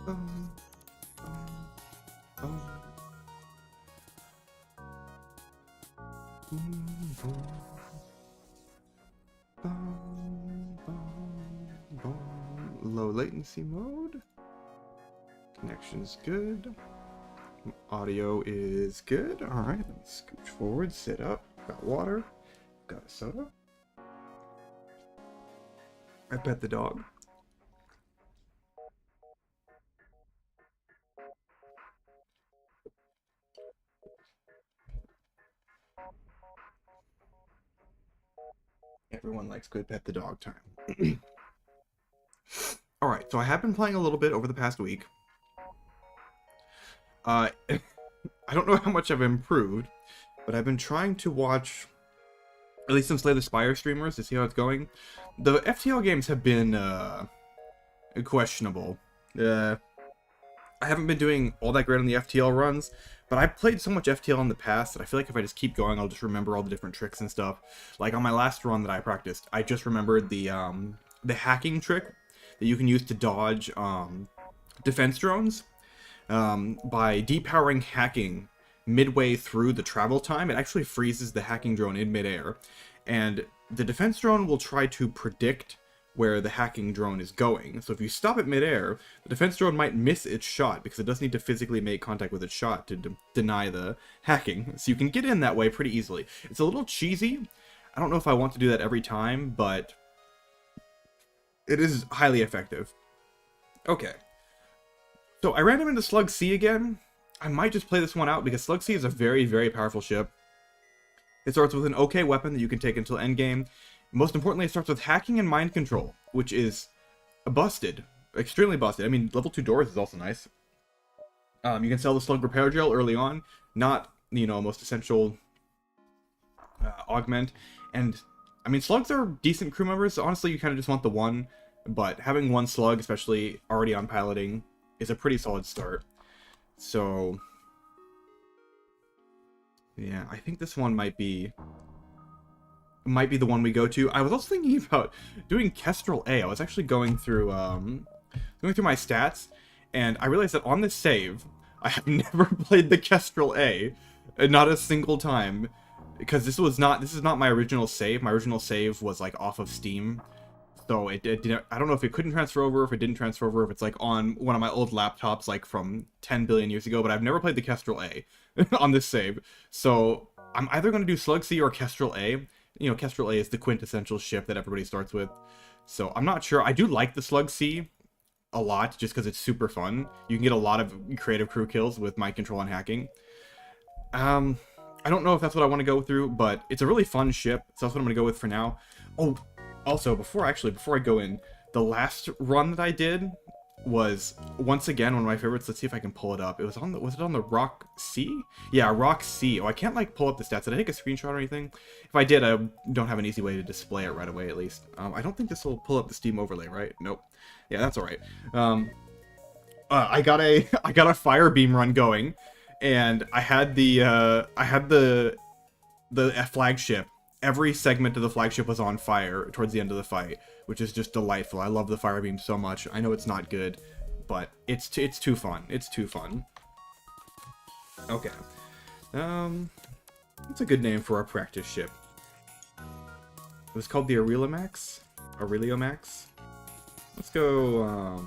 Boom, boom, boom, boom, boom, boom, boom. Low latency mode. Connection's good. Audio is good. Alright, let's scooch forward, sit up. Got water. Got a soda. I pet the dog. Everyone likes good pet the dog time. Alright, so I have been playing a little bit over the past week. I don't know how much I've improved, but I've been trying to watch at least some Slay the Spire streamers to see how it's going. The FTL games have been questionable. I haven't been doing all that great on the FTL runs, but I've played so much FTL in the past that I feel like if I just keep going, I'll just remember all the different tricks and stuff. Like on my last run that I practiced, I just remembered the hacking trick that you can use to dodge defense drones. By depowering hacking midway through the travel time, it actually freezes the hacking drone in midair, and the defense drone will try to predict where the hacking drone is going. So if you stop it midair, the defense drone might miss its shot because it doesn't need to physically make contact with its shot to deny the hacking. So you can get in that way pretty easily. It's a little cheesy. I don't know if I want to do that every time, but it is highly effective. Okay. So I ran him into Slug C again. I might just play this one out because Slug C is a very, very powerful ship. It starts with an okay weapon that you can take until endgame. Most importantly, it starts with hacking and mind control, which is busted. Extremely busted. I mean, level 2 doors is also nice. You can sell the Slug Repair Gel early on. Not, you know, most essential augment. And, I mean, slugs are decent crew members. So honestly, you kind of just want the one. But having one slug, especially already on piloting, is a pretty solid start. So yeah, I think this one might be the one we go to. I was also thinking about doing Kestrel A. I was actually going through my stats, and I realized that on this save, I have never played the Kestrel A, not a single time, because this is not my original save. My original save was like off of Steam. So it didn't, I don't know if it couldn't transfer over, if it didn't transfer over, if it's like on one of my old laptops like from 10 billion years ago, but I've never played the Kestrel A on this save. So I'm either going to do Slug C or Kestrel A. You know, Kestrel A is the quintessential ship that everybody starts with. So I'm not sure. I do like the Slug C a lot just because it's super fun. You can get a lot of creative crew kills with mind control and hacking. I don't know if that's what I want to go through, but it's a really fun ship, so that's what I'm going to go with for now. Oh, also, before I go in, the last run that I did was, once again, one of my favorites. Let's see if I can pull it up. It was on the Rock C? Yeah, Rock C. Oh, I can't, like, pull up the stats. Did I take a screenshot or anything? If I did, I don't have an easy way to display it right away, at least. I don't think this will pull up the Steam overlay, right? Nope. Yeah, that's alright. I got a fire beam run going, and I had the flagship. Every segment of the flagship was on fire towards the end of the fight, which is just delightful. I love the fire beam so much. I know it's not good, but it's too fun. It's too fun. Okay. That's a good name for our practice ship. It was called the Aureliomax. Aureliomax. Let's go,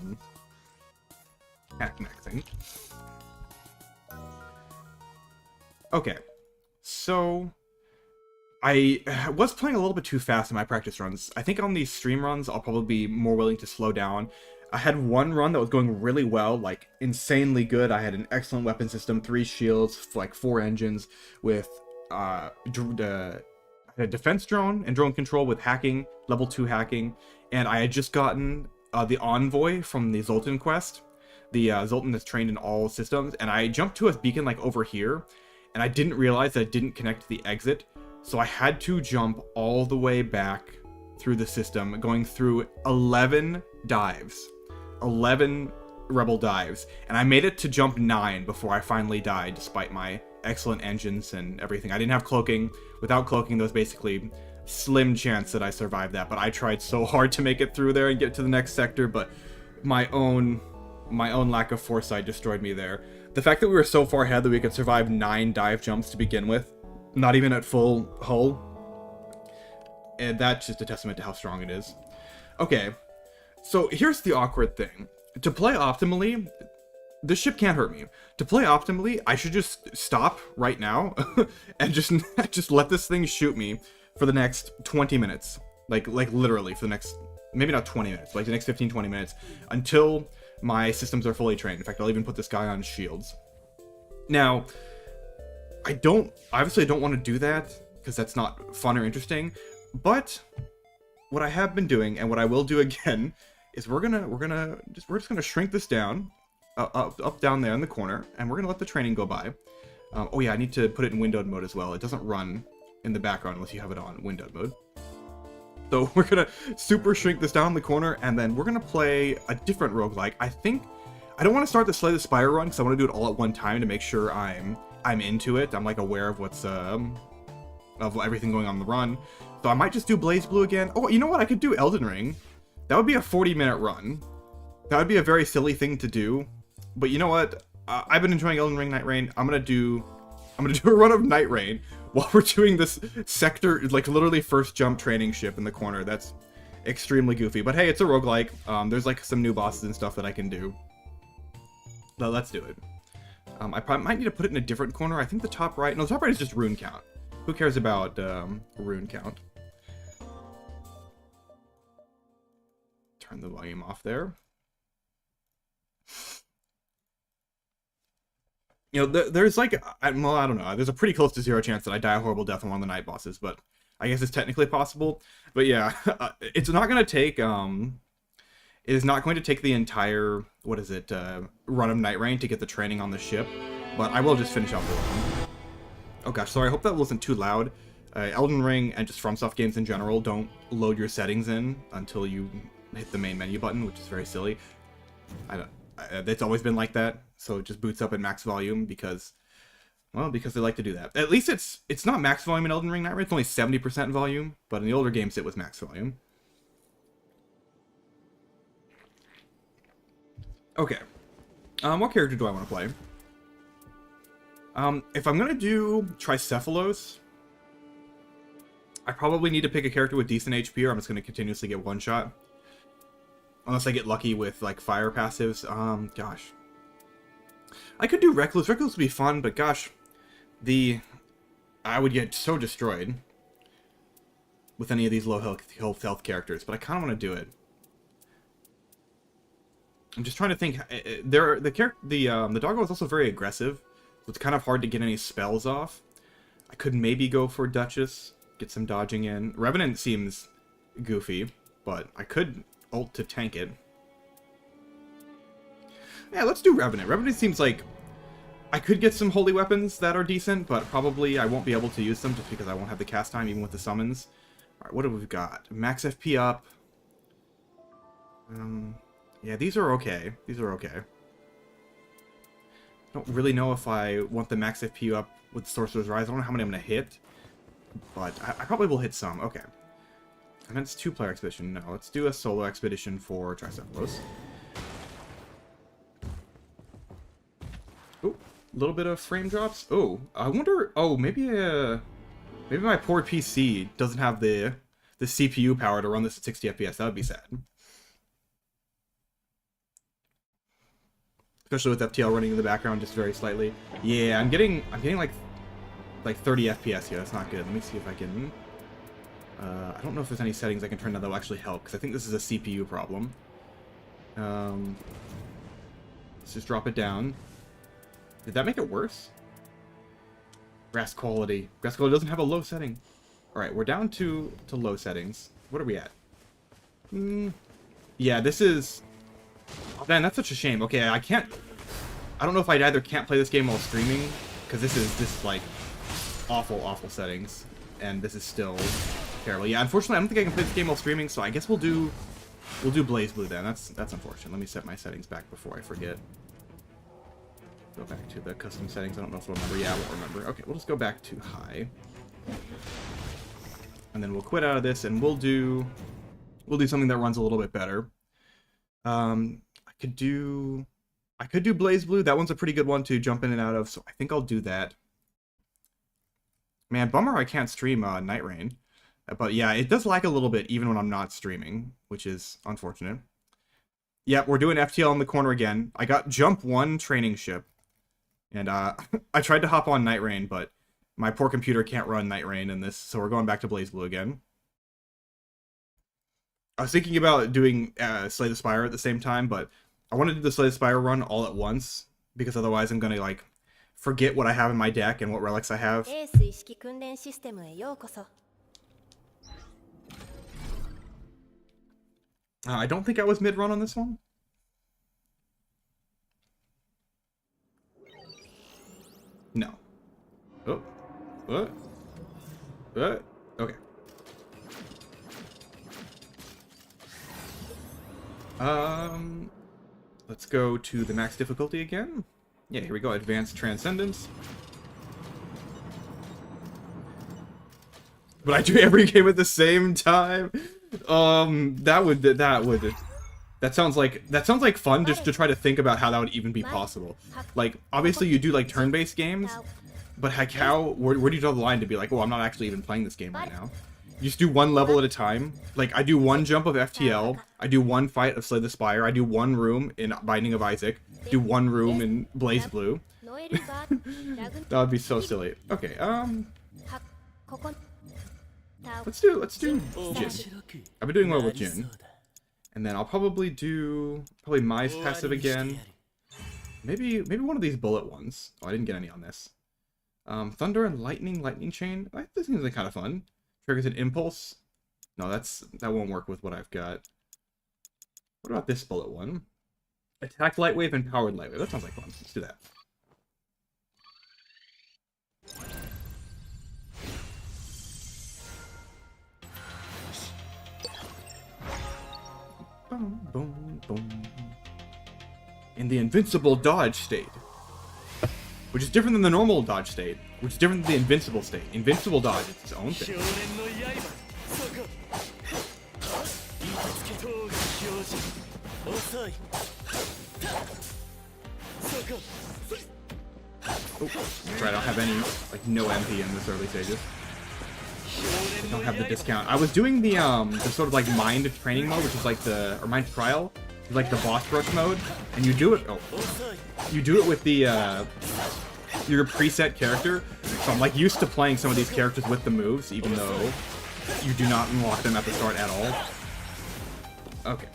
hackmaxing. Okay. So I was playing a little bit too fast in my practice runs. I think on these stream runs, I'll probably be more willing to slow down. I had one run that was going really well, like insanely good. I had an excellent weapon system, 3 shields, like 4 engines, with a defense drone and drone control with hacking, level 2 hacking, and I had just gotten the envoy from the Zoltan quest, the Zoltan that's trained in all systems, and I jumped to a beacon like over here, and I didn't realize that it didn't connect to the exit. So I had to jump all the way back through the system, going through 11 dives. 11 rebel dives. And I made it to jump 9 before I finally died, despite my excellent engines and everything. I didn't have cloaking. Without cloaking, there was basically slim chance that I survived that. But I tried so hard to make it through there and get to the next sector, but my own My own lack of foresight destroyed me there. The fact that we were so far ahead that we could survive 9 dive jumps to begin with, not even at full hull, and that's just a testament to how strong it is. Okay, so here's the awkward thing. To play optimally, this ship can't hurt me. To play optimally, I should just stop right now and just let this thing shoot me for the next 20 minutes. Like literally for the next, maybe not 20 minutes, like the next 15-20 minutes until my systems are fully trained. In fact, I'll even put this guy on shields. Now, obviously I don't want to do that because that's not fun or interesting, but what I have been doing and what I will do again is we're just gonna shrink this down, up down there in the corner, and we're gonna let the training go by. Oh yeah, I need to put it in windowed mode as well. It doesn't run in the background unless you have it on windowed mode. So we're gonna super shrink this down in the corner, and then we're gonna play a different roguelike. I don't want to start the Slay the Spire run because I want to do it all at one time to make sure I'm into it. I'm like aware of what's of everything going on in the run. So I might just do Blaze Blue again. Oh, you know what? I could do Elden Ring. That would be a 40-minute run. That would be a very silly thing to do. But you know what? I've been enjoying Elden Ring Night Rain. I'm gonna do a run of Night Rain while we're doing this sector, like literally first jump training ship in the corner. That's extremely goofy. But hey, it's a roguelike. There's like some new bosses and stuff that I can do. So let's do it. I probably might need to put it in a different corner. I think the top right... No, the top right is just rune count. Who cares about rune count? Turn the volume off there. You know, there's like... well, I don't know. There's a pretty close to 0 chance that I die a horrible death on one of the night bosses, but I guess it's technically possible. But yeah, it's not going to take... It is not going to take the entire, what is it, run of Night Rain to get the training on the ship, but I will just finish out the run. Oh gosh, sorry, I hope that wasn't too loud. Elden Ring and just FromSoft games in general don't load your settings in until you hit the main menu button, which is very silly. It's always been like that, so it just boots up at max volume because they like to do that. At least it's not max volume in Elden Ring Night Rain, it's only 70% volume, but in the older games it was max volume. Okay, what character do I want to play? If I'm gonna do Tricephalos, I probably need to pick a character with decent HP or I'm just gonna continuously get one shot. Unless I get lucky with, like, fire passives. Gosh. I could do Recluse. Recluse would be fun, but gosh, I would get so destroyed with any of these low health characters, but I kind of want to do it. I'm just trying to think. The doggo is also very aggressive, so it's kind of hard to get any spells off. I could maybe go for Duchess, get some dodging in. Revenant seems goofy, but I could ult to tank it. Yeah, let's do Revenant. Revenant seems like I could get some holy weapons that are decent, but probably I won't be able to use them just because I won't have the cast time even with the summons. All right, what have we got? Max FP up. Yeah, these are okay. These are okay. Don't really know if I want the max FP up with Sorcerer's Rise. I don't know how many I'm going to hit, but I probably will hit some. Okay. And then it's 2-player expedition. No, let's do a solo expedition for Tricephalos. Oh, a little bit of frame drops. Oh, I wonder... Oh, maybe my poor PC doesn't have the CPU power to run this at 60 FPS. That would be sad. Especially with FTL running in the background just very slightly. Yeah, I'm getting like 30 FPS here. That's not good. Let me see if I can... I don't know if there's any settings I can turn on that will actually help, because I think this is a CPU problem. Let's just drop it down. Did that make it worse? Grass quality. Grass quality doesn't have a low setting. Alright, we're down to low settings. What are we at? Yeah, this is... Oh, man, that's such a shame. Okay, I don't know if I either can't play this game while streaming, because this is like awful settings, and this is still terrible. Yeah, unfortunately, I don't think I can play this game while streaming, so I guess we'll do Blaze Blue then. That's unfortunate. Let me set my settings back before I forget. Go back to the custom settings. I don't know if I'll remember. Yeah, I won't remember. Okay, we'll just go back to high, and then we'll quit out of this, and we'll do something that runs a little bit better. I could do... I could do Blaze Blue. That one's a pretty good one to jump in and out of, so I think I'll do that. Man, bummer I can't stream Night Rain. But yeah, it does lag a little bit even when I'm not streaming, which is unfortunate. Yep, we're doing FTL in the corner again. I got Jump 1 training ship. And I tried to hop on Night Rain, but my poor computer can't run Night Rain in this, so we're going back to Blaze Blue again. I was thinking about doing Slay the Spire at the same time, but I want to do the Slay the Spire run all at once, because otherwise I'm going to, like, forget what I have in my deck and what relics I have. I don't think I was mid-run on this one. No. Oh. What? What? Okay. Let's go to the max difficulty again. Yeah, here we go. Advanced Transcendence. But I do every game at the same time. That sounds like fun just to try to think about how that would even be possible. Like, obviously you do like turn-based games, but heck, where do you draw the line to be like, oh, I'm not actually even playing this game right now? You just do one level at a time. Like, I do one jump of FTL, I do one fight of Slay the Spire, I do one room in Binding of Isaac, do one room in Blaze Blue. That would be so silly. Okay, let's do Jin. I've been doing well with Jin. And then I'll probably do Mai's passive again. Maybe one of these bullet ones. Oh, I didn't get any on this. Thunder and Lightning Chain. This seems like kind of fun. Triggers an impulse. No, that won't work with what I've got. What about this bullet one? Attack Light Wave and Powered Light Wave. That sounds like fun. Let's do that. Boom, boom, boom. In the invincible dodge state, which is different than the normal dodge state, which is different than the invincible state. Invincible dodge is its own thing. Oh, sorry, I don't have any, like, no MP in this early stages. I don't have the discount. I was doing the sort of like mind training mode, which is like or mind trial, like the boss rush mode, and you do it with the your preset character. So I'm like used to playing some of these characters with the moves, even though you do not unlock them at the start at all. Okay.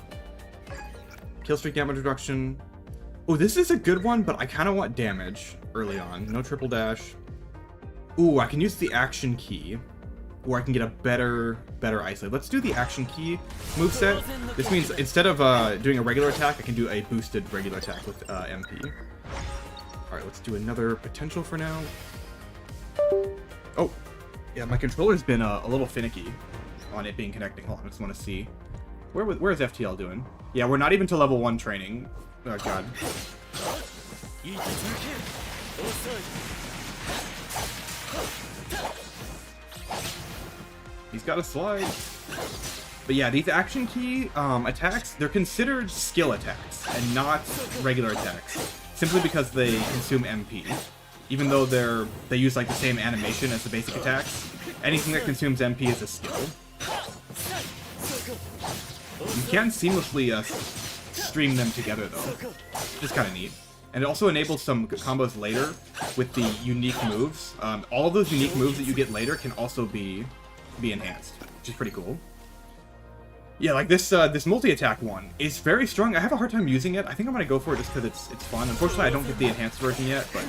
Killstreak damage reduction. Oh, this is a good one, but I kind of want damage early on. No triple dash. Ooh, I can use the action key. Or I can get a better isolate. Let's do the action key moveset. This means instead of doing a regular attack, I can do a boosted regular attack with MP. Alright, let's do another potential for now. Oh, yeah, my controller's been a little finicky on it being connecting. Hold on, I just want to see. Where's FTL doing? Yeah, we're not even to level 1 training. Oh, God. He's got a slide. But yeah, these action key attacks, they're considered skill attacks and not regular attacks, simply because they consume MP. Even though they use like the same animation as the basic attacks, anything that consumes MP is a skill. You can seamlessly stream them together though, which is kind of neat. And it also enables some combos later with the unique moves. All of those unique moves that you get later can also be enhanced, which is pretty cool. Yeah, like this multi-attack one is very strong. I have a hard time using it. I think I'm gonna go for it just because it's fun. Unfortunately, I don't get the enhanced version yet, but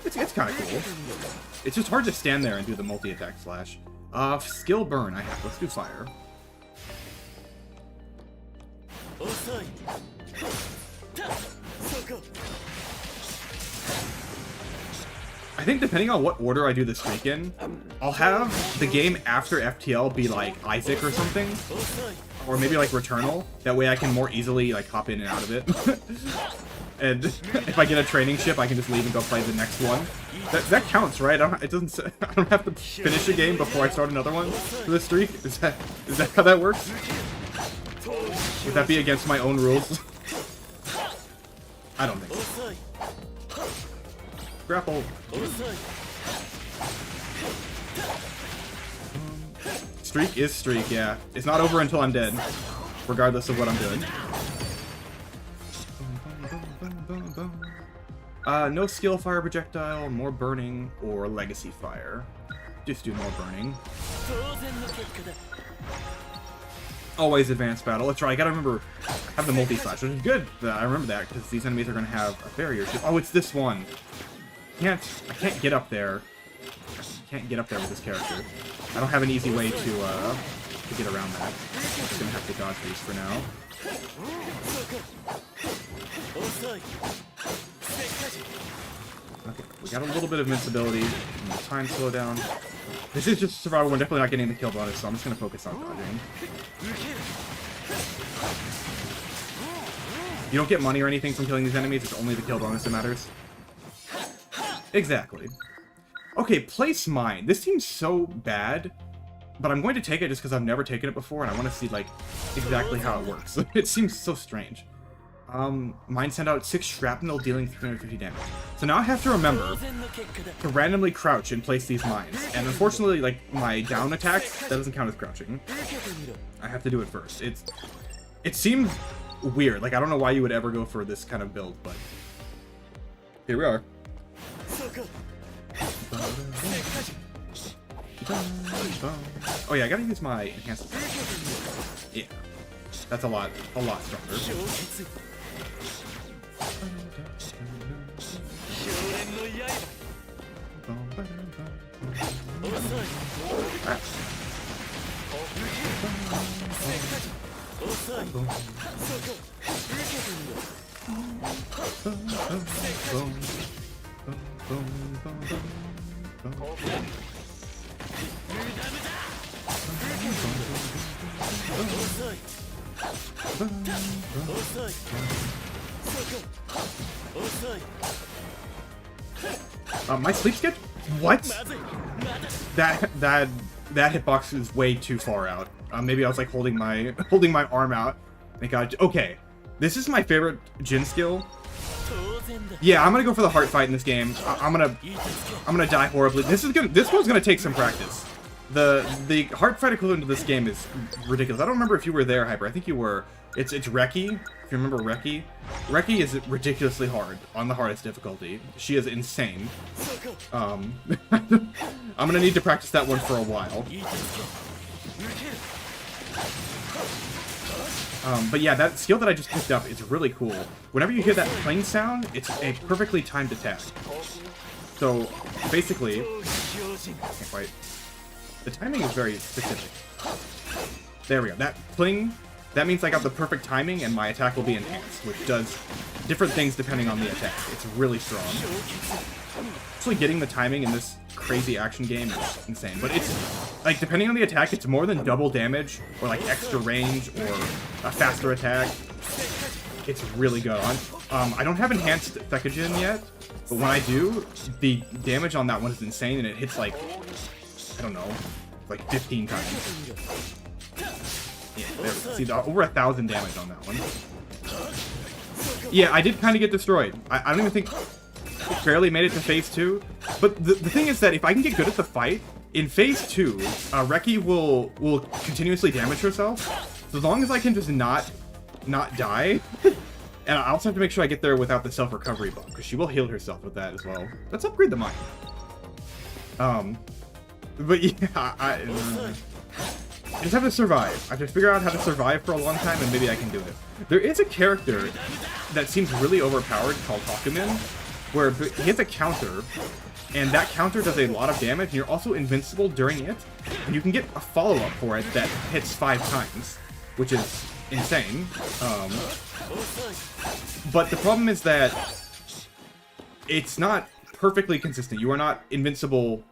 it's kind of cool. It's just hard to stand there and do the multi-attack slash. Skill burn I have. Let's do fire. I think depending on what order I do the streak in, I'll have the game after FTL be like Isaac or something, or maybe like Returnal. That way I can more easily like hop in and out of it. And if I get a training ship, I can just leave and go play the next one. That counts, right? I don't have to finish a game before I start another one for the streak. Is that how that works? Would that be against my own rules? I don't think so. Grapple. Streak is streak, yeah. It's not over until I'm dead, regardless of what I'm doing. No skill fire projectile, more burning, or legacy fire. Just do more burning. Always advanced battle. That's right, I gotta remember, have the multi-slash, which is good that I remember that, because these enemies are gonna have a barrier. Oh, it's this one. I can't get up there. I can't get up there with this character. I don't have an easy way to get around that. I'm just gonna have to dodge these for now. Okay, we got a little bit of invincibility. Time slowdown. This is just survival. We're definitely not getting the kill bonus, so I'm just gonna focus on dodging. You don't get money or anything from killing these enemies. It's only the kill bonus that matters. Exactly. Okay, place mine. This seems so bad, but I'm going to take it just because I've never taken it before, and I want to see, like, exactly how it works. It seems so strange. Mine send out 6 shrapnel, dealing 350 damage. So now I have to remember to randomly crouch and place these mines. And unfortunately, like, my down attacks, that doesn't count as crouching. I have to do it first. It seems weird. Like, I don't know why you would ever go for this kind of build, but here we are. Oh yeah, I gotta use my enhanced attack. Yeah, that's a lot stronger. My sleep schedule? What? That hitbox is way too far out. Maybe I was like holding my arm out. Thank God. Okay, this is my favorite Jin skill. Yeah, I'm gonna go for the heart fight in this game. I'm gonna die horribly. This one's gonna take some practice. The heart fight equivalent to this game is ridiculous. I don't remember if you were there, Hyper. I think you were. It's Reki. If you remember Reki. Reki is ridiculously hard on the hardest difficulty. She is insane. I'm gonna need to practice that one for a while. But yeah, that skill that I just picked up is really cool. Whenever you hear that clang sound, it's a perfectly timed attack. So basically, can't quite. The timing is very specific. There we go. That cling, that means I got the perfect timing and my attack will be enhanced, which does different things depending on the attack. It's really strong. Actually getting the timing in this crazy action game is insane. But it's, like, depending on the attack, it's more than double damage, or like extra range, or a faster attack. It's really good. I don't have enhanced Thekajin yet, but when I do, the damage on that one is insane, and it hits like, I don't know, like 15 times. Yeah, there we go. See, over 1,000 damage on that one. Yeah, I did kind of get destroyed. I don't even think barely made it to phase 2. But the thing is that if I can get good at the fight, in phase 2, Reki will continuously damage herself. So as long as I can just not die, and I also have to make sure I get there without the self-recovery buff, because she will heal herself with that as well. Let's upgrade the mine. But yeah, I just have to survive. I have to figure out how to survive for a long time, and maybe I can do it. There is a character that seems really overpowered called Hakumin, where he has a counter, and that counter does a lot of damage, and you're also invincible during it, and you can get a follow-up for it that hits 5 times, which is insane. But the problem is that it's not perfectly consistent. You are not invincible.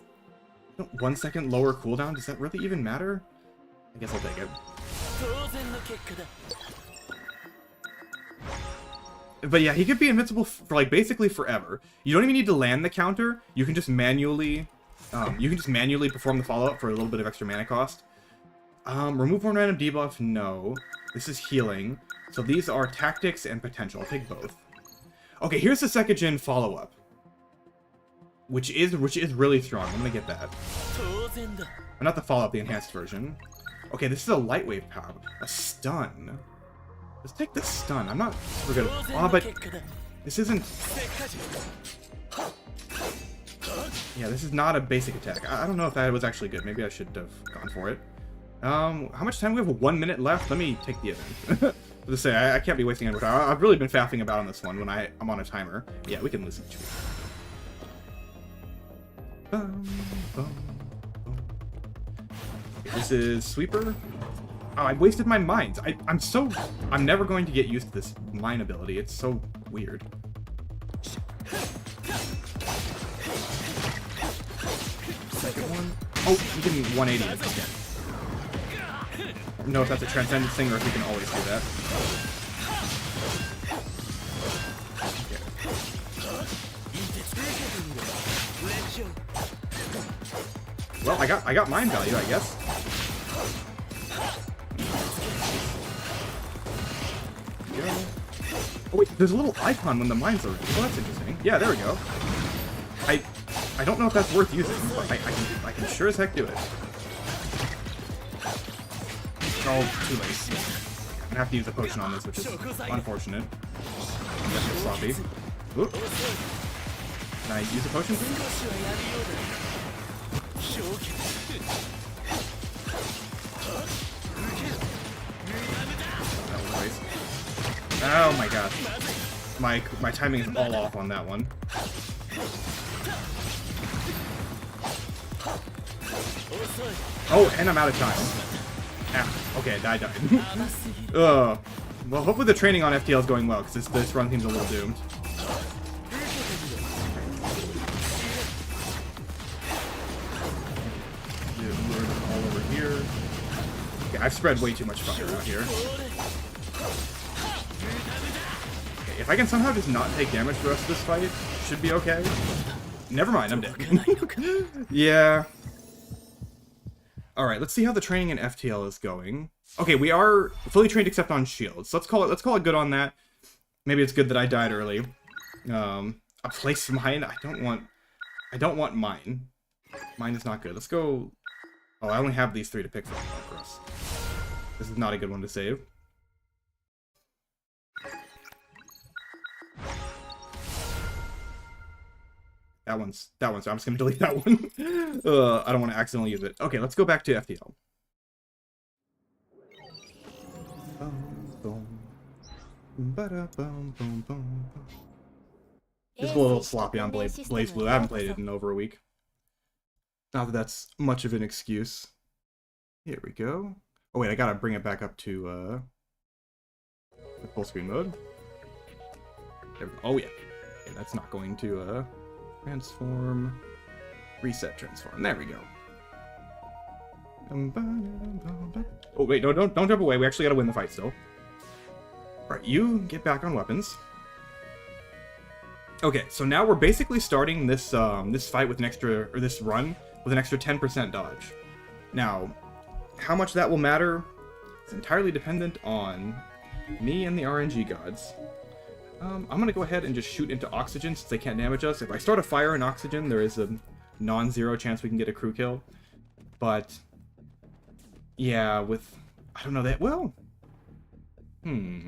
1 second lower cooldown? Does that really even matter? I guess I'll take it. But yeah, he could be invincible for like basically forever. You don't even need to land the counter. You can just manually perform the follow-up for a little bit of extra mana cost. Remove one random debuff? No. This is healing. So these are tactics and potential. I'll take both. Okay, here's the second gen follow-up. Which is really strong. I'm gonna get that. Or not the follow-up, the enhanced version. Okay, this is a light wave power. A stun. Let's take the stun. I'm not super good. Oh, but this isn't... Yeah, this is not a basic attack. I don't know if that was actually good. Maybe I should have gone for it. How much time? We have 1 minute left. Let me take the event. Let's say I can't be wasting any more time. I've really been faffing about on this one when I'm on a timer. Yeah, we can listen to it. Okay, this is Sweeper. Oh, I wasted my mines. I'm never going to get used to this mine ability. It's so weird. Second one. Oh, we can 180 it again. I don't know if that's a transcendence thing or if we can always do that. Okay. Well, I got mine value, I guess. Oh wait, there's a little icon when the mines are. Oh, that's interesting. Yeah, there we go. I don't know if that's worth using, but I can sure as heck do it. Oh, too late. I'm gonna have to use a potion on this, which is unfortunate. Definitely sloppy. Oop. Can I use a potion, please? That was a waste. Oh my god. My timing is all off on that one. Oh, and I'm out of time. Ah, okay, I died. Well, hopefully the training on FTL is going well, because this run seems a little doomed. All over here. Okay, I've spread way too much fire out here. Okay, if I can somehow just not take damage for the rest of this fight, should be okay. Never mind, I'm dead. Yeah. Alright, let's see how the training in FTL is going. Okay, we are fully trained except on shields. Let's call it good on that. Maybe it's good that I died early. A place mine? I don't want mine. Mine is not good. Let's go. Oh, I only have these 3 to pick from for us. This is not a good one to save. That one's. I'm just gonna delete that one. I don't want to accidentally use it. Okay, let's go back to FTL. Just a little sloppy on Blaze Blue. I haven't played it in over a week. Not that that's much of an excuse. Here we go. Oh wait, I gotta bring it back up to full screen mode. There we go. Oh yeah. Okay, that's not going to transform, reset transform. There we go. Oh wait, no, don't jump away. We actually gotta win the fight still. Alright, you get back on weapons. Okay, so now we're basically starting this this fight with an extra, or this run with an extra 10% dodge. Now, how much that will matter is entirely dependent on me and the RNG gods. I'm gonna go ahead and just shoot into oxygen since they can't damage us. If I start a fire in oxygen, there is a non-zero chance we can get a crew kill. But yeah, with I don't know that well. 15.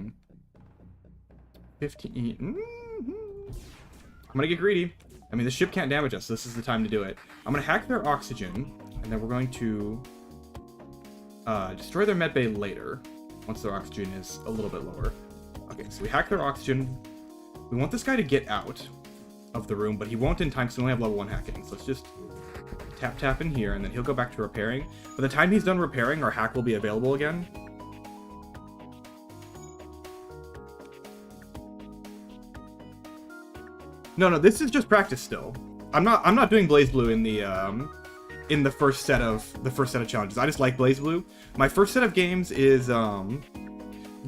I'm gonna get greedy. I mean, the ship can't damage us, so this is the time to do it. I'm gonna hack their oxygen, and then we're going to destroy their medbay later, once their oxygen is a little bit lower. Okay, so we hack their oxygen. We want this guy to get out of the room, but he won't in time because we only have level 1 hacking. So let's just tap in here, and then he'll go back to repairing. By the time he's done repairing, our hack will be available again. No, this is just practice still. I'm not doing Blaze Blue in the first set of challenges. I just like Blaze Blue. My first set of games is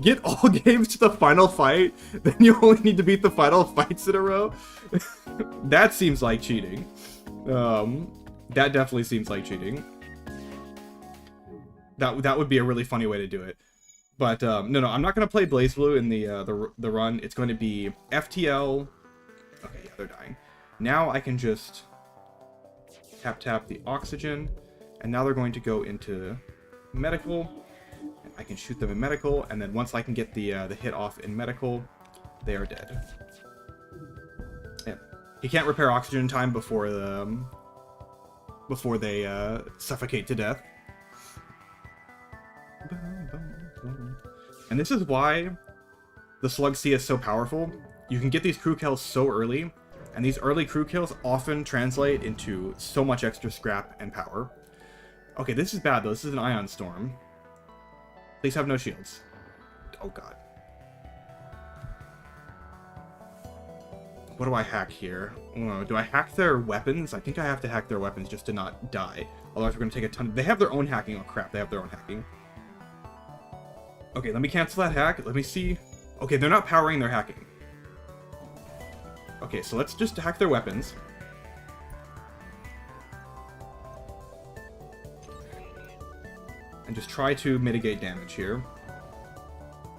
get all games to the final fight, then you only need to beat the final fights in a row. That seems like cheating. That definitely seems like cheating. That would be a really funny way to do it. But no, I'm not gonna play Blaze Blue in the run. It's going to be FTL. Okay, yeah, they're dying. Now I can just tap the oxygen, and now they're going to go into medical. I can shoot them in medical, and then once I can get the hit off in medical, they are dead. Yeah, he can't repair oxygen in time before they suffocate to death. And this is why the Slug C is so powerful. You can get these crew kills so early, and these early crew kills often translate into so much extra scrap and power. Okay, this is bad though. This is an ion storm. Please have no shields. Oh god. What do I hack here? Do I hack their weapons? I think I have to hack their weapons just to not die. Otherwise we're going to take a ton. They have their own hacking. Oh crap, they have their own hacking. Okay, let me cancel that hack. Let me see. Okay, they're not powering their hacking. Okay, so let's just hack their weapons. And just try to mitigate damage here.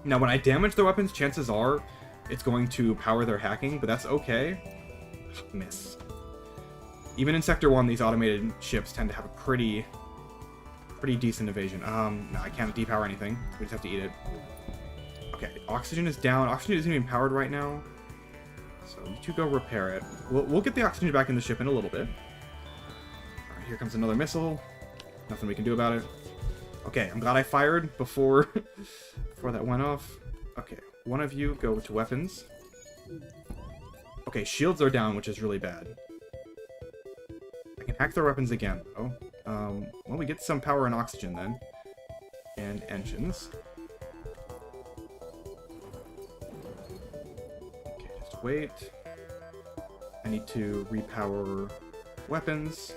Now, when I damage their weapons, chances are it's going to power their hacking, but that's okay. Miss. Even in Sector 1, these automated ships tend to have a pretty decent evasion. No, I can't depower anything. We just have to eat it. Okay, oxygen is down. Oxygen isn't even powered right now. So you two go repair it. We'll get the oxygen back in the ship in a little bit. Alright, here comes another missile. Nothing we can do about it. Okay, I'm glad I fired before that went off. Okay, one of you go to weapons. Okay, shields are down, which is really bad. I can hack their weapons again, though. Well, we get some power and oxygen then. And engines. Okay, just wait. I need to repower weapons.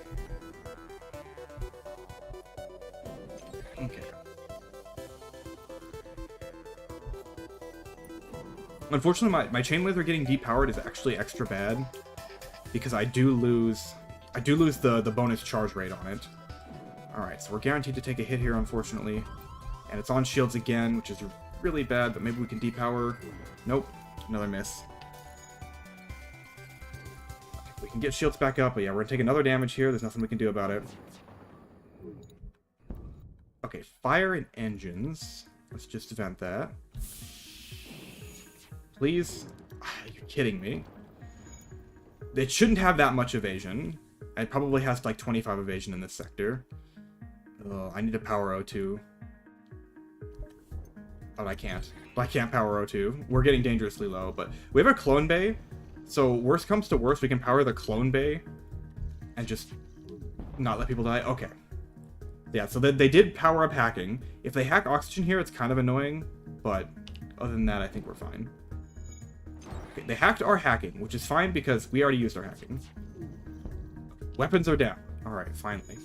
Okay. Unfortunately, my chain laser getting depowered is actually extra bad because I do lose the bonus charge rate on it. Alright, so we're guaranteed to take a hit here, unfortunately. And it's on shields again, which is really bad, but maybe we can depower. Nope, another miss. We can get shields back up, but yeah, we're gonna take another damage here. There's nothing we can do about it. Okay, fire and engines. Let's just vent that. Please? Are you kidding me? It shouldn't have that much evasion. It probably has like 25 evasion in this sector. Oh, I need to power O2. Oh, I can't. I can't power O2. We're getting dangerously low, but we have a clone bay. So worst comes to worst, we can power the clone bay and just not let people die. Okay. Yeah, so they did power up hacking. If they hack oxygen here, it's kind of annoying, but other than that, I think we're fine. Okay, they hacked our hacking, which is fine because we already used our hacking. Weapons are down. Alright, finally.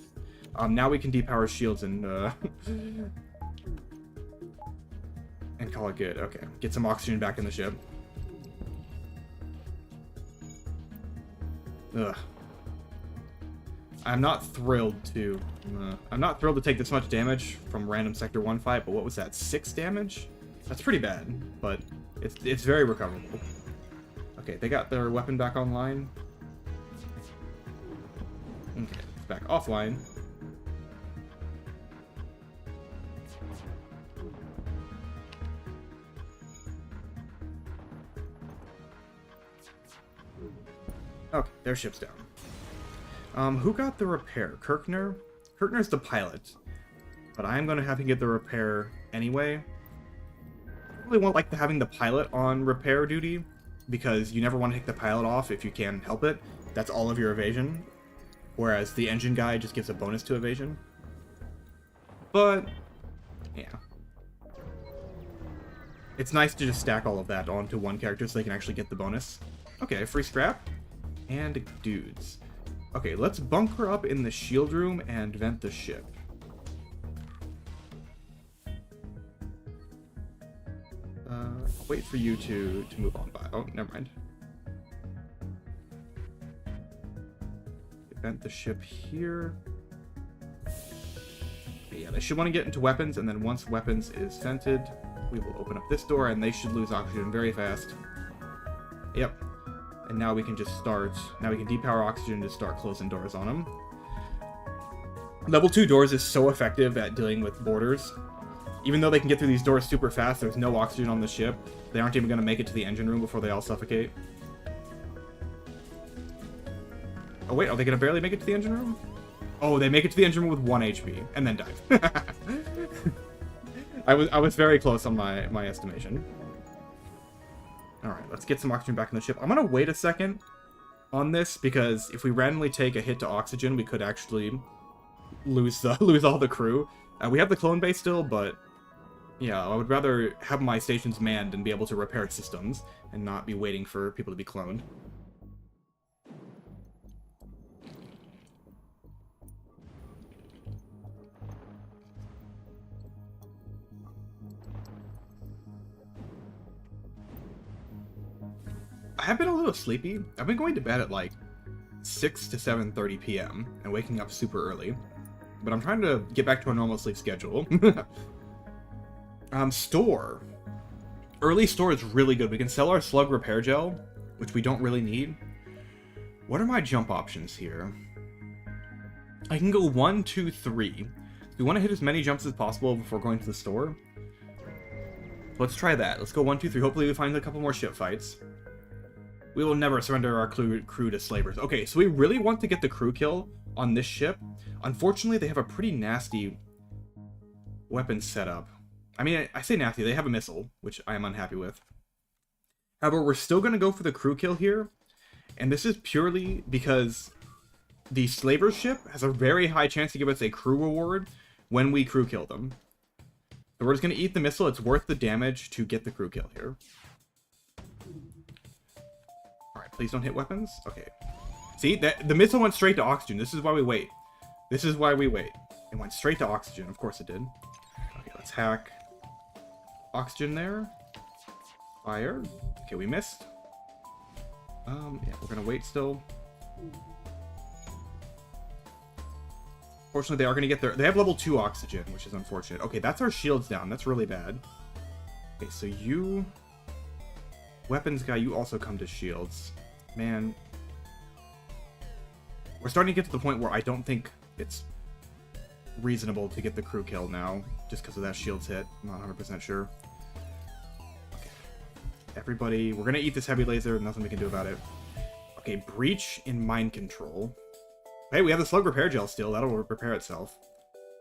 Now we can depower shields and and call it good. Okay, get some oxygen back in the ship. Ugh. I'm not thrilled to take this much damage from random Sector 1 fight, but what was that, 6 damage? That's pretty bad, but it's very recoverable. Okay, they got their weapon back online. Okay, it's back offline. Okay, their ship's down. Who got the repair? Kirkner? Kirkner's the pilot, but I'm going to have to get the repair anyway. I really want like having the pilot on repair duty, because you never want to take the pilot off if you can help it. That's all of your evasion, whereas the engine guy just gives a bonus to evasion. But, yeah. It's nice to just stack all of that onto one character so they can actually get the bonus. Okay, free scrap. And dudes. Okay, let's bunker up in the shield room and vent the ship. I'll wait for you to move on by. Oh, never mind. Vent the ship here. Okay, yeah, they should want to get into weapons, and then once weapons is vented, We will open up this door, and they should lose oxygen very fast. Yep. And now we can just start... Now we can depower oxygen and just start closing doors on them. Level 2 doors is so effective at dealing with boarders. Even though they can get through these doors super fast, there's no oxygen on the ship. They aren't even going to make it to the engine room before they all suffocate. Oh wait, are they going to barely make it to the engine room? Oh, they make it to the engine room with 1 HP, and then dive. I was very close on my estimation. Alright, let's get some oxygen back in the ship. I'm going to wait a second on this, because if we randomly take a hit to oxygen, we could actually lose all the crew. We have the clone base still, but yeah, I would rather have my stations manned and be able to repair systems and not be waiting for people to be cloned. I have been a little sleepy. I've been going to bed at like 6 to 7:30 p.m. and waking up super early. But I'm trying to get back to a normal sleep schedule. Store. Early store is really good. We can sell our slug repair gel, which we don't really need. What are my jump options here? I can go 1, 2, 3. We want to hit as many jumps as possible before going to the store. Let's try that. Let's go 1, 2, 3. Hopefully we find a couple more ship fights. We will never surrender our crew to slavers. Okay, so we really want to get the crew kill on this ship. Unfortunately, they have a pretty nasty weapon setup. I mean, I say nasty, they have a missile, which I am unhappy with. However, we're still going to go for the crew kill here. And this is purely because the slaver ship has a very high chance to give us a crew reward when we crew kill them. So we're just going to eat the missile. It's worth the damage to get the crew kill here. Alright, please don't hit weapons. Okay. See, the missile went straight to oxygen. This is why we wait. This is why we wait. It went straight to oxygen. Of course it did. Okay, let's hack oxygen there. Fire. Okay, we missed. Yeah, we're gonna wait still. Fortunately, they are gonna get their... They have level 2 oxygen, which is unfortunate. Okay, that's our shields down. That's really bad. Okay, so you... Weapons guy, you also come to shields. Man. We're starting to get to the point where I don't think it's reasonable to get the crew kill now, just because of that shields hit. I'm not 100% sure. Okay. Everybody, we're gonna eat this heavy laser, nothing we can do about it. Okay, breach in mind control. Hey, we have the slug repair gel still, that'll repair itself.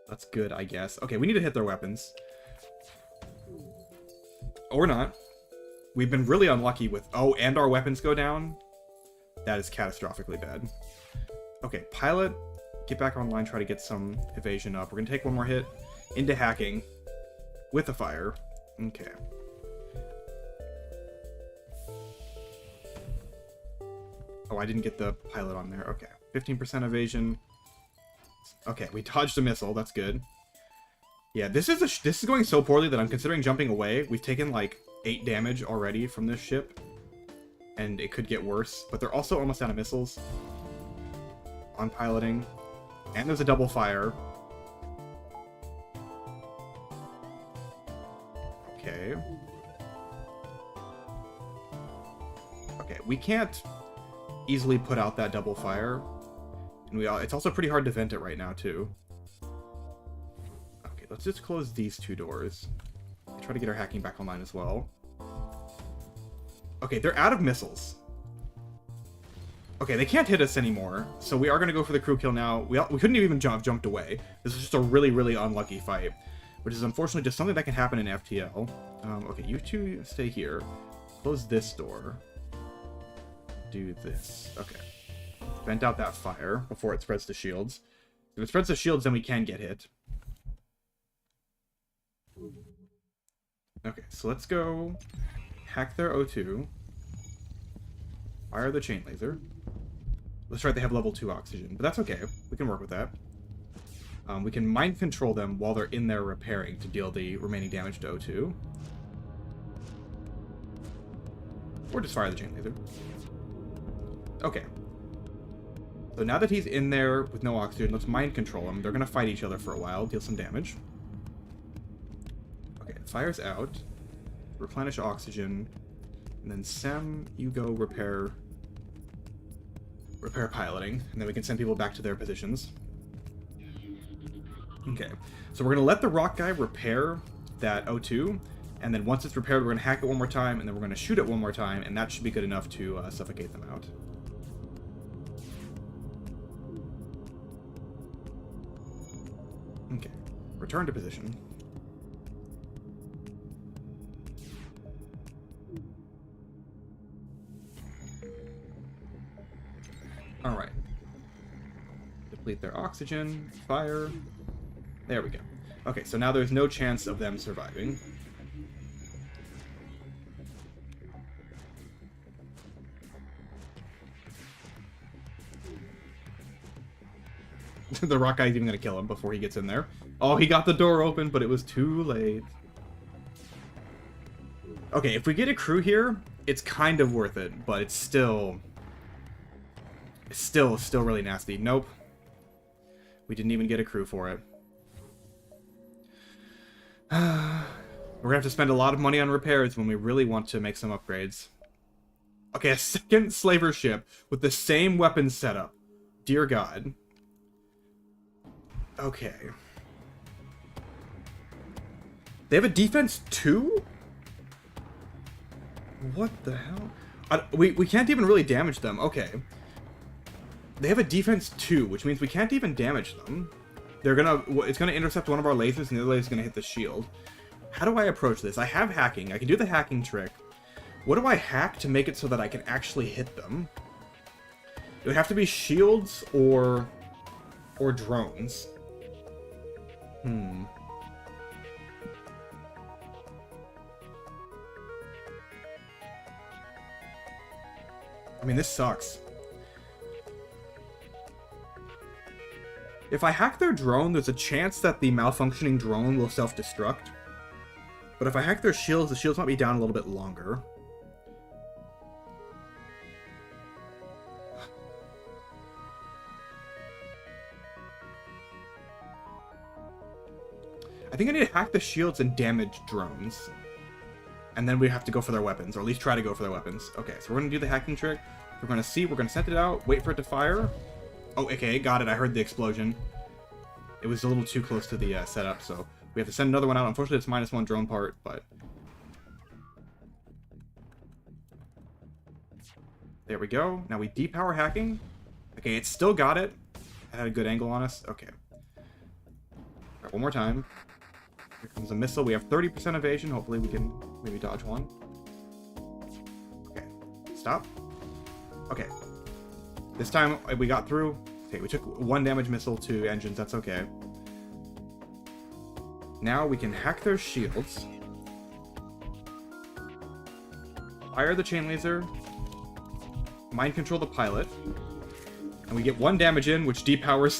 That's good, I guess. Okay, we need to hit their weapons. Or not. We've been really unlucky with... Oh, and our weapons go down? That is catastrophically bad. Okay, pilot, get back online, try to get some evasion up. We're going to take one more hit into hacking with a fire. Okay. Oh, I didn't get the pilot on there. Okay. 15% evasion. Okay, we dodged a missile. That's good. Yeah, this is going so poorly that I'm considering jumping away. We've taken like 8 damage already from this ship, and it could get worse. But they're also almost out of missiles on piloting, and there's a double fire. Okay. Okay, we can't easily put out that double fire, and it's also pretty hard to vent it right now too. Okay, let's just close these 2 doors. Try to get our hacking back online as well. Okay, they're out of missiles. Okay, they can't hit us anymore, so we are going to go for the crew kill now. We couldn't even jumped away. This is just a really, really unlucky fight, which is unfortunately just something that can happen in FTL. Okay, you 2 stay here. Close this door. Do this. Okay. Vent out that fire before it spreads to shields. If it spreads to shields, then we can get hit. Okay, so let's go hack their O2. Fire the chain laser. Let's try they have level 2 oxygen, but that's okay. We can work with that. We can mind control them while they're in there repairing to deal the remaining damage to O2. Or just fire the chain laser. Okay. So now that he's in there with no oxygen, let's mind control him. They're going to fight each other for a while, deal some damage. Okay, the fire's out. replenish oxygen, and then Sem, you go repair piloting, and then we can send people back to their positions. Okay, so we're gonna let the rock guy repair that O2, and then once it's repaired, we're gonna hack it one more time, and then we're gonna shoot it one more time, and that should be good enough to suffocate them out. Okay, return to position. Alright. Deplete their oxygen, fire. There we go. Okay, so now there's no chance of them surviving. The rock guy's even gonna kill him before he gets in there. Oh, he got the door open, but it was too late. Okay, if we get a crew here, it's kind of worth it, but it's still really nasty. Nope. We didn't even get a crew for it. We're gonna have to spend a lot of money on repairs when we really want to make some upgrades. Okay, a second slaver ship with the same weapons setup. Dear God. Okay. They have a defense 2? What the hell? We can't even really damage them. Okay. They have a defense 2, which means we can't even damage them. It's gonna intercept one of our lasers, and the other laser is gonna hit the shield. How do I approach this? I have hacking. I can do the hacking trick. What do I hack to make it so that I can actually hit them? It would have to be shields or drones. I mean, this sucks. If I hack their drone, there's a chance that the malfunctioning drone will self-destruct. But if I hack their shields, the shields might be down a little bit longer. I think I need to hack the shields and damage drones. And then we have to go for their weapons, or at least try to go for their weapons. Okay, so we're going to do the hacking trick. We're going to send it out, wait for it to fire. Oh, okay, got it. I heard the explosion. It was a little too close to the setup, so we have to send another one out. Unfortunately, it's -1 drone part, but... There we go. Now we depower hacking. Okay, it's still got it. It had a good angle on us. Okay. Alright, one more time. Here comes a missile. We have 30% evasion. Hopefully we can maybe dodge one. Okay. Stop. Okay. This time we got through. Okay, we took 1 damage missile to engines. That's okay. Now we can hack their shields. Fire the chain laser. Mind control the pilot. And we get 1 damage in, which depowers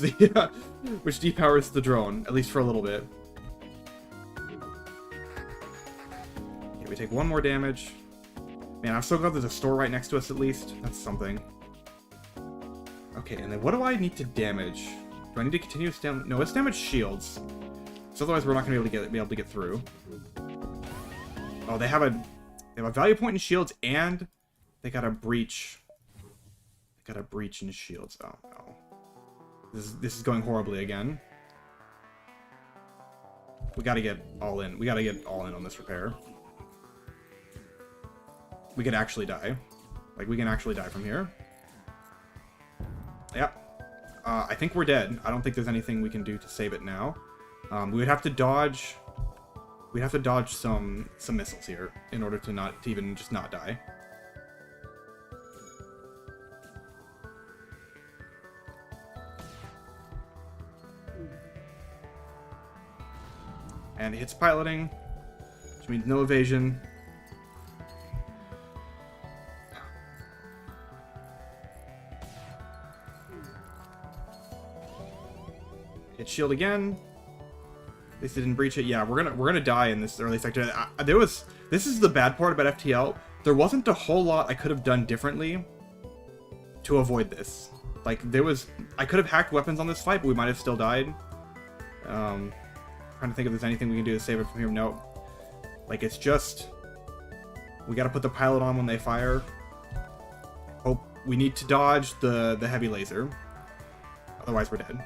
the drone, at least for a little bit. Okay, we take 1 more damage. Man, I'm so glad there's a store right next to us at least. That's something. Okay, and then what do I need to damage? Do I need to continue to damage? No, let's damage shields. Because otherwise we're not going to be able to get through. Oh, they have a value point in shields, and they got a breach. They got a breach in shields. Oh no. This is going horribly again. We gotta get all in. We gotta get all in on this repair. We could actually die. Like, we can actually die from here. Yep. I think we're dead. I don't think there's anything we can do to save it now. We would have to dodge... We'd have to dodge some missiles here in order to even just not die. And it hits piloting, which means no evasion. Hit shield again. At least it didn't breach it. Yeah, we're gonna die in this early sector. This is the bad part about FTL. There wasn't a whole lot I could have done differently to avoid this. Like, I could have hacked weapons on this fight, but we might have still died. Trying to think if there's anything we can do to save it from here. Nope. Like, it's just We gotta put the pilot on when they fire. Hope we need to dodge the heavy laser. Otherwise, we're dead.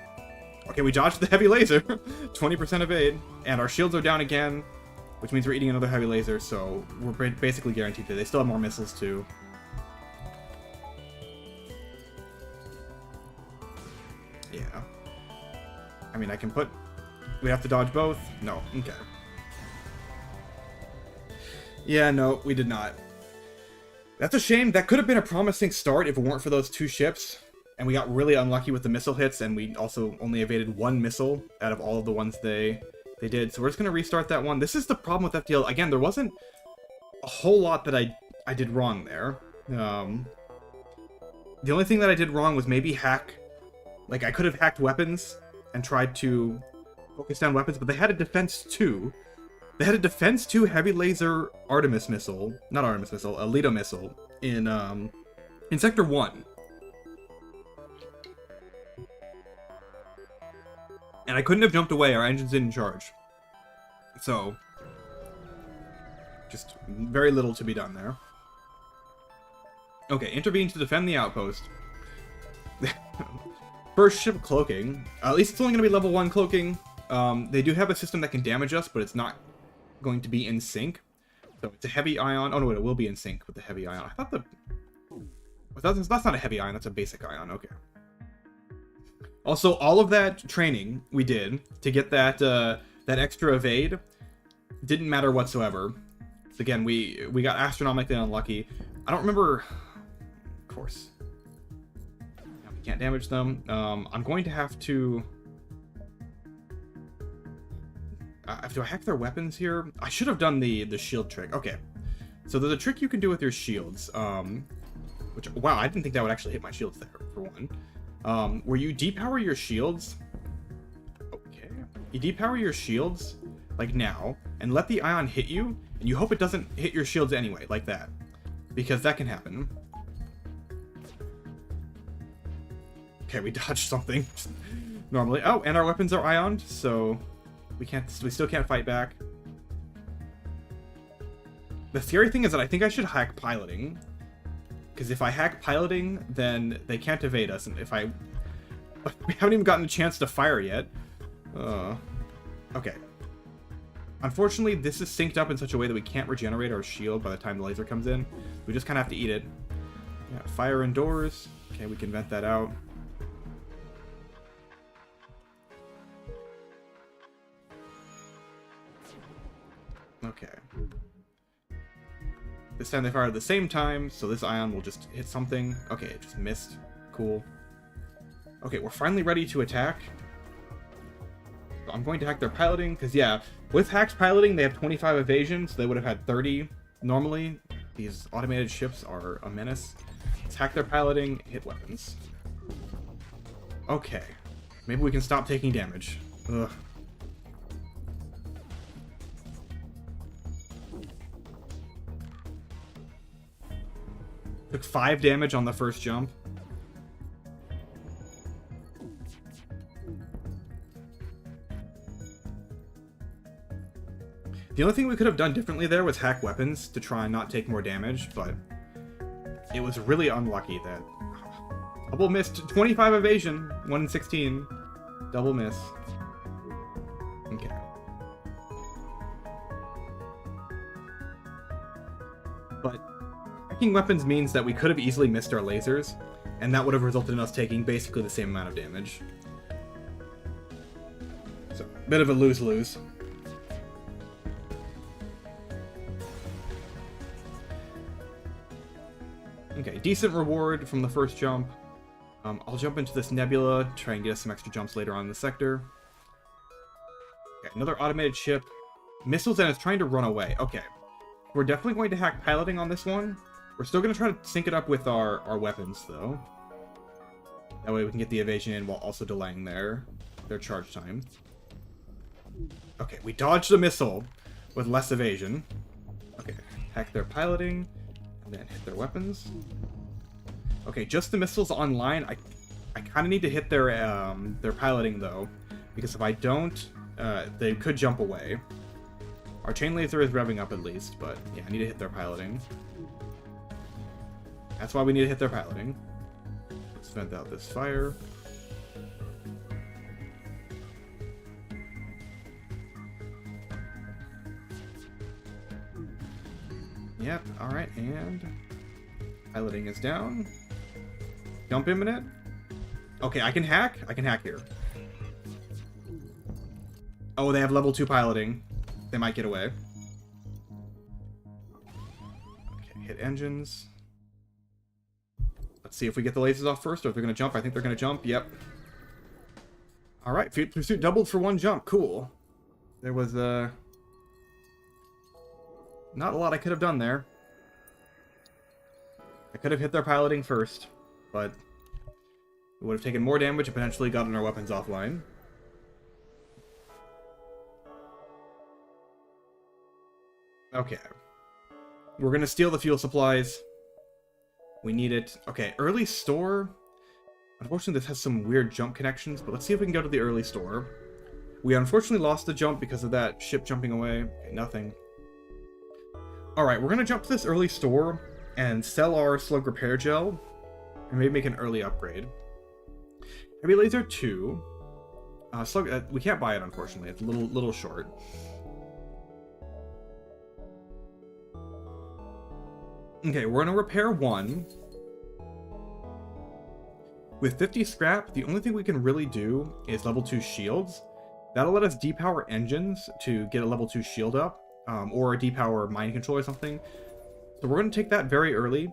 Okay, we dodged the heavy laser. 20% evade. And our shields are down again, which means we're eating another heavy laser, so we're basically guaranteed to. They still have more missiles, too. Yeah. I mean, I can put... We have to dodge both? No. Okay. Yeah, no, we did not. That's a shame. That could have been a promising start if it weren't for those 2 ships. And we got really unlucky with the missile hits, and we also only evaded 1 missile out of all of the ones they did. So we're just going to restart that one. This is the problem with FTL. Again, there wasn't a whole lot that I did wrong there. The only thing that I did wrong was maybe hack... Like, I could have hacked weapons and tried to focus down weapons, but they had a defense 2. They had a defense 2 heavy laser Artemis missile, not Artemis missile, a Leto missile in Sector 1. And I couldn't have jumped away, our engines didn't charge. So, just very little to be done there. Okay, intervene to defend the outpost. First ship cloaking. At least it's only going to be level 1 cloaking. They do have a system that can damage us, but it's not going to be in sync. So it's a heavy ion. Oh no, wait, it will be in sync with the heavy ion. I thought that's not a heavy ion, that's a basic ion. Okay. Also, all of that training we did to get that that extra evade didn't matter whatsoever. So again, we got astronomically unlucky. I don't remember. Of course. We can't damage them. I'm going to have to... do I hack their weapons here? I should have done the shield trick. Okay. So there's a trick you can do with your shields. Which, wow, I didn't think that would actually hit my shields there, for one. Where you depower your shields... Okay. You depower your shields, like now, and let the ion hit you, and you hope it doesn't hit your shields anyway, like that. Because that can happen. Okay, we dodged something. Normally. Oh, and our weapons are ioned, so we still can't fight back. The scary thing is that I think I should hack piloting. Because if I hack piloting, then they can't evade us. And if we haven't even gotten a chance to fire yet. Okay. Unfortunately, this is synced up in such a way that we can't regenerate our shield by the time the laser comes in. We just kind of have to eat it. Yeah, fire indoors. Okay, we can vent that out. Okay. This time they fire at the same time, so this ion will just hit something. Okay, it just missed. Cool. Okay, we're finally ready to attack. So I'm going to hack their piloting, because yeah, with hacked piloting, they have 25 evasion, so they would have had 30 normally. These automated ships are a menace. Let's hack their piloting, hit weapons. Okay. Maybe we can stop taking damage. Ugh. Took 5 damage on the first jump. The only thing we could have done differently there was hack weapons to try and not take more damage, but it was really unlucky that... Double missed. 25 evasion. 1 in 16. Double miss. Okay. But hacking weapons means that we could have easily missed our lasers, and that would have resulted in us taking basically the same amount of damage. So, bit of a lose-lose. Okay, decent reward from the first jump. I'll jump into this nebula, try and get us some extra jumps later on in the sector. Okay, another automated ship. Missiles, and it's trying to run away. Okay. We're definitely going to hack piloting on this one. We're still going to try to sync it up with our weapons, though. That way we can get the evasion in while also delaying their charge time. Okay, we dodged a missile with less evasion. Okay, hack their piloting, and then hit their weapons. Okay, just the missiles online. I kind of need to hit their piloting, though, because if I don't, they could jump away. Our chain laser is revving up at least, but yeah, I need to hit their piloting. That's why we need to hit their piloting. Let's vent out this fire. Yep, alright, and piloting is down. Jump imminent. Okay, I can hack. I can hack here. Oh, they have level 2 piloting. They might get away. Okay, hit engines. Let's see if we get the lasers off first, or if they're going to jump. I think they're going to jump. Yep. Alright, field pursuit doubled for 1 jump. Cool. There was, not a lot I could have done there. I could have hit their piloting first, but it would have taken more damage and potentially gotten our weapons offline. Okay. We're gonna steal the fuel supplies. We need it. Okay, early store. Unfortunately, this has some weird jump connections, but let's see if we can go to the early store. We unfortunately lost the jump because of that ship jumping away. Okay, nothing. Alright, we're gonna jump to this early store and sell our slug repair gel and maybe make an early upgrade. Heavy laser 2. Slug, we can't buy it, unfortunately. It's a little short. Okay, we're gonna repair 1. With 50 scrap, the only thing we can really do is level 2 shields. That'll let us depower engines to get a level 2 shield up, or depower mind control or something. So we're gonna take that very early,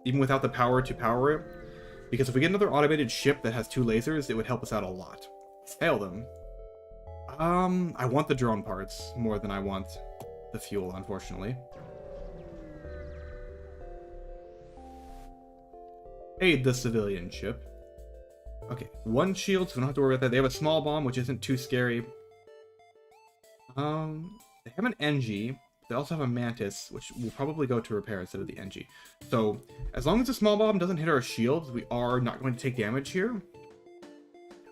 even without the power to power it, because if we get another automated ship that has 2 lasers, it would help us out a lot. Hail them. I want the drone parts more than I want the fuel, unfortunately. Aid the civilian ship. Okay, 1 shield, so we don't have to worry about that. They have a small bomb, which isn't too scary. They have an NG. They also have a Mantis, which we'll probably go to repair instead of the NG. So, as long as the small bomb doesn't hit our shields, we are not going to take damage here.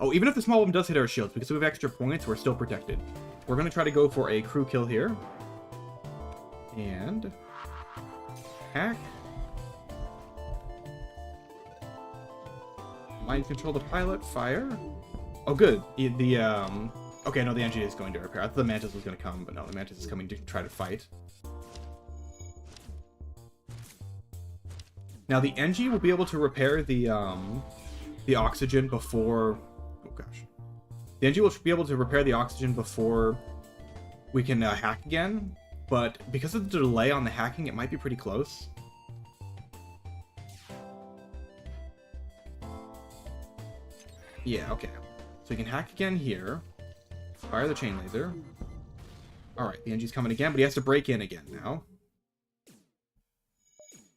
Oh, even if the small bomb does hit our shields, because we have extra points, we're still protected. We're going to try to go for a crew kill here. And hack. Mind control the pilot. Fire. Oh, good. Okay, no, the NG is going to repair. I thought the Mantis was going to come, but no, the Mantis is coming to try to fight. Now, the NG will be able to repair the oxygen before... Oh, gosh. The NG will be able to repair the oxygen before we can hack again, but because of the delay on the hacking, it might be pretty close. Yeah, okay. So we can hack again here. Fire the chain laser. Alright, the NG's coming again, but he has to break in again now.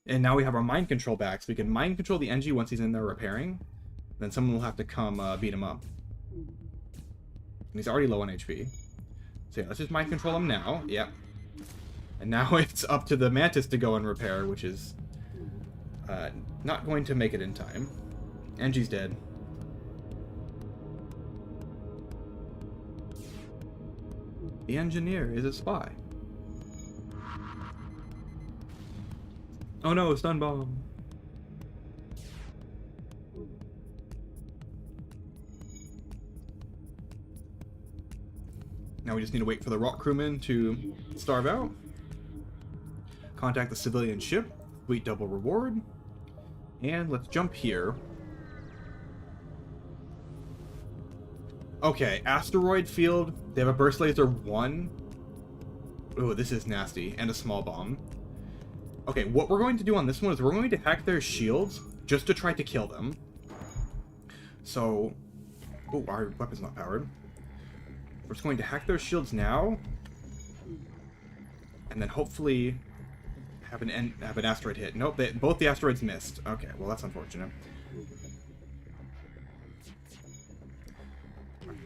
And now we have our mind control back, so we can mind control the NG once he's in there repairing. Then someone will have to come beat him up. And he's already low on HP. So yeah, let's just mind control him now. Yep. And now it's up to the Mantis to go and repair, which is not going to make it in time. NG's dead. The engineer is a spy. Oh no, stun bomb. Now we just need to wait for the rock crewmen to starve out. Contact the civilian ship. Sweet double reward. And let's jump here. Okay, asteroid field. They have a burst laser 1. Oh, this is nasty. And a small bomb. Okay, what we're going to do on this one is we're going to hack their shields just to try to kill them. So... Oh, our weapon's not powered. We're just going to hack their shields now. And then hopefully have an asteroid hit. Nope, both the asteroids missed. Okay, well that's unfortunate.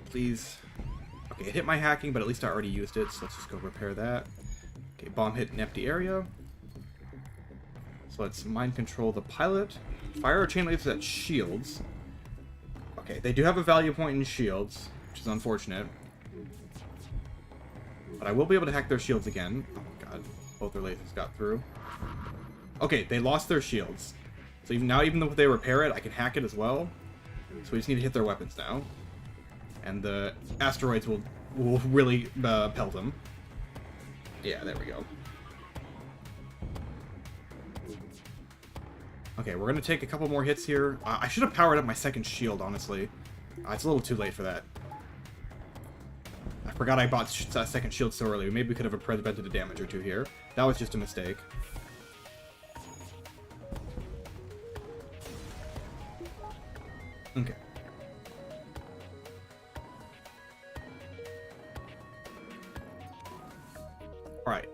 Please. Okay, it hit my hacking, but at least I already used it, so let's just go repair that. Okay, bomb hit an empty area. So let's mind control the pilot. Fire our chain lasers at shields. Okay, they do have a value point in shields, which is unfortunate. But I will be able to hack their shields again. Oh my god, both their lasers got through. Okay, they lost their shields. So even though they repair it, I can hack it as well. So we just need to hit their weapons now. And the asteroids will really pelt them. Yeah, there we go. Okay, we're going to take a couple more hits here. I should have powered up my second shield, honestly. It's a little too late for that. I forgot I bought second shield so early. Maybe we could have prevented a damage or two here. That was just a mistake. Okay. Alright.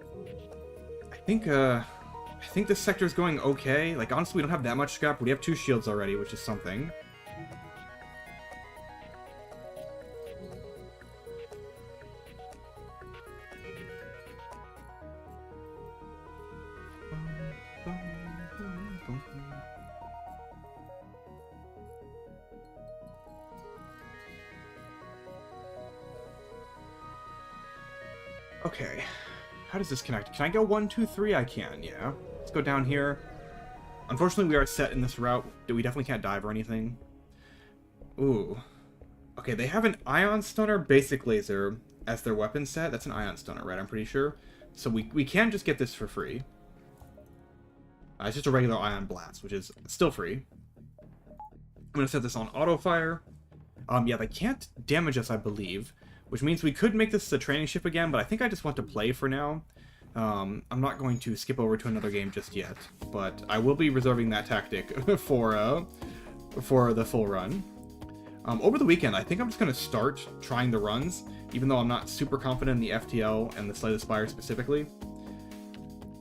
I think this sector is going okay. Like, honestly, we don't have that much scrap. We have 2 shields already, which is something. Okay. How does this connect? Can I go 1, 2, 3? I can, yeah. Let's go down here. Unfortunately, we are set in this route. We definitely can't dive or anything. Ooh. Okay, they have an ion stunner basic laser as their weapon set. That's an ion stunner, right? I'm pretty sure. So we can just get this for free. It's just a regular ion blast, which is still free. I'm going to set this on auto fire. Yeah, they can't damage us, I believe. Which means we could make this a training ship again, but I think I just want to play for now. I'm not going to skip over to another game just yet, but I will be reserving that tactic for the full run. Over the weekend, I think I'm just going to start trying the runs, even though I'm not super confident in the FTL and the Slay the Spire specifically.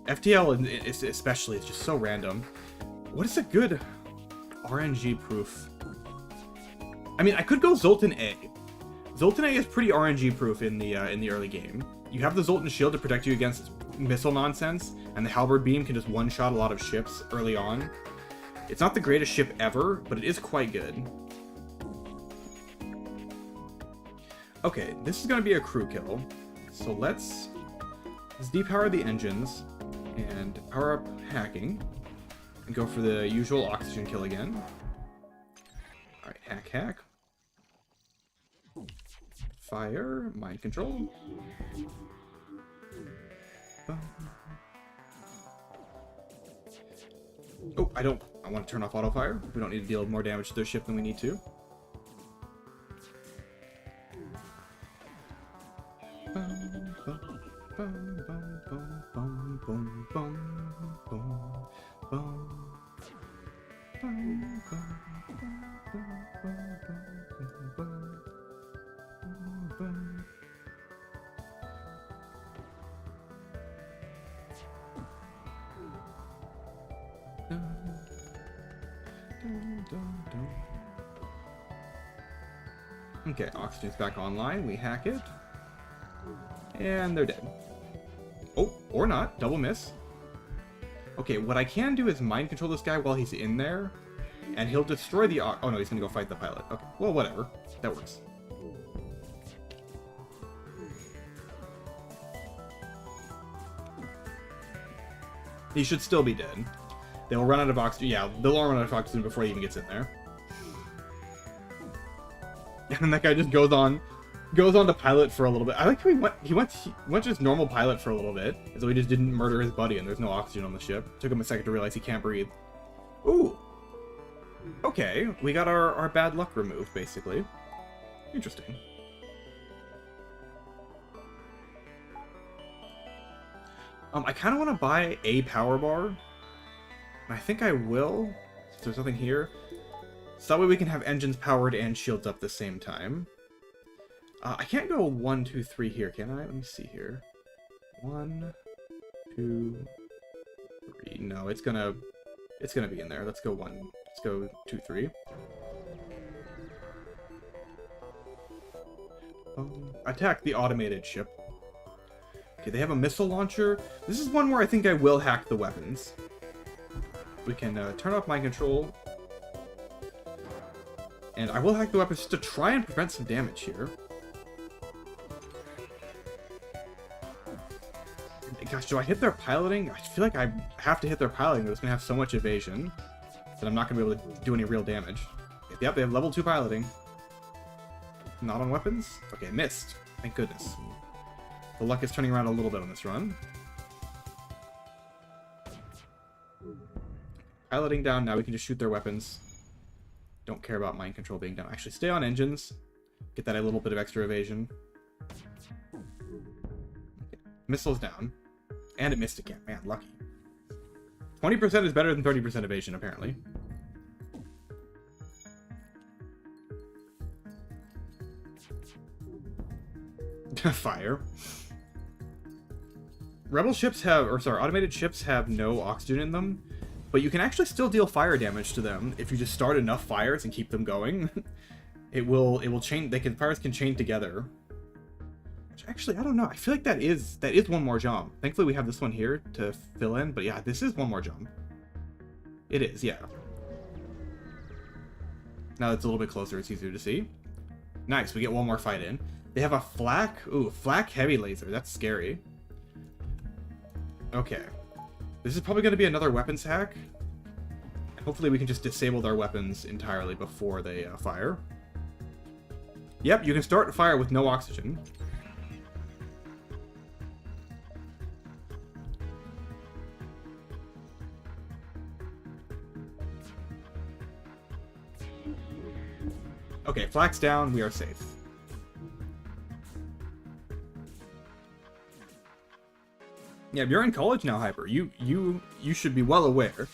FTL especially is just so random. What is a good RNG proof? I mean, I could go Zoltan A. Zoltan A is pretty RNG proof in the early game. You have the Zoltan shield to protect you against missile nonsense, and the halberd beam can just one-shot a lot of ships early on. It's not the greatest ship ever, but it is quite good. Okay, this is going to be a crew kill. So let's depower the engines and power up hacking and go for the usual oxygen kill again. Alright, hack. Fire, mind control. Oh, I want to turn off auto fire. We don't need to deal more damage to their ship than we need to. Okay, oxygen's back online. We hack it. And they're dead. Oh, or not. Double miss. Okay, what I can do is mind control this guy while he's in there. And he'll destroy the... Oh no, he's gonna go fight the pilot. Okay, well, whatever. That works. He should still be dead. They'll run out of oxygen. Yeah, they'll run out of oxygen before he even gets in there. And then that guy just goes on to pilot for a little bit. I like how he went just normal pilot for a little bit, so he just didn't murder his buddy, and there's no oxygen on the ship. Took him a second to realize he can't breathe. Ooh. Okay, we got our bad luck removed, basically. Interesting. I kind of want to buy a power bar. And I think I will, since there's nothing here. So that way we can have engines powered and shields up at the same time. I can't go 1, 2, 3 here, can I? Let me see here. 1, 2, 3. No, it's gonna be in there. Let's go 1. Let's go 2, 3. Attack the automated ship. Okay, they have a missile launcher. This is one where I think I will hack the weapons. We can turn off mind control. And I will hack the weapons just to try and prevent some damage here. Gosh, do I hit their piloting? I feel like I have to hit their piloting, but it's going to have so much evasion that I'm not going to be able to do any real damage. Yep, they have level 2 piloting. Not on weapons? Okay, missed. Thank goodness. The luck is turning around a little bit on this run. Piloting down, now we can just shoot their weapons. Don't care about mind control being down. Actually, stay on engines. Get that a little bit of extra evasion. Okay. Missiles down. And it missed again. Man, lucky. 20% is better than 30% evasion, apparently. Fire. Rebel ships have, or sorry, automated ships have no oxygen in them, but you can actually still deal fire damage to them if you just start enough fires and keep them going. it will chain. Fires can chain together. Which actually, I don't know. I feel like that is one more jump. Thankfully, we have this one here to fill in, but yeah, this is one more jump. It is, yeah. Now it's a little bit closer, it's easier to see. Nice, we get one more fight in. They have a flak. Ooh, flak heavy laser. That's scary. Okay. This is probably going to be another weapons hack. Hopefully we can just disable their weapons entirely before they fire. Yep, you can start a fire with no oxygen. Okay, flak's down. We are safe. Yeah, you're in college now, Hyper. You should be well aware.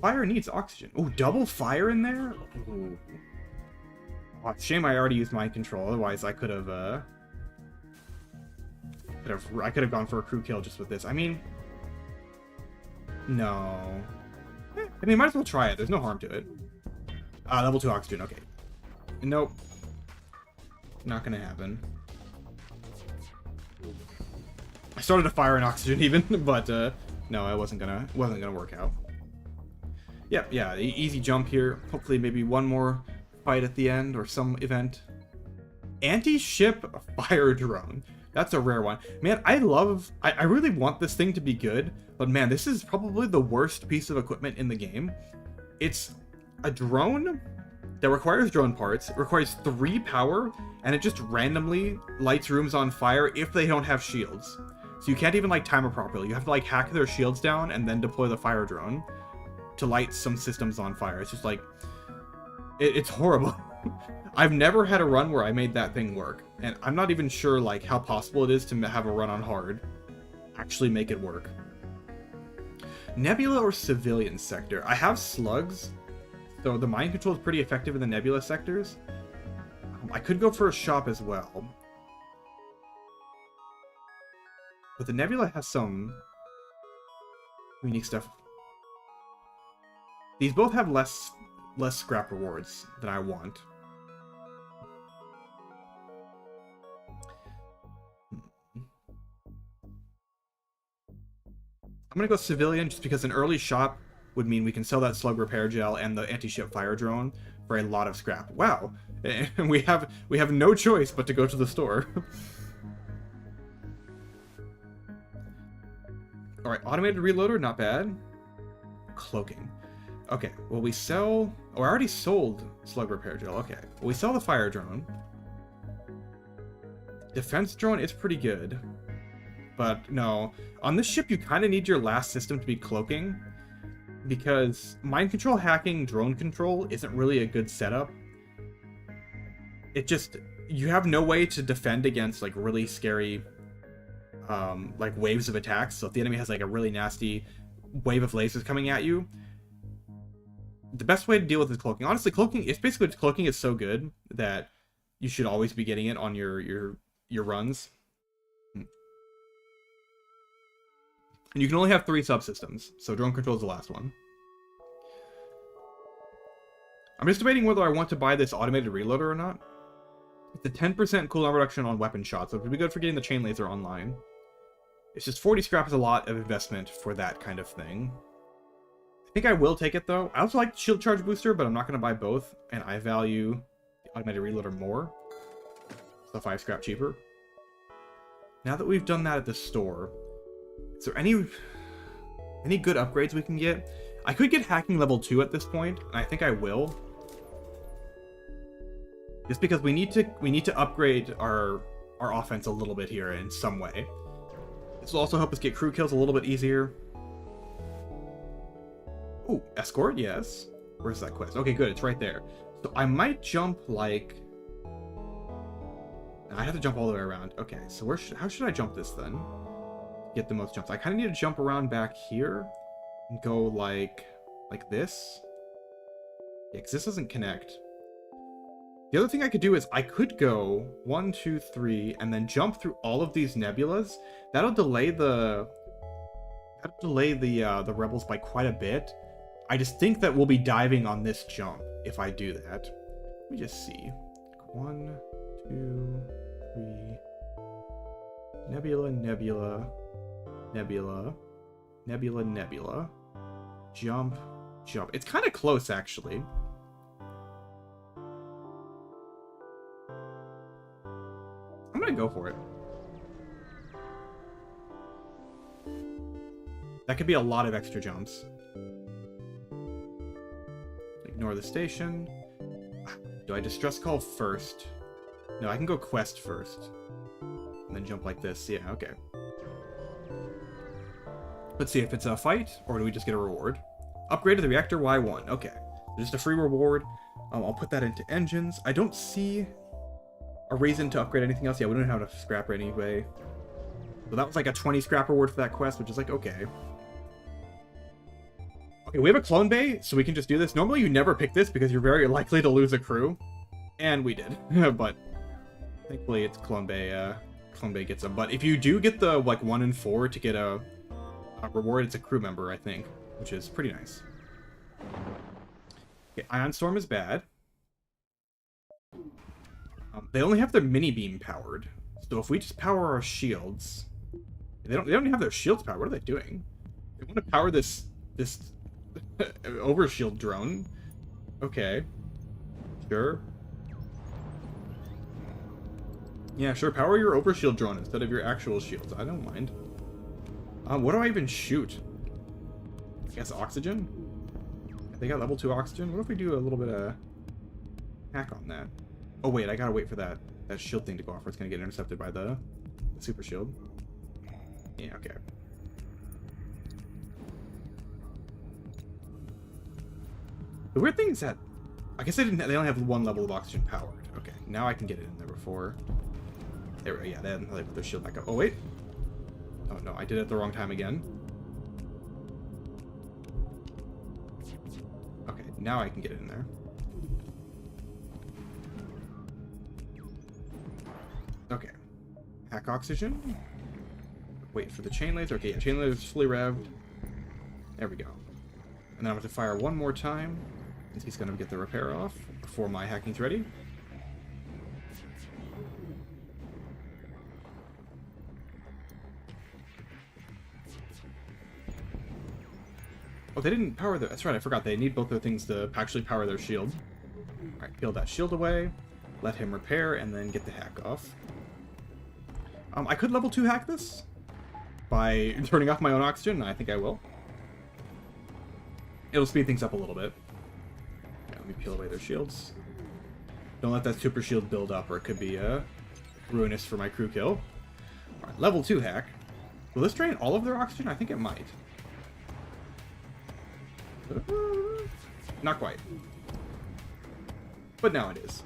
Fire needs oxygen. Oh, double fire in there? Ooh. Oh, shame I already used mind control. Otherwise, I could have gone for a crew kill just with this. I mean, no. I mean, might as well try it. There's no harm to it. Level 2 oxygen. Okay. Nope. Not gonna happen. I started to fire in oxygen even, but no, it wasn't gonna work out. Yep, yeah, easy jump here. Hopefully maybe one more fight at the end or some event. Anti-ship fire drone. That's a rare one. Man, I really want this thing to be good, but man, this is probably the worst piece of equipment in the game. It's a drone that requires drone parts, it requires 3 power, and it just randomly lights rooms on fire if they don't have shields. So you can't even like time it properly. You have to like hack their shields down and then deploy the fire drone to light some systems on fire. It's just like, it's horrible. I've never had a run where I made that thing work, and I'm not even sure like how possible it is to have a run on hard actually make it work. Nebula or civilian sector? I have slugs, so the mind control is pretty effective in the nebula sectors. I could go for a shop as well, but the nebula has some unique stuff. These both have less scrap rewards than I want. I'm gonna go civilian just because an early shop would mean we can sell that slug repair gel and the anti-ship fire drone for a lot of scrap. Wow, and we have no choice but to go to the store. All right, automated reloader, not bad. Cloaking. Okay, well we sell... Oh, I already sold slug repair gel. Okay, well, we sell the fire drone. Defense drone is pretty good. But no, on this ship you kind of need your last system to be cloaking, because mind control hacking drone control isn't really a good setup. It just... You have no way to defend against like really scary like waves of attacks. So if the enemy has like a really nasty wave of lasers coming at you, the best way to deal with is cloaking. Honestly, cloaking is so good that you should always be getting it on your runs. And you can only have 3 subsystems, so drone control is the last one. I'm just debating whether I want to buy this automated reloader or not. It's a 10% cooldown reduction on weapon shots, so it would be good for getting the chain laser online. It's just 40 scrap is a lot of investment for that kind of thing. I think I will take it though. I also like the shield charge booster, but I'm not going to buy both, and I value the automated reloader more. So 5 scrap cheaper. Now that we've done that at the store, Is there any good upgrades we can get? I could get hacking level 2 at this point, and I think I will. Just because we need to upgrade our offense a little bit here in some way. This will also help us get crew kills a little bit easier. Ooh, escort, yes. Where's that quest? Okay, good, it's right there. So I might jump like... I have to jump all the way around. Okay, so how should I jump this then? Get the most jumps. I kind of need to jump around back here and go like this. Yeah, because this doesn't connect. The other thing I could do is I could go 1, 2, 3, and then jump through all of these nebulas. That'll delay the rebels by quite a bit. I just think that we'll be diving on this jump if I do that. Let me just see. 1, 2, 3. Nebula, nebula, nebula, nebula, nebula. Jump, jump. It's kind of close, actually. I'm gonna go for it. That could be a lot of extra jumps. Ignore the station. Do I distress call first? No, I can go quest first. And then jump like this. Yeah, okay. Let's see if it's a fight, or do we just get a reward? Upgrade to the reactor Y1. Okay. Just a free reward. I'll put that into engines. I don't see a reason to upgrade anything else. Yeah, we don't have enough scrapper anyway. So that was like a 20 scrap reward for that quest, which is like, okay. Okay, we have a clone bay, so we can just do this. Normally you never pick this because you're very likely to lose a crew. And we did. But thankfully it's clone bay gets them. But if you do get the like 1 in 4 to get a reward, it's a crew member, I think. Which is pretty nice. Okay, Ion Storm is bad. They only have their mini beam powered. So if we just power our shields... They don't even have their shields powered. What are they doing? They want to power this overshield drone. Okay. Sure. Yeah, sure. Power your overshield drone instead of your actual shields. I don't mind. What do I even shoot? I guess oxygen? They got level 2 oxygen. What if we do a little bit of hack on that? Oh wait, I gotta wait for that shield thing to go off or it's gonna get intercepted by the super shield. Yeah, okay. The weird thing is that I guess they only have 1 level of oxygen powered. Okay, now I can get it in there before. There, yeah, they put their shield back up. Oh wait. Oh no, I did it the wrong time again. Okay, now I can get it in there. Okay. Hack oxygen. Wait for the chain laser. Okay, yeah, chain laser is fully revved. There we go. And then I'm going to fire one more time, since he's going to get the repair off before my hacking's ready. Oh, they didn't power their... That's right, I forgot. They need both their things to actually power their shield. Alright, peel that shield away. Let him repair, and then get the hack off. I could level 2 hack this by turning off my own oxygen. I think I will. It'll speed things up a little bit. Yeah, let me peel away their shields. Don't let that super shield build up, or it could be ruinous for my crew kill. Alright, level 2 hack. Will this drain all of their oxygen? I think it might. Not quite. But now it is.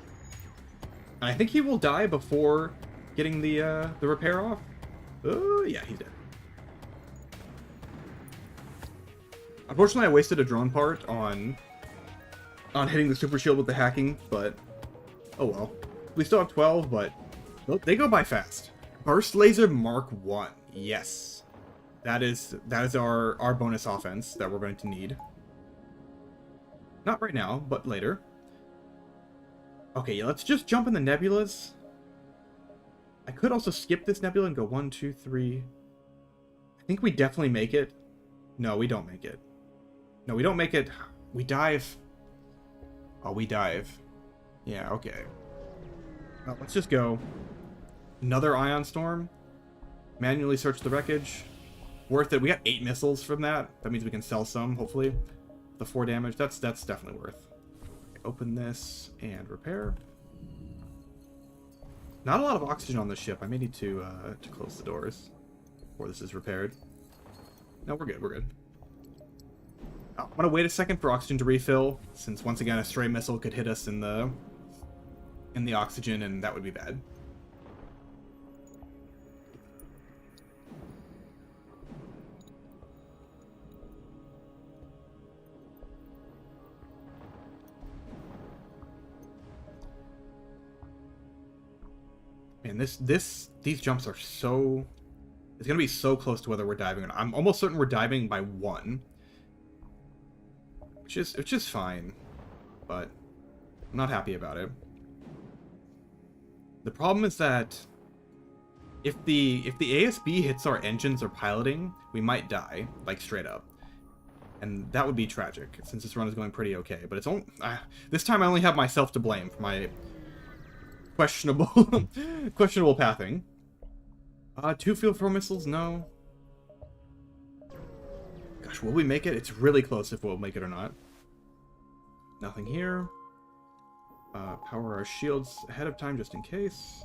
And I think he will die before getting the repair off. Yeah, he's dead. Unfortunately, I wasted a drone part on hitting the super shield with the hacking, but oh well. We still have 12, but well, they go by fast. Burst laser Mark 1. Yes. That is our bonus offense that we're going to need. Not right now, but later. Okay, yeah, let's just jump in the nebulas. I could also skip this nebula and go 1, 2, 3. I think we definitely make it. No, we don't make it. No, we don't make it. We dive. Oh, we dive. Yeah, okay. Well, let's just go. Another ion storm. Manually search the wreckage. worth it. We got 8 missiles from that. That means we can sell some, hopefully. The 4 damage, that's definitely worth. Okay, open this and repair. Not a lot of oxygen on the ship. I may need to close the doors before this is repaired. No, we're good, we're good. Oh, I'm gonna wait a second for oxygen to refill, since once again a stray missile could hit us in the oxygen, and that would be bad. Man, these jumps are so... It's gonna be so close to whether we're diving or not. I'm almost certain we're diving by 1. Which is fine. But I'm not happy about it. The problem is that if the ASB hits our engines or piloting, we might die, like straight up. And that would be tragic, since this run is going pretty okay. But it's only... this time I only have myself to blame for my questionable pathing. 2 field 4 missiles? No. Gosh, will we make it? It's really close if we'll make it or not. Nothing here. Power our shields ahead of time just in case.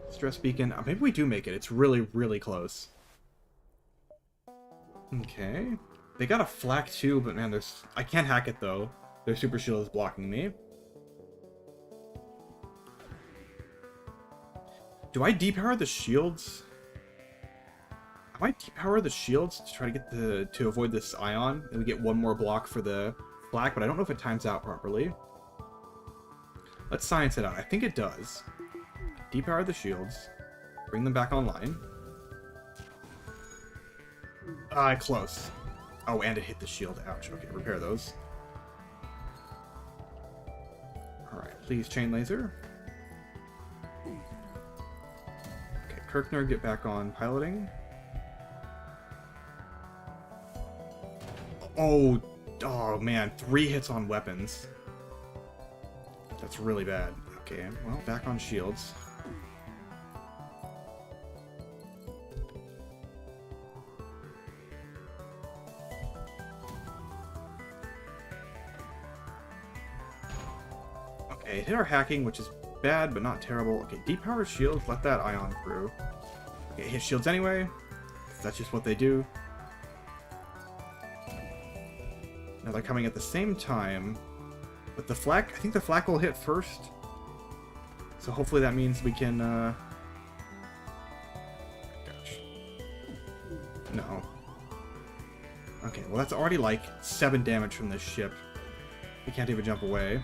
Stress beacon. Maybe we do make it. It's really, really close. Okay. They got a flak too, but man, there's... I can't hack it though. Their super shield is blocking me. Do I depower the shields? I might depower the shields to try to get to avoid this ion, and we get 1 more block for the flak, but I don't know if it times out properly. Let's science it out. I think it does. Depower the shields. Bring them back online. Close. Oh, and it hit the shield. Ouch. Okay, repair those. Alright, please chain laser. Okay, Kirkner, get back on piloting. Oh man, 3 hits on weapons. That's really bad. Okay, well, back on shields. Okay, it hit our hacking, which is bad, but not terrible. Okay, depower shields, let that ion through. Okay, hit shields anyway. That's just what they do. Now they're coming at the same time. But the flak, I think the flak will hit first. So hopefully that means we can, Gosh. No. Okay, well that's already like 7 damage from this ship. We can't even jump away.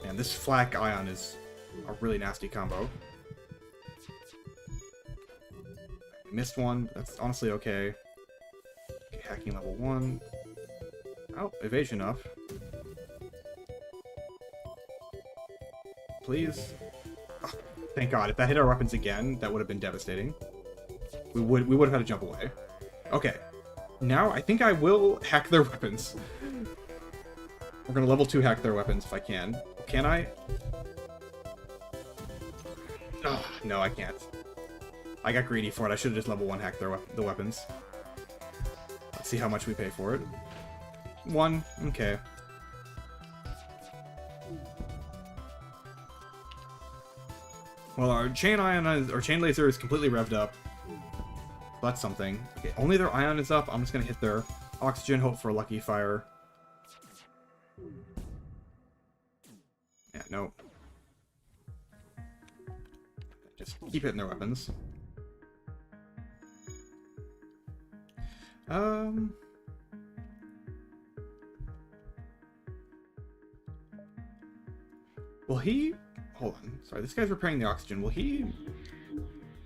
Man, this flak ion is a really nasty combo. Missed one. That's honestly okay. Okay, hacking level 1. Oh, evasion up. Please. Oh, thank God. If that hit our weapons again, that would have been devastating. We would have had to jump away. Okay. Now I think I will hack their weapons. We're gonna level 2 hack their weapons if I can. Can I? Oh, no, I can't. I got greedy for it. I should have just level 1 hacked the weapons. Let's see how much we pay for it. 1. Okay. Well, our chain laser is completely revved up. That's something. Okay, only their ion is up. I'm just gonna hit their oxygen, hope for a lucky fire. Yeah, no. Just keep hitting their weapons. Will he... Hold on. Sorry, this guy's repairing the oxygen. Will he...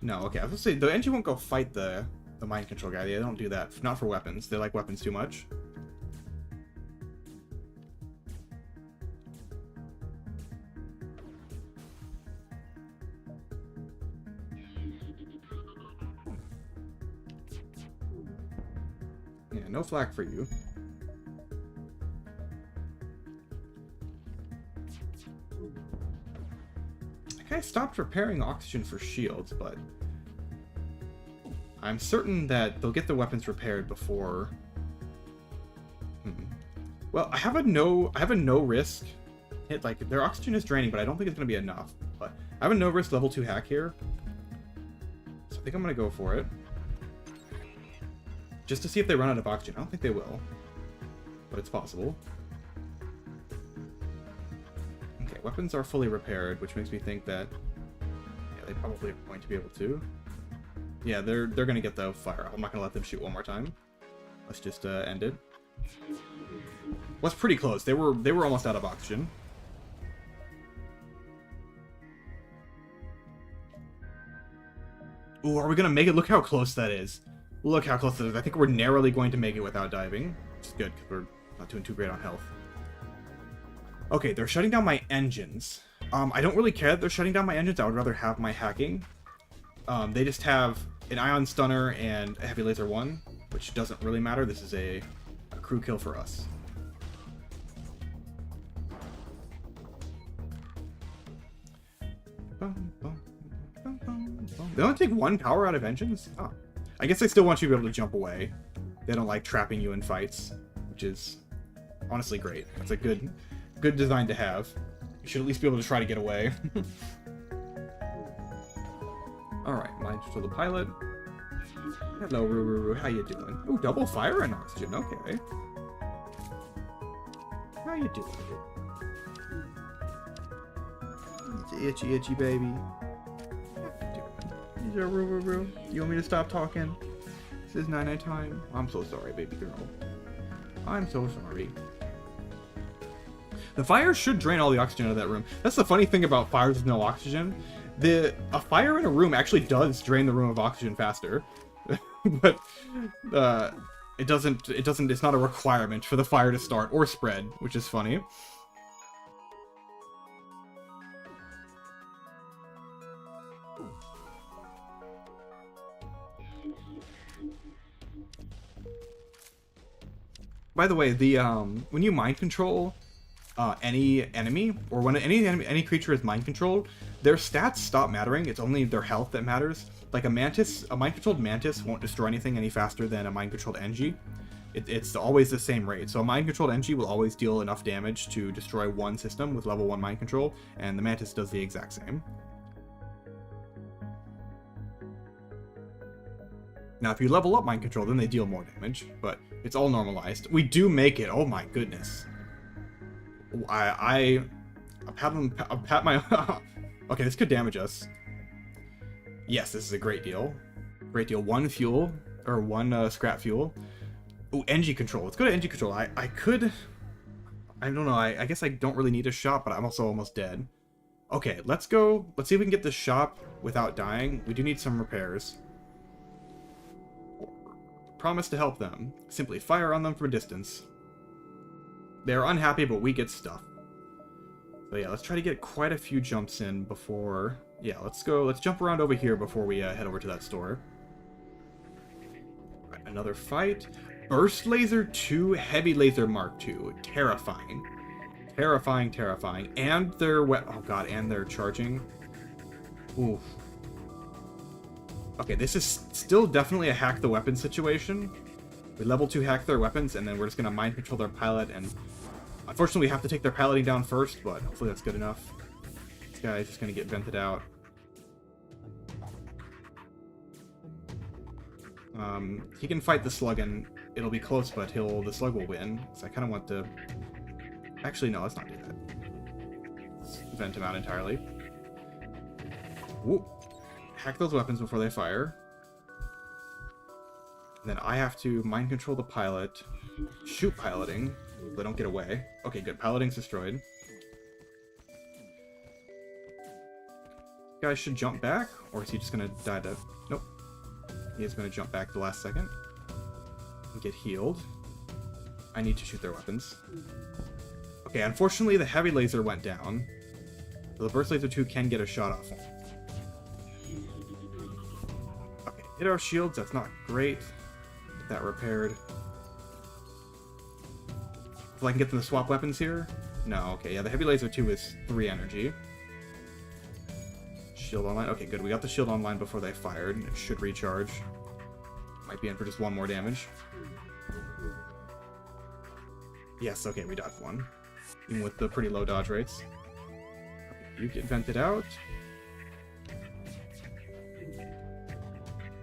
No, okay. I was gonna say, the engine won't go fight the mind control guy. They don't do that. Not for weapons. They like weapons too much. Yeah, no flak for you. I stopped repairing oxygen for shields, but I'm certain that they'll get the weapons repaired before... Well, I have a no risk hit. Like, their oxygen is draining, but I don't think it's going to be enough. But I have a no risk level 2 hack here. So I think I'm going to go for it. Just to see if they run out of oxygen. I don't think they will. But it's possible. Okay, weapons are fully repaired, which makes me think that... Yeah, they probably are going to be able to. Yeah, they're going to get the fire. I'm not going to let them shoot one more time. Let's just end it. Was pretty close. They were almost out of oxygen. Ooh, are we gonna make it? Look how close that is. Look how close that is. I think we're narrowly going to make it without diving. Which is good, because we're not doing too great on health. Okay, they're shutting down my engines. I don't really care that they're shutting down my engines. I would rather have my hacking. They just have an ion stunner and a heavy laser 1, which doesn't really matter. This is a crew kill for us. They only take 1 power out of engines? Oh. I guess they still want you to be able to jump away. They don't like trapping you in fights, which is honestly great. That's a good design to have. You should at least be able to try to get away. Alright, mind for the pilot. Hello, Ruru. How you doing? Ooh, double fire and oxygen. Okay. How you doing? Itchy, itchy baby. You want me to stop talking? This is night time. I'm so sorry, baby girl. I'm so sorry. The fire should drain all the oxygen out of that room. That's the funny thing about fires with no oxygen. A fire in a room actually does drain the room of oxygen faster. But it's not a requirement for the fire to start or spread, which is funny. By the way, when you mind control any enemy, or when any creature is mind controlled, their stats stop mattering. It's only their health that matters. Like a mind controlled mantis won't destroy anything any faster than a mind controlled NG. It's always the same rate. So a mind controlled NG will always deal enough damage to destroy one system with level 1 mind control, and the mantis does the exact same. Now, if you level up mind control, then they deal more damage, but it's all normalized. We do make it. Oh my goodness. I pat my... Okay, this could damage us. Yes, this is a great deal. Great deal. 1 fuel, or 1 scrap fuel. Ooh, NG control. Let's go to NG control. I could... I don't know. I guess I don't really need a shot, but I'm also almost dead. Okay, let's go. Let's see if we can get this shop without dying. We do need some repairs. Promise to help them. Simply fire on them from a distance. They're unhappy, but we get stuff. So yeah, let's try to get quite a few jumps in before... Yeah, let's jump around over here before we head over to that store. Right, another fight. Burst Laser 2, Heavy Laser Mark II. Terrifying. Terrifying, terrifying. And they're oh god, and they're charging. Oof. Okay, this is still definitely a hack the weapon situation. We level 2 hack their weapons, and then we're just gonna mind control their pilot, and unfortunately we have to take their piloting down first, but hopefully that's good enough. This guy's just gonna get vented out. He can fight the slug, and it'll be close, but the slug will win. So I kind of want to... Actually, no, let's not do that. Let's vent him out entirely. Woo. Hack those weapons before they fire. And then I have to mind control the pilot. Shoot piloting. They don't get away. Okay, good. Piloting's destroyed. Guys should jump back, or is he just gonna die to... Nope. He is gonna jump back the last second. And get healed. I need to shoot their weapons. Okay, unfortunately the heavy laser went down. So the burst laser 2 can get a shot off him. Okay, hit our shields, that's not great. Get that repaired. If I can get them to swap weapons here? No, okay, yeah, the heavy laser 2 is 3 energy. Shield online. Okay, good. We got the shield online before they fired. It should recharge. Might be in for just one more damage. Yes, okay, we dodged one. Even with the pretty low dodge rates. Okay, you get vented out.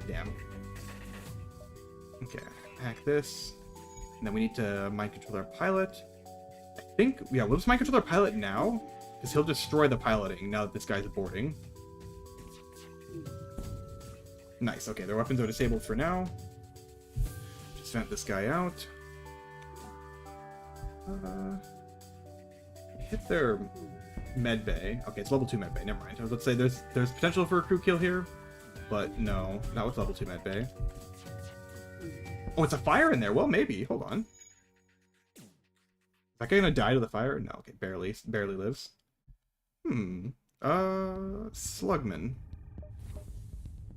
Damn. Okay, hack this. And then we need to mind control our pilot. I think, yeah, we'll just mind control our pilot now, because he'll destroy the piloting now that this guy's boarding. Nice, okay, their weapons are disabled for now. Just vent this guy out. Hit their med bay. Okay, it's level 2 med bay, never mind. Let's say there's potential for a crew kill here, but no, not with level 2 med bay. Oh, it's a fire in there. Well, maybe. Hold on. Is that guy gonna die to the fire? No, okay, barely lives. Slugman.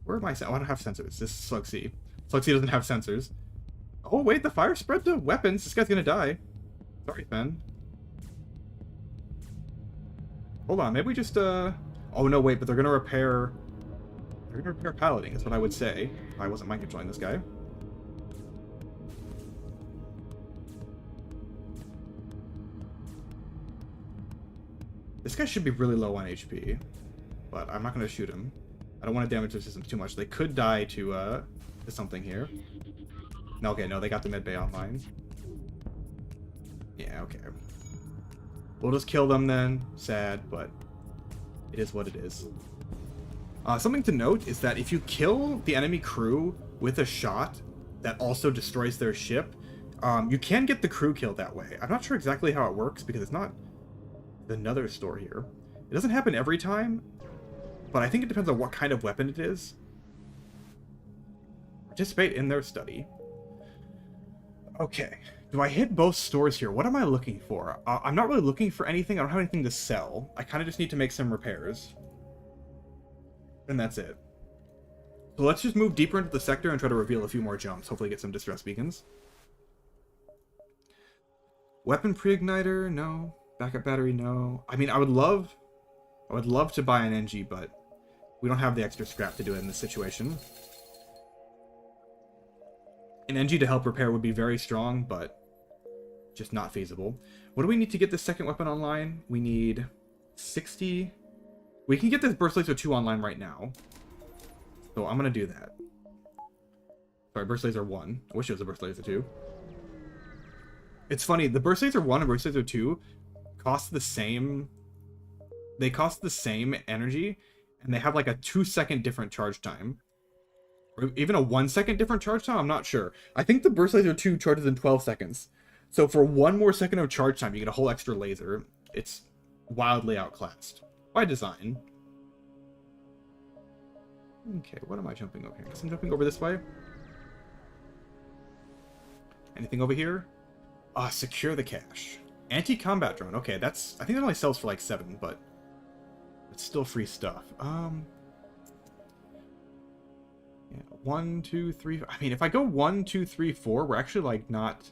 Where am I? Oh, I don't have sensors. This is Slug C. Slug C doesn't have sensors. Oh, wait, the fire spread to weapons. This guy's gonna die. Sorry, Ben. Hold on, maybe we just, Oh, no, wait, but they're gonna repair... They're gonna repair piloting, is what I would say, if I wasn't mind controlling this guy. This guy should be really low on HP, but I'm not gonna shoot him. I don't want to damage their systems too much. They could die to something here. No, okay, no, they got the med bay online. Yeah, okay. We'll just kill them then. Sad, but it is what it is. Something to note is that if you kill the enemy crew with a shot that also destroys their ship, you can get the crew kill that way. I'm not sure exactly how it works because it's not another store here. It doesn't happen every time, but I think it depends on what kind of weapon it is. Participate in their study. Okay. Do I hit both stores here? What am I looking for? I'm not really looking for anything. I don't have anything to sell. I kind of just need to make some repairs. And that's it. So let's just move deeper into the sector and try to reveal a few more jumps. Hopefully get some distress beacons. Weapon pre-igniter? No. Backup battery? No. I mean, I would love to buy an NG, but we don't have the extra scrap to do it in this situation. An NG to help repair would be very strong, but just not feasible. What do we need to get this second weapon online? We need 60... We can get this Burst Laser 2 online right now. So I'm going to do that. Sorry, Burst Laser 1. I wish it was a Burst Laser 2. It's funny, the Burst Laser 1 and Burst Laser 2 cost the same... They cost the same energy, and they have like a 2-second different charge time. Or even a 1-second different charge time? I'm not sure. I think the Burst Laser 2 charges in 12 seconds. So for 1 more second of charge time, you get a whole extra laser. It's wildly outclassed. By design. Okay, what am I jumping over here? I guess I'm jumping over this way. Anything over here? Secure the cache. Anti-combat drone. Okay, that's... I think that only sells for like 7, but... It's still free stuff. Yeah, 1, 2, 3... I mean, if I go 1, 2, 3, 4, we're actually, like, not...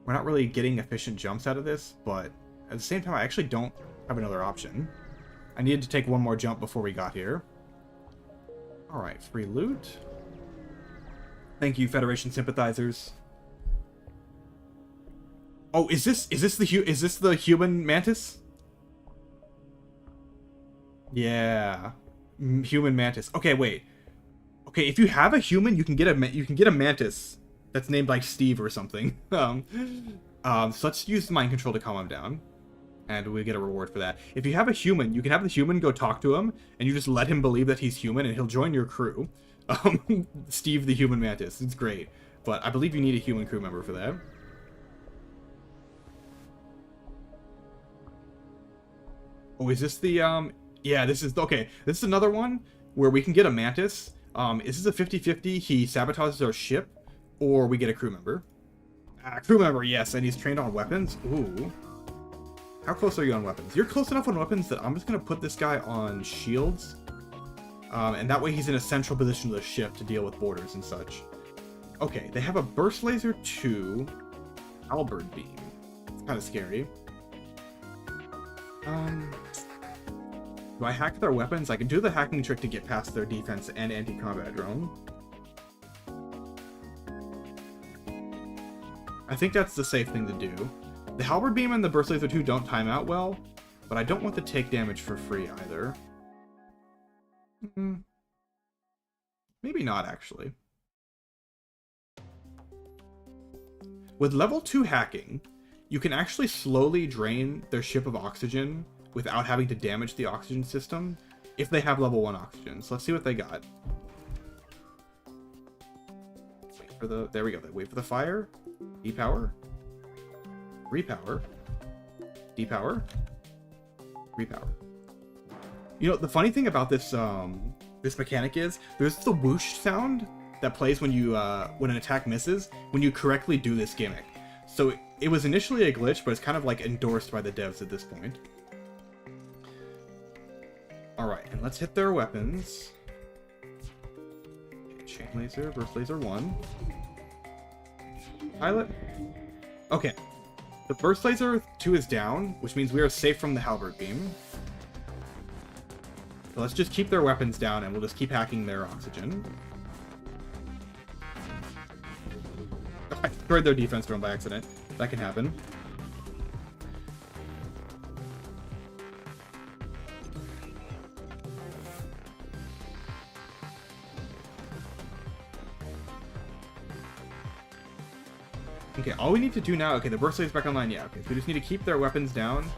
We're not really getting efficient jumps out of this, but... At the same time, I actually don't have another option. I needed to take one more jump before we got here. Alright, free loot. Thank you, Federation sympathizers. Oh, is this the human mantis? Yeah. Human mantis. Okay, wait. Okay, if you have a human, you can get a mantis that's named like Steve or something. So let's use mind control to calm him down. And we get a reward for that. If you have a human, you can have the human go talk to him, and you just let him believe that he's human, and he'll join your crew. Steve the human mantis. It's great. But I believe you need a human crew member for that. Oh, is this the, yeah, this is, okay. This is another one where we can get a mantis. Is this a 50-50? He sabotages our ship, or we get a crew member. Crew member, yes, and he's trained on weapons. Ooh. How close are you on weapons? You're close enough on weapons that I'm just going to put this guy on shields. And that way he's in a central position of the ship to deal with boarders and such. Okay, they have a Burst Laser 2 Halberd Beam. It's kind of scary. Do I hack their weapons? I can do the hacking trick to get past their defense and anti-combat drone. I think that's the safe thing to do. The Halberd Beam and the Burst Laser 2 don't time out well, but I don't want to take damage for free either. Maybe not, actually. With level 2 hacking, you can actually slowly drain their ship of oxygen without having to damage the oxygen system if they have level 1 oxygen. So let's see what they got. Wait for the... There we go. Wait for the fire. Depower. Repower. Depower. Repower. You know, the funny thing about this this mechanic is there's the whoosh sound that plays when you when an attack misses when you correctly do this gimmick. So it was initially a glitch, but it's kind of like endorsed by the devs at this point. Alright, and let's hit their weapons. Okay, chain laser, burst laser 1. Pilot. Okay. The burst laser 2 is down, which means we are safe from the halberd beam. So let's just keep their weapons down and we'll just keep hacking their oxygen. Oh, I destroyed their defense drone by accident. That can happen. Okay, all we need to do now... Okay, the burst laser's back online. Yeah, okay. So we just need to keep their weapons down.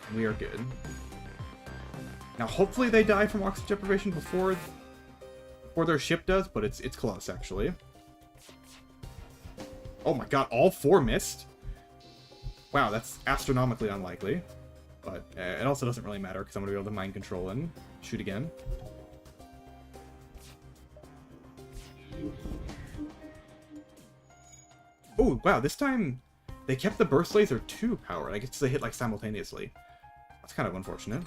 And we are good. Now, hopefully they die from oxygen deprivation before their ship does, but it's close, actually. Oh my god, all 4 missed? Wow, that's astronomically unlikely. But it also doesn't really matter, because I'm going to be able to mind control and shoot again. Oh, wow, this time they kept the burst laser 2 powered. I guess they hit, like, simultaneously. That's kind of unfortunate.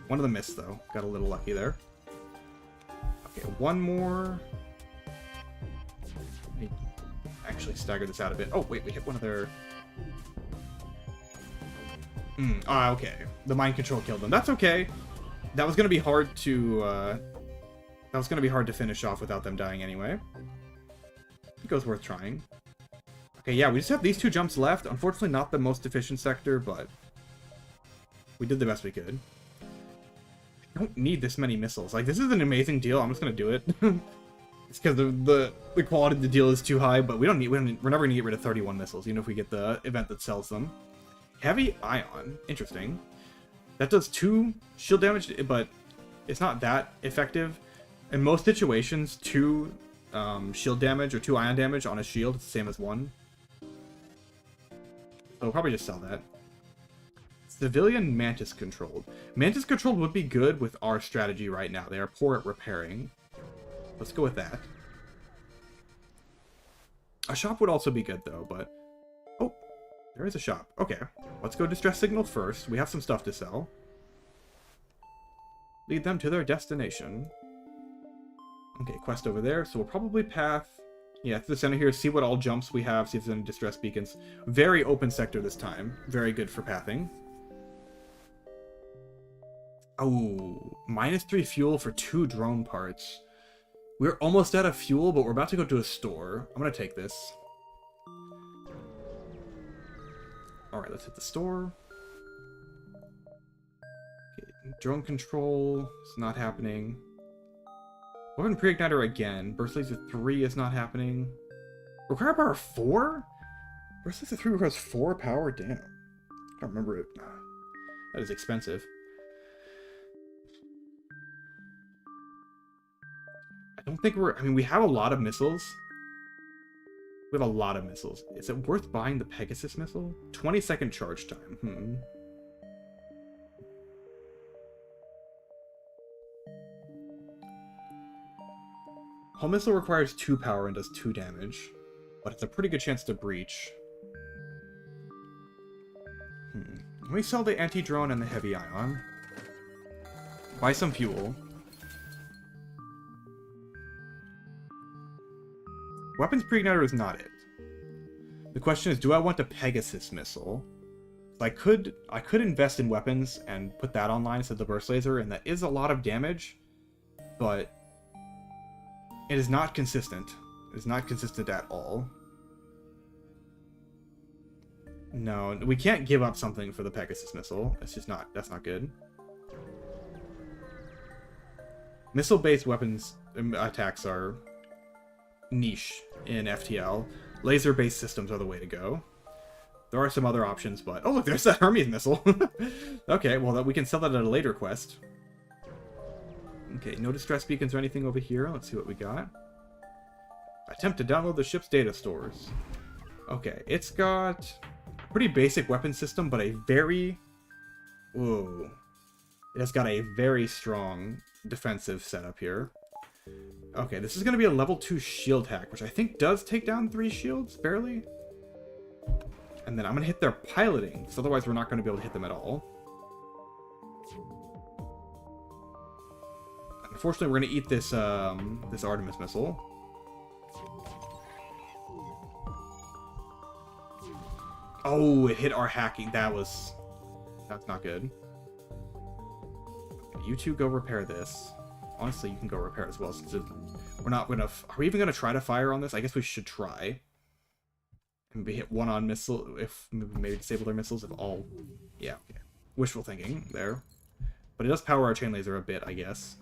One of them missed, though. Got a little lucky there. Okay, one more. Let me actually stagger this out a bit. Oh, wait, we hit one of their... okay. The mind control killed them. That's okay. That was going to be hard to... That was going to be hard to finish off without them dying anyway. I think it was worth trying. Okay, yeah, we just have these 2 jumps left. Unfortunately, not the most efficient sector, but... we did the best we could. I don't need this many missiles. Like, this is an amazing deal. I'm just gonna do it. It's because the quality of the deal is too high, but we're never gonna get rid of 31 missiles, even if we get the event that sells them. Heavy ion. Interesting. That does 2 shield damage, but it's not that effective. In most situations, 2 shield damage or 2 ion damage on a shield is the same as 1. So we'll probably just sell that. Civilian Mantis controlled. Mantis controlled would be good with our strategy right now. They are poor at repairing. Let's go with that. A shop would also be good though, but... oh, there is a shop. Okay, let's go distress signal first. We have some stuff to sell. Lead them to their destination. Okay, quest over there. So we'll probably path... yeah, to the center here, see what all jumps we have, see if there's any distress beacons. Very open sector this time. Very good for pathing. Oh, -3 fuel for 2 drone parts. We're almost out of fuel, but we're about to go to a store. I'm gonna take this. Alright, let's hit the store. Okay, drone control is not happening. Weapon pre-igniter again. Burst laser 3 is not happening. Require power 4? Burst laser 3 requires 4 power? Damn. I don't remember it. That is expensive. I don't think we're... I mean, we have a lot of missiles. We have a lot of missiles. Is it worth buying the Pegasus missile? 20-second charge time. Hull missile requires 2 power and does 2 damage. But it's a pretty good chance to breach. Let me sell the anti-drone and the heavy ion. Buy some fuel. Weapons pre-igniter is not it. The question is, do I want a Pegasus missile? I could invest in weapons and put that online instead of the burst laser, and that is a lot of damage, but It is not consistent. It is not consistent at all. No, we can't give up something for the Pegasus missile. It's just not, that's not good. Missile-based weapons attacks are niche in FTL. Laser-based systems are the way to go. There are some other options, but... Oh, look, there's that Hermes missile. Okay, well, we can sell that at a later quest. Okay, no distress beacons or anything over here. Let's see what we got. Attempt to download the ship's data stores. Okay, it's got a pretty basic weapon system, but a very... Whoa. It has got a very strong defensive setup here. Okay, this is going to be a level 2 shield hack, which I think does take down 3 shields, barely. And then I'm going to hit their piloting, because otherwise we're not going to be able to hit them at all. Unfortunately, we're going to eat this this Artemis missile. Oh, it hit our hacking. That's not good. You two go repair this. Honestly, you can go repair as well, since we're not gonna... Are we even gonna try to fire on this? I guess we should try. And we hit one on missile, if maybe disable their missiles, if all... Yeah, okay. Wishful thinking there. But it does power our chain laser a bit, I guess.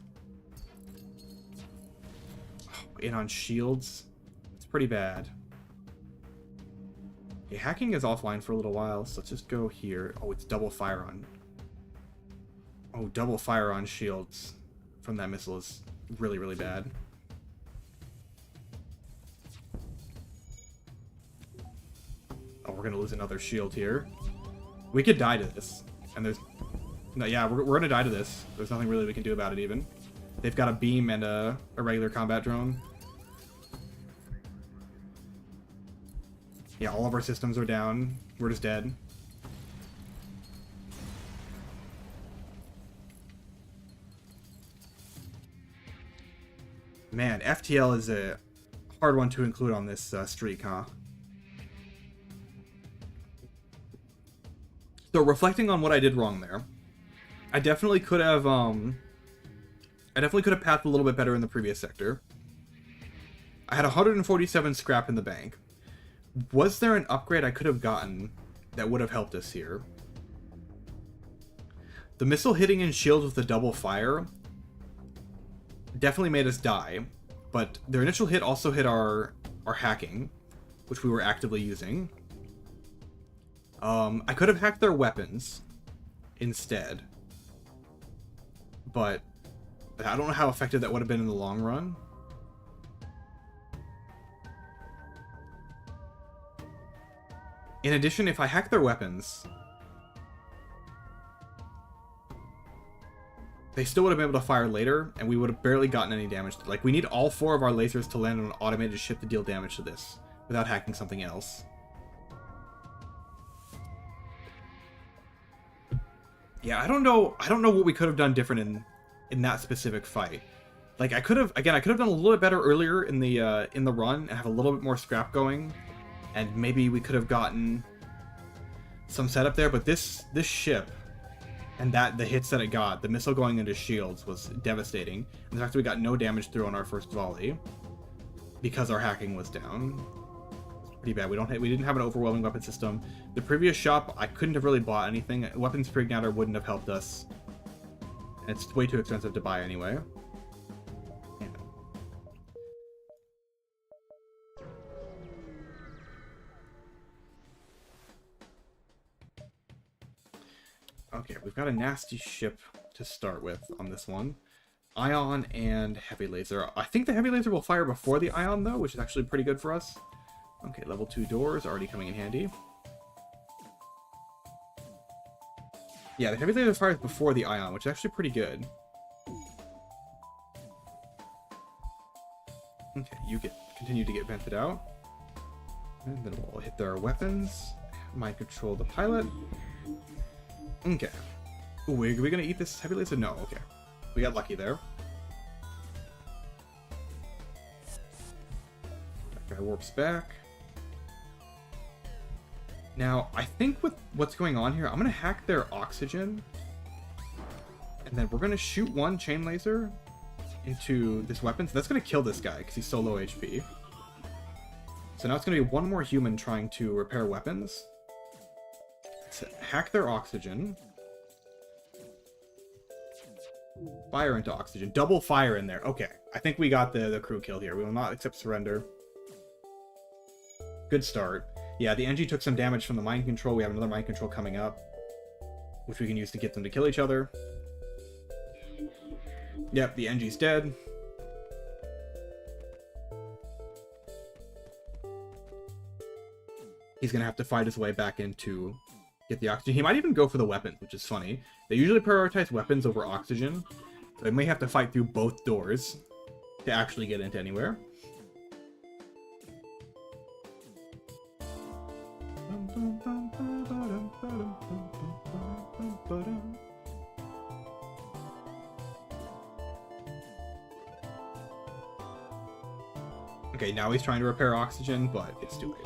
Oh, in on shields. It's pretty bad. Okay, hacking is offline for a little while, so let's just go here. Oh, it's double fire on... Oh, double fire on shields from that missile is really, really bad. Oh, we're gonna lose another shield here. We could die to this. And there's... No, yeah, we're gonna die to this. There's nothing really we can do about it, even. They've got a beam and a regular combat drone. Yeah, all of our systems are down. We're just dead. Man, FTL is a hard one to include on this streak, huh? So, reflecting on what I did wrong there, I definitely could have pathed a little bit better in the previous sector. I had 147 scrap in the bank. Was there an upgrade I could have gotten that would have helped us here? The missile hitting in shields with the double fire definitely made us die, but their initial hit also hit our hacking, which we were actively using. I could have hacked their weapons instead, but I don't know how effective that would have been in the long run. In addition, if I hack their weapons, they still would have been able to fire later, and we would have barely gotten any damage. Like, we need all 4 of our lasers to land on an automated ship to deal damage to this, without hacking something else. Yeah, I don't know what we could have done different in that specific fight. Like, I could have done a little bit better earlier in the run and have a little bit more scrap going, and maybe we could have gotten some setup there. But this ship and the hits that it got, the missile going into shields, was devastating. And the fact that we got no damage through on our first volley because our hacking was down, it's pretty bad. We didn't have an overwhelming weapon system. The previous shop, I couldn't have really bought anything. Weapons Preigniter wouldn't have helped us, and it's way too expensive to buy anyway. Yeah. Okay, we've got a nasty ship to start with on this one. Ion and Heavy Laser. I think the Heavy Laser will fire before the Ion, though, which is actually pretty good for us. Okay, level 2 doors already coming in handy. Yeah, the Heavy Laser fires before the Ion, which is actually pretty good. Okay, you continue to get vented out. And then we'll hit their weapons. Mind control the pilot. Okay. Ooh, are we gonna eat this Heavy Laser? No, okay. We got lucky there. That guy warps back. Now, I think with what's going on here, I'm gonna hack their oxygen. And then we're gonna shoot one chain laser into this weapon. So that's going to kill this guy because he's so low HP. So now it's going to be one more human trying to repair weapons. Let's hack their oxygen. Fire into oxygen. Double fire in there. Okay. I think we got the crew kill here. We will not accept surrender. Good start. Yeah, the NG took some damage from the mind control. We have another mind control coming up, which we can use to get them to kill each other. Yep, the NG's dead. He's going to have to fight his way back in to get the oxygen. He might even go for the weapon, which is funny. They usually prioritize weapons over oxygen. So they may have to fight through both doors to actually get into anywhere. Okay, now he's trying to repair oxygen, but it's too late.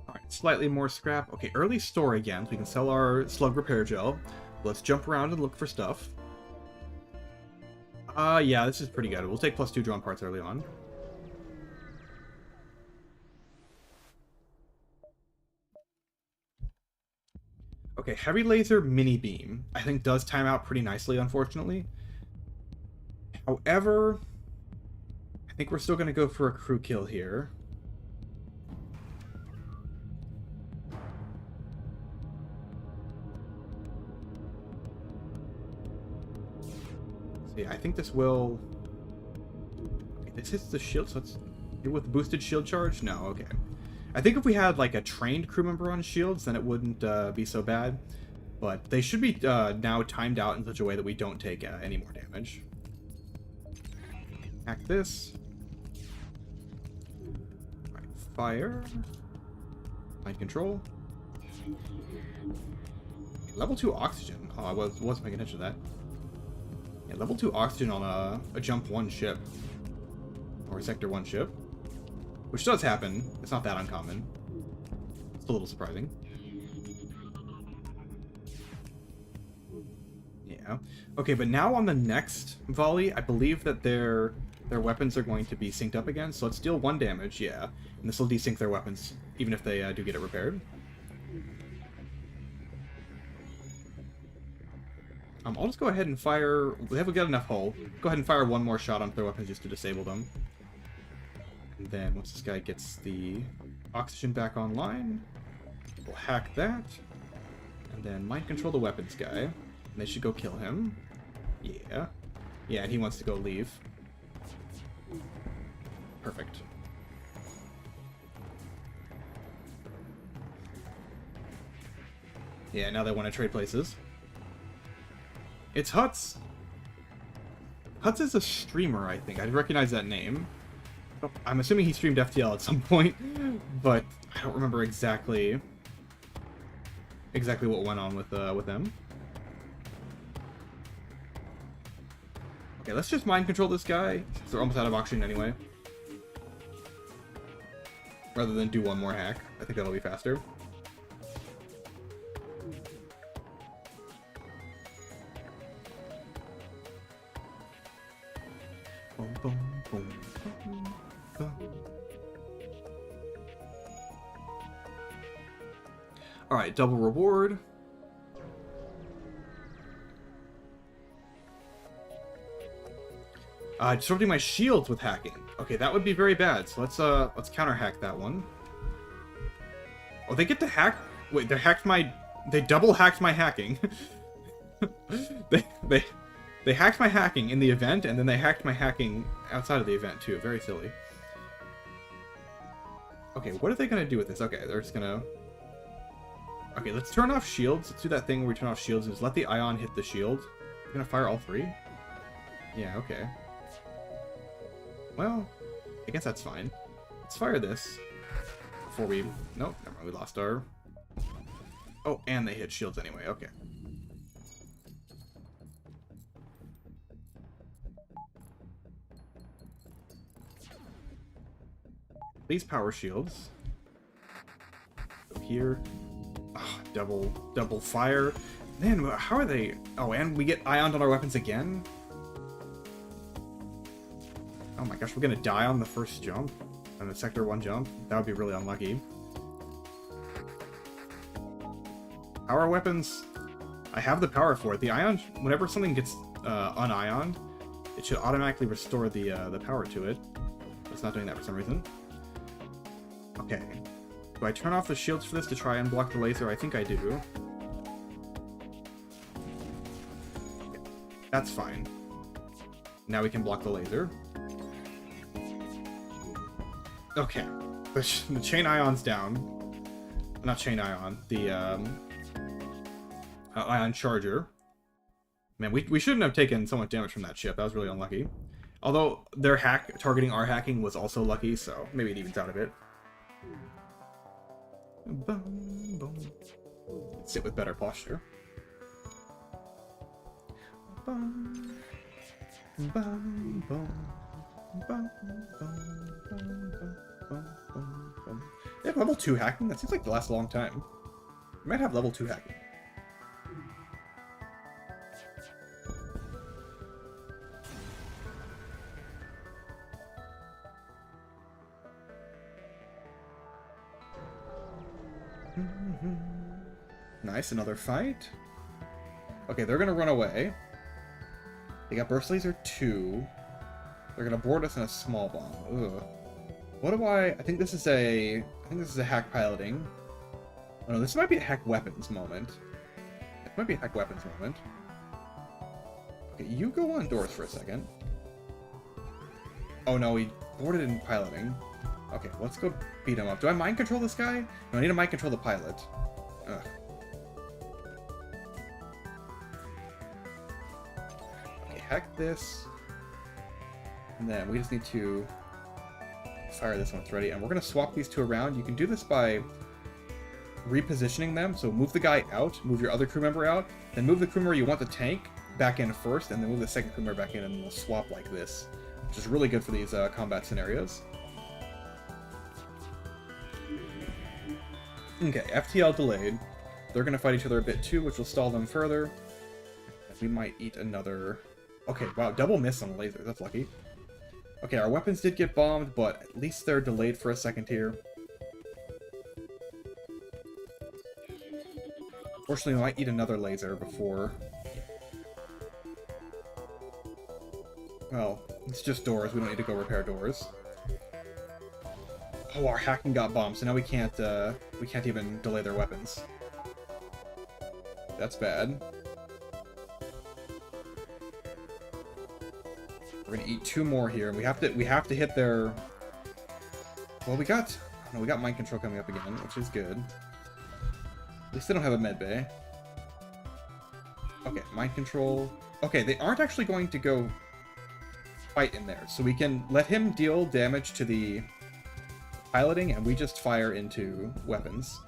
Alright, slightly more scrap. Okay, early store again, so we can sell our slug repair gel. Let's jump around and look for stuff. Yeah, this is pretty good. We'll take +2 drawn parts early on. Okay, heavy laser mini beam, I think does time out pretty nicely, unfortunately. However, I think we're still going to go for a crew kill here. See, I think this will... Okay, this hits the shield, so let's do it with boosted shield charge? No, okay. I think if we had like a trained crew member on shields, then it wouldn't be so bad. But they should be now timed out in such a way that we don't take any more damage. Hack this. Right, fire. Mind control. Level 2 oxygen. Oh, I wasn't paying attention to that. Yeah, level 2 oxygen on a jump 1 ship. Or a sector 1 ship. Which does happen. It's not that uncommon. It's a little surprising. Yeah. Okay, but now on the next volley, I believe that their weapons are going to be synced up again. So let's deal 1 damage, yeah. And this will desync their weapons, even if they do get it repaired. I'll just go ahead and fire... We haven't got enough hull. Go ahead and fire 1 more shot onto their weapons just to disable them. And then once this guy gets the oxygen back online, we'll hack that. And then mind control the weapons guy. And they should go kill him. Yeah. Yeah, and he wants to go leave. Perfect. Yeah, now they want to trade places. It's Huts! Huts is a streamer, I think. I recognize that name. I'm assuming he streamed FTL at some point, but I don't remember exactly what went on with them. Okay, let's just mind control this guy, since they're almost out of oxygen anyway. Rather than do 1 more hack. I think that'll be faster. Boom, boom, boom, boom, boom. Alright, double reward. Disrupting my shields with hacking. Okay, that would be very bad. So let's counter hack that one. Oh, they get to hack. Wait, they double hacked my hacking. They hacked my hacking in the event, and then they hacked my hacking outside of the event too. Very silly. Okay, what are they gonna do with this? Okay, they're just gonna... Okay, let's turn off shields. Let's do that thing where we turn off shields and just let the ion hit the shield. You're gonna fire all 3? Yeah, okay. Well, I guess that's fine. Let's fire this before we... Nope, never mind, we lost our... Oh, and they hit shields anyway. Okay. These power shields. Go here. Oh, double fire. Man, how are they? Oh, and we get ioned on our weapons again? Oh my gosh, we're gonna die on the first jump? On the Sector 1 jump? That would be really unlucky. Power weapons. I have the power for it. The ion, whenever something gets unioned, it should automatically restore the power to it. It's not doing that for some reason. Okay. Do I turn off the shields for this to try and block the laser? I think I do. Okay. That's fine. Now we can block the laser. Okay. The chain ion's down. Not chain ion. The ion charger. Man, we shouldn't have taken so much damage from that ship. That was really unlucky. Although their hack targeting our hacking was also lucky, so maybe it evens out a bit. Sit with better posture. They have level 2 hacking? That seems like the last long time. We might have level 2 hacking. Nice, another fight. Okay, they're gonna run away. They got burst laser 2. They're gonna board us in a small bomb. Ugh. What do I think this is a hack piloting. Oh no, this might be a hack weapons moment. It might be a hack weapons moment. Okay, you go on doors for a second. Oh no, he boarded in piloting. Okay, let's go beat him up. Do I mind control this guy? No, I need to mind control the pilot. Ugh. Okay, hack this. And then we just need to fire this when it's ready. And we're going to swap these two around. You can do this by repositioning them. So move the guy out, move your other crew member out, then move the crew member you want the tank back in first, and then move the second crew member back in, and we'll swap like this. Which is really good for these combat scenarios. Okay, FTL delayed. They're going to fight each other a bit too, which will stall them further. We might eat another... Okay, wow, double miss on the lasers. That's lucky. Okay, our weapons did get bombed, but at least they're delayed for a second here. Fortunately, we might eat another laser before... Well, it's just doors. We don't need to go repair doors. Oh, our hacking got bombed, so now we can't even delay their weapons. That's bad. We're gonna eat 2 more here, and we have to hit their... Well, we got mind control coming up again, which is good. At least they don't have a med bay. Okay, mind control. Okay, they aren't actually going to go fight in there, so we can let him deal damage to the piloting, and we just fire into weapons.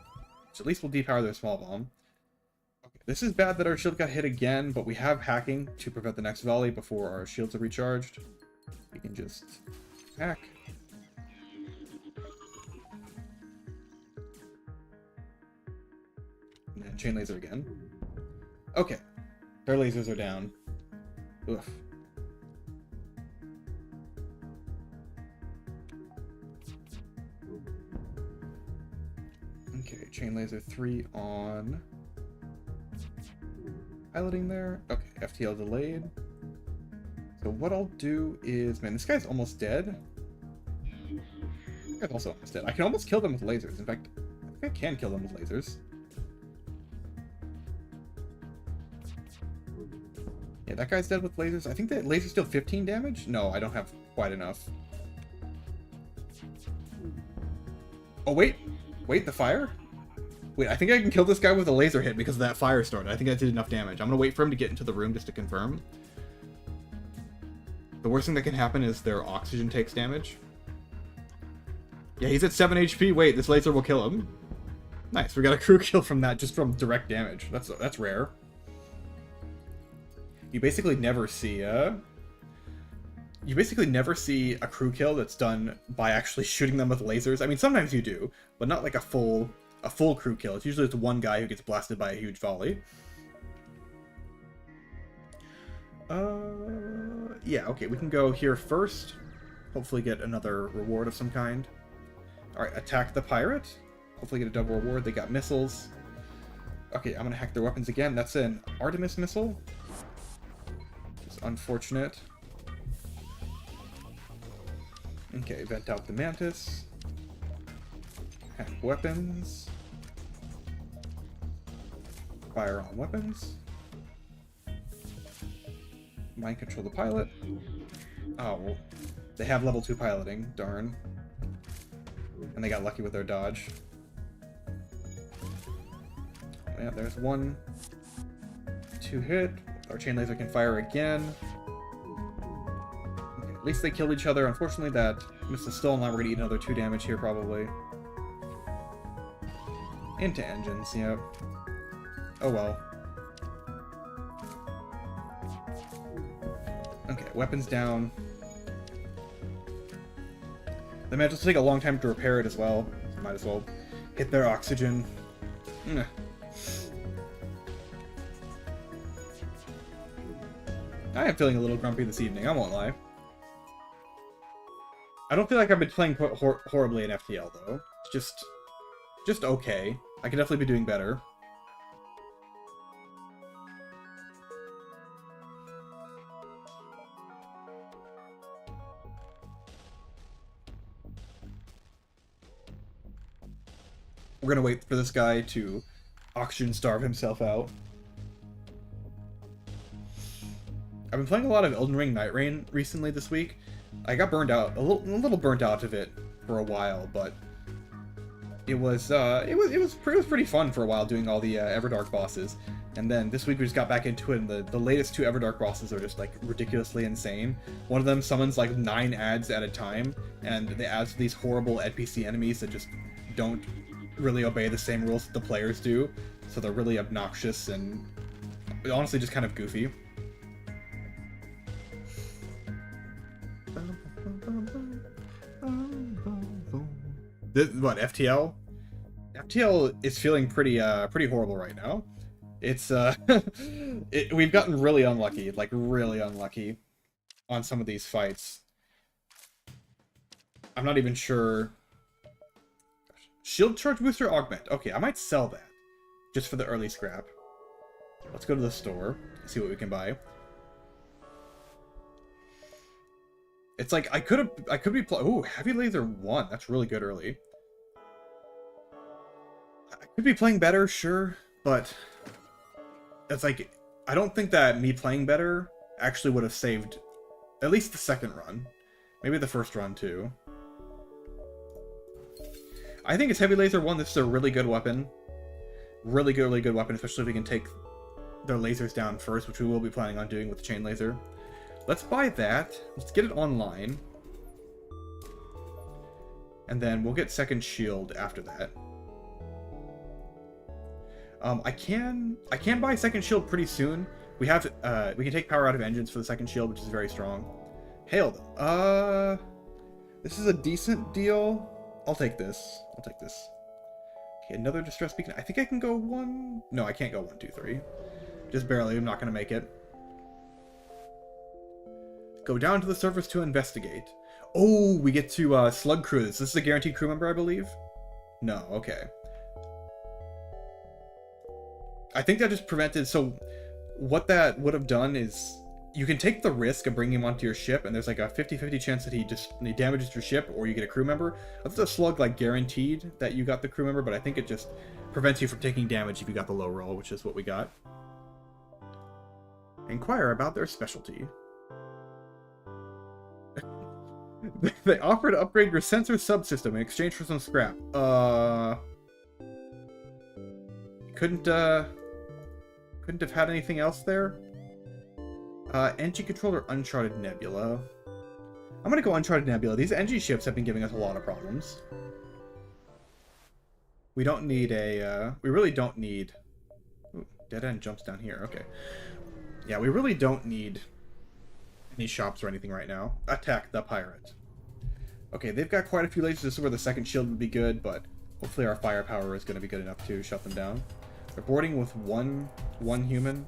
Which at least will depower their small bomb. Okay, this is bad that our shield got hit again, but we have hacking to prevent the next volley before our shields are recharged. We can just hack. And then chain laser again. Okay. Their lasers are down. Oof. Okay, chain laser 3 on piloting there. Okay, FTL delayed. So what I'll do is, man, this guy's almost dead. This guy's also almost dead. I can almost kill them with lasers. In fact, I think I can kill them with lasers. Yeah, that guy's dead with lasers. I think that lasers deal 15 damage? No, I don't have quite enough. Oh, wait. Wait, the fire? Wait, I think I can kill this guy with a laser hit because of that fire started. I think I did enough damage. I'm going to wait for him to get into the room just to confirm. The worst thing that can happen is their oxygen takes damage. Yeah, he's at 7 HP. Wait, this laser will kill him. Nice, we got a crew kill from that, just from direct damage. That's rare. You basically never see a crew kill that's done by actually shooting them with lasers. I mean, sometimes you do, but not like a full crew kill. It's usually just one guy who gets blasted by a huge volley. Yeah, okay, we can go here first. Hopefully get another reward of some kind. Alright, attack the pirate. Hopefully get a double reward. They got missiles. Okay, I'm gonna hack their weapons again. That's an Artemis missile. It's unfortunate. Okay, vent out the mantis. Hack weapons. Fire on weapons. Mind control the pilot. Oh, well, they have level 2 piloting, darn. And they got lucky with their dodge. Yeah, there's 1, 2 hit. Our chain laser can fire again. Okay, at least they killed each other. Unfortunately, that missile is still online. We're gonna eat another 2 damage here, probably. Into engines, yep. Oh well. Okay, weapons down. The match will take a long time to repair it as well. So might as well hit their oxygen. I am feeling a little grumpy this evening, I won't lie. I don't feel like I've been playing horribly in FTL, though. It's just okay. I could definitely be doing better. We're gonna wait for this guy to oxygen starve himself out. I've been playing a lot of Elden Ring Night Rain recently this week. I got burned out, a little burnt out of it for a while, but it was pretty fun for a while doing all the Everdark bosses. And then this week we just got back into it, and the latest 2 Everdark bosses are just like ridiculously insane. One of them summons like 9 ads at a time, and the ads are these horrible NPC enemies that just don't really obey the same rules that the players do, so they're really obnoxious and honestly just kind of goofy. What, FTL? FTL is feeling pretty horrible right now. It's we've gotten really unlucky, like really unlucky on some of these fights. I'm not even sure. Shield charge booster augment. Okay, I might sell that just for the early scrap. Let's go to the store, see what we can buy. It's like I could be ooh, heavy laser 1. That's really good early. I could be playing better, sure, but it's like I don't think that me playing better actually would have saved at least the second run. Maybe the first run too. I think it's heavy laser 1. This is a really good weapon. Really good weapon, especially if we can take their lasers down first, which we will be planning on doing with the chain laser. Let's buy that. Let's get it online. And then we'll get second shield after that. I can buy second shield pretty soon. We have we can take power out of engines for the second shield, which is very strong. Hail them. This is a decent deal. I'll take this. I'll take this. Okay, another distress beacon. I think I can go 1. No, I can't go 1, 2, 3. Just barely. I'm not gonna make it. Go down to the surface to investigate. Oh, we get to slug crew this. This is a guaranteed crew member, I believe? No, okay. I think that just prevented... So, what that would have done is... You can take the risk of bringing him onto your ship, and there's like a 50-50 chance that he damages your ship, or you get a crew member. I thought the slug like guaranteed that you got the crew member, but I think it just prevents you from taking damage if you got the low roll, which is what we got. Inquire about their specialty. They offer to upgrade your sensor subsystem in exchange for some scrap. Couldn't have had anything else there? NG controller Uncharted Nebula. I'm gonna go Uncharted Nebula. These NG ships have been giving us a lot of problems. We don't need a, we really don't need... Ooh, dead end jumps down here, okay. Yeah, we really don't need any shops or anything right now. Attack the pirate. Okay, they've got quite a few lasers. This is where the second shield would be good, but hopefully our firepower is going to be good enough to shut them down. They're boarding with one human.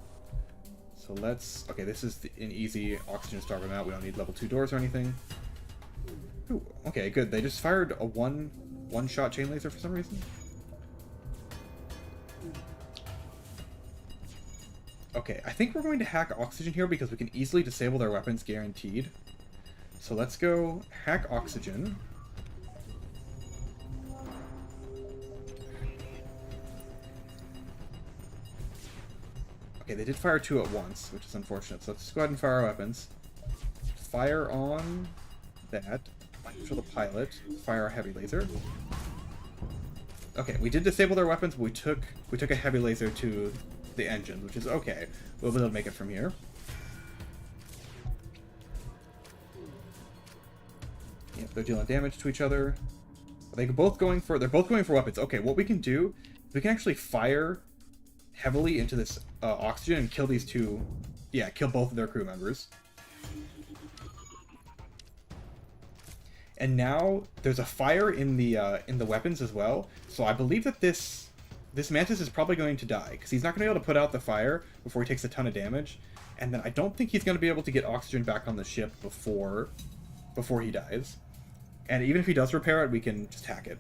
So let's... Okay, this is an easy oxygen starve them out. We don't need level 2 doors or anything. Ooh, okay, good. They just fired a one-shot chain laser for some reason. Okay, I think we're going to hack oxygen here because we can easily disable their weapons guaranteed. So let's go hack oxygen. Okay, they did fire 2 at once, which is unfortunate. So let's just go ahead and fire our weapons. Fire on that. Control the pilot. Fire our heavy laser. Okay, we did disable their weapons, but we took a heavy laser to the engines, which is okay. We'll be able to make it from here. Yep, they're dealing damage to each other. They're both going for weapons. Okay, what we can do is we can actually fire heavily into this oxygen and kill these two. Yeah, kill both of their crew members. And now there's a fire in the weapons as well. So I believe that this Mantis is probably going to die because he's not going to be able to put out the fire before he takes a ton of damage. And then I don't think he's going to be able to get oxygen back on the ship before he dies. And even if he does repair it, we can just hack it.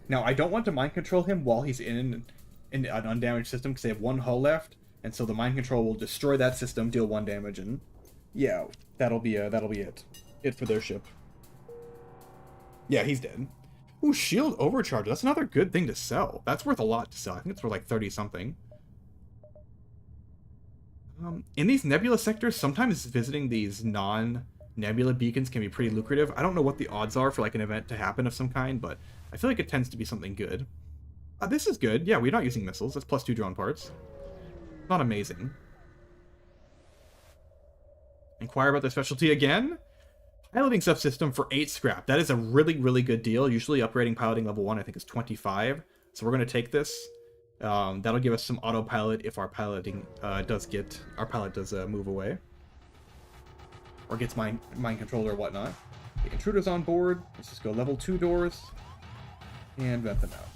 Now, I don't want to mind control him while he's in an undamaged system because they have one hull left, and so the mind control will destroy that system, deal 1 damage, and yeah, that'll be it. It for their ship. Yeah, he's dead. Ooh, shield overcharge. That's another good thing to sell. That's worth a lot to sell. I think it's worth like 30 something. In these nebula sectors, sometimes visiting these non-nebula beacons can be pretty lucrative. I don't know what the odds are for like an event to happen of some kind, but I feel like it tends to be something good. This is good. Yeah, we're not using missiles. That's +2 drone parts. Not amazing. Inquire about the specialty again. Piloting subsystem for 8 scrap. That is a really, really good deal. Usually upgrading piloting level 1, I think, is 25. So we're going to take this. That'll give us some autopilot if our piloting does move away. Or gets mind controlled or whatnot. The intruders on board. Let's just go level 2 doors. And vent them out.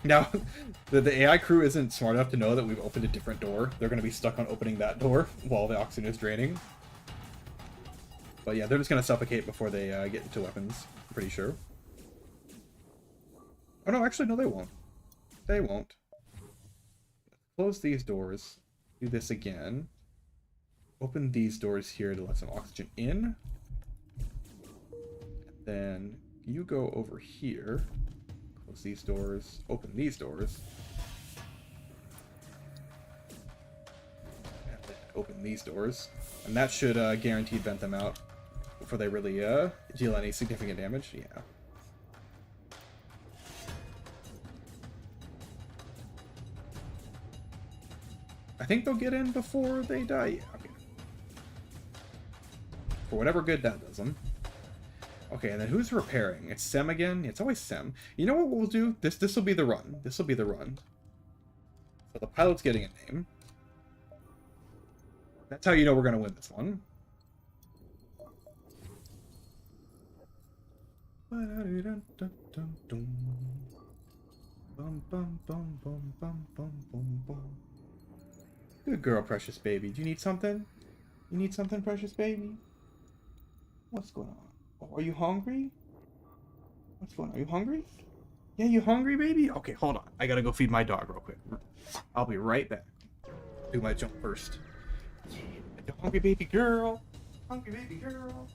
Now, the AI crew isn't smart enough to know that we've opened a different door. They're going to be stuck on opening that door while the oxygen is draining. But yeah, they're just going to suffocate before they get into weapons, I'm pretty sure. Oh no, actually, no, they won't. They won't. Close these doors. Do this again. Open these doors here to let some oxygen in. And then you go over here. Close these doors. Open these doors. And then open these doors. And that should guaranteed vent them out before they really deal any significant damage. Yeah. I think they'll get in before they die. Yeah, okay. For whatever good that does them. Okay, and then who's repairing? It's Sem again? It's always Sem. You know what we'll do? This will be the run. This will be the run. So the pilot's getting a name. That's how you know we're going to win this one. Good girl, precious baby. Do you need something? You need something, precious baby? What's going on? Oh, are you hungry? What's going on? Are you hungry? Yeah, you hungry, baby? Okay, hold on. I gotta go feed my dog real quick. I'll be right back. Do my jump first. Yeah, you hungry baby girl. Hungry baby girl.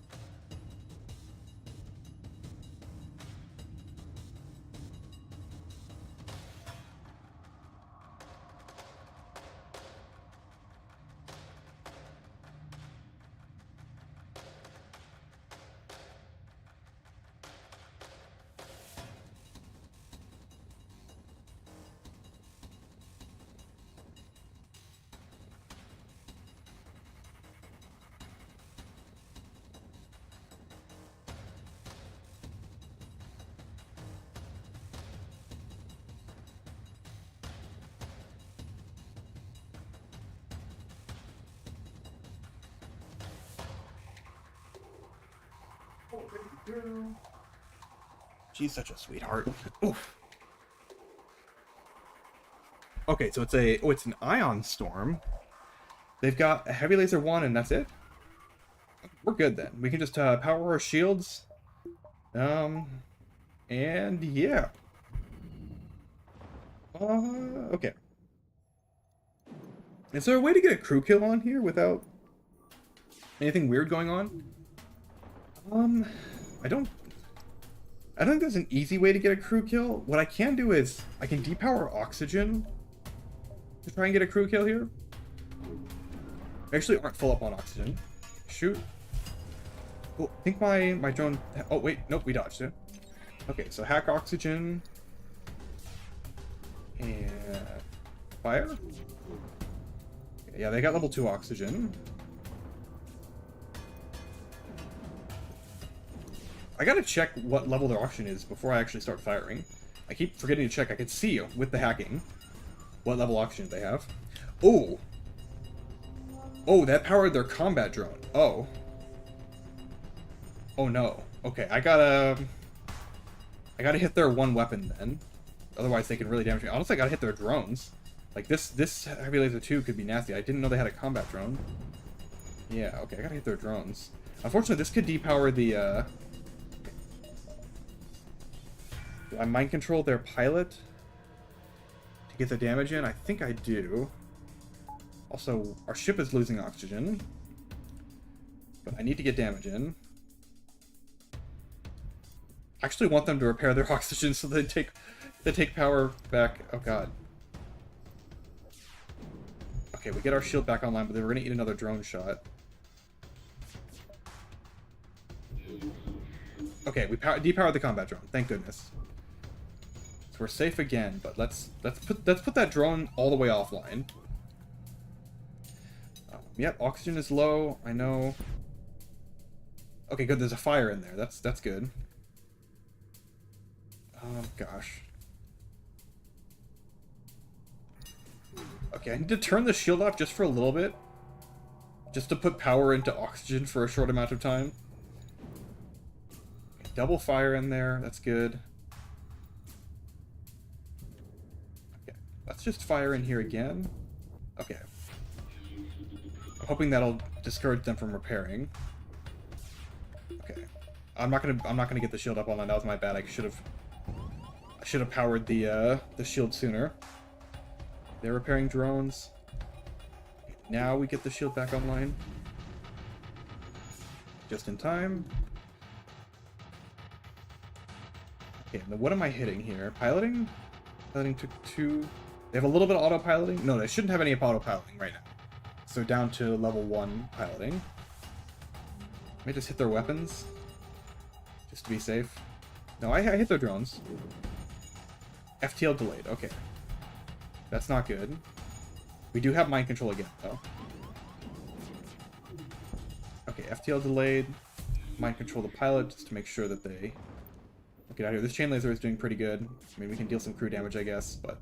She's such a sweetheart. Oof. Okay, so it's an ion storm. They've got a heavy laser 1 and that's it. We're good then. We can just power our shields. And yeah. Okay. Is there a way to get a crew kill on here without anything weird going on? I don't think there's an easy way to get a crew kill. What I can do is I can depower oxygen to try and get a crew kill here. We actually aren't full up on oxygen. Shoot. Oh, I think my drone... Oh, wait. Nope, we dodged it. Okay, so hack oxygen. And... fire? Okay, yeah, they got level 2 oxygen. I gotta check what level their oxygen is before I actually start firing. I keep forgetting to check. I can see with the hacking what level oxygen they have. Oh! Oh, that powered their combat drone. Oh. Oh no. Okay, I gotta hit their one weapon then. Otherwise they can really damage me. Honestly, I gotta hit their drones. Like this heavy laser 2 could be nasty. I didn't know they had a combat drone. Yeah, okay, I gotta hit their drones. Unfortunately, this could depower the Do I mind control their pilot to get the damage in? I think I do. Also, our ship is losing oxygen, but I need to get damage in. I actually want them to repair their oxygen so they take power back. Oh god. Okay, we get our shield back online, but then we're gonna eat another drone shot. Okay, we depowered the combat drone. Thank goodness. So we're safe again, but let's put that drone all the way offline. Yep, oxygen is low. I know. Okay, good. There's a fire in there. That's good. Oh gosh. Okay, I need to turn the shield off just for a little bit, just to put power into oxygen for a short amount of time. Okay, double fire in there. That's good. Okay, let's just fire in here again. Okay. I'm hoping that'll discourage them from repairing. Okay, I'm not gonna get the shield up online. That was my bad. I should have powered the shield sooner. They're repairing drones. Now we get the shield back online. Just in time. Okay, now what am I hitting here? Piloting? Piloting took 2. They have a little bit of autopiloting. No, they shouldn't have any autopiloting right now. So down to level 1 piloting. Let me just hit their weapons. Just to be safe. No, I hit their drones. FTL delayed. Okay. That's not good. We do have mind control again, though. Okay, FTL delayed. Mind control the pilot just to make sure that they get out of here. This chain laser is doing pretty good. I mean, we can deal some crew damage, I guess, but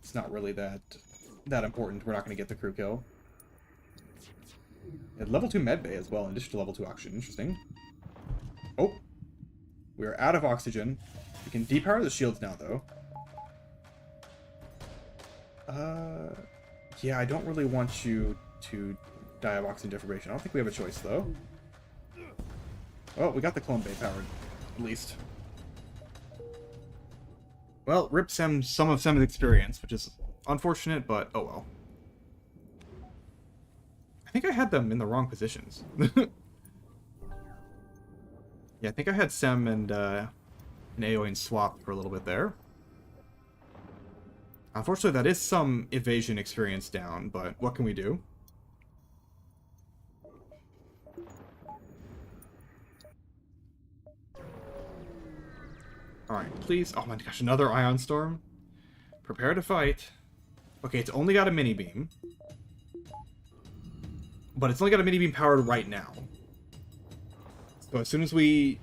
it's not really that important. We're not going to get the crew kill. Level 2 med bay as well, in addition to level 2 oxygen. Interesting. Oh! We are out of oxygen. We can depower the shields now, though. Yeah, I don't really want you to die of oxygen deprivation. I don't think we have a choice, though. Oh, we got the clone bay powered, at least. Well, rip some of Sem's experience, which is unfortunate, but oh well. I think I had them in the wrong positions. Yeah, I think I had Sem and Aoin swapped for a little bit there. Unfortunately, that is some evasion experience down, but what can we do? Alright, please. Oh my gosh, another ion storm. Prepare to fight. Okay, it's only got a mini beam. But it's only got a mini beam powered right now. So as soon as we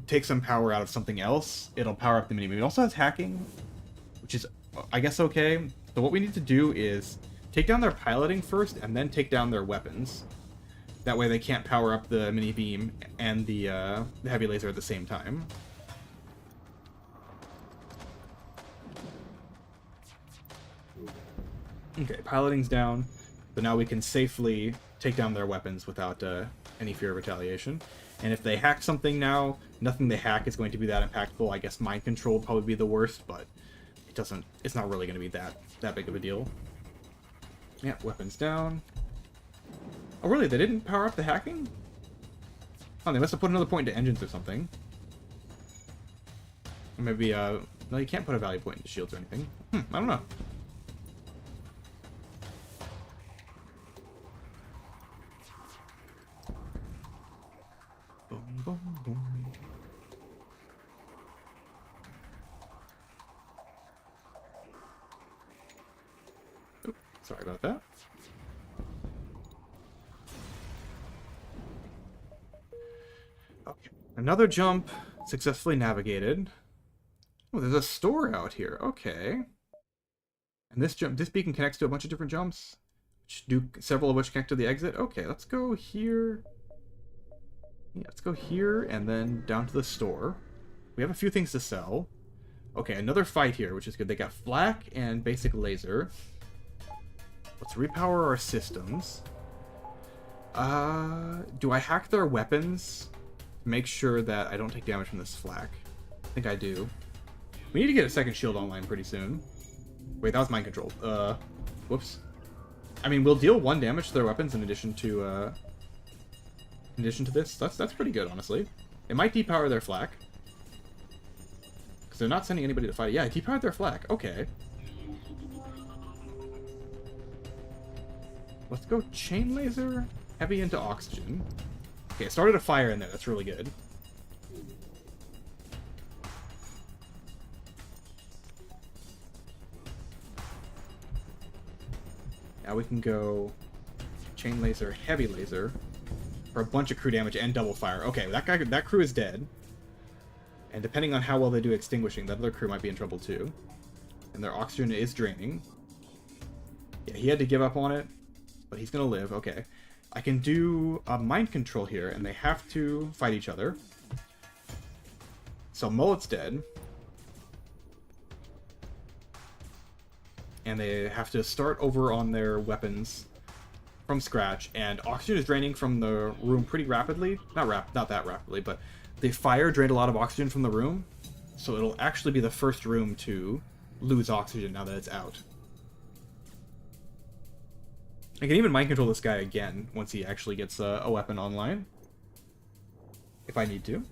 take some power out of something else, it'll power up the mini beam. It also has hacking, which is, I guess, okay. So what we need to do is take down their piloting first and then take down their weapons. That way they can't power up the mini beam and the heavy laser at the same time. Okay, piloting's down, but now we can safely take down their weapons without any fear of retaliation. And if they hack something now, nothing they hack is going to be that impactful. I guess mind control would probably be the worst, but it's not really going to be that big of a deal. Yeah, weapons down. Oh, really? They didn't power up the hacking? Oh, they must have put another point into engines or something. Or maybe, no, you can't put a value point into shields or anything. I don't know. Boom, boom, boom. Oops, sorry about that. Okay, another jump successfully navigated. Oh, there's a store out here. Okay. And this beacon connects to a bunch of different jumps, several of which connect to the exit. Okay, let's go here. Yeah, let's go here and then down to the store. We have a few things to sell. Okay, another fight here, which is good. They got flak and basic laser. Let's repower our systems. Do I hack their weapons? Make sure that I don't take damage from this flak. I think I do. We need to get a second shield online pretty soon. Wait, that was mind control. Whoops. I mean, we'll deal 1 damage to their weapons in addition to this. That's pretty good, honestly. It might depower their flak. Because they're not sending anybody to fight it. Yeah, it depowered their flak. Okay. Let's go chain laser, heavy into oxygen. Okay, it started a fire in there. That's really good. Now we can go chain laser, heavy laser, for a bunch of crew damage and double fire. Okay, that crew is dead. And depending on how well they do extinguishing, that other crew might be in trouble too. And their oxygen is draining. Yeah, he had to give up on it, but he's gonna live. Okay. I can do mind control here, and they have to fight each other. So Mullet's dead. And they have to start over on their weapons from scratch, and oxygen is draining from the room pretty rapidly. Not that rapidly, but the fire drained a lot of oxygen from the room, so it'll actually be the first room to lose oxygen now that it's out. I can even mind control this guy again once he actually gets a weapon online, if I need to.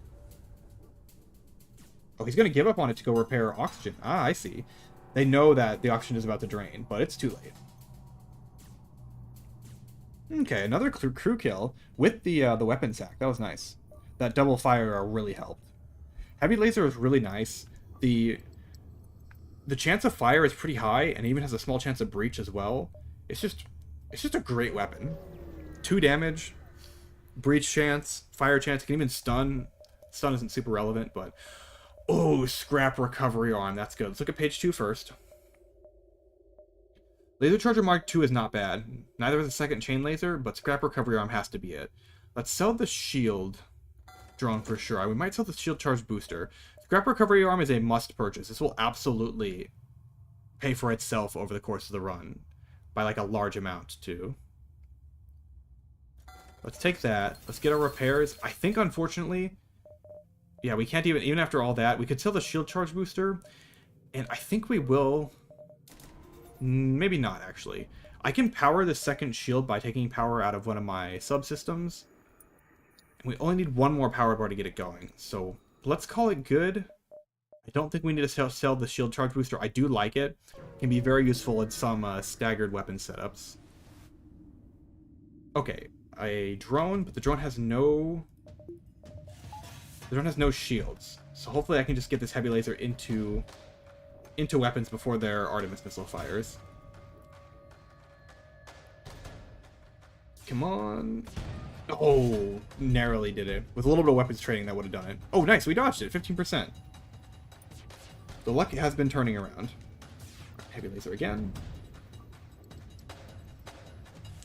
Oh, he's going to give up on it to go repair oxygen. Ah, I see. They know that the oxygen is about to drain, but it's too late. Okay, another crew kill with the weapon sack. That was nice. That double fire really helped. Heavy laser is really nice. The chance of fire is pretty high, and even has a small chance of breach as well. It's just a great weapon. 2 damage, breach chance, fire chance, can even stun. Stun isn't super relevant, but oh, scrap recovery arm. That's good. Let's look at page 2 first. Laser Charger Mark II is not bad. Neither is a second chain laser, but scrap recovery arm has to be it. Let's sell the shield drone for sure. We might sell the shield charge booster. Scrap recovery arm is a must purchase. This will absolutely pay for itself over the course of the run. By like a large amount too. Let's take that. Let's get our repairs. I think unfortunately, yeah, we can't even after all that, we could sell the shield charge booster, and I think we will. Maybe not actually. I can power the second shield by taking power out of one of my subsystems. And we only need 1 more power bar to get it going. So let's call it good. I don't think we need to sell the shield charge booster. I do like it. It can be very useful in some staggered weapon setups. Okay, a drone, but the drone has no shields. So hopefully I can just get this heavy laser into weapons before their Artemis missile fires. Come on. Oh, narrowly did it. With a little bit of weapons training, that would have done it. Oh, nice. We dodged it. 15%. The luck has been turning around. Heavy laser again.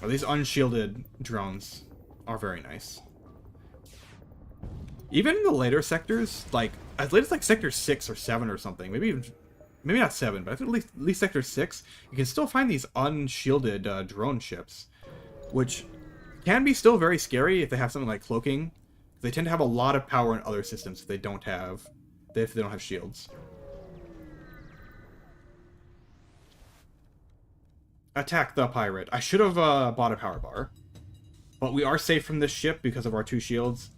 Oh, these unshielded drones are very nice. Even in the later sectors, like as late as like sector 6 or 7 or something, maybe not 7, but I think at least sector 6, you can still find these unshielded drone ships, which can be still very scary if they have something like cloaking. They tend to have a lot of power in other systems if they don't have shields. Attack the pirate. I should have bought a power bar, but we are safe from this ship because of our 2 shields.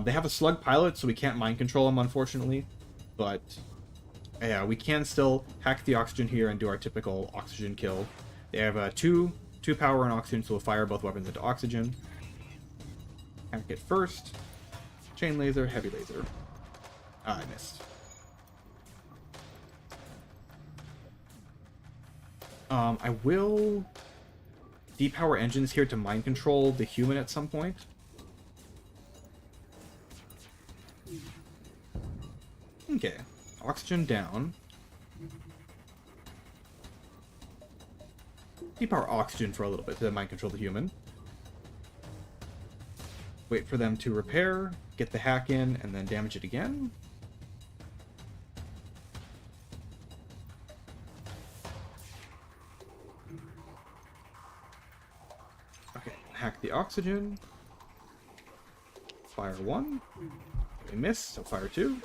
They have a slug pilot, so we can't mind control them, unfortunately. But yeah, we can still hack the oxygen here and do our typical oxygen kill. They have 2 power and oxygen, so we'll fire both weapons into oxygen. Hack it first. Chain laser, heavy laser. Ah, I missed. I will depower engines here to mind control the human at some point. Okay, oxygen down. Depower oxygen for a little bit to mind control the human. Wait for them to repair, get the hack in, and then damage it again. Okay, hack the oxygen. Fire 1. We missed, so fire 2.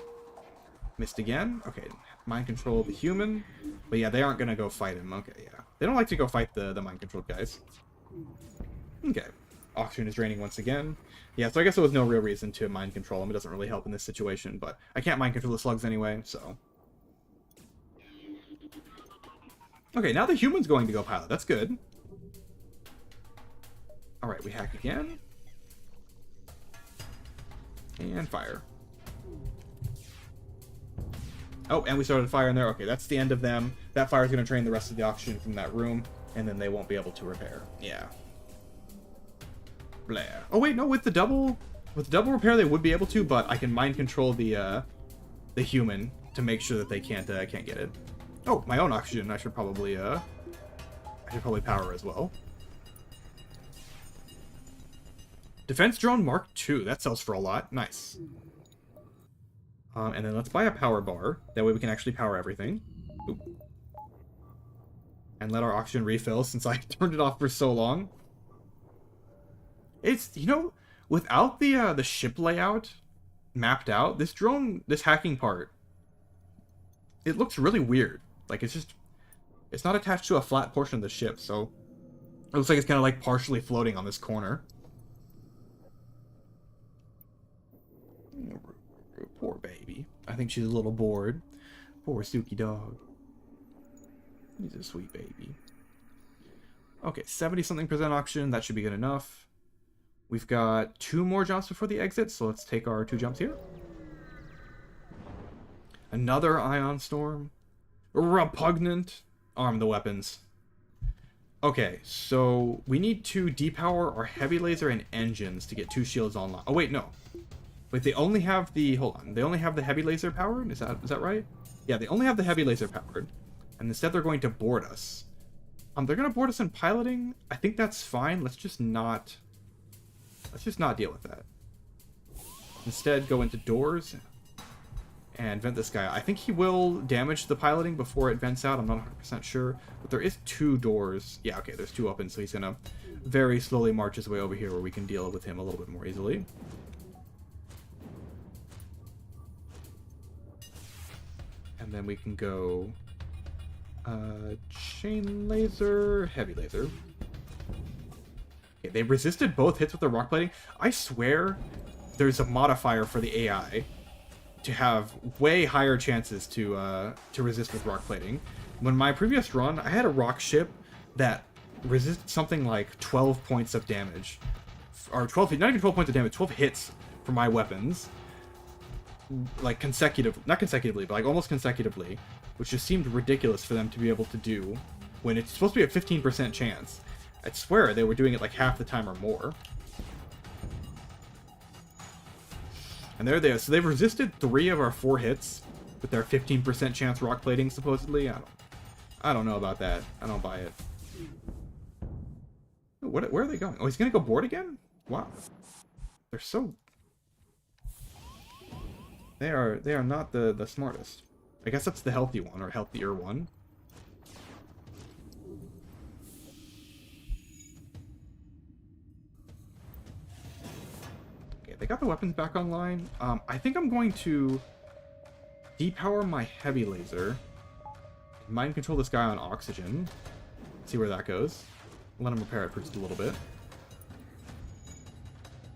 Missed again. Okay, mind control the human. But yeah, they aren't gonna go fight him. Okay, yeah. They don't like to go fight the mind controlled guys. Okay. Oxygen is draining once again. Yeah, so I guess there was no real reason to mind control him. It doesn't really help in this situation, but I can't mind control the slugs anyway, so. Okay, now the human's going to go pilot. That's good. Alright, we hack again. And fire. Oh, and we started fire in there. Okay, that's the end of them. That fire is going to drain the rest of the oxygen from that room, and then they won't be able to repair. Yeah. Blah. Oh wait, no, with the double repair they would be able to, but I can mind control the human to make sure that they can't get it. Oh, my own oxygen. I should probably power as well. Defense drone Mark II. That sells for a lot. Nice. And then let's buy a power bar. That way we can actually power everything. Oop. And let our oxygen refill since I turned it off for so long. It's, you know, without the ship layout mapped out, this hacking part, it looks really weird. Like, it's not attached to a flat portion of the ship, so it looks like it's kind of like partially floating on this corner. Poor baby. I think she's a little bored. Poor Suki dog. He's a sweet baby. Okay, 70-something% oxygen. That should be good enough. We've got 2 more jumps before the exit, so let's take our 2 jumps here. Another ion storm. Repugnant. Arm the weapons. Okay, so we need to depower our heavy laser and engines to get 2 shields online. Oh wait, no. Wait, they only have the... Hold on. They only have the heavy laser powered? Is that right? Yeah, they only have the heavy laser powered. And instead they're going to board us. They're going to board us in piloting. I think that's fine. Let's just not deal with that. Instead, go into doors and vent this guy. I think he will damage the piloting before it vents out. I'm not 100% sure. But there is 2 doors. Yeah, okay, there's 2 open, so he's going to very slowly march his way over here where we can deal with him a little bit more easily. And then we can go chain laser, heavy laser. Okay, they resisted both hits with the rock plating. I swear there's a modifier for the AI to have way higher chances to resist with rock plating. When my previous run, I had a rock ship that resisted something like 12 points of damage. Or 12, not even 12 points of damage, 12 hits for my weapons. Like not consecutively, but like almost consecutively, which just seemed ridiculous for them to be able to do when it's supposed to be a 15% chance. I swear they were doing it like half the time or more. And there they are. So they've resisted 3 of our 4 hits with their 15% chance rock plating, supposedly. I don't know about that. I don't buy it. Where are they going? Oh, he's gonna go board again? Wow. They're so... They are not the smartest. I guess that's the healthy one, or healthier one. Okay, they got the weapons back online. I think I'm going to depower my heavy laser. Mind control this guy on oxygen. See where that goes. Let him repair it for just a little bit.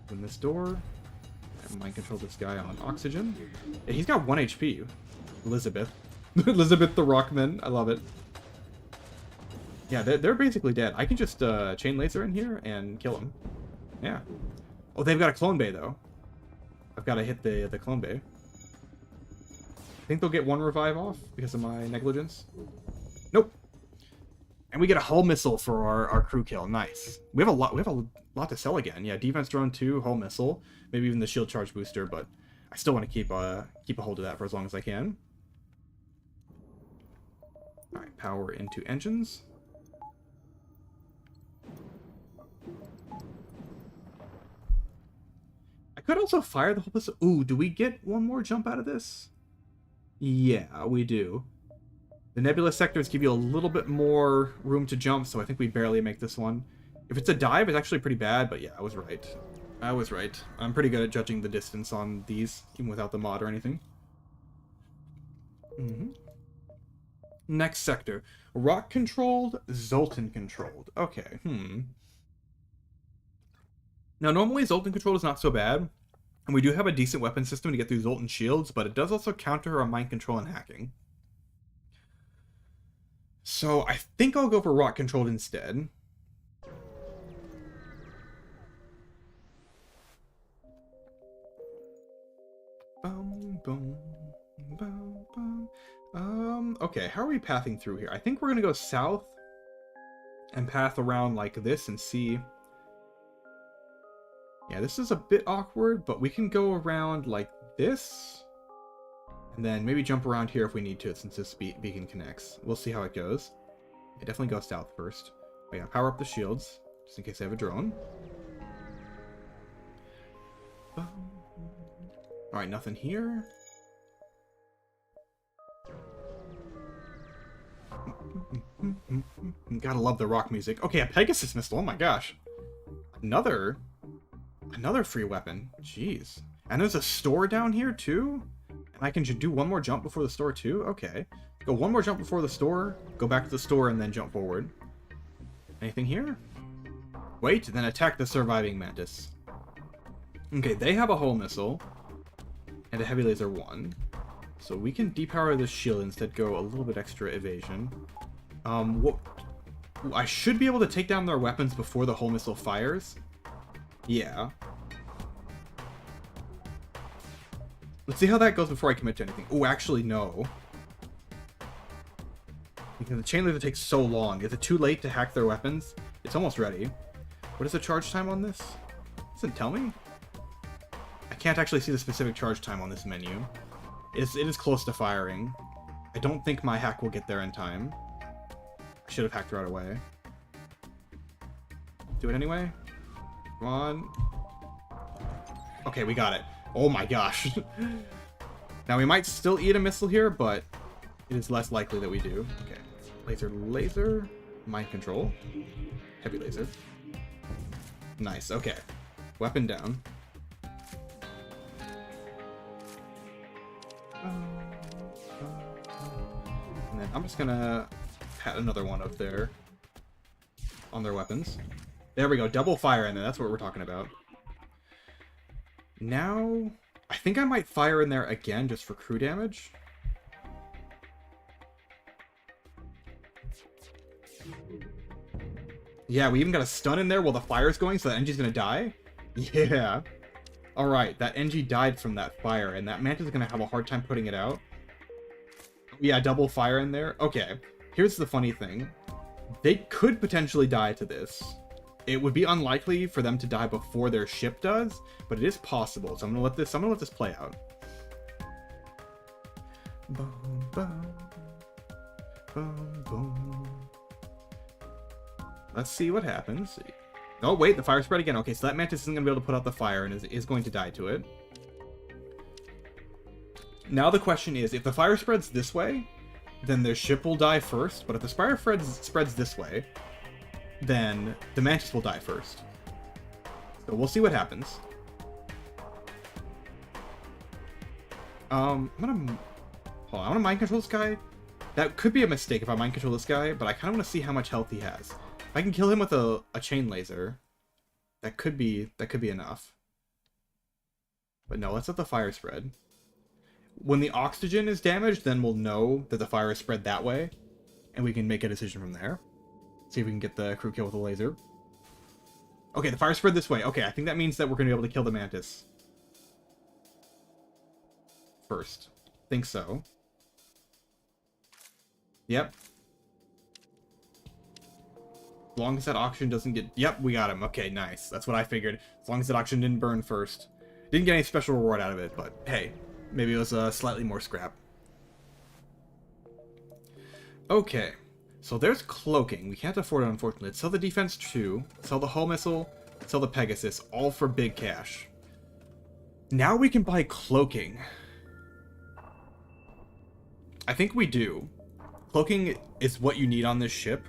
Open this door. And mind control this guy on oxygen. Yeah, he's got 1 HP. Elizabeth. Elizabeth the Rockman. I love it. Yeah, they're basically dead. I can just chain laser in here and kill him. Yeah. Oh, they've got a clone bay, though. I've got to hit the clone bay. I think they'll get 1 revive off because of my negligence. Nope. And we get a hull missile for our crew kill. Nice. We have a lot to sell again. Yeah, defense drone 2, hull missile, maybe even the shield charge booster, but I still want to keep a hold of that for as long as I can. All right, power into engines. I could also fire the hull missile. Ooh, do we get 1 more jump out of this? Yeah, we do. The nebulous sectors give you a little bit more room to jump, so I think we barely make this one. If it's a dive, it's actually pretty bad, but yeah, I was right. I was right. I'm pretty good at judging the distance on these, even without the mod or anything. Next sector. Rock-controlled, Zoltan-controlled. Okay, Now, normally Zoltan-controlled is not so bad, and we do have a decent weapon system to get through Zoltan shields, but it does also counter our mind control and hacking. So I think I'll go for rock controlled instead. Okay, how are we pathing through here? I think we're gonna go south and path around like this and see. Yeah, this is a bit awkward, but we can go around like this. And then maybe jump around here if we need to, since this beacon connects. We'll see how it goes. It definitely goes south first. But yeah, power up the shields, just in case I have a drone. Alright, nothing here. Gotta love the rock music. Okay, a Pegasus missile, oh my gosh. Another free weapon. Jeez. And there's a store down here too? And I can do 1 more jump before the store too? Okay. Go 1 more jump before the store, go back to the store, and then jump forward. Anything here? Wait, then attack the surviving mantis. Okay, they have a hull missile. And a heavy laser 1. So we can depower this shield, instead go a little bit extra evasion. I should be able to take down their weapons before the hull missile fires. Yeah. Let's see how that goes before I commit to anything. Oh, actually, no. Because the chain laser takes so long. Is it too late to hack their weapons? It's almost ready. What is the charge time on this? Does it tell me? I can't actually see the specific charge time on this menu. It is close to firing. I don't think my hack will get there in time. I should have hacked right away. Do it anyway. Come on. Okay, we got it. Oh my gosh. Now we might still eat a missile here, but it is less likely that we do. Okay. Laser. Mind control. Heavy laser. Nice, okay. Weapon down. And then I'm just gonna pat another one up there on their weapons. There we go, double fire in there, that's what we're talking about. Now, I think I might fire in there again just for crew damage. Yeah, we even got a stun in there while the fire's going, so that NG's gonna die? Yeah. Alright, that NG died from that fire, and that Mantis is gonna have a hard time putting it out. Yeah, double fire in there. Okay, here's the funny thing. They could potentially die to this. It would be unlikely for them to die before their ship does, but it is possible. So I'm gonna let this play out. Boom, boom, boom, boom. Let's see what happens. Oh, wait, the fire spread again. Okay, so that Mantis isn't going to be able to put out the fire and is going to die to it. Now the question is, if the fire spreads this way, then their ship will die first. But if the fire spreads this way, then the Mantis will die first. So we'll see what happens. I'm gonna mind control this guy. That could be a mistake if I mind control this guy, but I kind of want to see how much health he has. If I can kill him with a chain laser, that could be enough. But no, let's let the fire spread. When the oxygen is damaged, then we'll know that the fire is spread that way, and we can make a decision from there. See if we can get the crew kill with a laser. Okay, the fire spread this way. Okay, I think that means that we're going to be able to kill the Mantis first. Think so. Yep. As long as that oxygen doesn't get... Yep, we got him. Okay, nice. That's what I figured. As long as that oxygen didn't burn first. Didn't get any special reward out of it, but hey, maybe it was slightly more scrap. Okay, so there's cloaking. We can't afford it, unfortunately. Let's sell the defense 2, sell the hull missile, sell the Pegasus, all for big cash. Now we can buy cloaking. I think we do. Cloaking is what you need on this ship.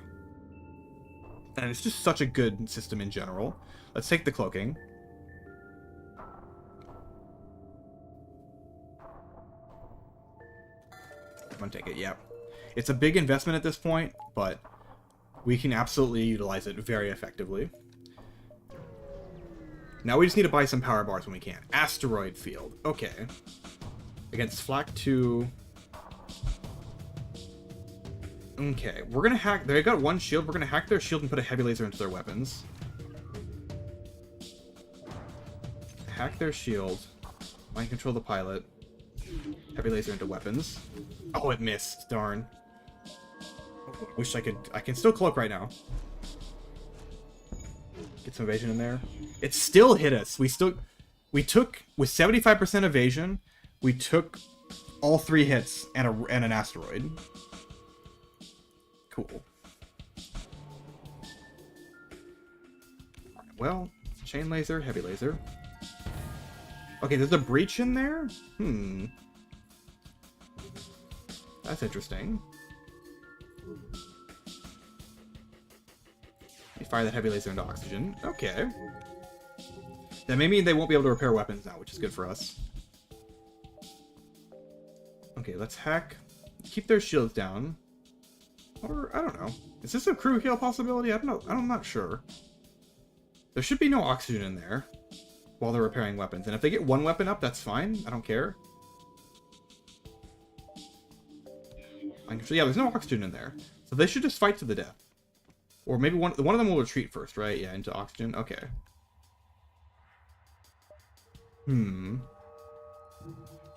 And it's just such a good system in general. Let's take the cloaking. I'm gonna take it, yeah. It's a big investment at this point, but we can absolutely utilize it very effectively. Now we just need to buy some power bars when we can. Asteroid field. Okay. Against Flak 2. Okay, we're gonna hack... They got one shield. We're gonna hack their shield and put a heavy laser into their weapons. Hack their shield. Mind control the pilot. Heavy laser into weapons. Oh, it missed. Darn. Wish I could... I can still cloak right now. Get some evasion in there. It still hit us. We took... With 75% evasion, we took all 3 hits and an asteroid. Cool. Alright, well, chain laser, heavy laser. Okay, there's a breach in there? That's interesting. You fire that heavy laser into oxygen. Okay. That may mean they won't be able to repair weapons now, which is good for us. Okay, let's hack. Keep their shields down. Or, I don't know. Is this a crew kill possibility? I don't know. I'm not sure. There should be no oxygen in there while they're repairing weapons. And if they get one weapon up, that's fine. I don't care. Yeah, there's no oxygen in there. So they should just fight to the death. Or maybe one of them will retreat first, right? Yeah, into oxygen. Okay.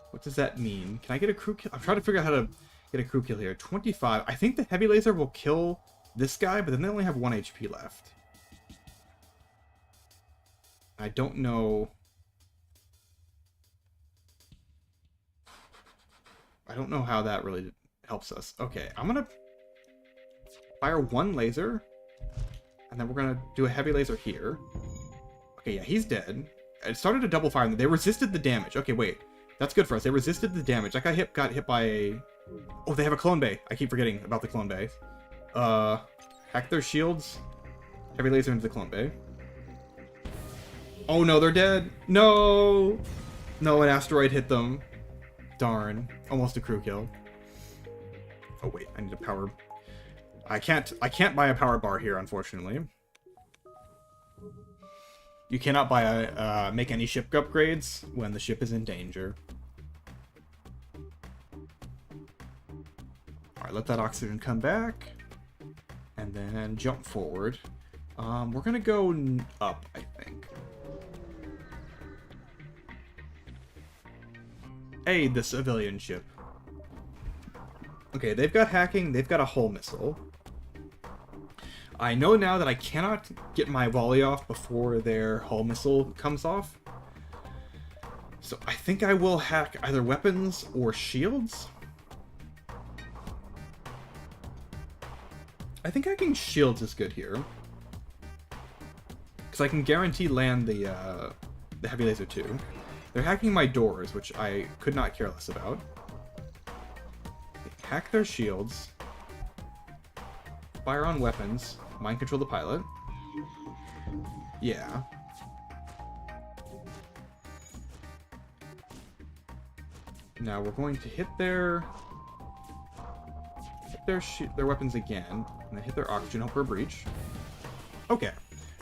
What does that mean? Can I get a crew kill? I'm trying to figure out how to get a crew kill here. 25. I think the heavy laser will kill this guy, but then they only have 1 HP left. I don't know. I don't know how that really helps us. Okay, I'm gonna fire 1 laser, and then we're gonna do a heavy laser here. Okay, yeah, he's dead. It started to double fire. They resisted the damage. Okay, wait. That's good for us. They resisted the damage. That guy got hit by a... Oh, they have a clone bay. I keep forgetting about the clone bay. Hack their shields. Heavy laser into the clone bay. Oh no, they're dead. No! No, an asteroid hit them. Darn. Almost a crew kill. Oh wait, I need a power... I can't buy a power bar here, unfortunately. You cannot buy make any ship upgrades when the ship is in danger. Alright, let that oxygen come back. And then jump forward. We're gonna go up, I think. Aid the civilian ship. Okay, they've got hacking, they've got a hull missile. I know now that I cannot get my volley off before their hull missile comes off. So I think I will hack either weapons or shields. I think hacking shields is good here. Because I can guarantee land the heavy laser too. They're hacking my doors, which I could not care less about. Hack their shields. Fire on weapons. Mind control the pilot. Yeah. Now we're going to hit their weapons again, and then hit their oxygen, hope for a breach. Okay.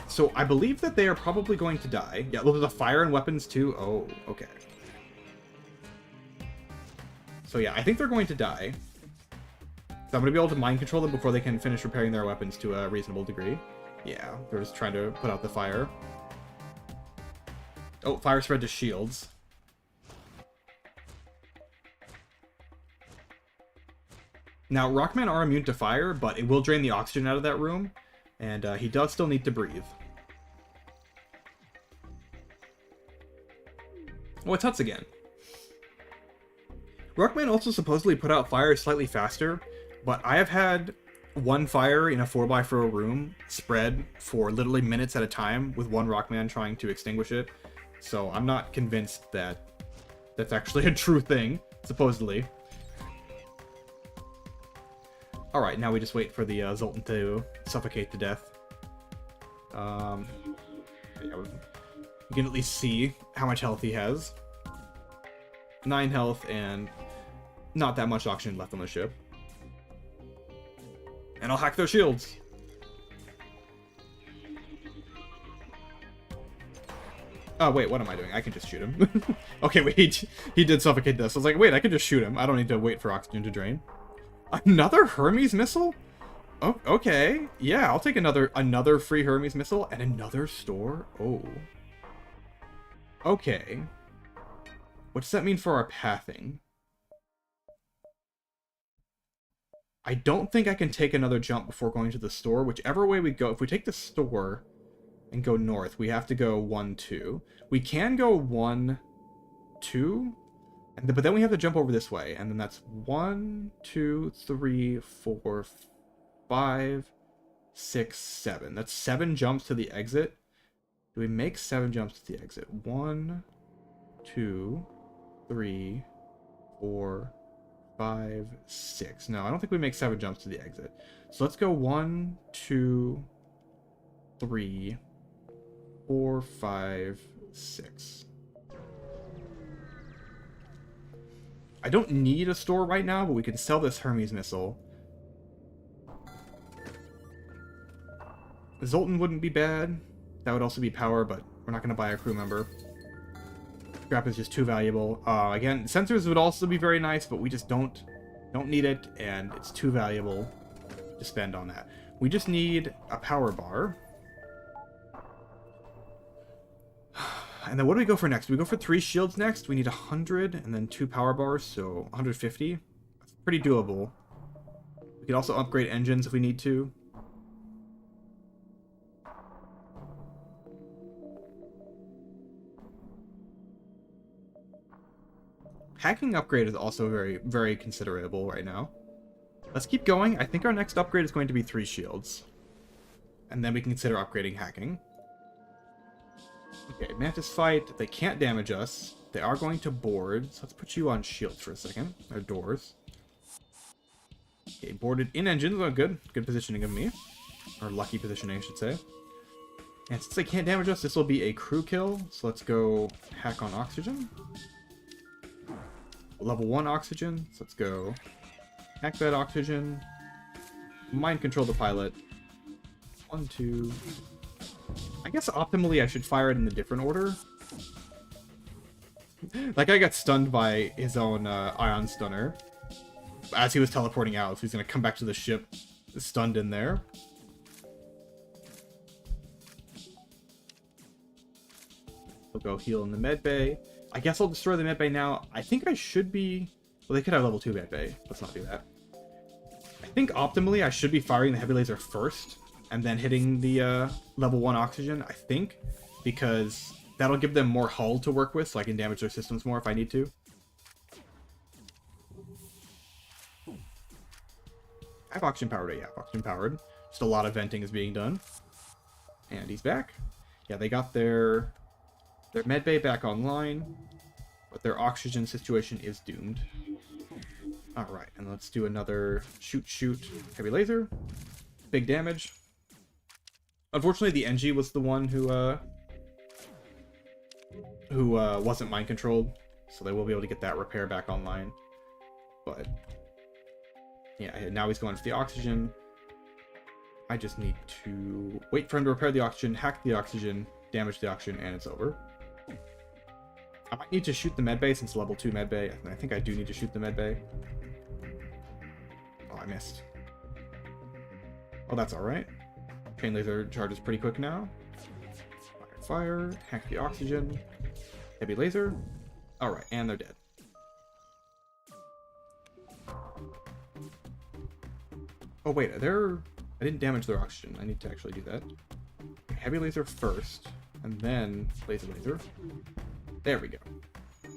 So I believe that they are probably going to die. Yeah, there's a fire and weapons too. Oh, okay. So yeah, I think they're going to die. So I'm going to be able to mind control them before they can finish repairing their weapons to a reasonable degree. Yeah, they're just trying to put out the fire. Oh, fire spread to shields. Now, Rockmen are immune to fire, but it will drain the oxygen out of that room, and he does still need to breathe. Oh, it's Huts again. Rockmen also supposedly put out fire slightly faster, but I have had one fire in a 4x4 room spread for literally minutes at a time with one Rockman trying to extinguish it, so I'm not convinced that that's actually a true thing, supposedly. Alright, now we just wait for the Zoltan to suffocate to death. Yeah, we can at least see how much health he has. 9 health and not that much oxygen left on the ship. And I'll hack their shields. Oh, wait, what am I doing? I can just shoot him. Okay, wait, he did suffocate this. I was like, wait, I can just shoot him. I don't need to wait for oxygen to drain. Another Hermes missile? Oh, okay. Yeah, I'll take another free Hermes missile and another store. Oh. Okay. What does that mean for our pathing? I don't think I can take another jump before going to the store. Whichever way we go, if we take the store and go north, we have to go 1, 2. We can go 1, 2, but then we have to jump over this way, and then that's 1, 2, 3, 4, 5, 6, 7. That's 7 jumps to the exit. Do we make 7 jumps to the exit? 1, 2, 3, 4, 5, 6. No, I don't think we make 7 jumps to the exit. So let's go 1, 2, 3, 4, 5, 6. I don't need a store right now, but we can sell this Hermes missile. Zoltan wouldn't be bad. That would also be power, but we're not going to buy a crew member. Scrap is just too valuable. Again, sensors would also be very nice, but we just don't need it, and it's too valuable to spend on that. We just need a power bar. And then what do we go for next? Do we go for 3 shields next? We need 100 and then 2 power bars, so 150. That's pretty doable. We could also upgrade engines if we need to. Hacking upgrade is also very, very considerable right now. Let's keep going. I think our next upgrade is going to be 3 shields. And then we can consider upgrading hacking. Okay, Mantis fight. They can't damage us. They are going to board. So let's put you on shields for a second. Or doors. Okay, boarded in engines. Oh, good. Good positioning of me. Or lucky positioning, I should say. And since they can't damage us, this will be a crew kill. So let's go hack on oxygen. Level 1 oxygen. So let's go hack that oxygen. Mind control the pilot. 1, 2... I guess optimally I should fire it in a different order. That guy got stunned by his own ion stunner as he was teleporting out, so he's going to come back to the ship stunned in there. We'll go heal in the med bay. I guess I'll destroy the med bay now. I think I should be... Well, they could have level 2 med bay. Let's not do that. I think optimally I should be firing the heavy laser first and then hitting the level 1 oxygen, I think, because that'll give them more hull to work with, so I can damage their systems more if I need to. I have oxygen powered. Yeah, oxygen powered. Just a lot of venting is being done. And he's back. Yeah, they got their medbay back online, but their oxygen situation is doomed. Alright, and let's do another shoot, heavy laser. Big damage. Unfortunately, the NG was the one who wasn't mind controlled, so they will be able to get that repair back online. But yeah, now he's going to the oxygen. I just need to wait for him to repair the oxygen, hack the oxygen, damage the oxygen, and it's over. I might need to shoot the medbay since level 2 medbay. I think I do need to shoot the medbay. Oh, I missed. Oh, that's alright. Chain laser charges pretty quick now. Fire, hack the oxygen, heavy laser. Alright, and they're dead. Oh wait, I didn't damage their oxygen. I need to actually do that. Heavy laser first, and then laser. There we go.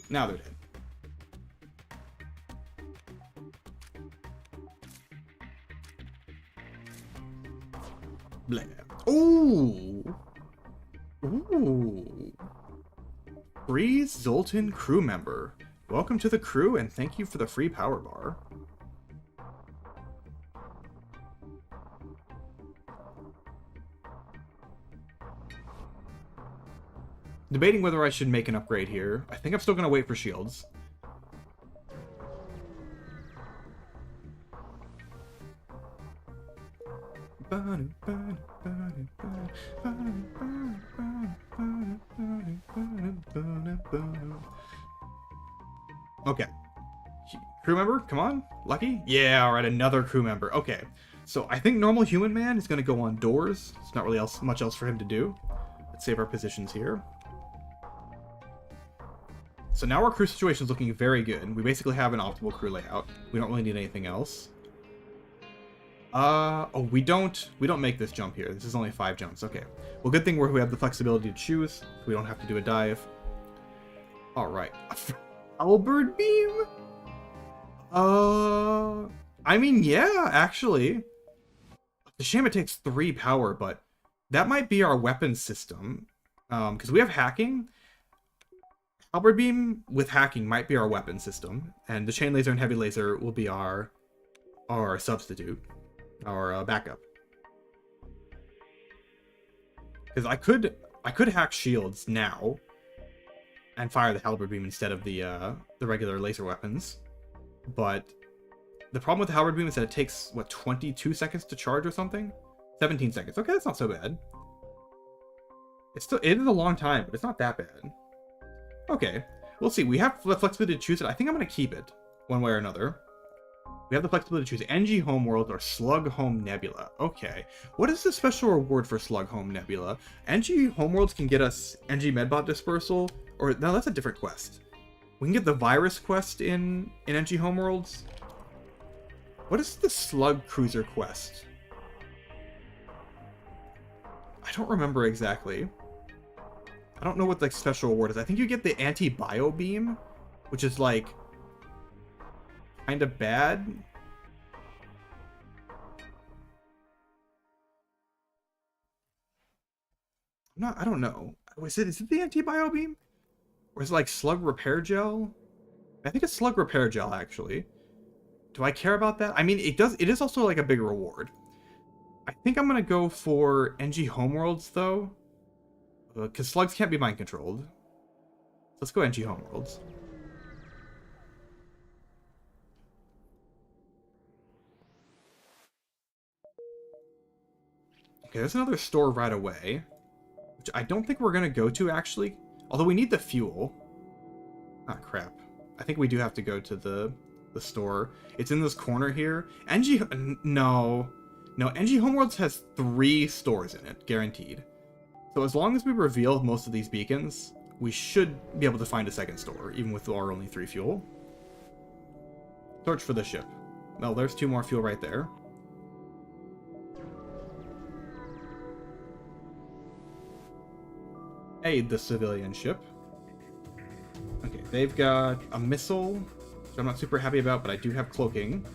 Now they're dead. Blah. Ooh! Ooh! Breeze Zoltan crew member. Welcome to the crew, and thank you for the free power bar. Debating whether I should make an upgrade here. I think I'm still going to wait for shields. Okay. Crew member, come on. Lucky? Yeah, alright, another crew member. Okay. So I think normal human man is going to go on doors. There's not really much else for him to do. Let's save our positions here. So now our crew situation is looking very good. We basically have an optimal crew layout. We don't really need anything else. Oh, we don't make this jump here. This is only 5 jumps. Okay. Well, good thing we have the flexibility to choose. We don't have to do a dive. All right. Halberd beam? I mean, yeah, actually. It's a shame it takes 3 power, but that might be our weapon system. Because we have hacking. Halberd beam with hacking might be our weapon system, and the chain laser and heavy laser will be our substitute, our backup. Because I could hack shields now and fire the halberd beam instead of the regular laser weapons, but the problem with the halberd beam is that it takes what 22 seconds to charge or something, 17 seconds. Okay, that's not so bad. It is a long time, but it's not that bad. Okay, we'll see. We have the flexibility to choose it. I think I'm going to keep it, one way or another. We have the flexibility to choose NG Homeworld or Slug Home Nebula. Okay, what is the special reward for Slug Home Nebula? NG Homeworlds can get us NG Medbot Dispersal, or no, that's a different quest. We can get the Virus quest in NG Homeworlds. What is the Slug Cruiser quest? I don't remember exactly. I don't know what the special reward is. I think you get the anti-bio beam, which is like kind of bad. I don't know. Is it the anti-bio beam? Or is it like slug repair gel? I think it's slug repair gel actually. Do I care about that? I mean, it is also like a big reward. I think I'm gonna go for NG Homeworlds though. Because slugs can't be mind controlled. Let's go NG Homeworlds. Okay, there's another store right away, which I don't think we're going to go to, actually. Although we need the fuel. Ah, crap. I think we do have to go to the store. It's in this corner here. No, NG Homeworlds has 3 stores in it, guaranteed. So as long as we reveal most of these beacons, we should be able to find a second store, even with our only 3 fuel. Search for the ship. Well, there's 2 more fuel right there. Aid the civilian ship. Okay, they've got a missile, which I'm not super happy about, but I do have cloaking.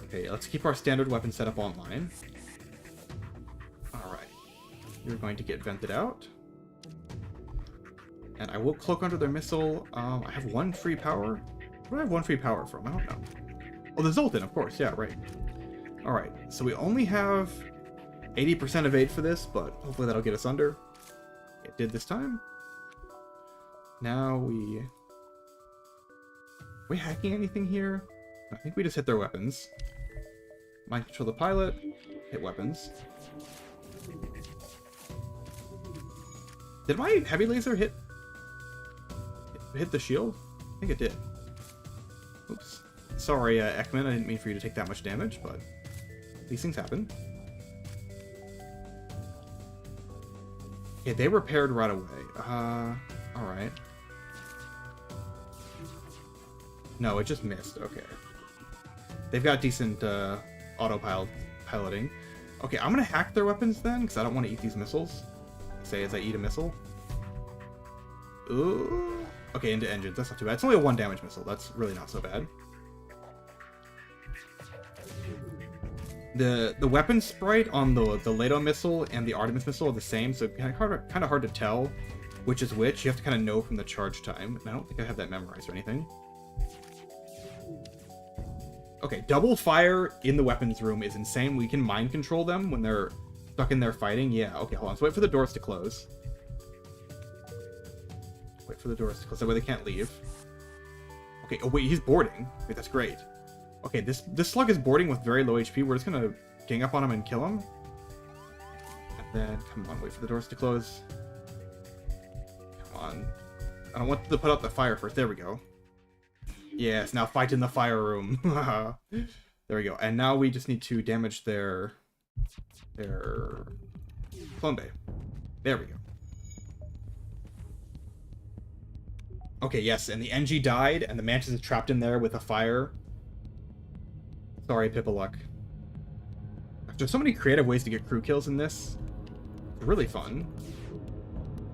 Okay, let's keep our standard weapon setup online. Alright. you're going to get vented out. And I will cloak under their missile. I have 1 free power. Where do I have 1 free power from? I don't know. Oh, the Zoltan, of course. Yeah, right. Alright, so we only have 80% evade for this, but hopefully that'll get us under. It did this time. Now we... Are we hacking anything here? I think we just hit their weapons. Mind control the pilot. Hit weapons. Did my heavy laser hit the shield? I think it did. Oops. Sorry, Ekman, I didn't mean for you to take that much damage, but these things happen. Okay, they repaired right away. Alright. No, it just missed. Okay. They've got decent piloting. Okay, I'm gonna hack their weapons then, because I don't want to eat these missiles. Say as I eat a missile. Ooh. Okay, into engines. That's not too bad. It's only a 1 damage missile. That's really not so bad. The weapon sprite on the Leto missile and the Artemis missile are the same, so kind of hard to tell which is which. You have to kind of know from the charge time. And I don't think I have that memorized or anything. Okay, double fire in the weapons room is insane. We can mind control them when they're stuck in there fighting. Yeah, okay, hold on. So wait for the doors to close. Wait for the doors to close. That way they can't leave. Okay, oh wait, he's boarding. Wait, that's great. Okay, this slug is boarding with very low HP. We're just gonna gang up on him and kill him. And then, come on, wait for the doors to close. Come on. I don't want to put out the fire first. There we go. Yes, now fight in the fire room. There we go. And now we just need to damage their clone bay. There we go. Okay, yes, and the NG died, and the Mantis is trapped in there with a fire. Sorry, Pippaluck. There's so many creative ways to get crew kills in this. It's really fun.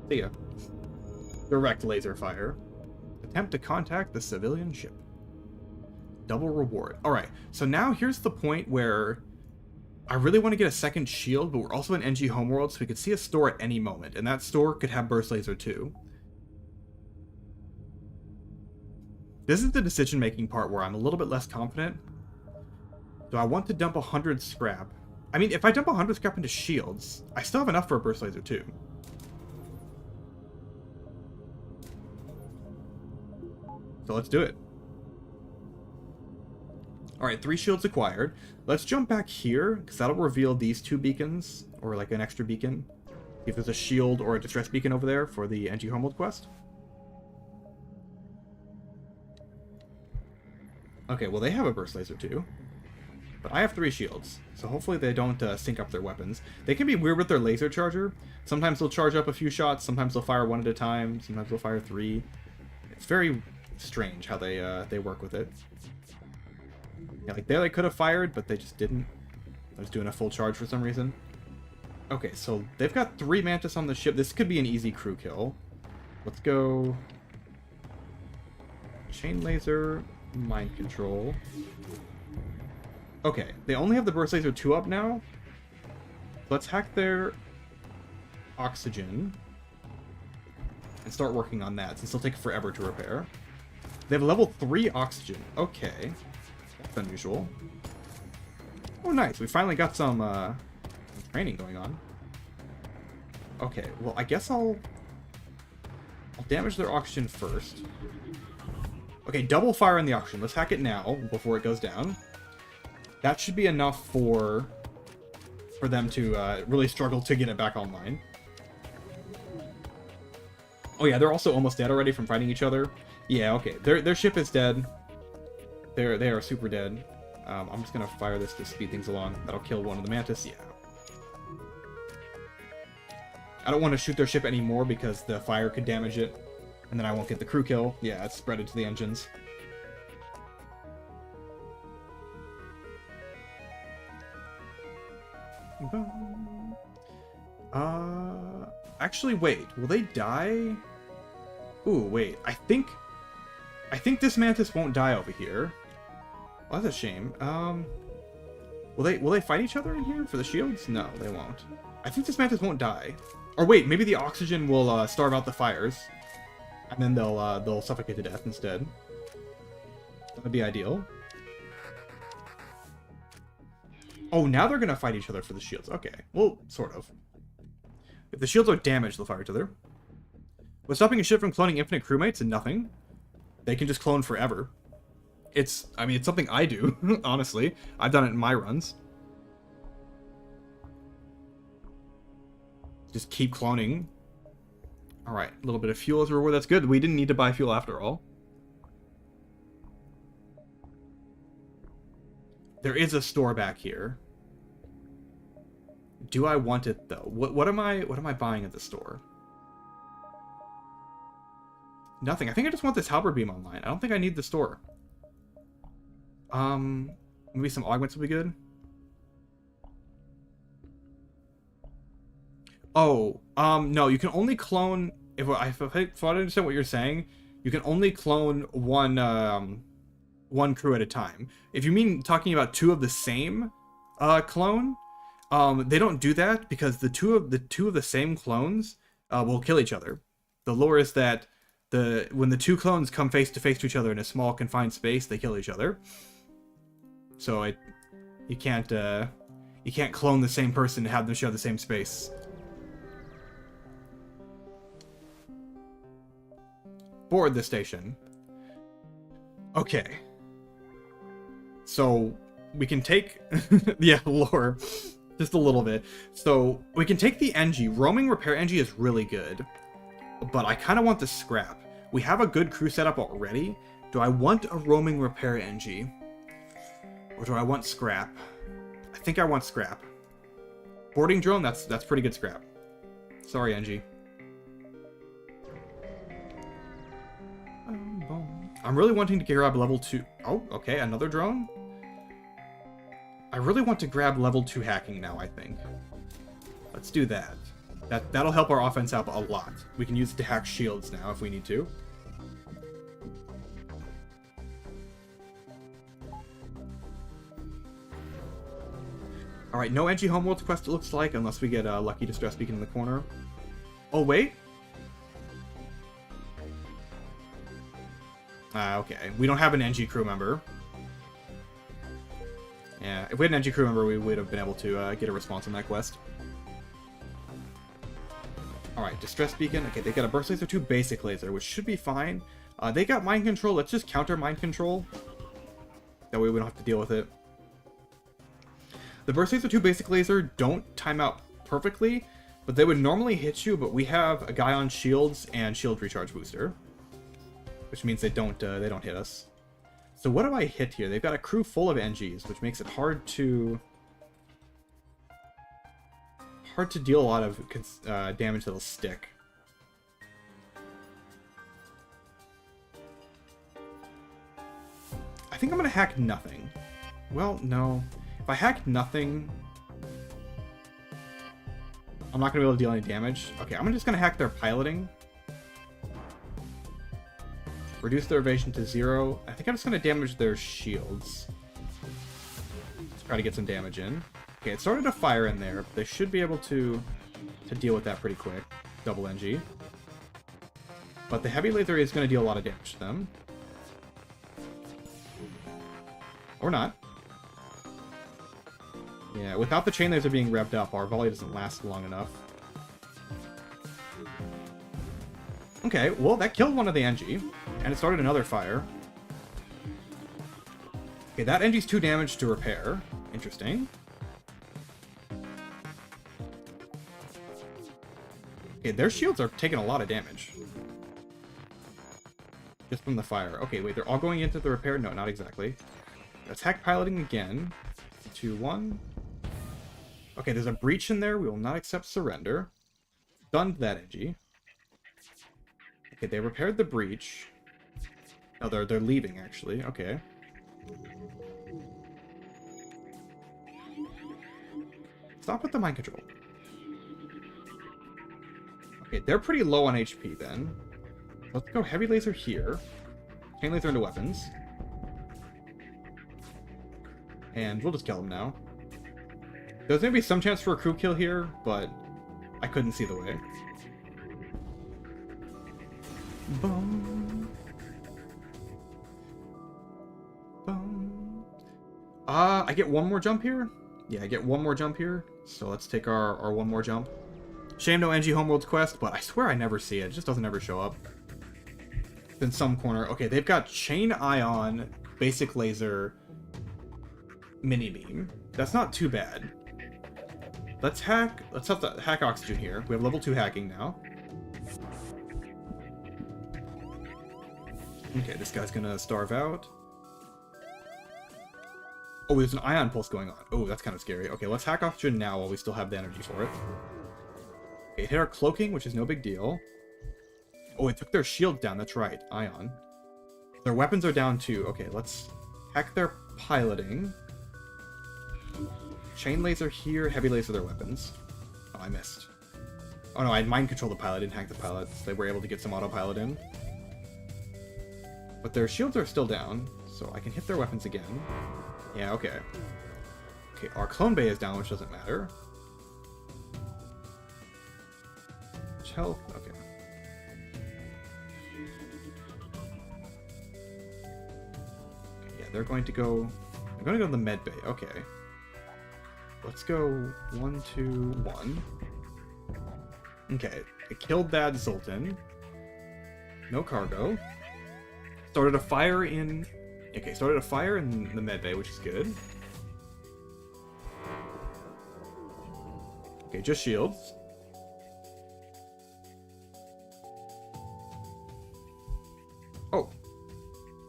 See ya. Direct laser fire. Attempt to contact the civilian ship. Double reward. Alright, so now here's the point where I really want to get a second shield, but we're also in NG Homeworld, so we could see a store at any moment, and that store could have burst laser too. This is the decision-making part where I'm a little bit less confident. Do I want to dump 100 scrap? I mean, if I dump 100 scrap into shields, I still have enough for a burst laser too. So let's do it. Alright, 3 shields acquired. Let's jump back here, because that'll reveal these 2 beacons, or like an extra beacon. If there's a shield or a distress beacon over there for the NG Homeworld quest. Okay, well they have a burst laser too. But I have 3 shields, so hopefully they don't sync up their weapons. They can be weird with their laser charger. Sometimes they'll charge up a few shots, sometimes they'll fire 1 at a time, sometimes they'll fire 3. It's very strange how they work with it. Yeah, like there they could have fired, but they just didn't. I was doing a full charge for some reason. Okay, so they've got 3 Mantis on the ship. This could be an easy crew kill. Let's go... Chain laser, mind control. Okay, they only have the burst laser 2 up now. Let's hack their oxygen and start working on that, since it'll take forever to repair. They have level 3 oxygen. Okay. That's unusual. Oh, nice. We finally got some training going on. Okay, well, I guess I'll damage their oxygen first. Okay, double fire on the oxygen. Let's hack it now, before it goes down. That should be enough for them to really struggle to get it back online. Oh yeah, they're also almost dead already from fighting each other. Yeah, okay. Their ship is dead. They are super dead. I'm just gonna fire this to speed things along. That'll kill one of the Mantis. Yeah. I don't want to shoot their ship anymore because the fire could damage it, and then I won't get the crew kill. Yeah, it's spread into the engines. Actually, wait. Will they die? Ooh, wait. I think this Mantis won't die over here. Well, that's a shame. Will they fight each other in here for the shields? No, they won't. I think this mantis won't die. Or wait, maybe the oxygen will starve out the fires, and then they'll suffocate to death instead. That would be ideal. Oh, now they're gonna fight each other for the shields. Okay, well, sort of. If the shields are damaged, they'll fight each other. What's stopping a ship from cloning infinite crewmates? And nothing. They can just clone forever. I mean, it's something I do, honestly. I've done it in my runs. Just keep cloning. Alright, a little bit of fuel as a reward. That's good. We didn't need to buy fuel after all. There is a store back here. Do I want it though? What am I buying at the store? Nothing. I think I just want this halberd beam online. I don't think I need the store. Maybe some augments would be good. Oh, no, you can only clone if I understand what you're saying, you can only clone one crew at a time. If you mean talking about two of the same clone, they don't do that because the two of the same clones will kill each other. The lore is that when the two clones come face to face to each other in a small confined space, they kill each other. So you can't clone the same person and have them share the same space. Board the station. Okay. So we can take yeah, lore. Just a little bit. So we can take the NG. Roaming repair NG is really good. But I kind of want the scrap. We have a good crew setup already. Do I want a roaming repair NG? Or do I want scrap? I think I want scrap. Boarding drone, that's pretty good scrap. Sorry, NG. I'm really wanting to grab level 2. Oh, okay, another drone? I really want to grab level 2 hacking now, I think. Let's do that. That'll help our offense out a lot. We can use it to hack shields now if we need to. Alright, no NG Homeworlds quest it looks like, unless we get Lucky Distress Beacon in the corner. Oh, wait. Okay. We don't have an NG crew member. Yeah, if we had an NG crew member, we would have been able to get a response on that quest. Alright, Distress Beacon. Okay, they got a Burst Laser 2 basic laser, which should be fine. They got Mind Control. Let's just counter Mind Control. That way we don't have to deal with it. The Burst Laser 2 basic laser don't time out perfectly, but they would normally hit you, but we have a guy on shields and shield recharge booster. Which means they don't hit us. So what do I hit here? They've got a crew full of NGs, which makes it hard to deal a lot of damage that'll stick. I think I'm gonna hack nothing. Well, no. If I hack nothing, I'm not gonna be able to deal any damage. Okay, I'm just gonna hack their piloting. Reduce their evasion to 0. I think I'm just going to damage their shields. Let's try to get some damage in. Okay, it started a fire in there. But they should be able to deal with that pretty quick. Double NG. But the heavy laser is going to deal a lot of damage to them. Or not. Yeah, without the chain laser being revved up, our volley doesn't last long enough. Okay, well, that killed one of the NG. And it started another fire. Okay, that NG's 2 damage to repair. Interesting. Okay, their shields are taking a lot of damage. Just from the fire. Okay, wait, they're all going into the repair? No, not exactly. Let's hack piloting again. 2, 1. Okay, there's a breach in there. We will not accept surrender. Stunned that NG. Okay, they repaired the breach. Oh, they're leaving, actually. Okay. Stop with the mind control. Okay, they're pretty low on HP, then. Let's go heavy laser here. Chain laser into weapons. And we'll just kill them now. There's maybe some chance for a crew kill here, but I couldn't see the way. Boom. Boom. I get one more jump here? Yeah, I get one more jump here. So let's take our one more jump. Shame no NG Homeworld's quest, but I swear I never see it. It just doesn't ever show up. In some corner. Okay, they've got Chain Ion, Basic Laser, Mini Beam. That's not too bad. Let's have to hack Oxygen here. We have level 2 hacking now. Okay, this guy's gonna starve out. Oh, there's an Ion Pulse going on. Oh, that's kind of scary. Okay, let's hack Oxygen now while we still have the energy for it. Okay, hit our Cloaking, which is no big deal. Oh, it took their shield down. That's right. Ion. Their weapons are down too. Okay, let's hack their piloting. Chain laser here, heavy laser their weapons. Oh, I missed. Oh no, I mind control the pilot, didn't hack the pilot. So they were able to get some autopilot in. But their shields are still down, so I can hit their weapons again. Yeah, okay. Okay, our clone bay is down, which doesn't matter. Health, okay. Yeah, they're going to go to the med bay. Okay. Let's go 1, 2, 1. Okay, it killed that Zoltan. No cargo. Started a fire in the med bay, which is good. Okay, just shields. Oh,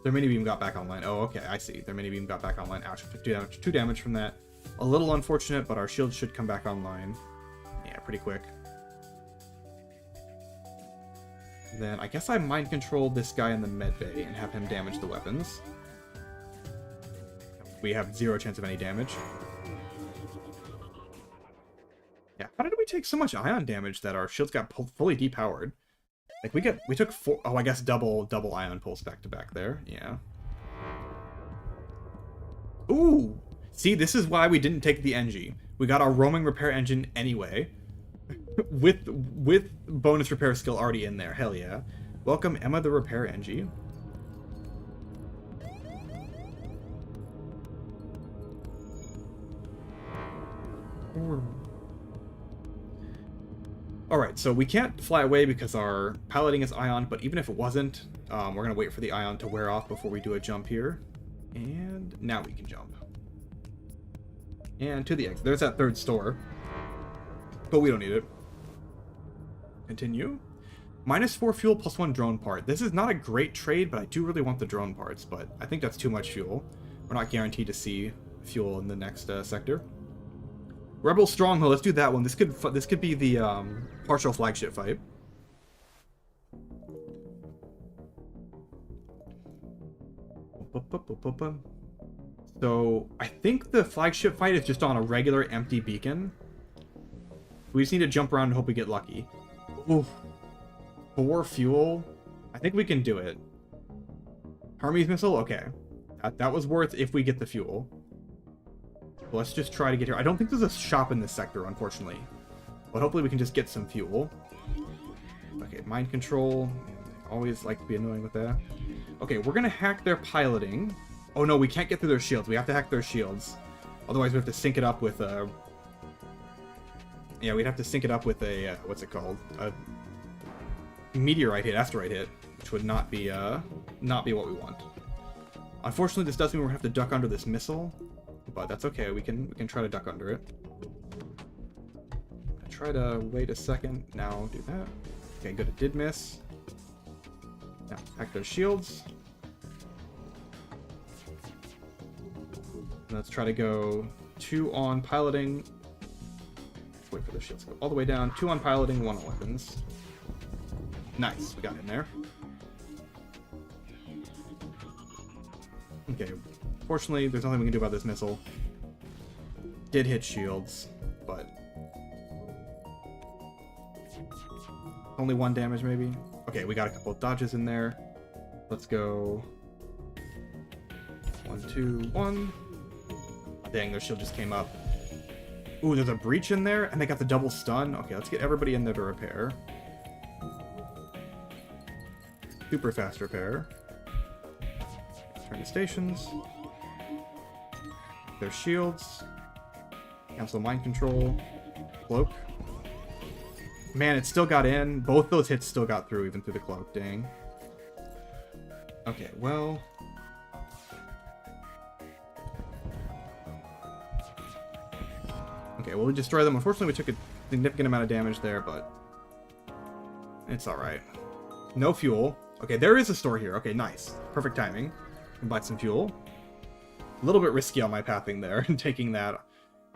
their mini beam got back online. Oh, okay, I see. Their mini beam got back online. Ouch, 2 damage from that. A little unfortunate, but our shield should come back online. Yeah, pretty quick. Then I guess I mind control this guy in the med bay and have him damage the weapons. We have 0 chance of any damage. Yeah, how did we take so much ion damage that our shields got fully depowered? Like we took 4. Oh, I guess double ion pulse back to back there. Yeah. Ooh. See, this is why we didn't take the NG. We got our roaming repair engine anyway. with bonus repair skill already in there. Hell yeah. Welcome Emma the repair NG. Alright, so we can't fly away because our piloting is ion, but even if it wasn't, we're going to wait for the ion to wear off before we do a jump here. And now we can jump. And to the exit. There's that 3rd store. But we don't need it. Continue. -4 fuel +1 drone part. This is not a great trade, but I do really want the drone parts, but I think that's too much fuel. We're not guaranteed to see fuel in the next sector. Rebel Stronghold, let's do that one. This could be the partial flagship fight. So I think the flagship fight is just on a regular empty beacon. We just need to jump around and hope we get lucky. Ooh, 4 fuel. I think we can do it. Hermes missile, okay. That was worth if we get the fuel. Let's just try to get here. I don't think there's a shop in this sector, unfortunately. But hopefully we can just get some fuel. Okay, mind control. Always like to be annoying with that. Okay, we're gonna hack their piloting. Oh no, we can't get through their shields. We have to hack their shields. Otherwise we have to sync it up with a... Yeah, we'd have to sync it up with a... what's it called? A meteorite hit, asteroid hit. Which would not be what we want. Unfortunately, this does mean we're gonna have to duck under this missile. But that's okay, we can try to duck under it. I try to wait a second, now do that. Okay, good, it did miss. Now, hack their shields. And let's try to go 2 on piloting. Let's wait for the shields to go all the way down. 2 on piloting, 1 on weapons. Nice, we got in there. Okay, fortunately, there's nothing we can do about this missile. Did hit shields, but... only 1 damage, maybe? Okay, we got a couple of dodges in there. Let's go... 1, 2, 1. Oh, dang, their shield just came up. Ooh, there's a breach in there, and they got the double stun. Okay, let's get everybody in there to repair. Super fast repair. Turn to stations. Their shields. Cancel mind control. Cloak. Man, it still got in. Both those hits still got through, even through the cloak. Dang. Okay, well... Okay, well, we destroy them. Unfortunately, we took a significant amount of damage there, but... it's alright. No fuel. Okay, there is a store here. Okay, nice. Perfect timing. Can buy some fuel. A little bit risky on my pathing there, and taking that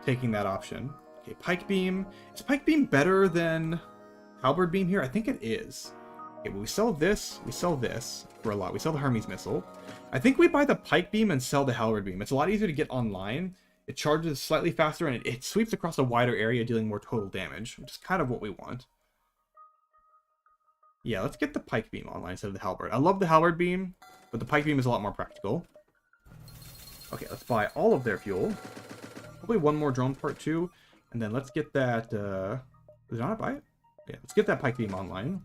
option. Okay, Pike Beam. Is Pike Beam better than Halberd Beam here? I think it is. Okay, well, we sell this for a lot. We sell the Hermes Missile. I think we buy the Pike Beam and sell the Halberd Beam. It's a lot easier to get online. It charges slightly faster, and it sweeps across a wider area, dealing more total damage, which is kind of what we want. Yeah, let's get the Pike Beam online instead of the Halberd. I love the Halberd Beam, but the Pike Beam is a lot more practical. Okay, let's buy all of their fuel. Probably one more drone part too, and then let's get that, did I not buy it? Yeah, let's get that Pike Beam online.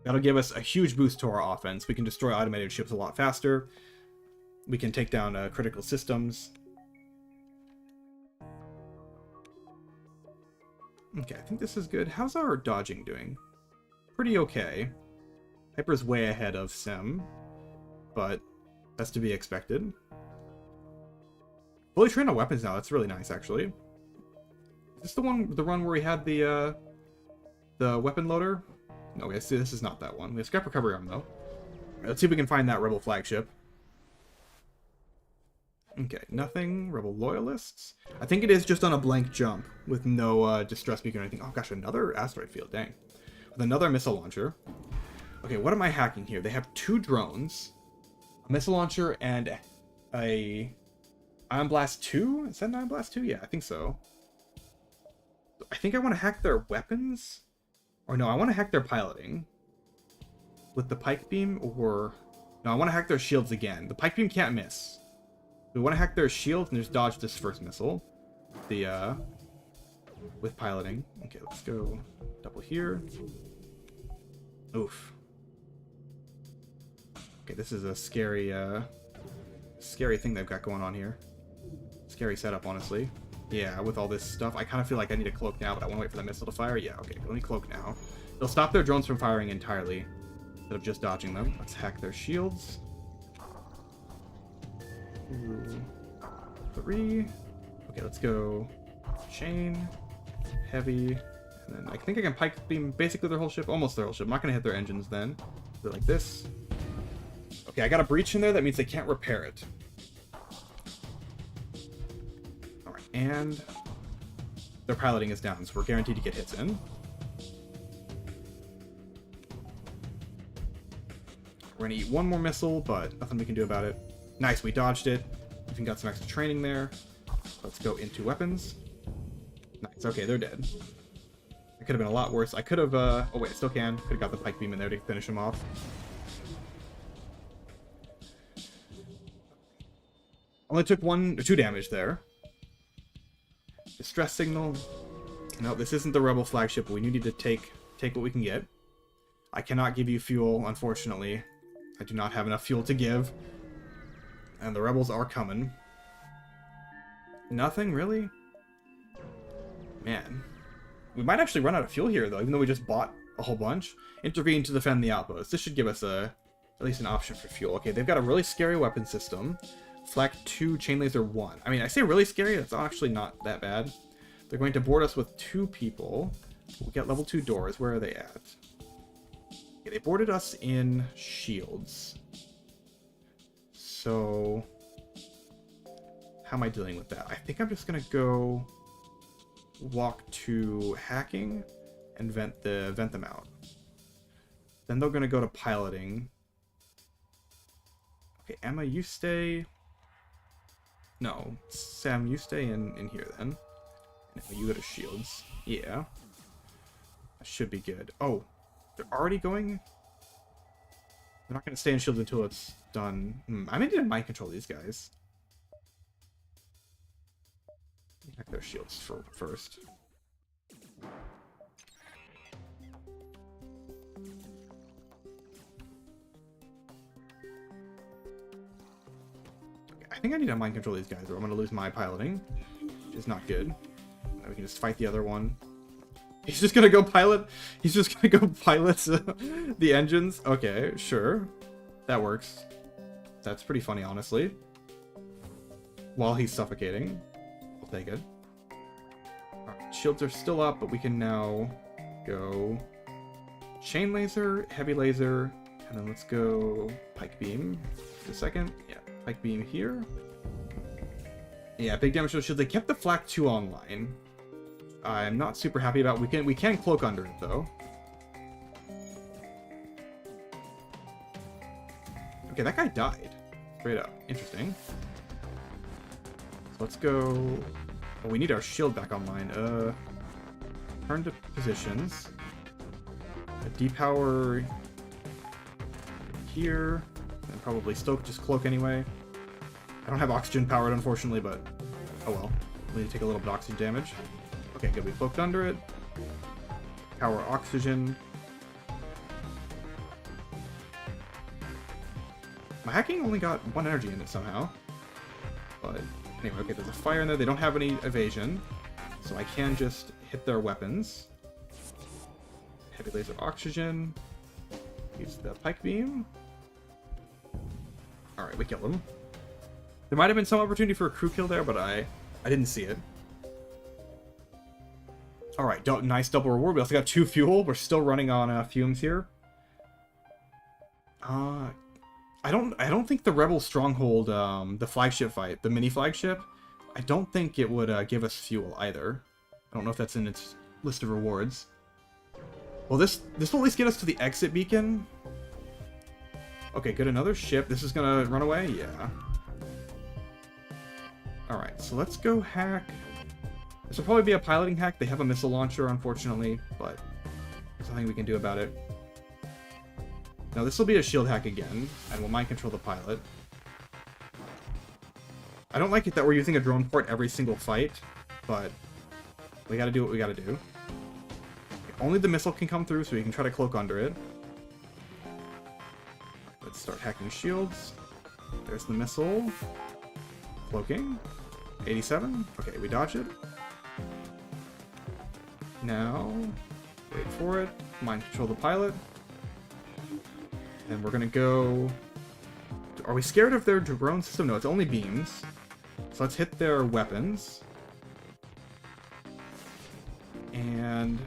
That'll give us a huge boost to our offense. We can destroy automated ships a lot faster. We can take down critical systems. Okay, I think this is good. How's our dodging doing? Pretty okay. Hyper's way ahead of Sim, but that's to be expected. Fully trained on weapons now. That's really nice, actually. Is this the run where we had the weapon loader? No, this is not that one. We have scrap recovery arm, though. Right, let's see if we can find that rebel flagship. Okay, nothing. Rebel loyalists. I think it is just on a blank jump with no distress beacon or anything. Oh gosh, another asteroid field. Dang. With another missile launcher. Okay, what am I hacking here? They have 2 drones, a missile launcher, and a Ion Blast 2? Is that an Ion Blast 2? Yeah, I think so. I think I want to hack their weapons. Or no, I want to hack their piloting. With the Pike Beam, or... no, I want to hack their shields again. The Pike Beam can't miss. We want to hack their shields and just dodge this first missile. With piloting. Okay, let's go double here. Oof. Okay, this is a scary, scary thing they've got going on here. Scary setup, honestly. Yeah, with all this stuff. I kind of feel like I need a cloak now, but I want to wait for the missile to fire. Yeah, okay, let me cloak now. It'll stop their drones from firing entirely, instead of just dodging them. Let's hack their shields. 2, 3. Okay, let's go chain, heavy, and then I think I can Pike Beam basically their whole ship, almost their whole ship. I'm not going to hit their engines then. Do it like this. Okay, I got a breach in there. That means they can't repair it. Alright, and their piloting is down, so we're guaranteed to get hits in. We're going to eat one more missile, but nothing we can do about it. Nice, we dodged it. Even got some extra training there. Let's go into weapons. Nice, okay, they're dead. It could have been a lot worse. I could have, oh wait, I still can. Could have got the Pike Beam in there to finish him off. Only took 2 damage there. Distress signal. No, this isn't the rebel flagship. We need to take what we can get. I cannot give you fuel, unfortunately. I do not have enough fuel to give. And the rebels are coming. Nothing, really? Man. We might actually run out of fuel here, though, even though we just bought a whole bunch. Intervene to defend the outpost. This should give us at least an option for fuel. Okay, they've got a really scary weapon system. Flak 2, chain laser 1. I mean, I say really scary, it's actually not that bad. They're going to board us with 2 people. We get level 2 doors. Where are they at? Okay, they boarded us in shields. So, how am I dealing with that? I think I'm just going to go walk to hacking and vent them out. Then they're going to go to piloting. Okay, Emma, you stay... No, Sam, you stay in here then. And Emma, you go to shields. Yeah. That should be good. Oh, they're already going? They're not going to stay in shields until it's done. I may need to mind control these guys. Hack their shields first. Okay, I think I need to mind control these guys, or I'm going to lose my piloting, which is not good. Now we can just fight the other one. He's just going to go pilot. He's just going to go pilot the engines. Okay, sure. That works. That's pretty funny, honestly. While he's suffocating. I'll take it. Alright, shields are still up, but we can now go chain laser, heavy laser, and then let's go pike beam. Just a second. Yeah, pike beam here. Yeah, big damage to the shield. They kept the flak 2 online. I'm not super happy about. We can cloak under it though. Okay, that guy died. Straight up. Interesting. So let's go. Oh, we need our shield back online. Turn to positions. Depower here. And probably still just cloak anyway. I don't have oxygen powered, unfortunately, but oh well. We need to take a little bit of oxygen damage. Okay, good. We cloaked under it. Power oxygen. My hacking only got 1 energy in it somehow. But anyway, okay, there's a fire in there. They don't have any evasion. So I can just hit their weapons. Heavy laser oxygen. Use the pike beam. Alright, we killed him. There might have been some opportunity for a crew kill there, but I didn't see it. Alright, nice double reward. We also got 2 fuel. We're still running on fumes here. I don't think the Rebel Stronghold, the flagship fight, the mini flagship, I don't think it would give us fuel either. I don't know if that's in its list of rewards. Well, this will at least get us to the exit beacon. Okay, good. Another ship. This is gonna run away? Yeah. Alright, so let's go hack. This will probably be a piloting hack. They have a missile launcher, unfortunately, but there's nothing we can do about it. Now, this will be a shield hack again, and we'll mind control the pilot. I don't like it that we're using a drone port every single fight, but we gotta do what we gotta do. Only the missile can come through, so we can try to cloak under it. Let's start hacking shields. There's the missile. Cloaking. 87. Okay, we dodge it. Now, wait for it. Mind control the pilot. And we're gonna go... Are we scared of their drone system? No, it's only beams. So let's hit their weapons. And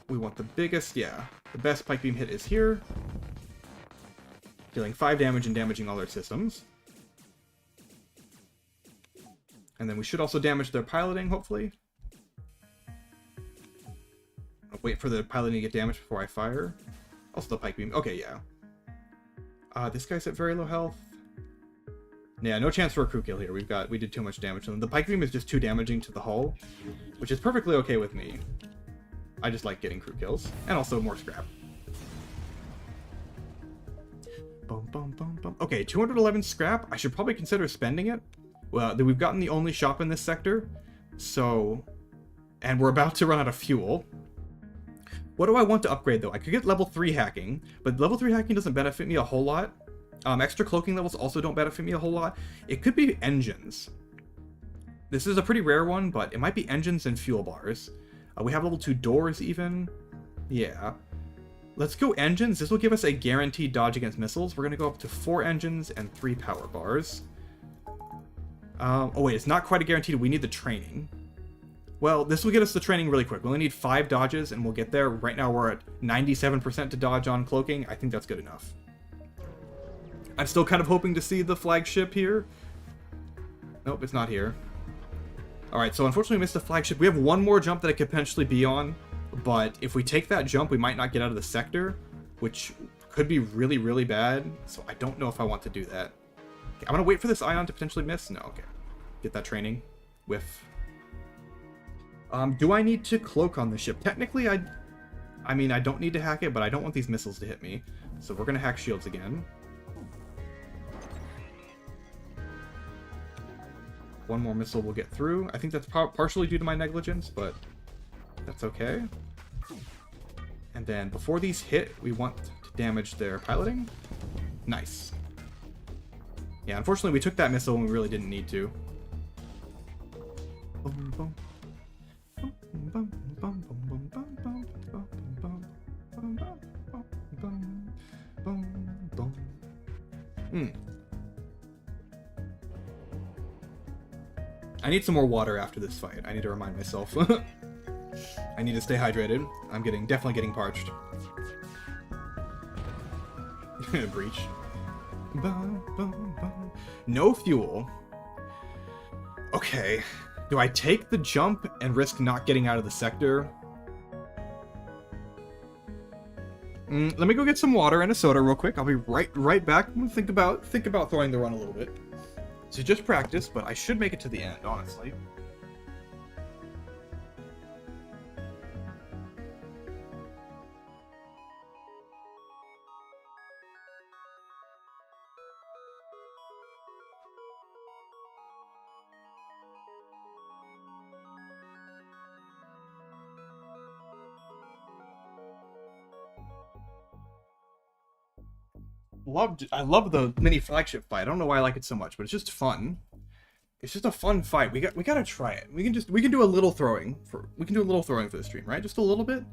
we want the biggest, yeah. The best pike beam hit is here. Dealing 5 damage and damaging all their systems. And then we should also damage their piloting, hopefully. I'll wait for the piloting to get damaged before I fire. Also the pike beam. Okay, yeah. This guy's at very low health. Yeah, no chance for a crew kill here. We did too much damage to them. The pike beam is just too damaging to the hull, which is perfectly okay with me. I just like getting crew kills. And also more scrap. Boom, boom, boom, boom. Okay, 211 scrap. I should probably consider spending it. Well, we've gotten the only shop in this sector. So... And we're about to run out of fuel. What do I want to upgrade, though? I could get level 3 hacking, but level 3 hacking doesn't benefit me a whole lot. Extra cloaking levels also don't benefit me a whole lot. It could be engines. This is a pretty rare one, but it might be engines and fuel bars. We have level 2 doors, even. Yeah. Let's go engines. This will give us a guaranteed dodge against missiles. We're going to go up to 4 engines and 3 power bars. Oh, wait. It's not quite a guaranteed. We need the training. Well, this will get us the training really quick. We only need 5 dodges, and we'll get there. Right now, we're at 97% to dodge on cloaking. I think that's good enough. I'm still kind of hoping to see the flagship here. Nope, it's not here. Alright, so unfortunately we missed the flagship. We have one more jump that it could potentially be on, but if we take that jump, we might not get out of the sector, which could be really, really bad, so I don't know if I want to do that. Okay, I'm going to wait for this ion to potentially miss. No, okay. Get that training. Whiff. Do I need to cloak on the ship? Technically, I mean, I don't need to hack it, but I don't want these missiles to hit me. So we're going to hack shields again. One more missile will get through. I think that's partially due to my negligence, but that's okay. And then before these hit, we want to damage their piloting. Nice. Yeah, unfortunately we took that missile when we really didn't need to. I need some more water after this fight. I need to remind myself. I need to stay hydrated. I'm definitely getting parched. Breach. No fuel. Okay. Do I take the jump and risk not getting out of the sector? Let me go get some water and a soda real quick. I'll be right back. I'm gonna think about throwing the run a little bit. So just practice, but I should make it to the end, honestly. I love the mini flagship fight. I don't know why I like it so much, but it's just fun. It's just a fun fight. We gotta try it. We can do a little throwing for the stream, right? Just a little bit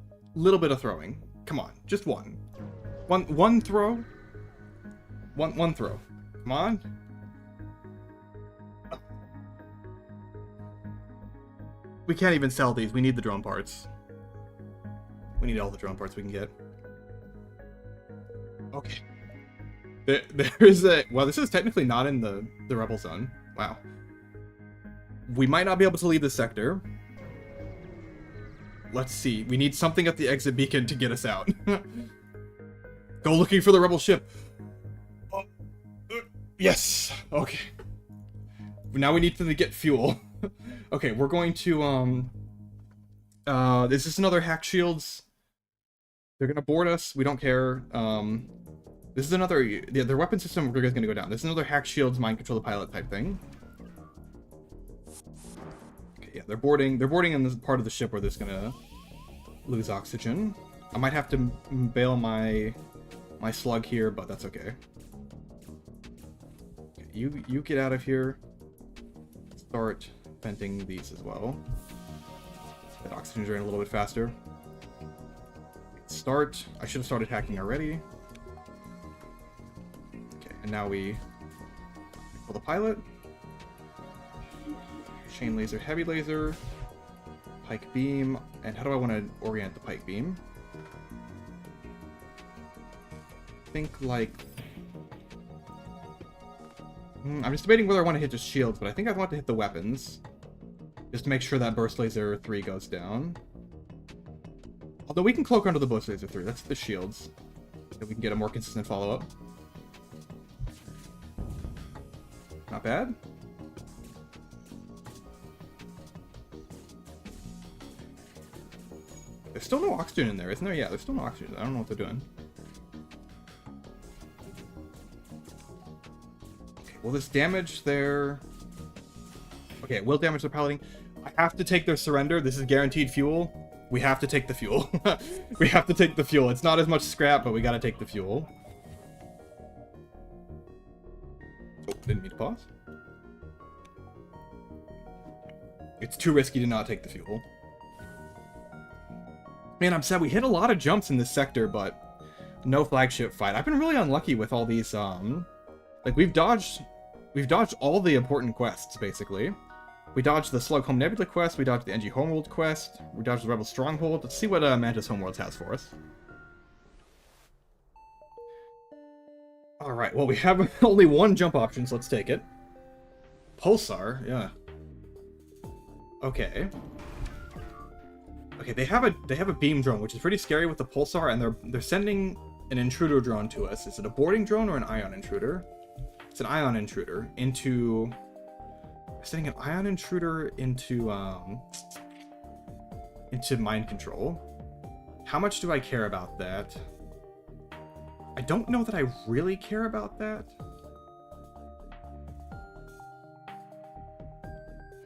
of throwing. Come on, just one throw. One throw. Come on. We can't even sell these. We need the drone parts. We need all the drone parts we can get. Okay. There's a... Well, this is technically not in the rebel zone. Wow. We might not be able to leave this sector. Let's see. We need something at the exit beacon to get us out. Go looking for the rebel ship. Yes. Okay. Now we need to get fuel. Okay, we're going to... Is this another hack shields? They're gonna board us. We don't care. This is another... Their weapon system is gonna go down. This is another hack shields, mind control the pilot type thing. Okay, yeah, they're boarding. They're boarding in this part of the ship where there's gonna lose oxygen. I might have to bail my slug here, but that's okay. Okay, you get out of here. Start venting these as well. That oxygen drain a little bit faster. Start. I should have started hacking already. Okay, and now we pull the pilot. Chain laser, heavy laser, pike beam, and how do I want to orient the pike beam? Think like... I'm just debating whether I want to hit just shields, but I think I want to hit the weapons. Just to make sure that burst laser 3 goes down. Although we can cloak under the burst laser 3, that's the shields. So we can get a more consistent follow-up. Not bad. There's still no oxygen in there, isn't there? Yeah, there's still no oxygen. I don't know what they're doing. Okay, will this damage their... Okay, it will damage their piloting. I have to take their surrender. This is guaranteed fuel. We have to take the fuel. We have to take the fuel. It's not as much scrap, but we gotta take the fuel. Oh, didn't mean to pause. It's too risky to not take the fuel. Man, I'm sad. We hit a lot of jumps in this sector, but no flagship fight. I've been really unlucky with all these, like, we've dodged all the important quests, basically. We dodged the Slug Home Nebula quest, we dodged the NG Homeworld quest, we dodged the Rebel Stronghold. Let's see what Mantis Homeworlds has for us. Alright, well, we have only one jump option, so let's take it. Pulsar, yeah. Okay. Okay, they have a beam drone, which is pretty scary with the Pulsar, and they're sending an intruder drone to us. Is it a boarding drone or an ion intruder? It's an ion intruder into... Sending an ion intruder into mind control. How much do I care about that? I don't know that I really care about that.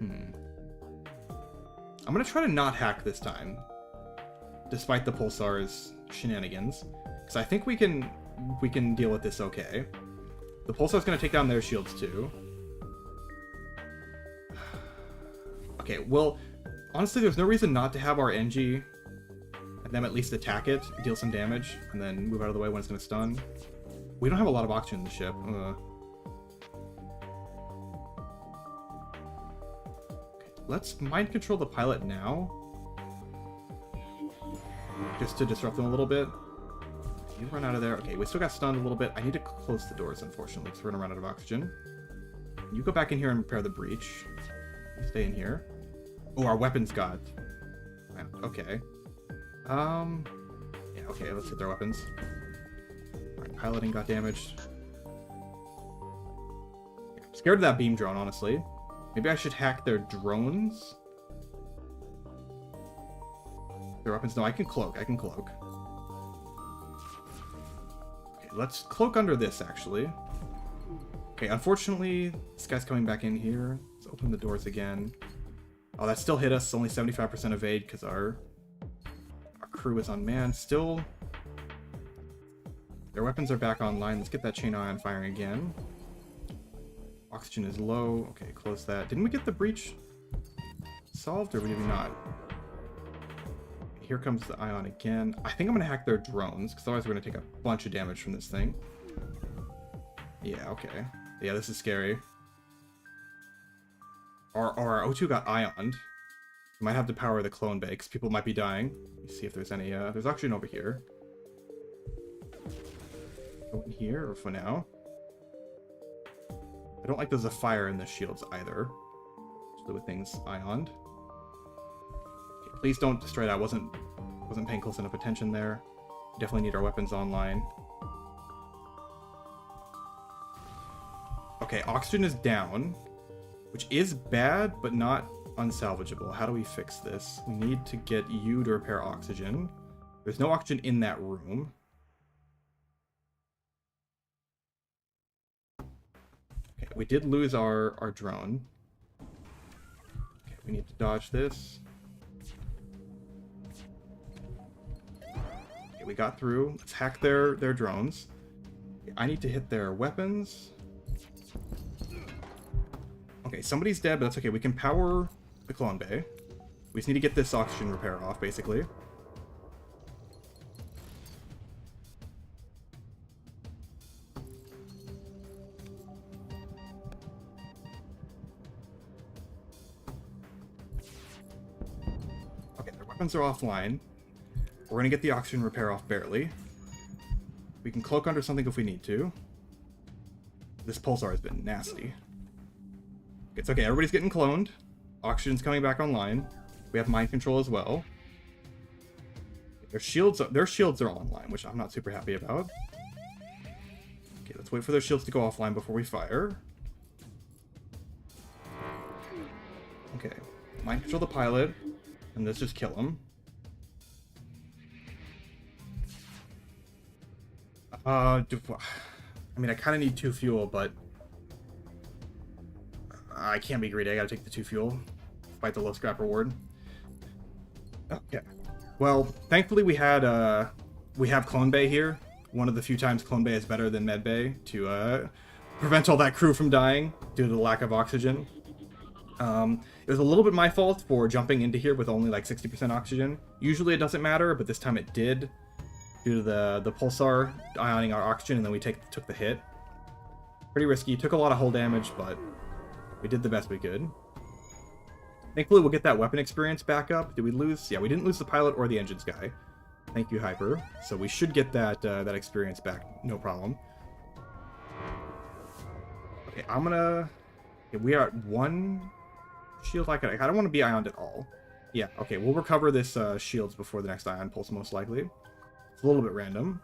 I'm gonna try to not hack this time, despite the Pulsar's shenanigans, because I think we can deal with this okay. The Pulsar's gonna take down their shields too. Okay, well, honestly, there's no reason not to have our NG and them at least attack it, deal some damage, and then move out of the way when it's gonna stun. We don't have a lot of oxygen in the ship. Okay, let's mind control the pilot now, just to disrupt them a little bit. You run out of there. Okay, we still got stunned a little bit. I need to close the doors, unfortunately, because we're gonna run out of oxygen. You go back in here and repair the breach. You stay in here. Oh, our weapons got... Okay. Yeah, okay, let's hit their weapons. Alright, piloting got damaged. Yeah, I'm scared of that beam drone, honestly. Maybe I should hack their drones? Their weapons? No, I can cloak. I can cloak. Okay, let's cloak under this, actually. Okay, unfortunately, this guy's coming back in here. Let's open the doors again. Oh, that still hit us. Only 75% evade because our crew is unmanned. Still, their weapons are back online. Let's get that chain ion firing again. Oxygen is low. Okay, close that. Didn't we get the breach solved, or did we not? Here comes the ion again. I think I'm going to hack their drones, because otherwise we're going to take a bunch of damage from this thing. Yeah, okay. Yeah, this is scary. Our O2 got ioned. We might have to power the clone bay, because people might be dying. Let's see if there's any... there's oxygen over here. Go in here, or for now. I don't like there's a fire in the shields either. Especially with things ioned. Okay, please don't destroy that. I wasn't paying close enough attention there. We definitely need our weapons online. Okay, oxygen is down, which is bad, but not unsalvageable. How do we fix this? We need to get you to repair oxygen. There's no oxygen in that room. Okay, we did lose our drone. Okay, we need to dodge this. Okay, we got through. Let's hack their drones. Okay, I need to hit their weapons. Okay, somebody's dead, but that's okay. We can power the clone bay. We just need to get this oxygen repair off, basically. Okay, their weapons are offline. We're gonna get the oxygen repair off barely. We can cloak under something if we need to. This pulsar has been nasty. It's okay, everybody's getting cloned. Oxygen's coming back online. We have mind control as well. Their shields are online, which I'm not super happy about. Okay, let's wait for their shields to go offline before we fire. Okay, mind control the pilot, and let's just kill him. I mean, I kind of need 2 fuel, but I can't be greedy. I gotta take the 2 fuel, despite the low scrap reward. Okay. Well, thankfully we have Clone Bay here. One of the few times Clone Bay is better than Med Bay to prevent all that crew from dying due to the lack of oxygen. It was a little bit my fault for jumping into here with only like 60% oxygen. Usually it doesn't matter, but this time it did, due to the pulsar ioning our oxygen, and then we took the hit. Pretty risky. Took a lot of hull damage, but we did the best we could. Thankfully, we'll get that weapon experience back up. Did we lose? Yeah, we didn't lose the pilot or the engines guy. Thank you, Hyper. So we should get that that experience back, no problem. Okay, I'm gonna... Okay, we are at 1 shield. I don't want to be ioned at all. Yeah, okay, we'll recover this shields before the next ion pulse, most likely. It's a little bit random.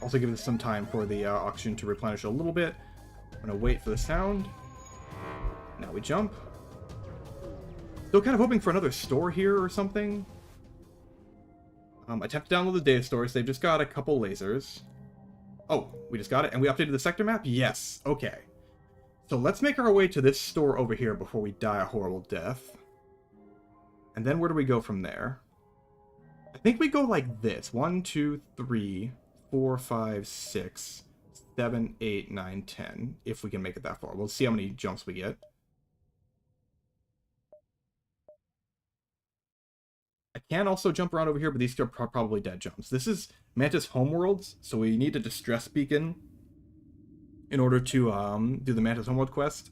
Also give this some time for the oxygen to replenish a little bit. I'm gonna wait for the sound. Now we jump. Still kind of hoping for another store here or something. Attempt to download the data stores. They've just got a couple lasers. Oh, we just got it, and we updated the sector map? Yes. Okay. So let's make our way to this store over here before we die a horrible death. And then where do we go from there? I think we go like this. 1, 2, 3, 4, 5, 6, 7, 8, 9, 10. If we can make it that far. We'll see how many jumps we get. I can also jump around over here, but these two are probably dead jumps. This is Mantis Homeworlds, so we need a distress beacon in order to do the Mantis Homeworld quest.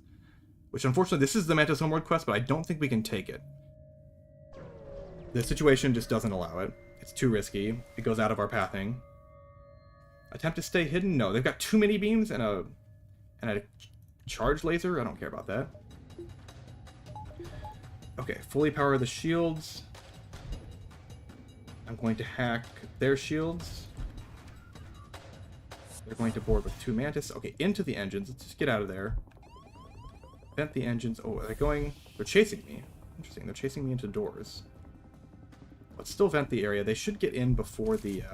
Which, unfortunately, this is the Mantis Homeworld quest, but I don't think we can take it. The situation just doesn't allow it. It's too risky. It goes out of our pathing. Attempt to stay hidden? No. They've got 2 mini beams and a charge laser? I don't care about that. Okay, fully power the shields. I'm going to hack their shields. They're going to board with 2 Mantis. Okay, into the engines. Let's just get out of there. Vent the engines. Oh, are they going? They're chasing me. Interesting. They're chasing me into doors. Let's still vent the area. They should get in before the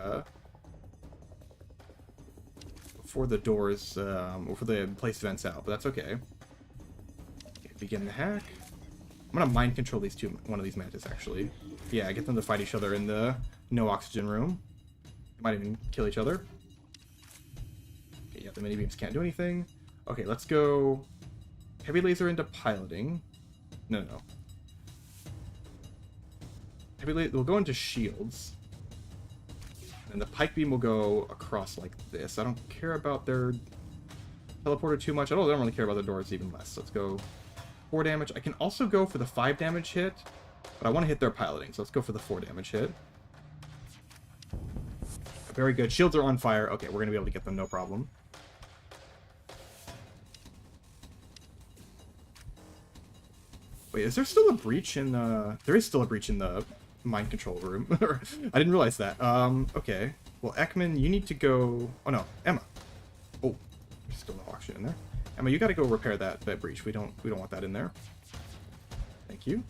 doors, before the place vents out, but that's okay. Okay, begin the hack. I'm gonna mind control these one of these Mantis, actually. Yeah, get them to fight each other in the no oxygen room. They might even kill each other. Okay, yeah, the mini beams can't do anything. Okay, let's go heavy laser into piloting. No. We'll go into shields. And the pike beam will go across like this. I don't care about their teleporter too much. I don't really care about the doors even less. So let's go 4 damage. I can also go for the 5 damage hit, but I want to hit their piloting. So let's go for the 4 damage hit. Very good. Shields are on fire. Okay, we're going to be able to get them no problem. Wait, is there still a breach in the... There is still a breach in the mind control room. I didn't realize that. Okay. Well, Ekman, you need to go... Oh, no. Emma. Oh, there's still no oxygen in there. Emma, you got to go repair that breach. We don't want that in there. Thank you.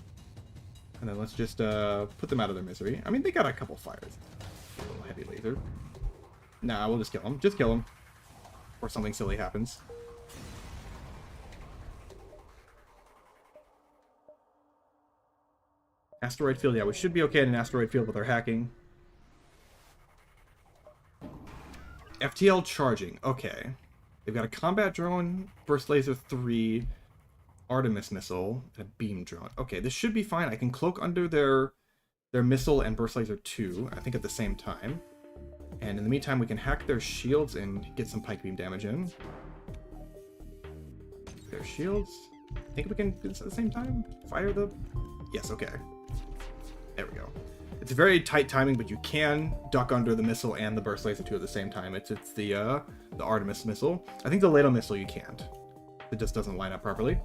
And then let's just put them out of their misery. I mean, they got a couple fires. A little heavy laser. Nah, we'll just kill them. Just kill them. Or something silly happens. Asteroid field, yeah, we should be okay in an asteroid field with our hacking. FTL charging, okay. They've got a combat drone, burst laser 3, Artemis missile, and a beam drone. Okay, this should be fine. I can cloak under their missile and burst laser 2, I think at the same time. And in the meantime, we can hack their shields and get some pike beam damage in. Their shields. I think we can do this at the same time. Fire the... Yes, okay. There we go. It's very tight timing, but you can duck under the missile and the burst laser 2 at the same time. It's the Artemis missile. I think the Lato missile you can't. It just doesn't line up properly.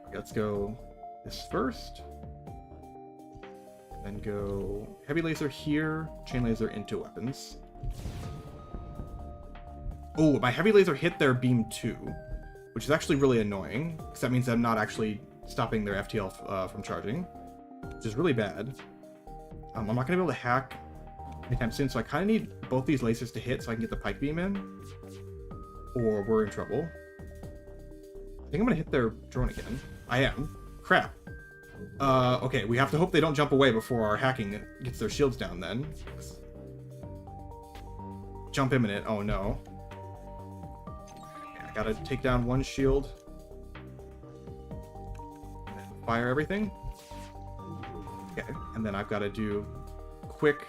Okay, let's go this first. And then go heavy laser here, chain laser into weapons. Oh, my heavy laser hit their beam 2, which is actually really annoying, because that means I'm not actually stopping their FTL from charging, which is really bad. I'm not going to be able to hack anytime soon, so I kind of need both these lasers to hit so I can get the pike beam in, or we're in trouble. I think I'm going to hit their drone again. I am. Crap. Okay, we have to hope they don't jump away before our hacking gets their shields down then. Jump imminent. Oh no. I gotta take down one shield. And then fire everything. Okay, and then I've got to do quick...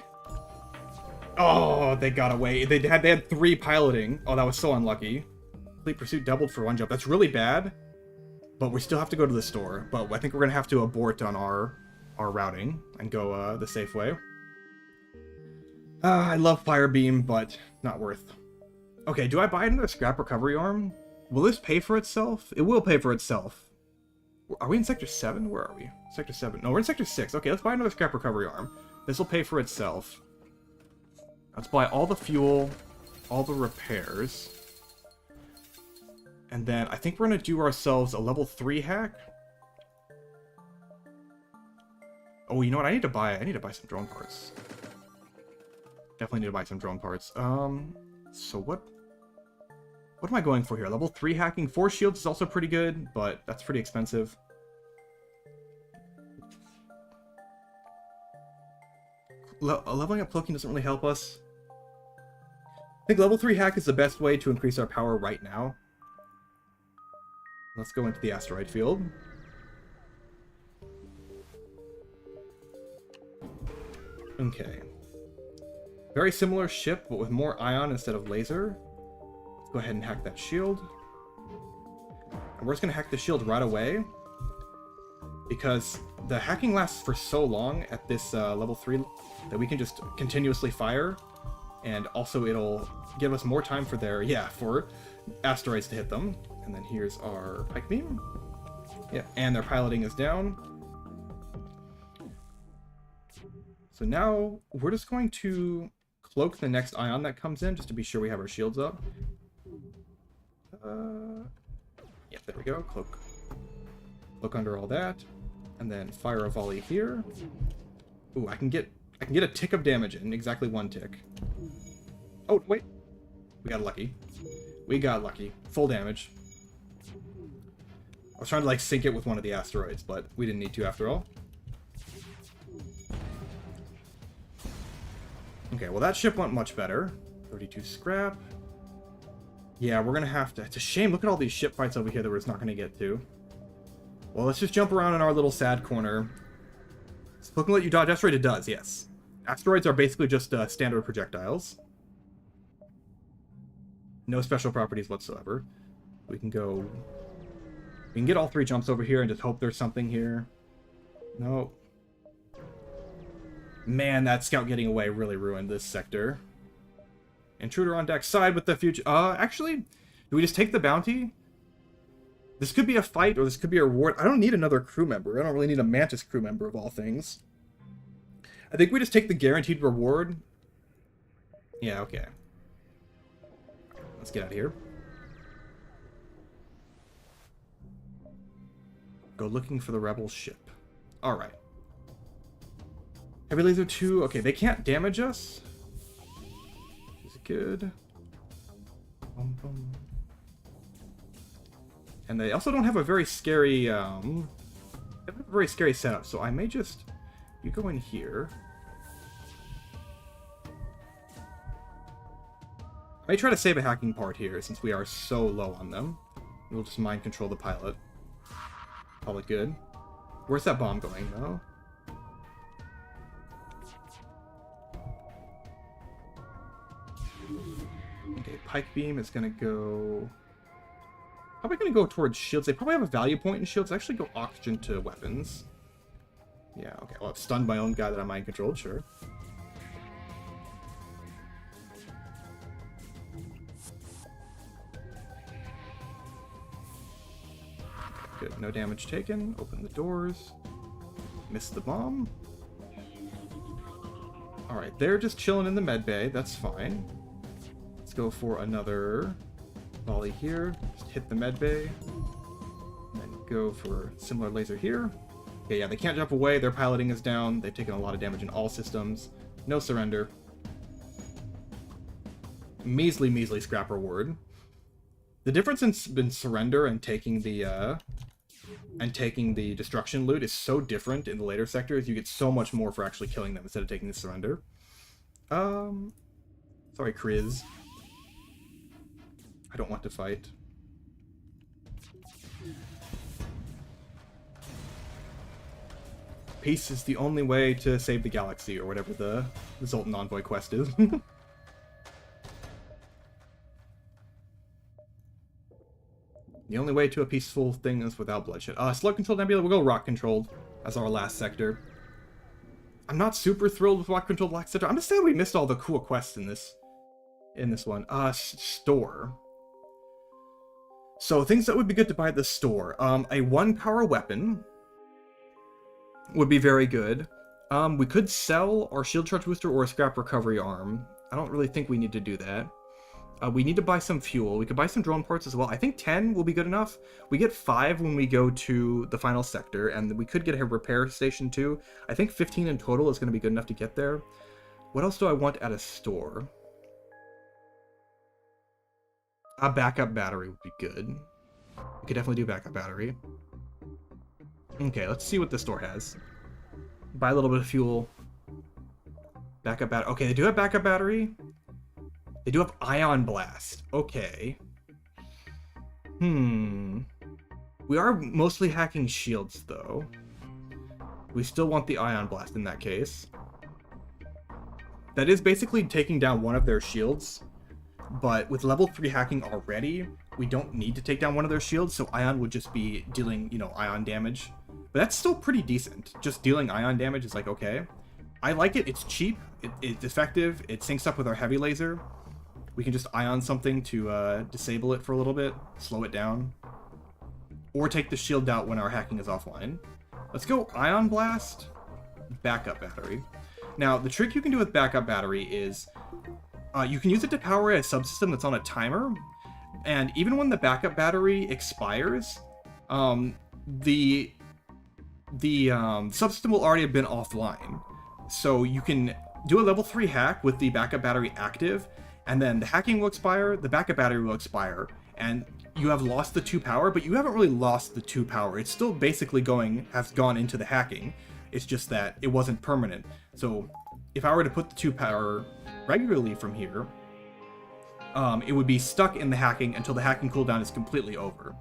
Oh, they got away. They had 3 piloting. Oh, that was so unlucky. Complete pursuit doubled for 1 jump. That's really bad. But we still have to go to the store. But I think we're going to have to abort on our routing and go the safe way. I love Fire Beam, but not worth. Okay, do I buy another scrap recovery arm? Will this pay for itself? It will pay for itself. Are we in Sector 7? Where are we? Sector 7. No, we're in Sector 6. Okay, let's buy another scrap recovery arm. This will pay for itself. Let's buy all the fuel, all the repairs. And then I think we're going to do ourselves a level 3 hack. Oh, you know what? I need to buy some drone parts. Definitely need to buy some drone parts. So what? What am I going for here? Level 3 hacking. 4 shields is also pretty good, but that's pretty expensive. Leveling up cloaking doesn't really help us. I think level 3 hack is the best way to increase our power right now. Let's go into the asteroid field. Okay. Very similar ship, but with more ion instead of laser. Let's go ahead and hack that shield. And we're just going to hack the shield right away, because the hacking lasts for so long at this level 3 that we can just continuously fire, and also it'll give us more time for for asteroids to hit them. And then here's our pike beam. Yeah, and their piloting is down. So now we're just going to cloak the next ion that comes in, just to be sure we have our shields up. Yeah, there we go. Cloak under all that, and then fire a volley here. Ooh, I can get a tick of damage in, exactly 1 tick. Oh wait, we got lucky. We got lucky. Full damage. I was trying to like sink it with one of the asteroids, but we didn't need to after all. Okay, well that ship went much better. 32 scrap. Yeah, we're gonna have to... It's a shame, look at all these ship fights over here that we're just not gonna get to. Well, let's just jump around in our little sad corner. It's looking like you dodge asteroid, it does, yes. Asteroids are basically just standard projectiles. No special properties whatsoever. We can get all 3 jumps over here and just hope there's something here. No. Man, that scout getting away really ruined this sector. Intruder on deck, side with the future. Actually, do we just take the bounty? This could be a fight, or this could be a reward. I don't need another crew member. I don't really need a Mantis crew member, of all things. I think we just take the guaranteed reward. Yeah, okay. Let's get out of here. Go looking for the rebel ship. Alright. Heavy laser 2. Okay, they can't damage us. Which is good. Bum, bum. And they also don't have a very scary, they have a very scary setup, so I may just... You go in here. I may try to save a hacking part here, since we are so low on them. We'll just mind control the pilot. Probably good. Where's that bomb going, though? Okay, pike beam is gonna go... Probably gonna go towards shields. They probably have a value point in shields. Actually go oxygen to weapons. Yeah, okay. Well, I've stunned my own guy that I mind controlled, sure. Good, no damage taken. Open the doors. Missed the bomb. Alright, they're just chilling in the med bay. That's fine. Let's go for another volley here. Just hit the med bay. And then go for similar laser here. Okay, yeah, they can't jump away. Their piloting is down. They've taken a lot of damage in all systems. No surrender. Measly, measly scrap reward. The difference in surrender and taking the destruction loot is so different in the later sectors. You get so much more for actually killing them instead of taking the surrender. Sorry, Kriz. I don't want to fight. Peace is the only way to save the galaxy, or whatever the Zoltan Envoy quest is. The only way to a peaceful thing is without bloodshed. Slug controlled nebula, we'll go rock controlled as our last sector. I'm not super thrilled with rock controlled last sector. I'm just sad we missed all the cool quests in this one. Store. So things that would be good to buy at the store. A 1 power weapon would be very good. We could sell our shield charge booster or a scrap recovery arm. I don't really think we need to do that. We need to buy some fuel. We could buy some drone parts as well. I think 10 will be good enough. We get 5 when we go to the final sector, and we could get a repair station too. I think 15 in total is going to be good enough to get there. What else do I want at a store? A backup battery would be good. We could definitely do backup battery. Okay, let's see what the store has. Buy a little bit of fuel. Backup battery. Okay, they do have backup battery. They do have ion blast. Okay. We are mostly hacking shields, though. We still want the ion blast in that case. That is basically taking down one of their shields. But with level 3 hacking already, we don't need to take down one of their shields, so ion would just be dealing, ion damage. But that's still pretty decent. Just dealing ion damage is like, okay. I like it. It's cheap. It's effective. It syncs up with our heavy laser. We can just ion something to disable it for a little bit, slow it down. Or take the shield out when our hacking is offline. Let's go ion blast, backup battery. Now, the trick you can do with backup battery is you can use it to power a subsystem that's on a timer. And even when the backup battery expires, the subsystem will already have been offline. So you can do a level 3 hack with the backup battery active, and then the hacking will expire, the backup battery will expire, and you have lost the 2 power, but you haven't really lost the 2 power. It's still basically has gone into the hacking. It's just that it wasn't permanent. So if I were to put the 2 power regularly from here, it would be stuck in the hacking until the hacking cooldown is completely over.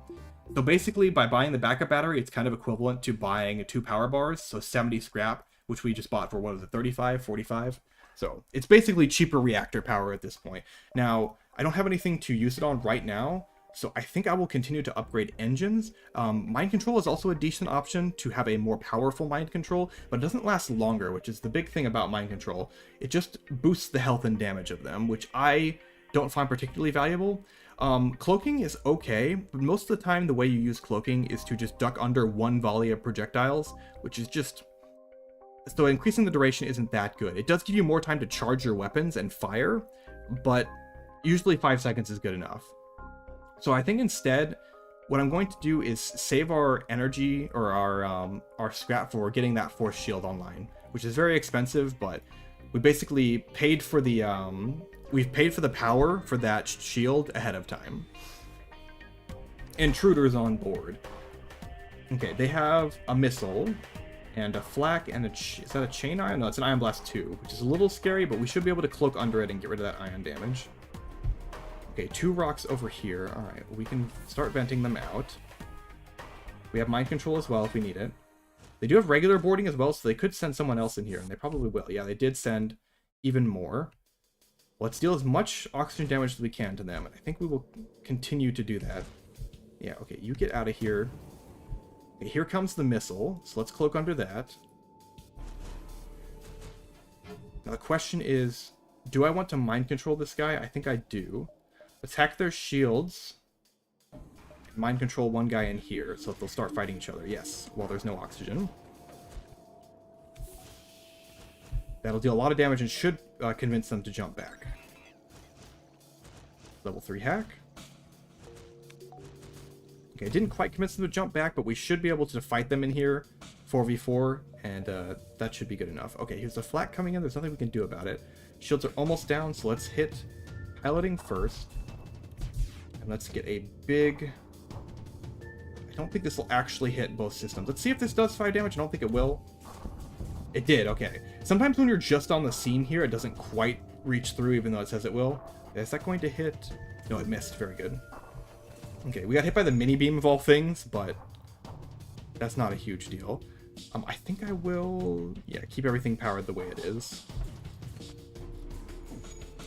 So basically, by buying the backup battery, it's kind of equivalent to buying 2 power bars, so 70 scrap, which we just bought for, what was it, 35, 45? So it's basically cheaper reactor power at this point. Now, I don't have anything to use it on right now, so I think I will continue to upgrade engines. Mind control is also a decent option to have a more powerful mind control, but it doesn't last longer, which is the big thing about mind control. It just boosts the health and damage of them, which I don't find particularly valuable. Cloaking is okay, but most of the time the way you use cloaking is to just duck under one volley of projectiles, which is just... So increasing the duration isn't that good. It does give you more time to charge your weapons and fire, but usually 5 seconds is good enough. So I think instead, what I'm going to do is save our energy or our scrap for getting that force shield online, which is very expensive, but we basically paid for the we've paid for the power for that shield ahead of time. Intruders on board. Okay, they have a missile and a flak and is that a chain ion? No, it's an ion blast 2, which is a little scary, but we should be able to cloak under it and get rid of that ion damage. Okay, 2 rocks over here. All right, we can start venting them out. We have mind control as well if we need it. They do have regular boarding as well, so they could send someone else in here, and they probably will. Yeah, they did send even more. Let's deal as much oxygen damage as we can to them, and I think we will continue to do that. Yeah, okay, you get out of here. Okay, here comes the missile, so let's cloak under that. Now the question is, do I want to mind control this guy? I think I do. Let's hack their shields. Mind control one guy in here, so they'll start fighting each other. Yes, while there's no oxygen. That'll deal a lot of damage and should convince them to jump back. Level 3 hack. Okay, I didn't quite convince them to jump back, but we should be able to fight them in here 4v4, and that should be good enough. Okay, here's the flak coming in. There's nothing we can do about it. Shields are almost down, so let's hit piloting first. And let's get a big... I don't think this will actually hit both systems. Let's see if this does 5 damage. I don't think it will. It did, okay. Sometimes when you're just on the scene here, it doesn't quite reach through, even though it says it will. Is that going to hit? No, it missed. Very good. Okay, we got hit by the mini beam of all things, but that's not a huge deal. I think I will, yeah, keep everything powered the way it is.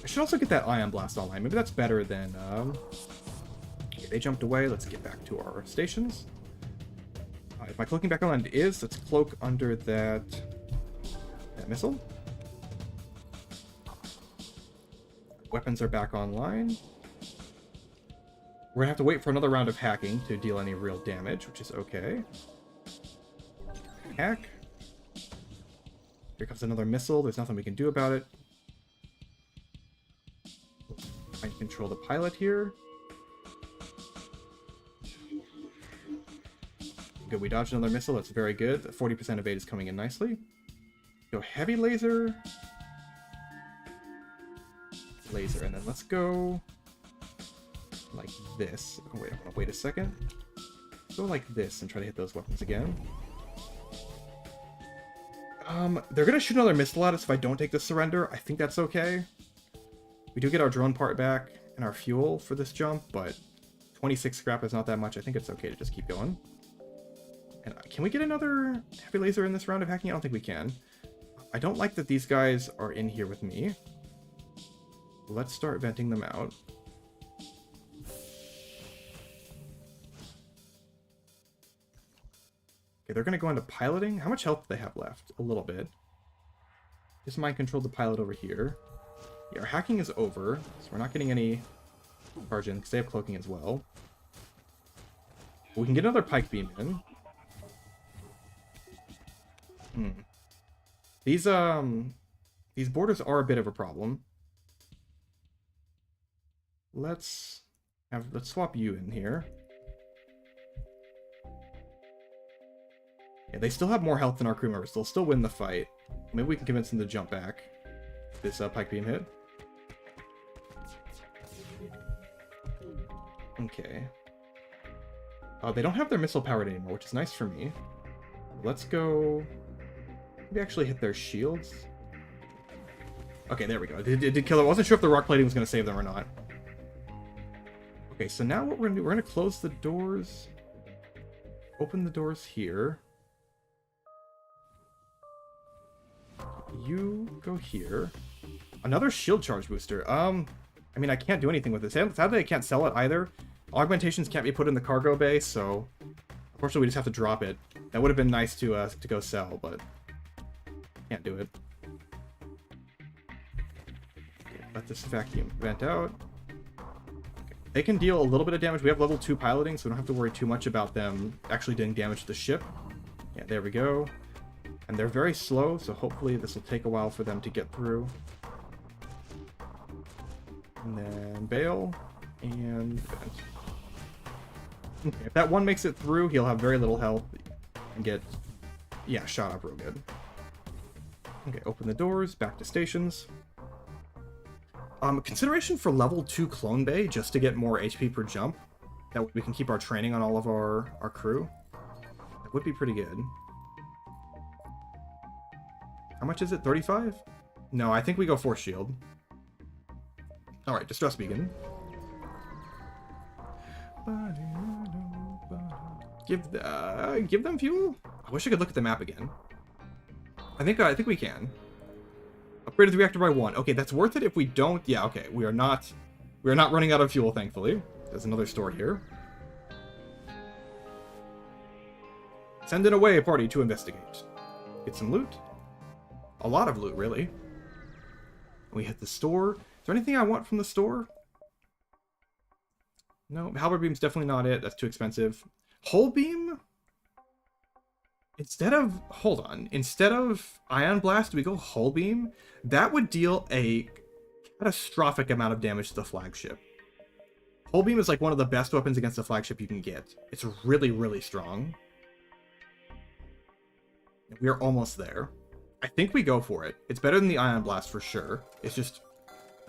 I should also get that ion blast online. Maybe that's better than, okay, they jumped away. Let's get back to our stations. If my cloaking back online is, let's cloak under that missile. Weapons are back online. We're gonna have to wait for another round of hacking to deal any real damage, which is okay. Hack. Here comes another missile. There's nothing we can do about it. I can control the pilot here. Good, we dodged another missile. That's very good. 40% evade is coming in nicely. Go heavy laser. Laser, and then let's go like this. Oh, wait a second. Go like this and try to hit those weapons again. They're gonna shoot another missile at us if I don't take the surrender. I think that's okay. We do get our drone part back and our fuel for this jump, but 26 scrap is not that much. I think it's okay to just keep going. And can we get another heavy laser in this round of hacking? I don't think we can. I don't like that these guys are in here with me. Let's start venting them out. Okay, they're going to go into piloting. How much health do they have left? A little bit. Just mind control the pilot over here. Yeah, our hacking is over, so we're not getting any charge in because they have cloaking as well. We can get another pike beam in. These borders are a bit of a problem. Let's swap you in here. Yeah, they still have more health than our crew members. They'll still win the fight. Maybe we can convince them to jump back. This pike beam hit. Okay. They don't have their missile powered anymore, which is nice for me. Let's go. Maybe actually hit their shields. Okay, there we go. It did kill it. I wasn't sure if the rock plating was going to save them or not. Okay, so now what we're going to do, we're going to close the doors. Open the doors here. You go here. Another shield charge booster. I mean, I can't do anything with this. Sadly, I can't sell it either. Augmentations can't be put in the cargo bay, so unfortunately we just have to drop it. That would have been nice to go sell, but can't do it. Okay, let this vacuum vent out. Okay. They can deal a little bit of damage. We have level 2 piloting, so we don't have to worry too much about them actually doing damage to the ship. Yeah, there we go. And they're very slow, so hopefully this will take a while for them to get through. And then bail and vent. Okay, if that one makes it through, he'll have very little health and get, yeah, shot up real good. Okay, open the doors, back to stations. Consideration for level 2 clone bay, just to get more HP per jump. That way we can keep our training on all of our crew. That would be pretty good. How much is it? 35? No, I think we go force shield. Alright, distress beacon. Give them fuel? I wish I could look at the map again. I think we can. Upgraded the reactor by 1. Okay, that's worth it if we don't. Yeah, okay. We are not running out of fuel, thankfully. There's another store here. Send it away, party, to investigate. Get some loot. A lot of loot, really. We hit the store. Is there anything I want from the store? No, halberd beam's definitely not it. That's too expensive. Hull beam? Instead of ion blast, do we go hull beam? That would deal a catastrophic amount of damage to the flagship. Hull beam is like one of the best weapons against the flagship you can get. It's really, really strong. We are almost there. I think we go for it. It's better than the ion blast for sure. It's just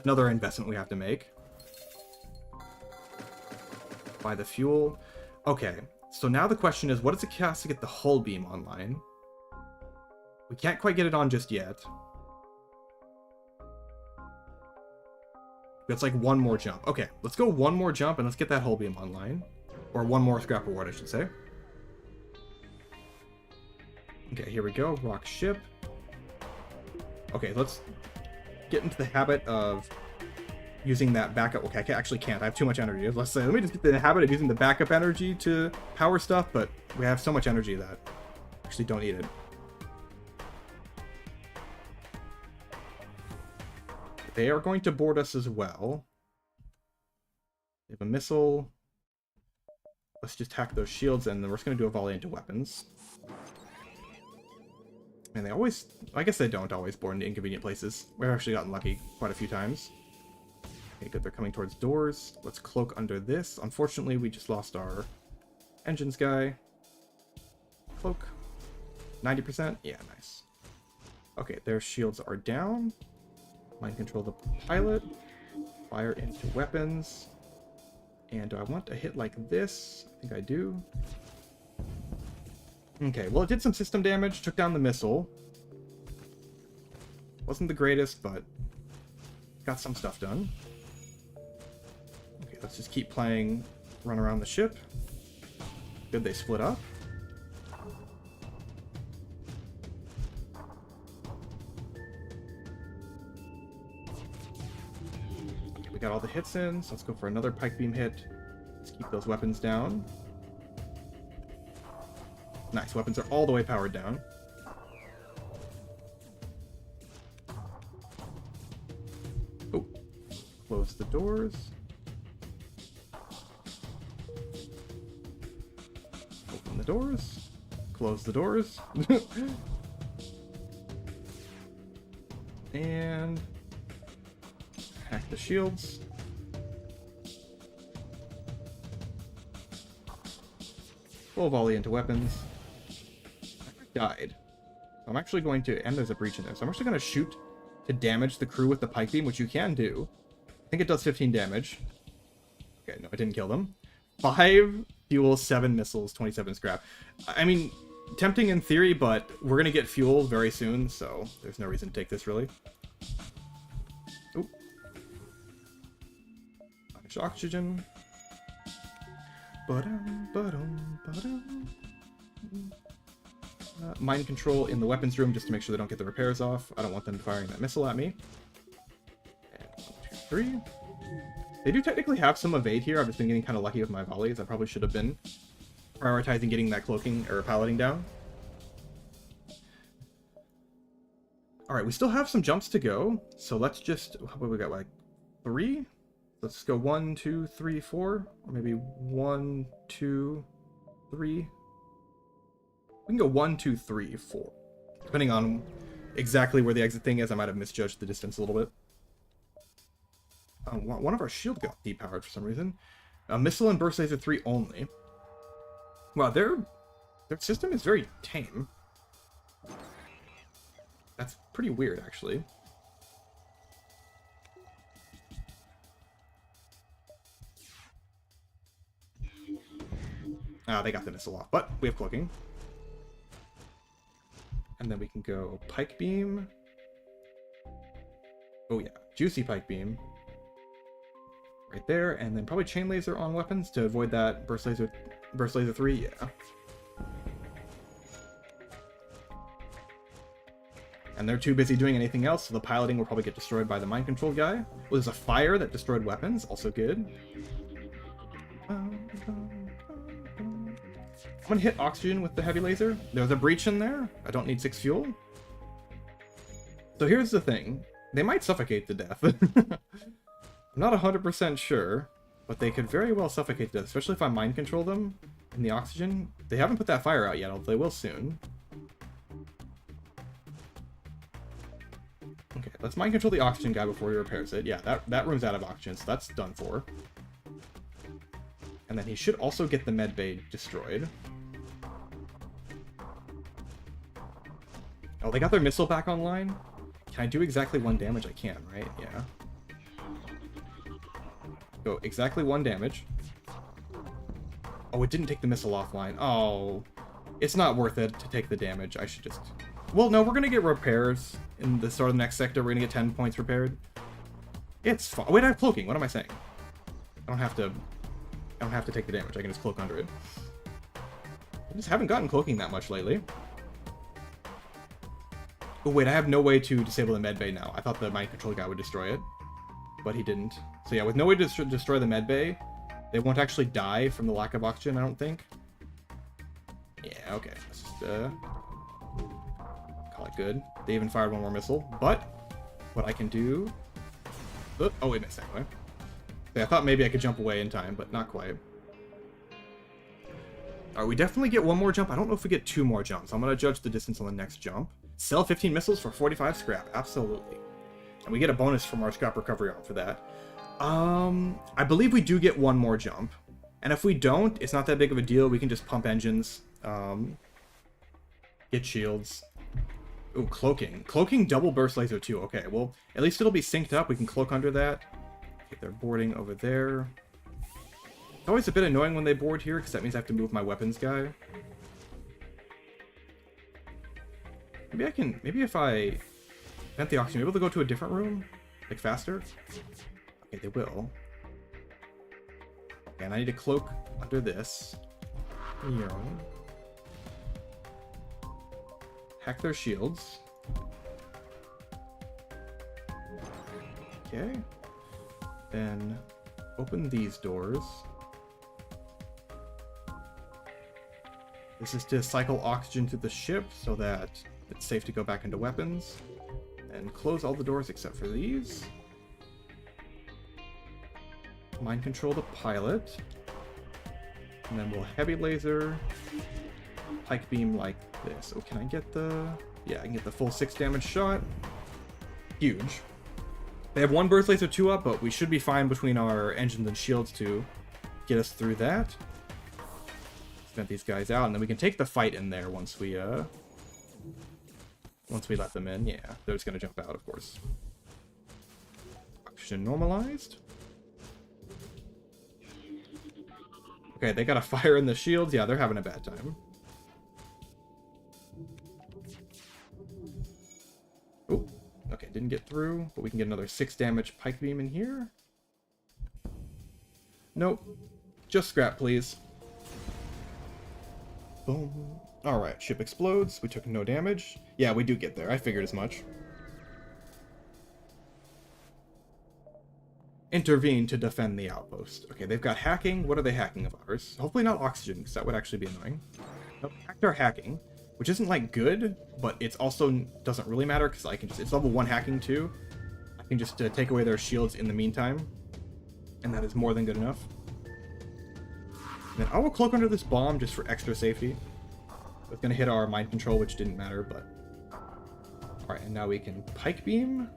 another investment we have to make. Buy the fuel. Okay, so now the question is, what does it cost to get the hull beam online? We can't quite get it on just yet. It's like one more jump. Okay, let's go one more jump and let's get that hull beam online. Or one more scrap reward, I should say. Okay, here we go. Rock ship. Okay, let's get into the habit of using that backup. Okay, I actually can't. I have too much energy. Let me just get the habit of using the backup energy to power stuff, but we have so much energy that I actually don't need it. They are going to board us as well. They have a missile. Let's just hack those shields, and then we're just going to do a volley into weapons. And they always... I guess they don't always board into inconvenient places. We've actually gotten lucky quite a few times. Okay, good. They're coming towards doors. Let's cloak under this. Unfortunately, we just lost our engines guy. Cloak. 90%? Yeah, nice. Okay, their shields are down. Mind control the pilot. Fire into weapons. And do I want a hit like this? I think I do. Okay, well, it did some system damage, took down the missile. Wasn't the greatest, but got some stuff done. Okay, let's just keep playing run around the ship. Good, they split up. Okay, we got all the hits in, so let's go for another pike beam hit. Let's keep those weapons down. Nice, weapons are all the way powered down. Oh, close the doors. Open the doors. Close the doors. And hack the shields. Full volley into weapons. Died. I'm actually going to, and there's a breach in there, so I'm actually going to shoot to damage the crew with the pike beam, which you can do. I think it does 15 damage. Okay, no, I didn't kill them. 5 fuel, 7 missiles, 27 scrap. I mean, tempting in theory, but we're going to get fuel very soon, so there's no reason to take this, really. Oop. Minus oxygen. Mind control in the weapons room just to make sure they don't get the repairs off. I don't want them firing that missile at me. And 1, 2, 3. They do technically have some evade here. I've just been getting kind of lucky with my volleys. I probably should have been prioritizing getting that cloaking or piloting down. Alright, we still have some jumps to go. So let's just... What we got, like 3? Let's go 1, 2, 3, 4. Or maybe 1, 2, 3. We can go 1, 2, 3, 4. Depending on exactly where the exit thing is, I might have misjudged the distance a little bit. One of our shield got depowered for some reason. Missile and burst laser 3 only. Wow, their system is very tame. That's pretty weird, actually. They got the missile off, but we have cloaking. And then we can go pike beam. Oh yeah, juicy pike beam. Right there, and then probably chain laser on weapons to avoid that burst laser 3, yeah. And they're too busy doing anything else, so the piloting will probably get destroyed by the mind control guy. Well, there's a fire that destroyed weapons, also good. I'm gonna hit oxygen with the heavy laser. There's a breach in there. I don't need 6 fuel. So here's the thing. They might suffocate to death. I'm not 100% sure, but they could very well suffocate to death, especially if I mind control them in the oxygen. They haven't put that fire out yet, although they will soon. Okay, let's mind control the oxygen guy before he repairs it. Yeah, that room's out of oxygen, so that's done for. And then he should also get the med bay destroyed. Oh, they got their missile back online? Can I do exactly 1 damage? I can, right? Yeah. Go exactly 1 damage. Oh, it didn't take the missile offline. Oh, it's not worth it to take the damage. I should just... Well, no, we're going to get repairs in the sort of next sector. We're going to get 10 points repaired. It's fine. Wait, I have cloaking. What am I saying? I don't have to take the damage. I can just cloak under it. I just haven't gotten cloaking that much lately. Oh, wait, I have no way to disable the medbay now. I thought the mind control guy would destroy it, but he didn't. So yeah, with no way to destroy the medbay, they won't actually die from the lack of oxygen, I don't think. Yeah, okay. Let's just, call it good. They even fired 1 more missile, but what I can do... Oh, it missed anyway. Yeah, I thought maybe I could jump away in time, but not quite. Alright, we definitely get 1 more jump. I don't know if we get 2 more jumps. I'm going to judge the distance on the next jump. Sell 15 missiles for 45 scrap. Absolutely. And we get a bonus from our scrap recovery arm for that. I believe we do get 1 more jump. And if we don't, it's not that big of a deal. We can just pump engines. Get shields. Ooh, cloaking. Cloaking double burst laser too. Okay, well, at least it'll be synced up. We can cloak under that. Okay, they're boarding over there. It's always a bit annoying when they board here, because that means I have to move my weapons guy. Maybe I can... Maybe if I vent the oxygen, maybe they'll go to a different room? Like, faster? Okay, they will. Okay, and I need to cloak under this. Here. Hack their shields. Okay. Then open these doors. This is to cycle oxygen to the ship so that it's safe to go back into weapons. And close all the doors except for these. Mind control the pilot. And then we'll heavy laser. Pike beam like this. Oh, can I get the... Yeah, I can get the full 6 damage shot. Huge. They have 1 burst laser 2 up, but we should be fine between our engines and shields to get us through that. Vent these guys out, and then we can take the fight in there once we let them in. Yeah, they're just gonna jump out, of course. Oxygen normalized. Okay, they got a fire in the shields. Yeah, they're having a bad time. Oh, okay, didn't get through, but we can get another 6 damage pike beam in here. Nope. Just scrap, please. Boom. Alright, ship explodes. We took no damage. Yeah, we do get there. I figured as much. Intervene to defend the outpost. Okay, they've got hacking. What are they hacking of ours? Hopefully not oxygen, because that would actually be annoying. Nope, hacked our hacking, which isn't, like, good, but it's also doesn't really matter, because I can just... It's level 1 hacking, too. I can just take away their shields in the meantime, and that is more than good enough. Then I will cloak under this bomb just for extra safety. It's going to hit our mind control, which didn't matter, but... Alright, and now we can pike beam.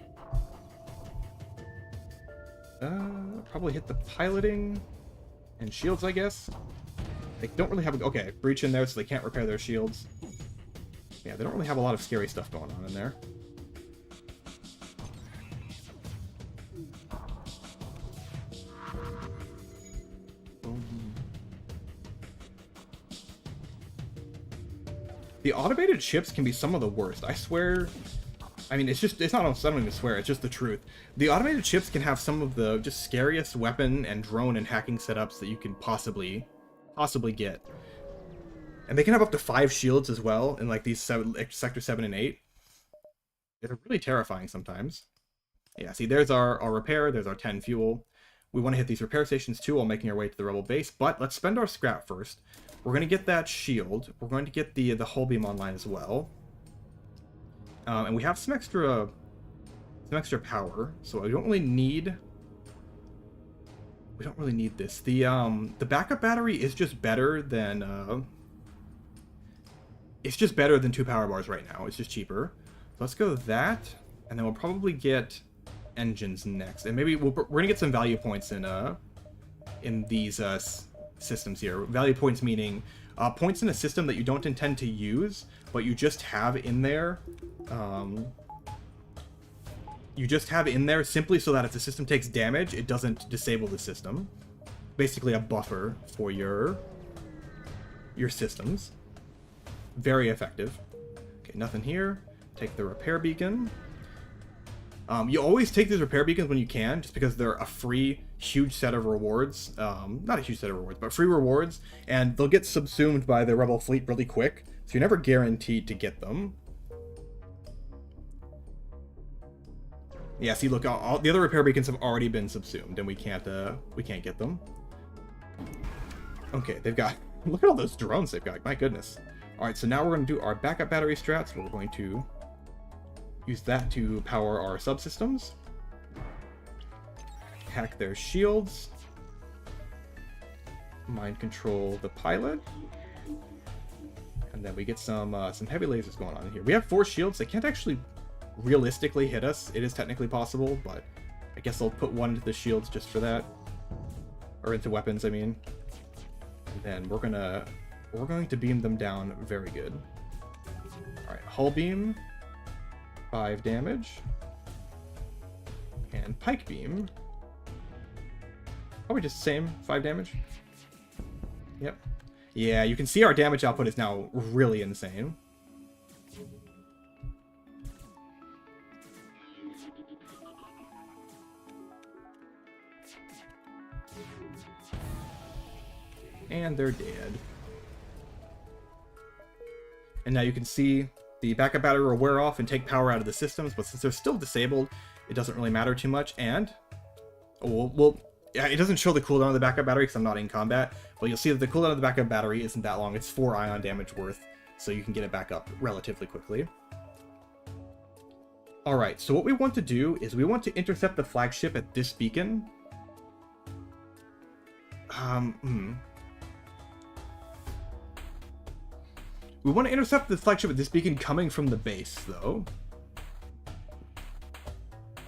Probably hit the piloting and shields, I guess. They don't really have a... Okay, breach in there so they can't repair their shields. Yeah, they don't really have a lot of scary stuff going on in there. The automated ships can be some of the worst. I swear... I mean, it's not something to swear, it's just the truth. The automated ships can have some of the just scariest weapon and drone and hacking setups that you can possibly get. And they can have up to 5 shields as well in like these sector 7 and 8. They're really terrifying sometimes. Yeah, see, there's our repair, there's our 10 fuel. We want to hit these repair stations too while making our way to the rebel base, but let's spend our scrap first. We're going to get that shield. We're going to get the hull beam online as well. And we have some extra power, so we don't really need this. The backup battery is just better than it's just better than 2 power bars right now. It's just cheaper. So let's go that, and then we'll probably get engines next, and maybe we're gonna get some value points in these systems here. Value points meaning points in a system that you don't intend to use, but you just have in there. You just have in there simply so that if the system takes damage, it doesn't disable the system. Basically a buffer for your systems. Very effective. Okay, nothing here. Take the repair beacon. You always take these repair beacons when you can, just because they're a free, huge set of rewards. Not a huge set of rewards, but free rewards, and they'll get subsumed by the rebel fleet really quick, so you're never guaranteed to get them. Yeah, see, look, all the other repair beacons have already been subsumed, and we can't get them. Okay, they've got... Look at all those drones they've got, my goodness. Alright, so now we're going to do our backup battery strats. We're going to use that to power our subsystems. Hack their shields. Mind control the pilot. And then we get some heavy lasers going on in here. We have 4 shields. They can't actually realistically hit us. It is technically possible, but I guess I'll put one into the shields just for that. Or into weapons, I mean. And then we're going to beam them down very good. Alright, hull beam. 5 damage. And pike beam. Probably just the same, 5 damage. Yep. Yeah, you can see our damage output is now really insane. And they're dead. And now you can see the backup battery will wear off and take power out of the systems, but since they're still disabled, it doesn't really matter too much. And, well, yeah, it doesn't show the cooldown of the backup battery because I'm not in combat, but you'll see that the cooldown of the backup battery isn't that long. It's 4 ion damage worth, so you can get it back up relatively quickly. Alright, so what we want to do is we want to intercept the flagship at this beacon. We want to intercept the flagship at this beacon coming from the base, though.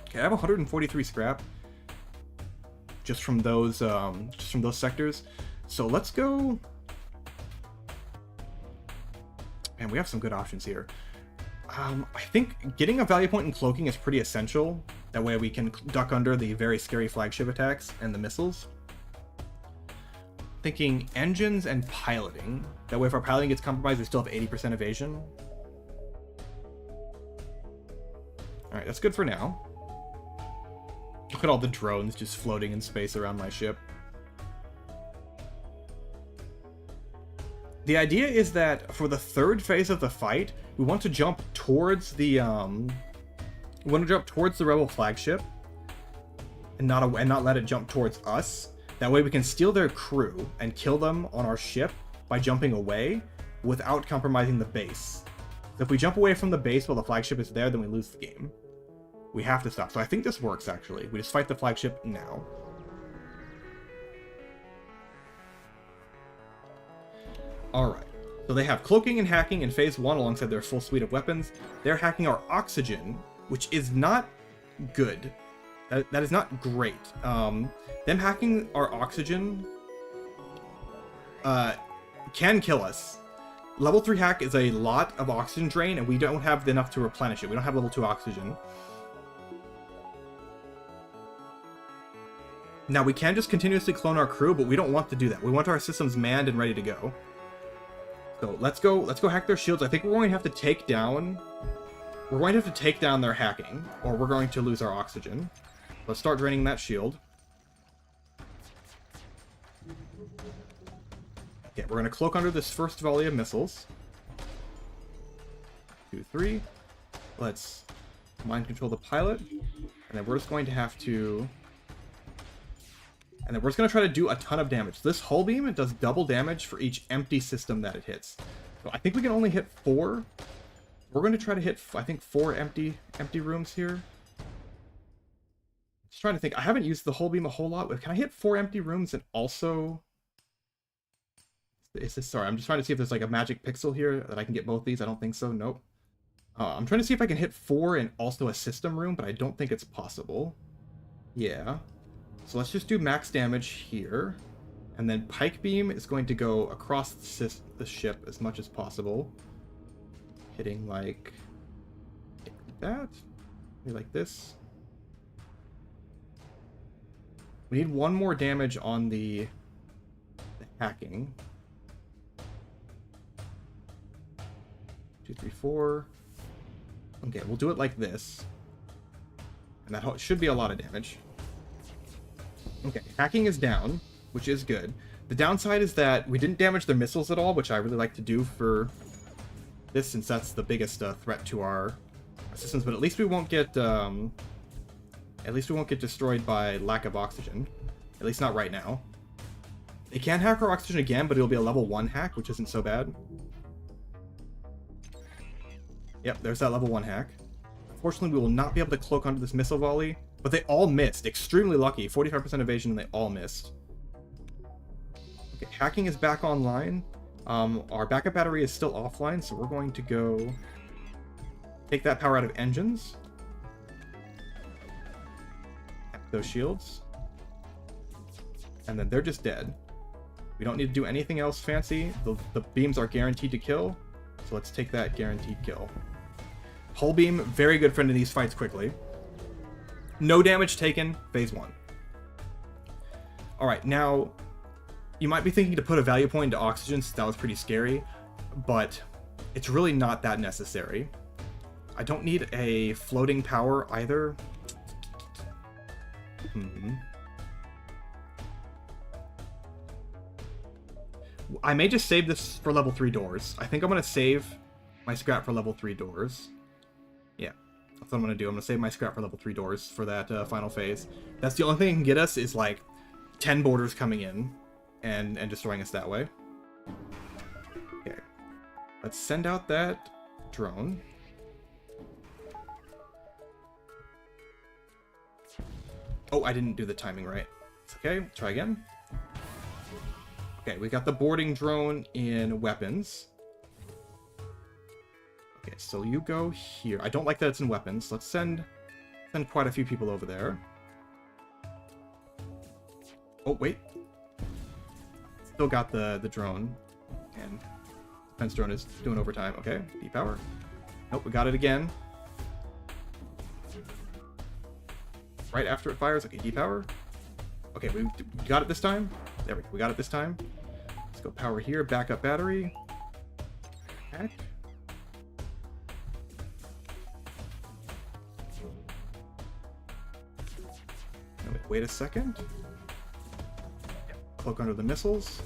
Okay, I have 143 scrap. Just from those sectors. So let's go. Man, we have some good options here. I think getting a value point in cloaking is pretty essential. That way we can duck under the very scary flagship attacks and the missiles. Thinking engines and piloting. That way if our piloting gets compromised, we still have 80% evasion. Alright, that's good for now. Look at all the drones just floating in space around my ship. The idea is that for the third phase of the fight, we want to jump towards the rebel flagship and not let it jump towards us. That way we can steal their crew and kill them on our ship by jumping away without compromising the base. So if we jump away from the base while the flagship is there, then we lose the game. We have to stop. So I think this works, actually. We just fight the flagship now. Alright. So they have cloaking and hacking in phase 1 alongside their full suite of weapons. They're hacking our oxygen, which is not good. That is not great. Them hacking our oxygen can kill us. Level 3 hack is a lot of oxygen drain, and we don't have enough to replenish it. We don't have level 2 oxygen. Now, we can just continuously clone our crew, but we don't want to do that. We want our systems manned and ready to go. So let's go hack their shields. I think we're going to have to take down... We're going to have to take down their hacking, or we're going to lose our oxygen. Let's start draining that shield. Okay, we're going to cloak under this first volley of missiles. 2, 3. Let's mind control the pilot. And then we're just going to have to... And then we're just going to try to do a ton of damage. This hull beam, it does double damage for each empty system that it hits. So I think we can only hit 4. We're going to try to hit, I think, 4 empty rooms here. Just trying to think. I haven't used the hull beam a whole lot. Can I hit 4 empty rooms and also... Sorry, I'm just trying to see if there's like a magic pixel here that I can get both these. I don't think so. Nope. I'm trying to see if I can hit 4 and also a system room, but I don't think it's possible. Yeah. So let's just do max damage here. And then Pike Beam is going to go across the ship as much as possible. Hitting like that. Maybe like this. We need 1 more damage on the hacking. 2, 3, 4. Okay, we'll do it like this. And that should be a lot of damage. Okay, hacking is down, which is good. The downside is that we didn't damage their missiles at all, which I really like to do for this, since that's the biggest threat to our systems. But at least we won't get destroyed by lack of oxygen. At least not right now. They can hack our oxygen again, but it'll be a level 1 hack, which isn't so bad. Yep, there's that level 1 hack. Unfortunately, we will not be able to cloak onto this missile volley. But they all missed. Extremely lucky. 45% evasion, and they all missed. Okay, hacking is back online. Our backup battery is still offline, so we're going to go take that power out of engines. Hack those shields. And then they're just dead. We don't need to do anything else fancy. The beams are guaranteed to kill. So let's take that guaranteed kill. Hull beam, very good friend in these fights quickly. No damage taken, phase 1. Alright, now, You might be thinking to put a value point into oxygen since that was pretty scary, but it's really not that necessary. I don't need a floating power either. I may just save this for level 3 doors. I think I'm going to save my scrap for level 3 doors. Yeah, that's what I'm going to do. I'm going to save my scrap for level 3 doors for that final phase. That's the only thing that can get us is like 10 borders coming in and destroying us that way. Okay, let's send out that drone. Oh, I didn't do the timing right. It's okay, try again. Okay, we got the boarding drone in weapons. Okay, so you go here. I don't like that it's in weapons. Let's send quite a few people over there. Oh, wait. Still got the drone. And defense drone is doing overtime. Okay, depower. Nope, we got it again. Right after it fires. Okay, depower. Okay, we got it this time. There we go. We got it this time. Let's go power here. Backup battery. Hack. Wait a second. Cloak under the missiles.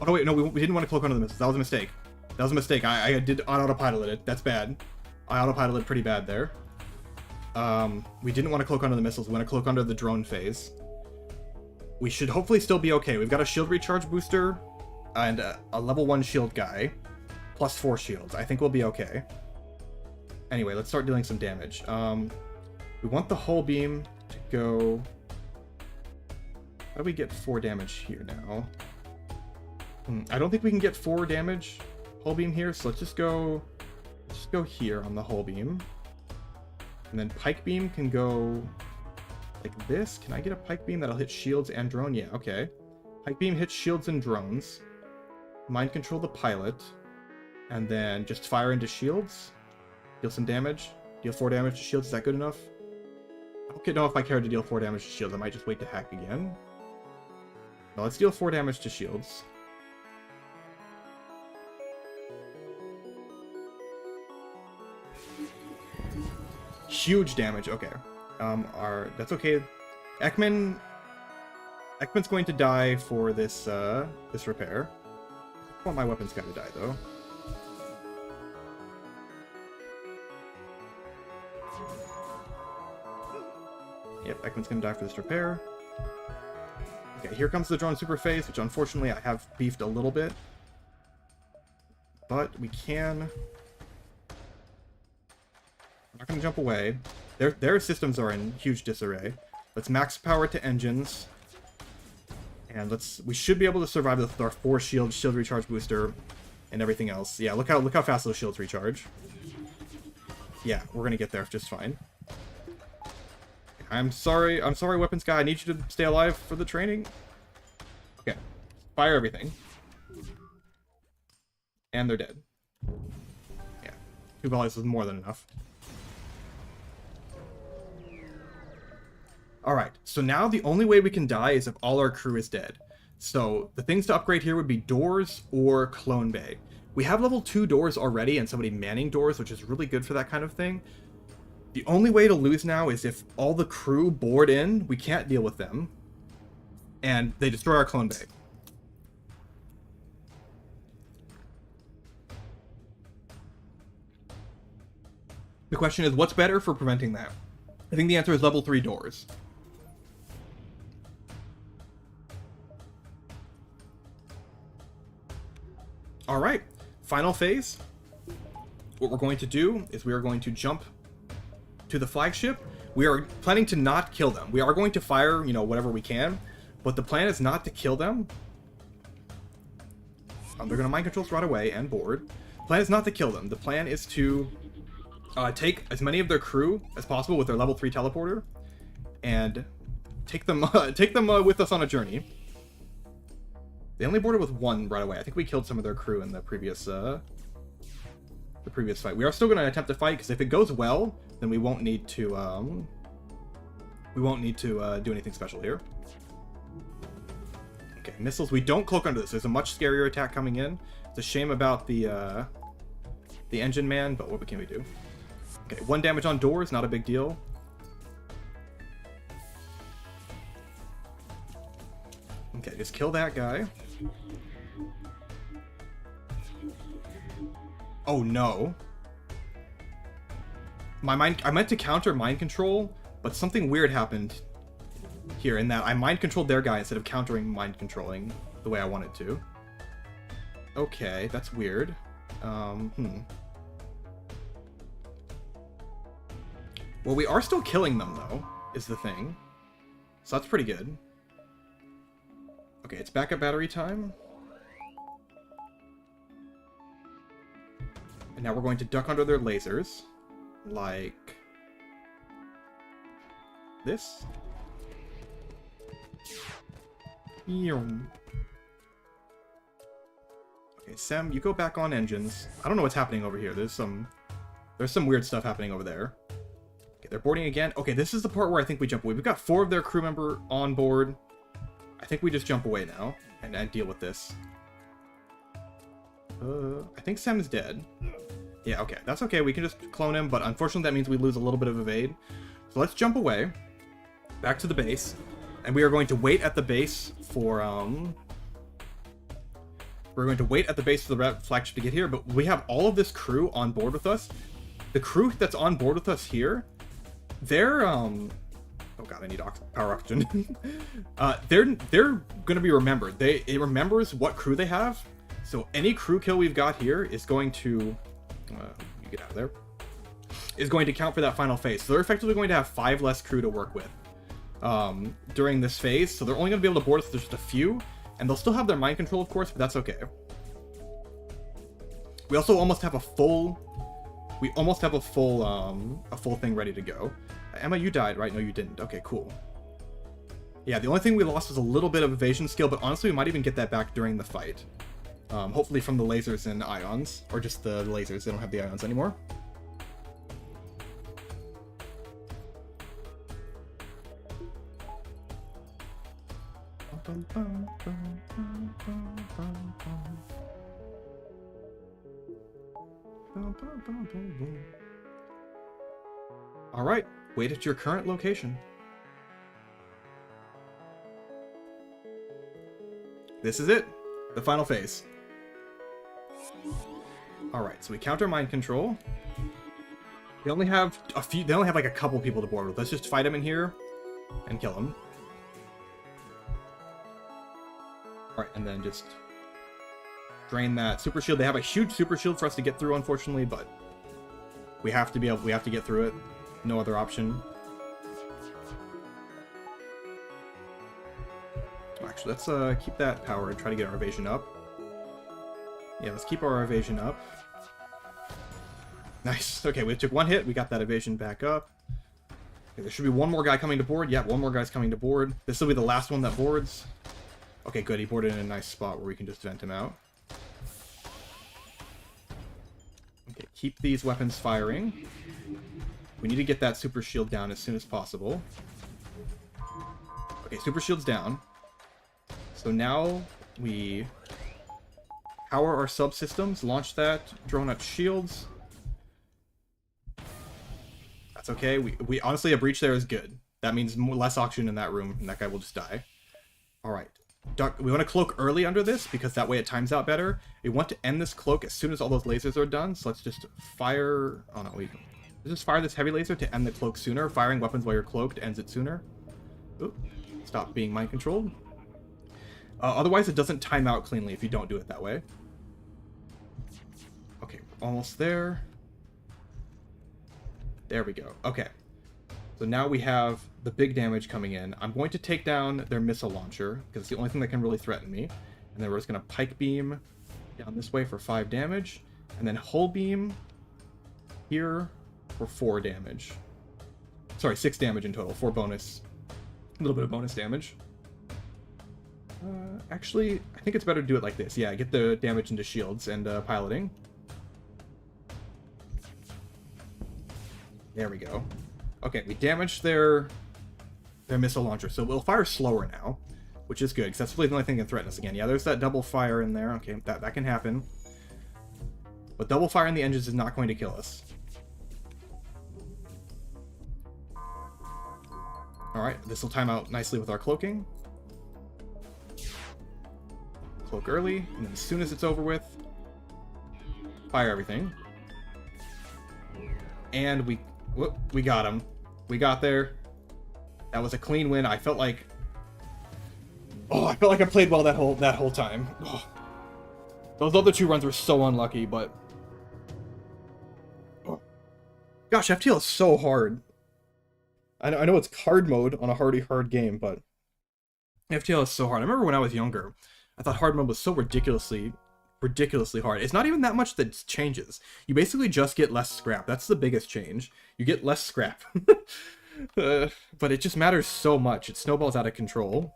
Oh no, wait, no, we didn't want to cloak under the missiles. That was a mistake. That was a mistake. I did autopilot it. That's bad. I autopiloted pretty bad there. We didn't want to cloak under the missiles. We want to cloak under the drone phase. We should hopefully still be okay. We've got a shield recharge booster and a level 1 shield guy. Plus 4 shields. I think we'll be okay. Anyway, let's start dealing some damage. We want the hull beam to go... How do we get 4 damage here now? I don't think we can get 4 damage hull beam here, so let's just go here on the hull beam. And then pike beam can go like this. Can I get a pike beam that'll hit shields and drone? Yeah, okay. Pike beam hits shields and drones. Mind control the pilot. And then just fire into shields. Deal some damage. Deal 4 damage to shields. Is that good enough? I don't know if I care to deal 4 damage to shields. I might just wait to hack again. No, let's deal 4 damage to shields. Huge damage. Okay. That's okay. Ekman's going to die for this this repair. I want my weapons guy to die though. Yep, Ekman's gonna die for this repair. Okay, here comes the drone super phase, which unfortunately I have beefed a little bit. But we can... I'm not going to jump away. Their systems are in huge disarray. Let's max power to engines. And we should be able to survive with our 4 shield recharge booster, and everything else. Yeah, look how fast those shields recharge. Yeah, we're going to get there just fine. I'm sorry, weapons guy. I need you to stay alive for the training. Okay. Fire everything. And they're dead. Yeah. 2 volleys is more than enough. Alright, so now the only way we can die is if all our crew is dead. So the things to upgrade here would be doors or clone bay. We have level 2 doors already and somebody manning doors, which is really good for that kind of thing. The only way to lose now is if all the crew board in, we can't deal with them, and they destroy our clone bay. The question is, what's better for preventing that? I think the answer is level 3 doors. Alright, final phase. What we're going to do is we are going to jump to the flagship. We are planning to not kill them. We are going to fire, whatever we can, but the plan is not to kill them. They're going to mind control right away and board. The plan is not to kill them. The plan is to take as many of their crew as possible with their level 3 teleporter and take them with us on a journey. They only boarded with 1 right away. I think we killed some of their crew in the previous fight. We are still going to attempt to fight because if it goes well, then we won't need to do anything special here. Okay, missiles. We don't cloak under this. There's a much scarier attack coming in. It's a shame about the engine man, but what can we do? Okay, 1 damage on doors, not a big deal. Okay, just kill that guy. Oh no. I meant to counter mind control, but something weird happened here in that I mind controlled their guy instead of countering mind controlling the way I wanted to. Okay, that's weird. Well, we are still killing them though, is the thing. So that's pretty good. Okay, it's backup battery time. And now we're going to duck under their lasers. Like this. Okay, Sam, you go back on engines. I don't know what's happening over here. There's some weird stuff happening over there. Okay, they're boarding again. Okay, this is the part where I think we jump away. We've got 4 of their crew member on board. I think we just jump away now and deal with this. I think Sam is dead. Yeah, okay. That's okay. We can just clone him, but unfortunately that means we lose a little bit of evade. So let's jump away. Back to the base. And we are going to wait at the base for, we're going to wait at the base for the flagship to get here, but we have all of this crew on board with us. The crew that's on board with us here, they're, oh god, I need power oxygen. They're gonna be remembered. It remembers what crew they have, so any crew kill we've got here is going to, you get out of there, is going to count for that final phase. So they're effectively going to have 5 less crew to work with during this phase, so they're only going to be able to board us with just a few, and they'll still have their mind control, of course, but that's okay. We also almost have a full thing ready to go. Emma, you died, right? No, you didn't. Okay, cool. Yeah, the only thing we lost was a little bit of evasion skill, but honestly, we might even get that back during the fight. Hopefully from the lasers and ions, or just the lasers. They don't have the ions anymore. All right, wait at your current location. This is it, the final phase. All right, so we counter mind control. They only have a few. They only have like a couple people to board with. Let's just fight them in here and kill them. All right, and then just drain that super shield. They have a huge super shield for us to get through, unfortunately, but we have to get through it. No other option. Actually, let's keep that power and try to get our evasion up. Yeah, let's keep our evasion up. Nice. Okay, we took 1 hit. We got that evasion back up. Okay, there should be 1 more guy coming to board. Yeah, 1 more guy's coming to board. This will be the last one that boards. Okay, good. He boarded in a nice spot where we can just vent him out. Okay, keep these weapons firing. We need to get that super shield down as soon as possible. Okay, super shield's down. So now we power our subsystems, launch that, drone up shields. That's okay. We honestly, a breach there is good. That means less oxygen in that room, and that guy will just die. All right. We want to cloak early under this because that way it times out better. We want to end this cloak as soon as all those lasers are done. So let's just fire. Oh no, let's just fire this heavy laser to end the cloak sooner. Firing weapons while you're cloaked ends it sooner. Oop. Stop being mind controlled. Otherwise, it doesn't time out cleanly if you don't do it that way. Okay, almost there. There we go. Okay. So now we have the big damage coming in. I'm going to take down their missile launcher, because it's the only thing that can really threaten me. And then we're just going to pike beam down this way for 5 damage. And then hull beam here for 4 damage. Sorry, 6 damage in total. 4 bonus. A little bit of bonus damage. Actually, I think it's better to do it like this. Yeah, get the damage into shields and piloting. There we go. Okay, we damaged their missile launcher, so we'll fire slower now. which is good, because that's really the only thing that can threaten us again. Yeah, there's that double fire in there. Okay, that can happen. But double fire in the engines is not going to kill us. Alright, this will time out nicely with our cloaking. Cloak early, and then as soon as it's over with, fire everything. And we got him. We got there. That was a clean win. I felt like I played well that whole time. Oh. Those other 2 runs were so unlucky, but gosh, FTL is so hard. I know it's hard mode on a hard game, but FTL is so hard. I remember when I was younger, I thought hard mode was so ridiculously hard. It's not even that much that changes. You basically just get less scrap. That's the biggest change. You get less scrap. But it just matters so much. It snowballs out of control.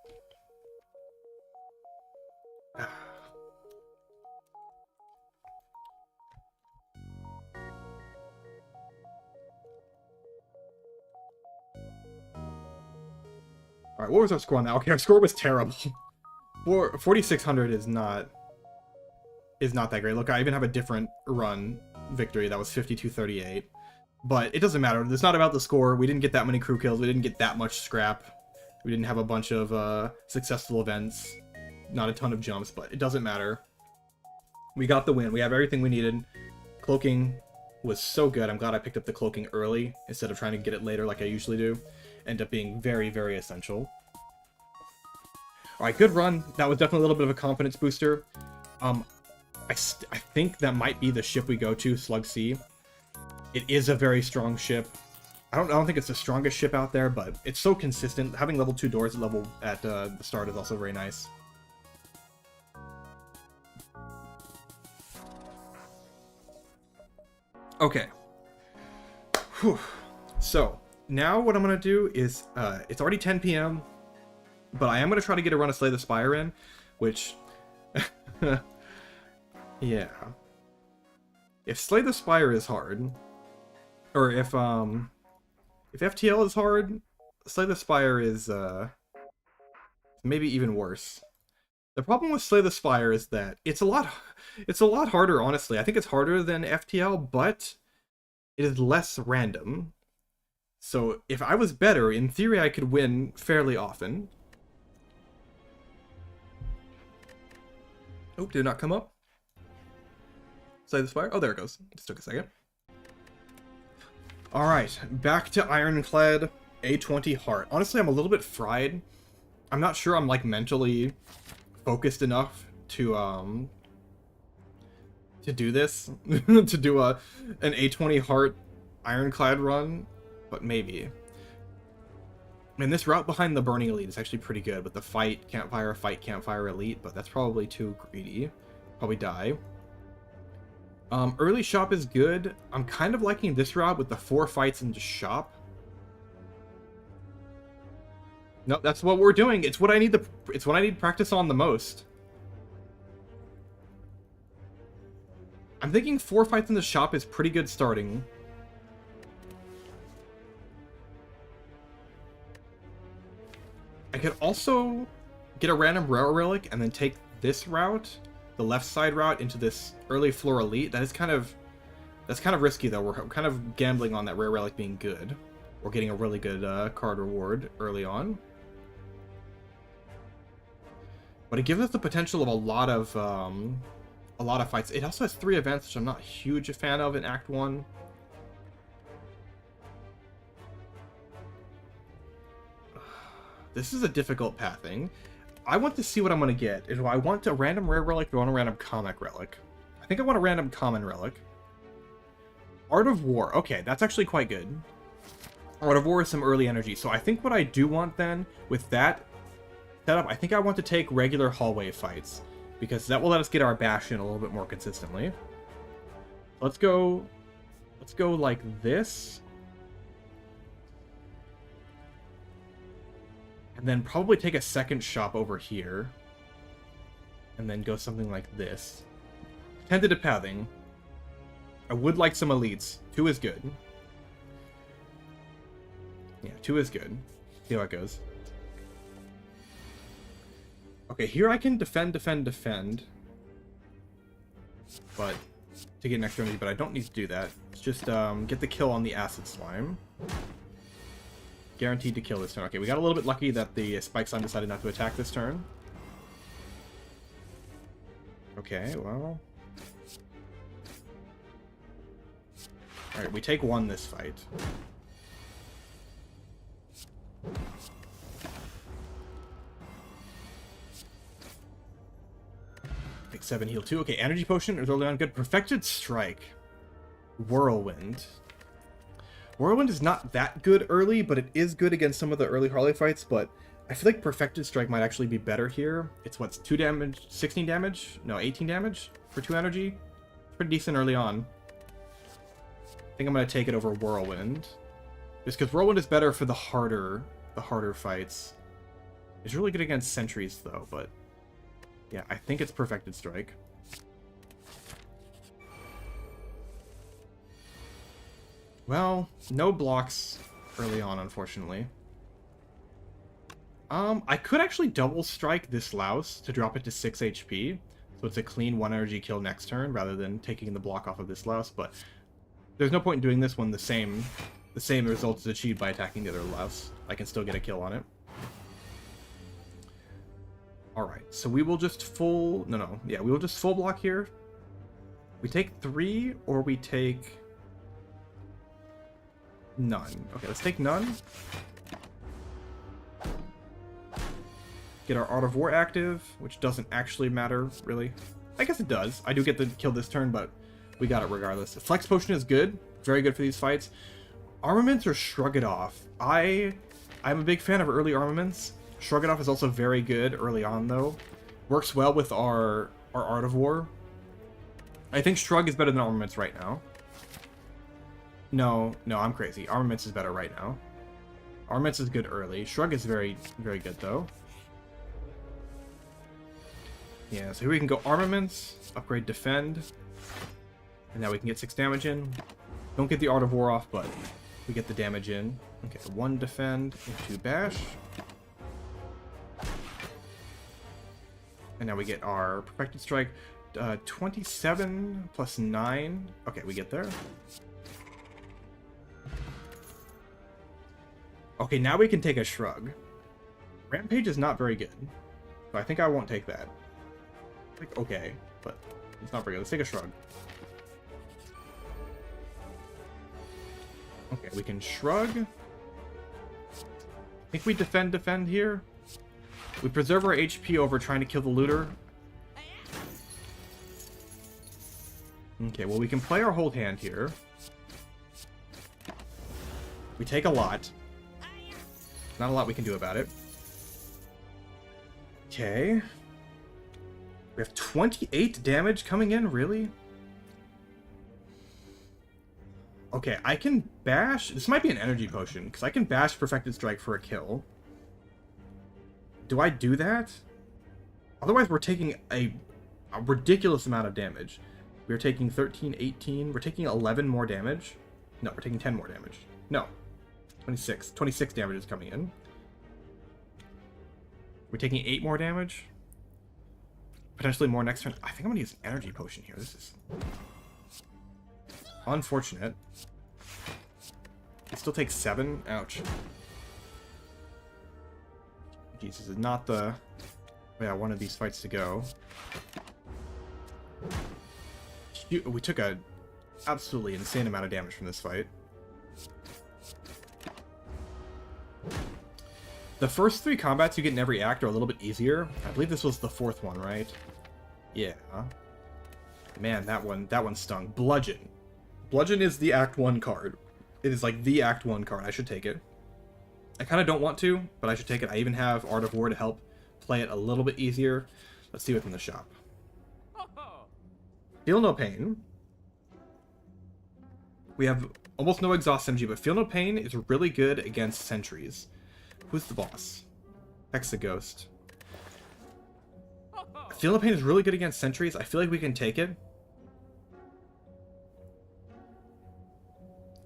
Alright, what was our score on that? Okay, our score was terrible. 4,600 is not that great. Look, I even have a different run victory that was 52-38. But it doesn't matter. It's not about the score. We didn't get that many crew kills. We didn't get that much scrap. We didn't have a bunch of successful events. Not a ton of jumps, but it doesn't matter. We got the win. We have everything we needed. Cloaking was so good. I'm glad I picked up the cloaking early instead of trying to get it later like I usually do. Ended up being very, very essential. Alright, good run. That was definitely a little bit of a confidence booster. I think that might be the ship we go to, Slug C. It is a very strong ship. I don't think it's the strongest ship out there, but it's so consistent. Having level 2 doors at the start is also very nice. Okay. Whew. So, now what I'm going to do is, it's already 10 p.m., but I am going to try to get a run of Slay the Spire in, which... yeah. If Slay the Spire is hard, or if FTL is hard, Slay the Spire is, maybe even worse. The problem with Slay the Spire is that it's a lot harder, honestly. I think it's harder than FTL, but it is less random. So if I was better, in theory I could win fairly often. Oh, did it not come up? Slay the Spire? Oh, there it goes. Just took a second. Alright, back to Ironclad A20 Heart. Honestly, I'm a little bit fried. I'm not sure I'm, like, mentally focused enough to do this. to do an A20 Heart Ironclad run, but maybe. And this route behind the Burning Elite is actually pretty good, with the fight campfire elite, but that's probably too greedy. Probably die. Early shop is good. I'm kind of liking this route with the 4 fights into shop. Nope, that's what we're doing. It's what I need practice on the most. I'm thinking 4 fights in the shop is pretty good starting. I could also get a random rare relic and then take this route, the left side route, into this early floor elite. That's kind of risky though. We're kind of gambling on that rare relic being good, or getting a really good card reward early on. But it gives us the potential of a lot of fights. It also has 3 events, which I'm not a huge fan of in Act 1. This is a difficult pathing. I want to see what I'm going to get. Do I want a random rare relic or do I want a random comic relic? I think I want a random common relic. Art of War. Okay, that's actually quite good. Art of War is some early energy. So I think what I do want then, with that setup, I think I want to take regular hallway fights, because that will let us get our bash in a little bit more consistently. Let's go like this. And then probably take a second shop over here. And then go something like this. Tentative pathing. I would like some elites. 2 is good. Yeah, 2 is good. See how it goes. Okay, here I can defend. But to get an extra energy, but I don't need to do that. Let's just get the kill on the acid slime. Guaranteed to kill this turn. Okay, we got a little bit lucky that the spike slime decided not to attack this turn. Okay, well... Alright, we take 1 this fight. Take 7, heal 2. Okay, energy potion is early on good. Perfected strike. Whirlwind. Whirlwind is not that good early, but it is good against some of the early Harley fights, but I feel like Perfected Strike might actually be better here. It's what's 2 damage, 16 damage? No, 18 damage for 2 energy. Pretty decent early on. I think I'm going to take it over Whirlwind. Just because Whirlwind is better for the harder fights. It's really good against sentries though, but yeah, I think it's Perfected Strike. Well, no blocks early on, unfortunately. I could actually double strike this Louse to drop it to 6 HP. So it's a clean 1 energy kill next turn rather than taking the block off of this Louse, but there's no point in doing this when the same result is achieved by attacking the other Louse. I can still get a kill on it. Alright, so we will just full... we will just full block here. We take 3, or we take... none. Okay, let's take none. Get our Art of War active, which doesn't actually matter, really. I guess it does. I do get the kill this turn, but we got it regardless. Flex Potion is good. Very good for these fights. Armaments or Shrug It Off. I'm a big fan of early armaments. Shrug It Off is also very good early on, though. Works well with our Art of War. I think Shrug is better than Armaments right now. No, I'm crazy. Armaments is better right now. Armaments is good early. Shrug is very, very good, though. Yeah, so here we can go Armaments, upgrade Defend, and now we can get 6 damage in. Don't get the Art of War off, but we get the damage in. Okay, 1 Defend, and 2 Bash. And now we get our Perfected Strike. 27 plus 9. Okay, we get there. Okay, now we can take a Shrug. Rampage is not very good, so I think I won't take that. Like, okay, but it's not very good. Let's take a Shrug. Okay, we can Shrug. I think we defend here. We preserve our HP over trying to kill the looter. Okay, well, we can play our hold hand here. We take a lot. Not a lot we can do about it. Okay. We have 28 damage coming in, really? Okay, I can bash... This might be an energy potion, because I can bash Perfected Strike for a kill. Do I do that? Otherwise, we're taking a ridiculous amount of damage. We're taking 13, 18... We're taking 11 more damage. No, we're taking 10 more damage. No. 26. 26 damage is coming in. We're taking 8 more damage. Potentially more next turn. I think I'm going to use an energy potion here. This is unfortunate. It still takes 7. Ouch. Jesus, is not the way I wanted these fights to go. We took a absolutely insane amount of damage from this fight. The first 3 combats you get in every act are a little bit easier. I believe this was the 4th one, right? Yeah. Man, that one stung. Bludgeon. Bludgeon is the Act 1 card. It is like the Act 1 card. I should take it. I kind of don't want to, but I should take it. I even have Art of War to help play it a little bit easier. Let's see what's in the shop. Feel No Pain. We have almost no exhaust energy, but Feel No Pain is really good against sentries. Who's the boss? Hexaghost. Feel No Pain is really good against sentries. I feel like we can take it.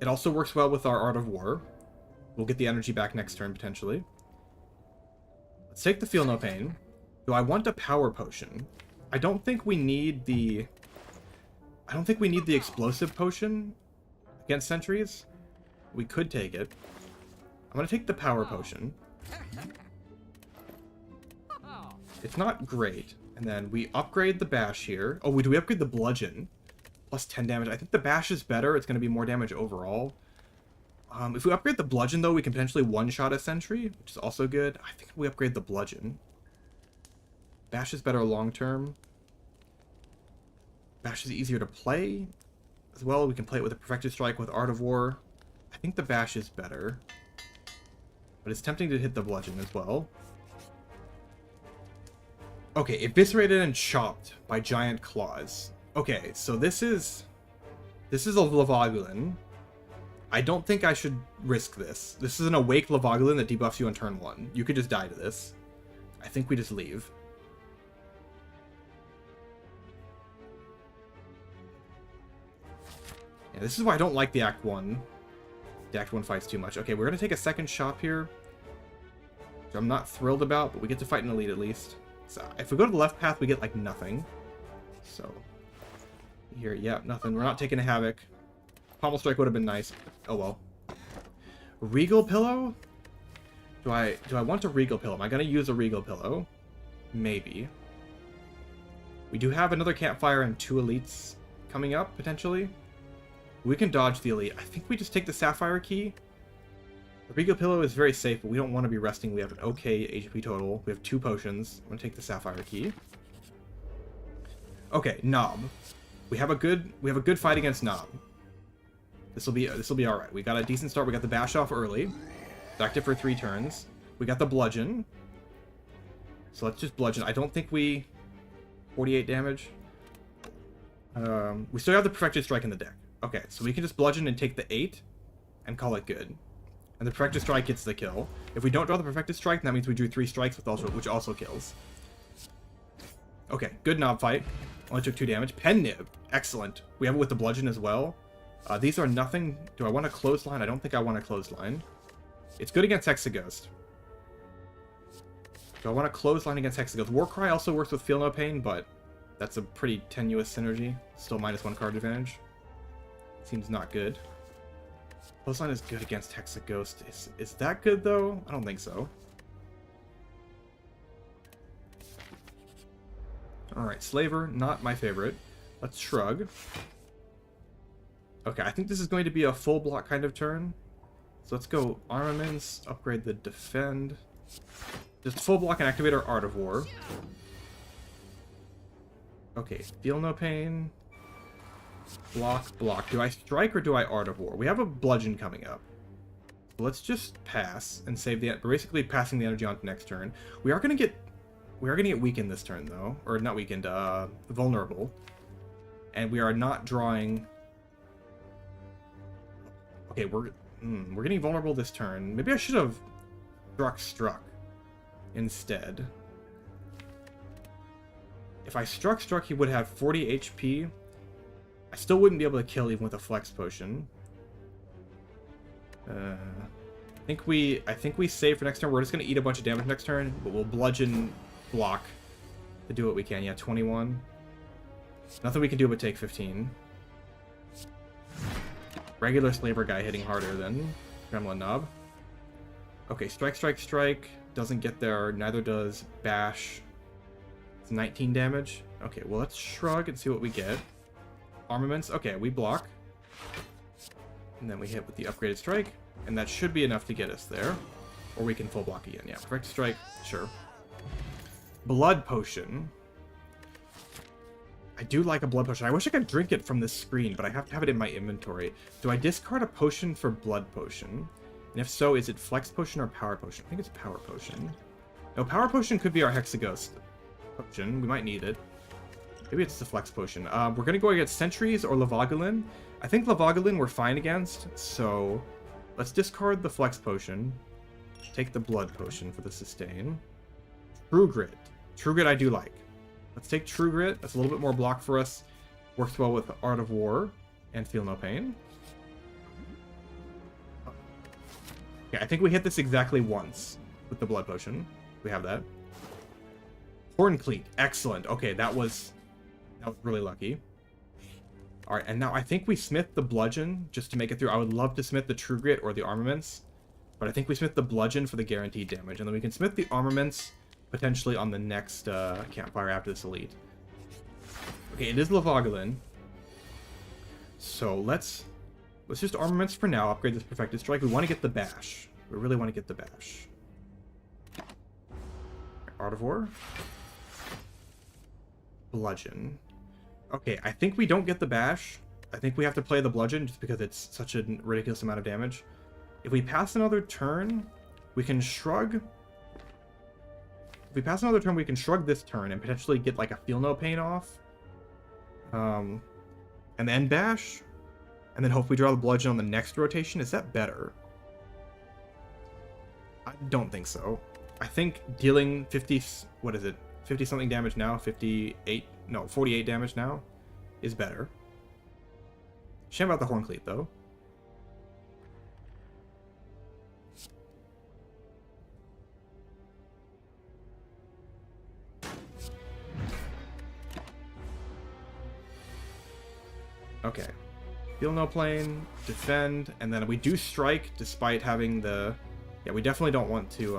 It also works well with our Art of War. We'll get the energy back next turn, potentially. Let's take the Feel No Pain. Do I want a power potion? I don't think we need the... I don't think we need the explosive potion against sentries. We could take it. I'm gonna take the power potion. It's not great. And then we upgrade the bash here. Oh, do we upgrade the bludgeon? Plus 10 damage. I think the bash is better. It's gonna be more damage overall. If we upgrade the bludgeon, though, we can potentially one-shot a sentry, which is also good. I think we upgrade the bludgeon. Bash is better long-term. Bash is easier to play as well. We can play it with a Perfected Strike with Art of War. I think the bash is better. But it's tempting to hit the bludgeon as well. Okay, eviscerated and chopped by giant claws. Okay, so this is a Lavagulin. I don't think I should risk this. This is an awake Lavagulin that debuffs you on turn 1. You could just die to this. I think we just leave. Yeah, this is why I don't like the Act 1. The Act 1 fights too much. Okay, we're going to take a second shop here. Which I'm not thrilled about, but we get to fight an elite at least. So if we go to the left path, we get, like, nothing. So, here, yeah, nothing. We're not taking a Havoc. Pommel Strike would have been nice. Oh, well. Regal Pillow? Do I want a Regal Pillow? Am I going to use a Regal Pillow? Maybe. We do have another Campfire and 2 elites coming up, potentially. We can dodge the elite. I think we just take the Sapphire Key. The Regal Pillow is very safe, but we don't want to be resting. We have an okay HP total. We have 2 potions. I'm going to take the Sapphire Key. Okay, Knob. We have a good fight against Knob. This will be all right. We got a decent start. We got the bash off early. It's active for 3 turns. We got the bludgeon. So let's just bludgeon. I don't think we 48 damage. We still have the Perfected Strike in the deck. Okay, so we can just bludgeon and take the 8 and call it good. And the Perfected Strike gets the kill. If we don't draw the Perfected Strike, that means we drew 3 strikes, which also kills. Okay, good Knob fight. Only took 2 damage. Pen Nib. Excellent. We have it with the bludgeon as well. These are nothing. Do I want a clothesline? I don't think I want a clothesline. It's good against Hexaghost. Do I want a clothesline against Hexaghost? Warcry also works with Feel No Pain, but that's a pretty tenuous synergy. Still -1 card advantage. Seems not good. Clothesline is good against Hexaghost. Is that good, though? I don't think so. Alright, Slaver, not my favorite. Let's shrug. Okay, I think this is going to be a full block kind of turn. So let's go Armaments, upgrade the Defend. Just full block and activate our Art of War. Okay, Feel No Pain. Block, block. Do I strike or do I Art of War? We have a bludgeon coming up. Let's just pass and save the... We're basically passing the energy on to next turn. We are going to get weakened this turn, though. Or not weakened, vulnerable. And we are not drawing... Okay, we're getting vulnerable this turn. Maybe I should have struck instead. If I struck, he would have 40 HP. I still wouldn't be able to kill even with a Flex Potion. I think we save for next turn. We're just going to eat a bunch of damage next turn, but we'll bludgeon block to do what we can. Yeah, 21. Nothing we can do but take 15. Regular Slaver guy hitting harder than Gremlin Knob. Okay, strike. Doesn't get there. Neither does Bash. It's 19 damage. Okay, well, let's shrug and see what we get. Armaments. Okay, we block. And then we hit with the upgraded strike. And that should be enough to get us there. Or we can full block again. Yeah, perfect strike. Sure. Blood Potion. I do like a blood potion. I wish I could drink it from this screen, but I have to have it in my inventory. Do I discard a potion for blood potion? And if so, is it flex potion or power potion? I think it's power potion. No, power potion could be our Hexaghost potion. We might need it. Maybe it's the flex potion. We're going to go against Sentries or Lavagulin. I think Lavagulin we're fine against, so let's discard the flex potion. Take the blood potion for the sustain. True Grit. True Grit I do like. Let's take True Grit. That's a little bit more block for us. Works well with Art of War and Feel No Pain. Okay, I think we hit this exactly once with the blood potion. We have that. Horn Cleat. Excellent. Okay, that was really lucky. All right, and now I think we smith the bludgeon just to make it through. I would love to smith the True Grit or the armaments, but I think we smith the bludgeon for the guaranteed damage, and then we can smith the armaments potentially on the next campfire after this elite. Okay, it is Lavagalin. So let's just armaments for now. Upgrade this Perfected Strike. We want to get the bash. We really want to get the bash. Artivore. Bludgeon. Okay, I think we don't get the bash. I think we have to play the bludgeon just because it's such a ridiculous amount of damage. If we pass another turn, we can shrug. If we pass another turn, we can shrug this turn and potentially get like a Feel No Pain off. And then bash. And then hopefully draw the bludgeon on the next rotation. Is that better? I don't think so. I think dealing 50... What is it? 50 something damage now? 58... No, 48 damage now is better. Shame about the Horn Cleat, though. Okay. Feel No Plane, defend, and then we do strike despite having the... Yeah, we definitely don't want to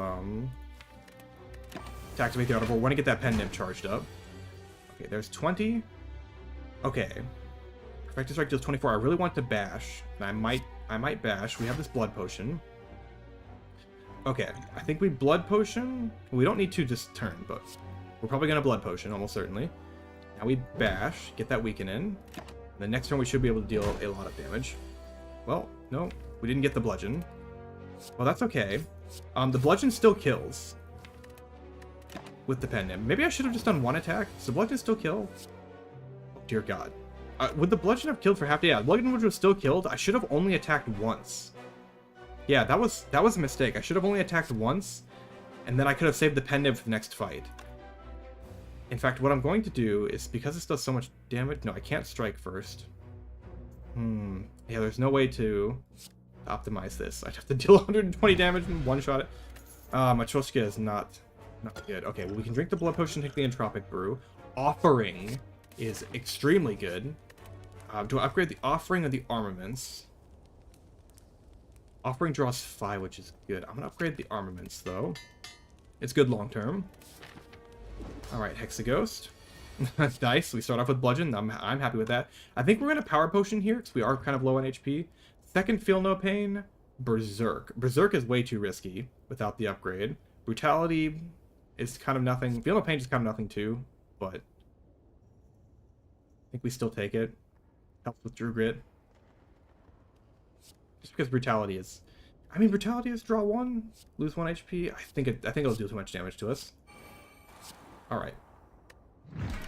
activate the Artivore. We want to get that Pen Nib charged up. Okay, there's 20. Okay. Perfected Strike deals 24. I really want to bash. And I might bash. We have this Blood Potion. Okay, I think we Blood Potion. We don't need to this turn, but we're probably going to Blood Potion, almost certainly. Now we bash, get that Weaken in. And the next turn we should be able to deal a lot of damage. Well, no, we didn't get the Bludgeon. Well, that's okay. The Bludgeon still kills. With the Pen Nib. Maybe I should have just done one attack. Does the Bludgeon still kill? Oh, dear God. Would the Bludgeon have killed for half? Yeah, the Bludgeon was still killed. I should have only attacked once. Yeah, that was a mistake. I should have only attacked once, and then I could have saved the Pen Nib for the next fight. In fact, what I'm going to do is, because this does so much damage... No, I can't strike first. Yeah, there's no way to optimize this. I'd have to deal 120 damage and one-shot it. Matryoshka is not good. Okay, well, we can drink the Blood Potion, take the Entropic Brew. Offering is extremely good. Do I upgrade the Offering or the Armaments? Offering draws 5, which is good. I'm going to upgrade the Armaments, though. It's good long-term. Alright, Hexaghost. Nice. We start off with Bludgeon. I'm happy with that. I think we're going to Power Potion here, because we are kind of low on HP. Second, Feel No Pain. Berserk. Berserk is way too risky without the upgrade. Brutality is kind of nothing. Feel No Pain is kind of nothing too, but I think we still take it. Helps with True Grit. Just because Brutality is... I mean, Brutality is draw 1, lose 1 HP. I think it'll do too much damage to us. Alright.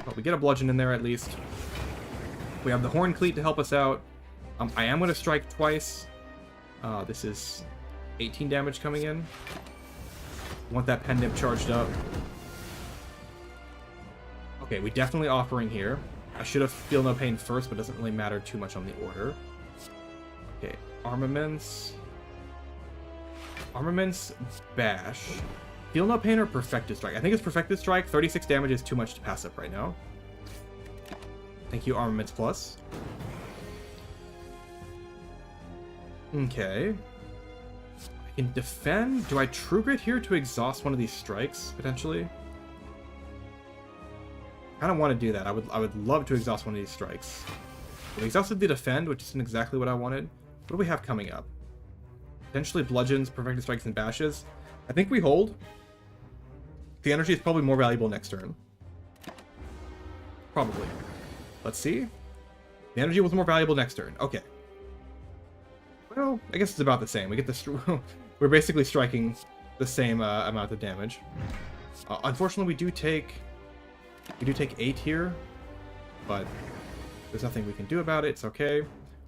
Well, we get a Bludgeon in there at least. We have the Horn Cleat to help us out. I am going to strike twice. This is 18 damage coming in. Want that Pen Nib charged up. Okay, we definitely Offering here. I should have Feel No Pain first, but it doesn't really matter too much on the order. Okay, Armaments. Armaments, Bash. Feel No Pain or Perfected Strike? I think it's Perfected Strike. 36 damage is too much to pass up right now. Thank you, Armaments Plus. Okay. I can defend. Do I True Grit here to exhaust one of these strikes, potentially? I kind of want to do that. I would love to exhaust one of these strikes. We exhausted the Defend, which isn't exactly what I wanted. What do we have coming up? Potentially Bludgeons, Perfected Strikes, and Bashes. I think we hold. The energy is probably more valuable next turn. Probably. Let's see. The energy was more valuable next turn. Okay. Well, I guess it's about the same. We get this. We're basically striking the same amount of damage. Unfortunately, we do take 8 here, but there's nothing we can do about it. It's okay.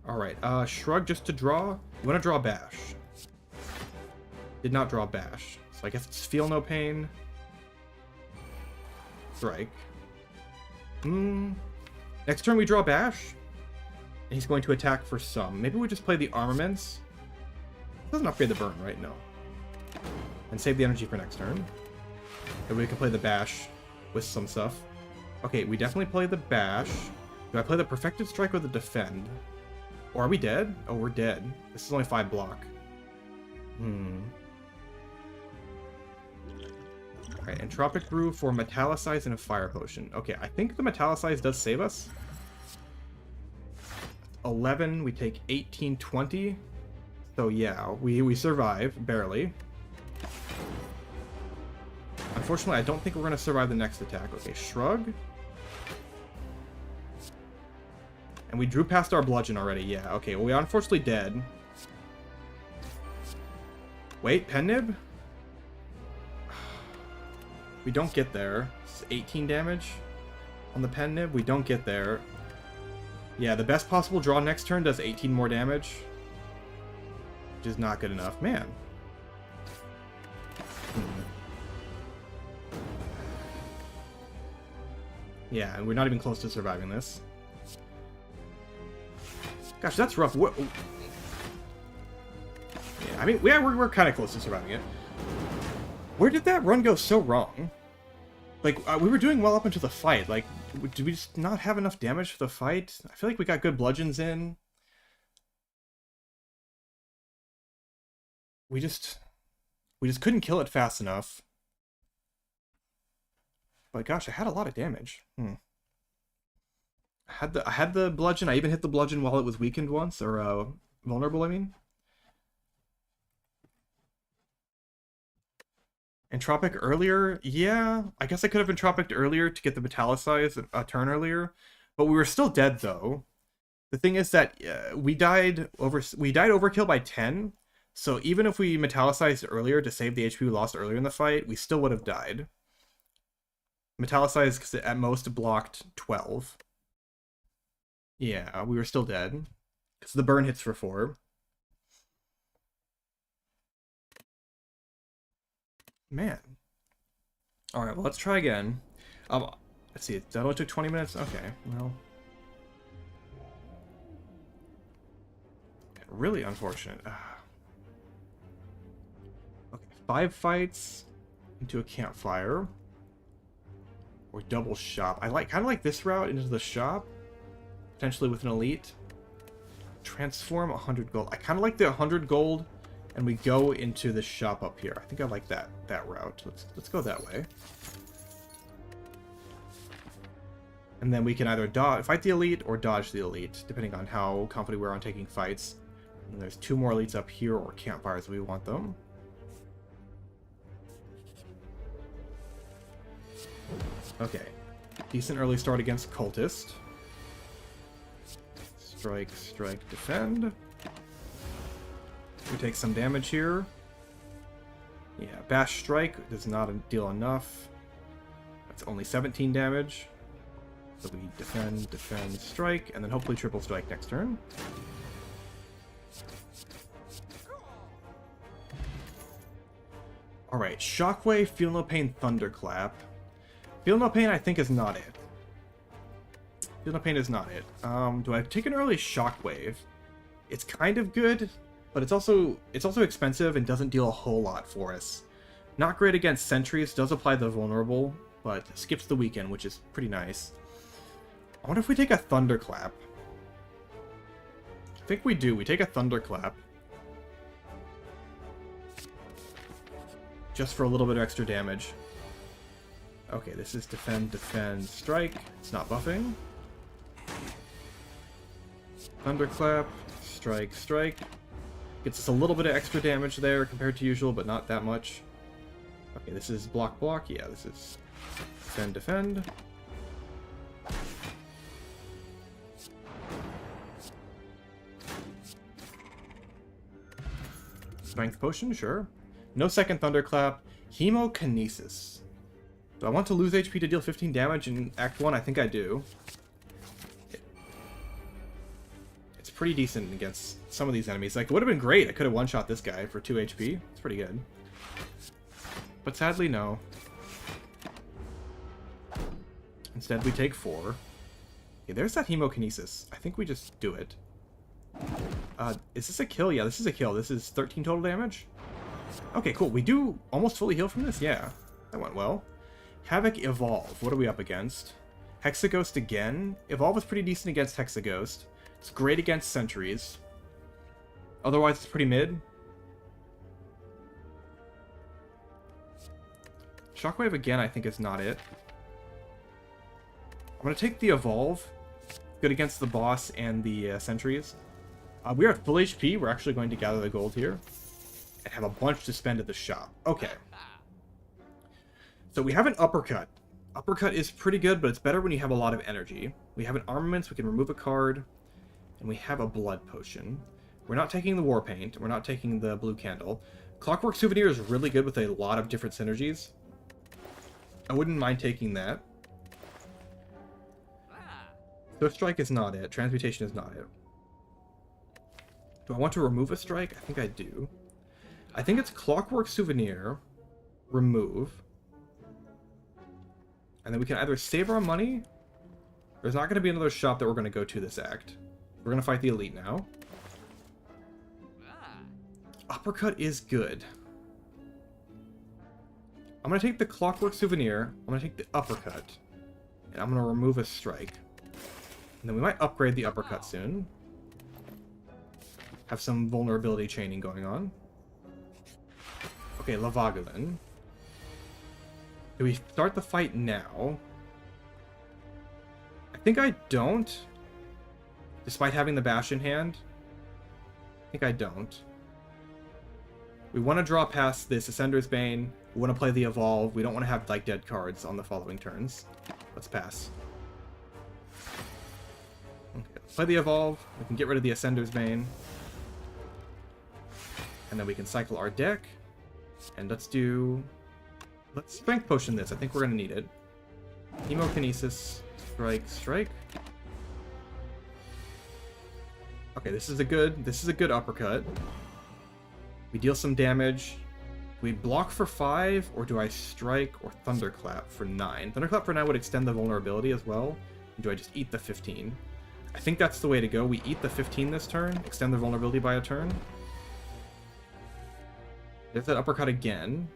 All right. Shrug just to draw. We want to draw Bash. Did not draw Bash, so I guess it's Feel No Pain. Strike. Next turn we draw Bash. And he's going to attack for some. Maybe we just play the Armaments. Doesn't upgrade the burn, right? No. And save the energy for next turn. Maybe we can play the Bash with some stuff. Okay, we definitely play the bash. Do I play the perfected strike or the defend? Or are we dead? Oh, we're dead. This is only 5 block. Alright, Entropic Brew for Metallicize and a Fire Potion. Okay, I think the Metallicize does save us. 11, we take 18, 20. So yeah, we survive, barely. Unfortunately, I don't think we're going to survive the next attack. Okay, Shrug. And we drew past our Bludgeon already, yeah. Okay, well, we are unfortunately dead. Wait, Pen Nib? We don't get there. It's 18 damage on the Pen Nib. We don't get there. Yeah, the best possible draw next turn does 18 more damage. Which is not good enough. Man. Yeah, and we're not even close to surviving this. Gosh, that's rough. What? Yeah, I mean, we're kind of close to surviving it. Where did that run go so wrong? Like, we were doing well up until the fight. Like, did we just not have enough damage for the fight? I feel like we got good bludgeons in. We just couldn't kill it fast enough. But gosh, I had a lot of damage. I had the bludgeon. I even hit the bludgeon while it was weakened once, or vulnerable, I mean. Entropic earlier? Yeah, I guess I could have entropicked earlier to get the Metallicize a turn earlier, but we were still dead though. The thing is that we died overkill by 10, so even if we Metallicized earlier to save the HP we lost earlier in the fight, we still would have died. Metallicized because it at most blocked 12. Yeah, we were still dead. Because the burn hits for 4. Man. Alright, well, let's try again. Let's see, that only took 20 minutes? Okay, well. Really unfortunate. Okay, 5 fights into a campfire. Or double shop. I kind of like this route into the shop. Potentially with an elite. Transform 100 gold. I kind of like the 100 gold, and we go into the shop up here. I think I like that route. Let's go that way. And then we can either fight the elite or dodge the elite, depending on how confident we're on taking fights. And there's 2 more elites up here, or campfires if we want them. Okay. Decent early start against Cultist. Strike, strike, defend. We take some damage here. Yeah, Bash Strike does not deal enough. That's only 17 damage. So we defend, defend, strike, and then hopefully triple strike next turn. Alright, Shockwave, Feel No Pain, Thunderclap. Feel No Pain I think is not it. Feel No Pain is not it. Do I take an early Shockwave? It's kind of good, but it's also expensive and doesn't deal a whole lot for us. Not great against sentries, does apply the vulnerable, but skips the weekend, which is pretty nice. I wonder if we take a Thunderclap. I think we do. We take a Thunderclap. Just for a little bit of extra damage. Okay, this is defend, defend, strike. It's not buffing. Thunderclap, strike, strike. Gets us a little bit of extra damage there compared to usual, but not that much. Okay, this is block, block. Yeah, this is defend, defend. Strength Potion, sure. No second Thunderclap. Hemokinesis. Do I want to lose HP to deal 15 damage in Act 1? I think I do. It's pretty decent against some of these enemies. Like, it would have been great. I could have one-shot this guy for 2 HP. It's pretty good. But sadly, no. Instead, we take 4. Okay, there's that Hemokinesis. I think we just do it. Is this a kill? Yeah, this is a kill. This is 13 total damage. Okay, cool. We do almost fully heal from this? Yeah, that went well. Havoc Evolve. What are we up against? Hexaghost again. Evolve is pretty decent against Hexaghost. It's great against Sentries. Otherwise, it's pretty mid. Shockwave again, I think, is not it. I'm going to take the Evolve. Good against the boss and the Sentries. We are at full HP. We're actually going to gather the gold here. And have a bunch to spend at the shop. Okay. So we have an Uppercut. Uppercut is pretty good, but it's better when you have a lot of energy. We have an Armaments. We can remove a card. And we have a Blood Potion. We're not taking the War Paint. We're not taking the Blue Candle. Clockwork Souvenir is really good with a lot of different synergies. I wouldn't mind taking that. Swift Strike is not it. Transmutation is not it. Do I want to remove a strike? I think I do. I think it's Clockwork Souvenir, remove, and then we can either save our money. There's not going to be another shop that we're going to go to this act. We're going to fight the Elite now. Uppercut is good. I'm going to take the Clockwork Souvenir, I'm going to take the Uppercut, and I'm going to remove a strike. And then we might upgrade the Uppercut soon. Have some vulnerability chaining going on. Okay, Lavagulin. Do we start the fight now? I think I don't. Despite having the Bash in hand. I think I don't. We want to draw past this Ascender's Bane. We want to play the Evolve. We don't want to have, like, dead cards on the following turns. Let's pass. Okay, let's play the Evolve. We can get rid of the Ascender's Bane. And then we can cycle our deck. And let's Strength Potion this. I think we're going to need it. Hemokinesis. Strike, strike. Okay, this is a good uppercut. We deal some damage. Do we block for 5, or do I strike or Thunderclap for 9? Thunderclap for 9 would extend the vulnerability as well. Do I just eat the 15? I think that's the way to go. We eat the 15 this turn, extend the vulnerability by a turn. There's that uppercut again.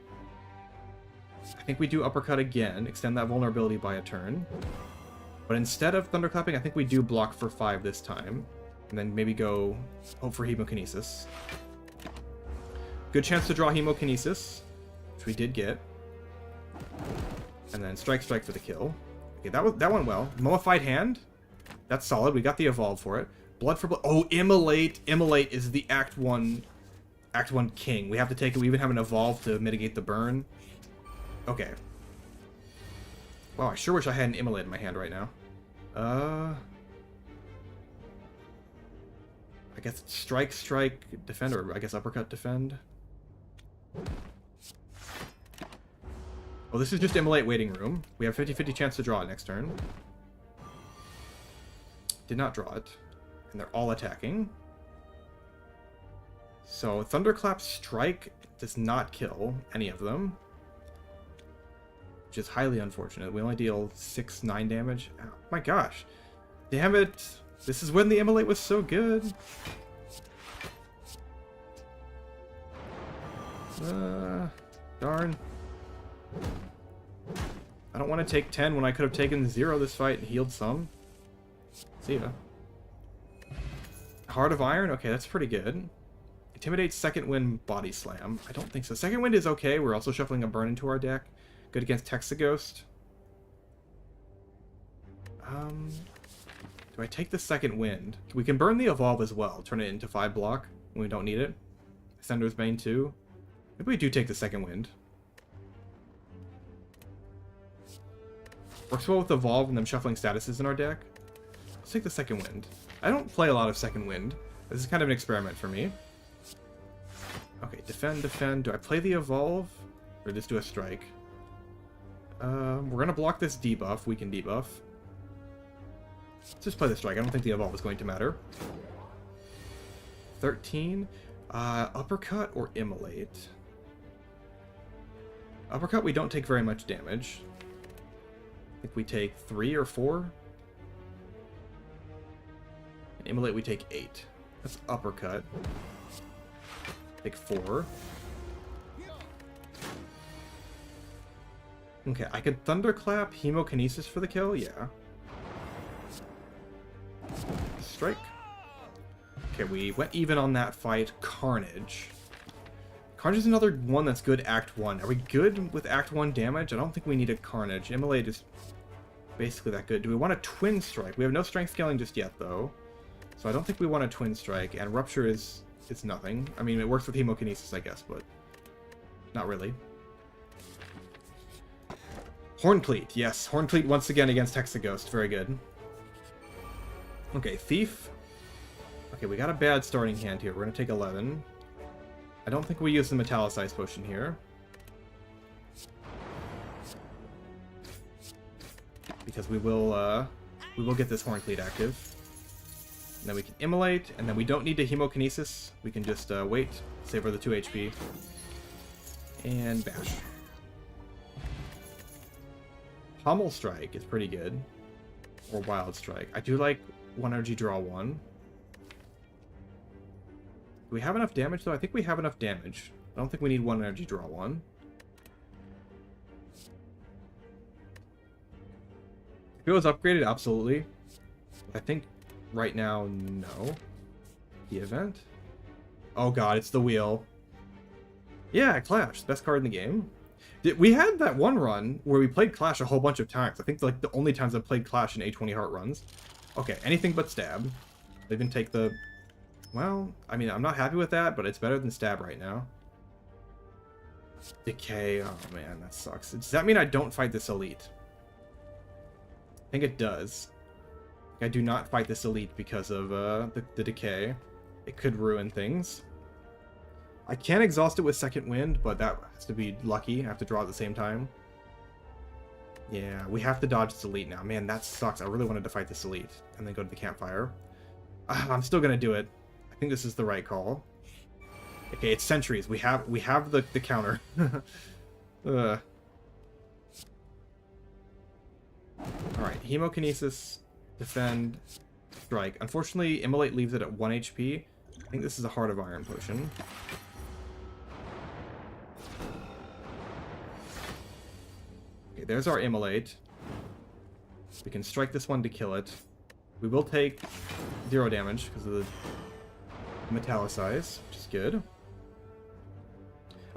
I think we do uppercut again, extend that vulnerability by a turn. But instead of Thunderclapping, I think we do block for 5 this time. And then maybe go hope for Hemokinesis. Good chance to draw Hemokinesis, which we did get. And then strike, strike for the kill. Okay, that went well. Mummified Hand. That's solid. We got the Evolve for it. Blood for blood. Oh, Immolate. Immolate is the Act 1 king. We have to take it. We even have an Evolve to mitigate the burn. Okay. Wow, I sure wish I had an Immolate in my hand right now. I guess strike, strike, defend, or I guess uppercut, defend. Oh, this is just Immolate Waiting Room. We have 50-50 chance to draw it next turn. Did not draw it. And they're all attacking. So Thunderclap Strike does not kill any of them. Which is highly unfortunate. We only deal 6-9 damage. Oh my gosh. Damn it. This is when the Immolate was so good. Darn. I don't want to take 10 when I could have taken 0 this fight and healed some. See ya. Heart of Iron? Okay, that's pretty good. Intimidate, Second Wind, Body Slam. I don't think so. Second Wind is okay. We're also shuffling a burn into our deck. Good against Hexaghost. Do I take the Second Wind? We can burn the Evolve as well. Turn it into 5 block when we don't need it. Ascender's Bane too. Maybe we do take the Second Wind. Works well with Evolve and them shuffling statuses in our deck. Let's take the Second Wind. I don't play a lot of Second Wind. This is kind of an experiment for me. Okay, defend, defend. Do I play the Evolve? Or just do a strike? We're going to block this debuff. We can debuff. Let's just play the strike. I don't think the Evolve is going to matter. 13. Uppercut or Immolate? Uppercut, we don't take very much damage. I think we take 3 or 4. And Immolate, we take 8. That's Uppercut. Take 4. Okay, I could Thunderclap, Hemokinesis for the kill, yeah. Strike. Okay, we went even on that fight. Carnage. Carnage is another one that's good Act 1. Are we good with Act 1 damage? I don't think we need a Carnage. Immolate is basically that good. Do we want a Twin Strike? We have no Strength Scaling just yet, though. So I don't think we want a Twin Strike. And Rupture is... it's nothing. I mean, it works with Hemokinesis, I guess, but... not really. Hornpleat, yes. Hornpleat once again against Hexaghost. Very good. Okay, Thief. Okay, we got a bad starting hand here. We're going to take 11. I don't think we use the Metallicize Potion here. Because we will get this Hornpleat active. And then we can Immolate, and then we don't need to Hemokinesis. We can just wait, save her the 2 HP. And Bash. Pommel Strike is pretty good. Or Wild Strike. I do like 1 energy draw 1. Do we have enough damage, though? I think we have enough damage. I don't think we need 1 energy draw 1. If it was upgraded, absolutely. I think right now, no. The event? Oh god, it's the wheel. Yeah, Clash. Best card in the game. We had that one run where we played Clash a whole bunch of times. I think like the only times I've played Clash in A20 Heart runs. Okay, anything but Stab. I'll even take the... well, I mean, I'm not happy with that, but it's better than Stab right now. Decay. Oh man, that sucks. Does that mean I don't fight this Elite? I think it does. I do not fight this Elite because of the Decay. It could ruin things. I can exhaust it with Second Wind, but that has to be lucky. I have to draw at the same time. Yeah, we have to dodge this Elite now. Man, that sucks. I really wanted to fight this Elite and then go to the campfire. I'm still going to do it. I think this is the right call. Okay, it's Sentries. We have the counter. Alright, Hemokinesis, Defend, Strike. Unfortunately, Immolate leaves it at 1 HP. I think this is a Heart of Iron potion. Okay, there's our Immolate. We can strike this one to kill it. We will take 0 damage because of the Metallicize, which is good.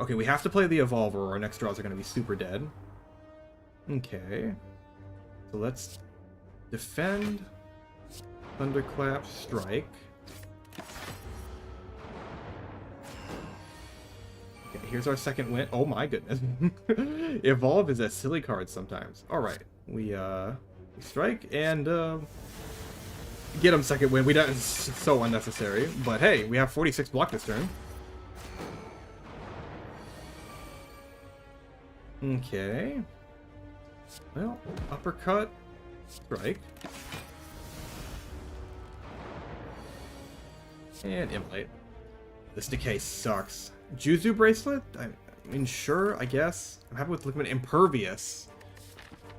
Okay, we have to play the Evolver or our next draws are going to be super dead. Okay. So let's defend, Thunderclap, strike. Okay, here's our second win. Oh my goodness. Evolve is a silly card sometimes. Alright, we strike and get him second win. It's so unnecessary. But hey, we have 46 block this turn. Okay. Well, uppercut, strike. And Immolate. This Decay sucks. Juzu Bracelet? I mean, sure, I guess. I'm happy with looking at Impervious.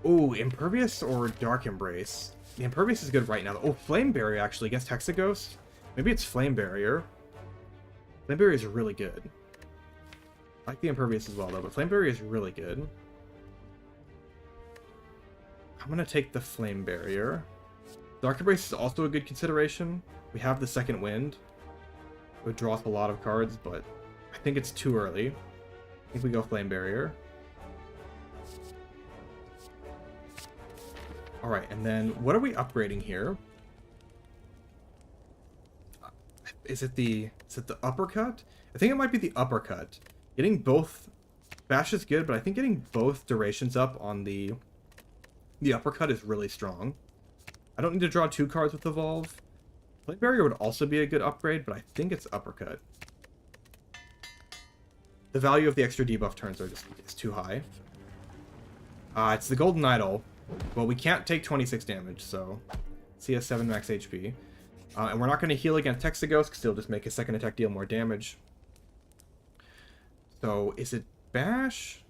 Ooh, Impervious or Dark Embrace? The Impervious is good right now. Oh, Flame Barrier, actually, against Hexaghost. Maybe it's Flame Barrier. Flame Barrier is really good. I like the Impervious as well, though, but Flame Barrier is really good. I'm going to take the Flame Barrier. Dark Embrace is also a good consideration. We have the Second Wind. It would draw us a lot of cards, but I think it's too early. I think we go Flame Barrier. Alright, and then what are we upgrading here? Is it the uppercut? I think it might be the uppercut. Getting both... Bash is good, but I think getting both durations up on the uppercut is really strong. I don't need to draw 2 cards with Evolve. Flame Barrier would also be a good upgrade, but I think it's uppercut. The value of the extra debuff turns is too high. It's the Golden Idol. Well, we can't take 26 damage, so CS7 max HP. And we're not going to heal against Hexaghost, because he'll just make his second attack deal more damage. So, is it Bash,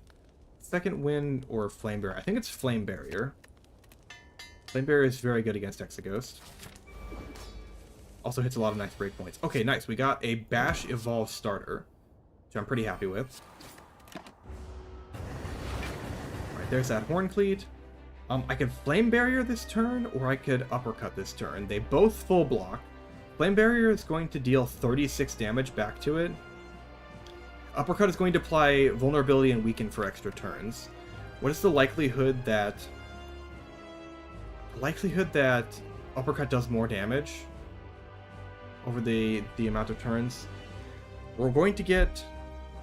Second Wind, or Flame Barrier? I think it's Flame Barrier. Flame Barrier is very good against Hexaghost. Also hits a lot of nice breakpoints. Okay, nice. We got a Bash Evolve starter, which I'm pretty happy with. Alright, There's that Horn Cleat. I could Flame Barrier this turn, or I could Uppercut this turn. They both full block. Flame Barrier is going to deal 36 damage back to it. Uppercut is going to apply Vulnerability and Weaken for extra turns. What is the likelihood that... Uppercut does more damage over the amount of turns? We're going to get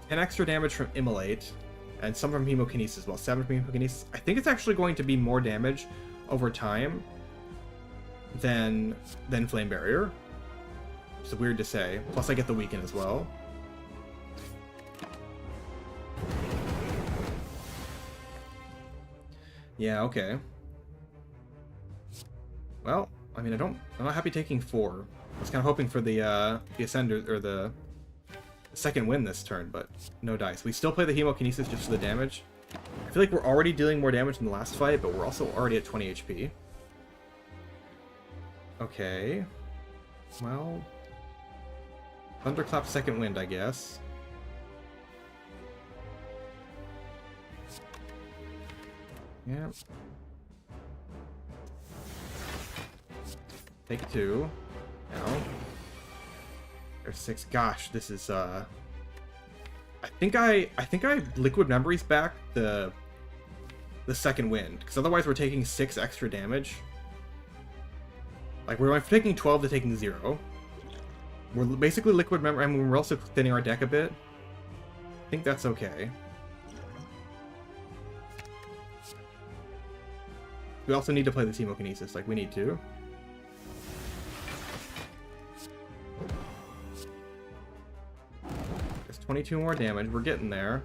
10 extra damage from Immolate, and some from Hemokinesis as well. 7 from Hemokinesis. I think it's actually going to be more damage over time than Flame Barrier. It's weird to say. Plus I get the Weaken as well. Yeah, okay. Well, I mean, I'm not happy taking 4. I was kind of hoping for the Ascender, or the second win this turn, but no dice. We still play the Hemokinesis just for the damage. I feel like we're already dealing more damage than the last fight, but we're also already at 20 HP. Okay. Well... Thunderclap second wind, I guess. Yeah. Take 2. Now. There's 6. Gosh, this is I think I Liquid Memories back the second wind, because otherwise we're taking 6 extra damage. Like, we're taking 12 to taking 0. We're basically Liquid Memory. I mean, we're also thinning our deck a bit. I think that's okay. We also need to play the Hemokinesis, like, we need to. There's 22 more damage. We're getting there.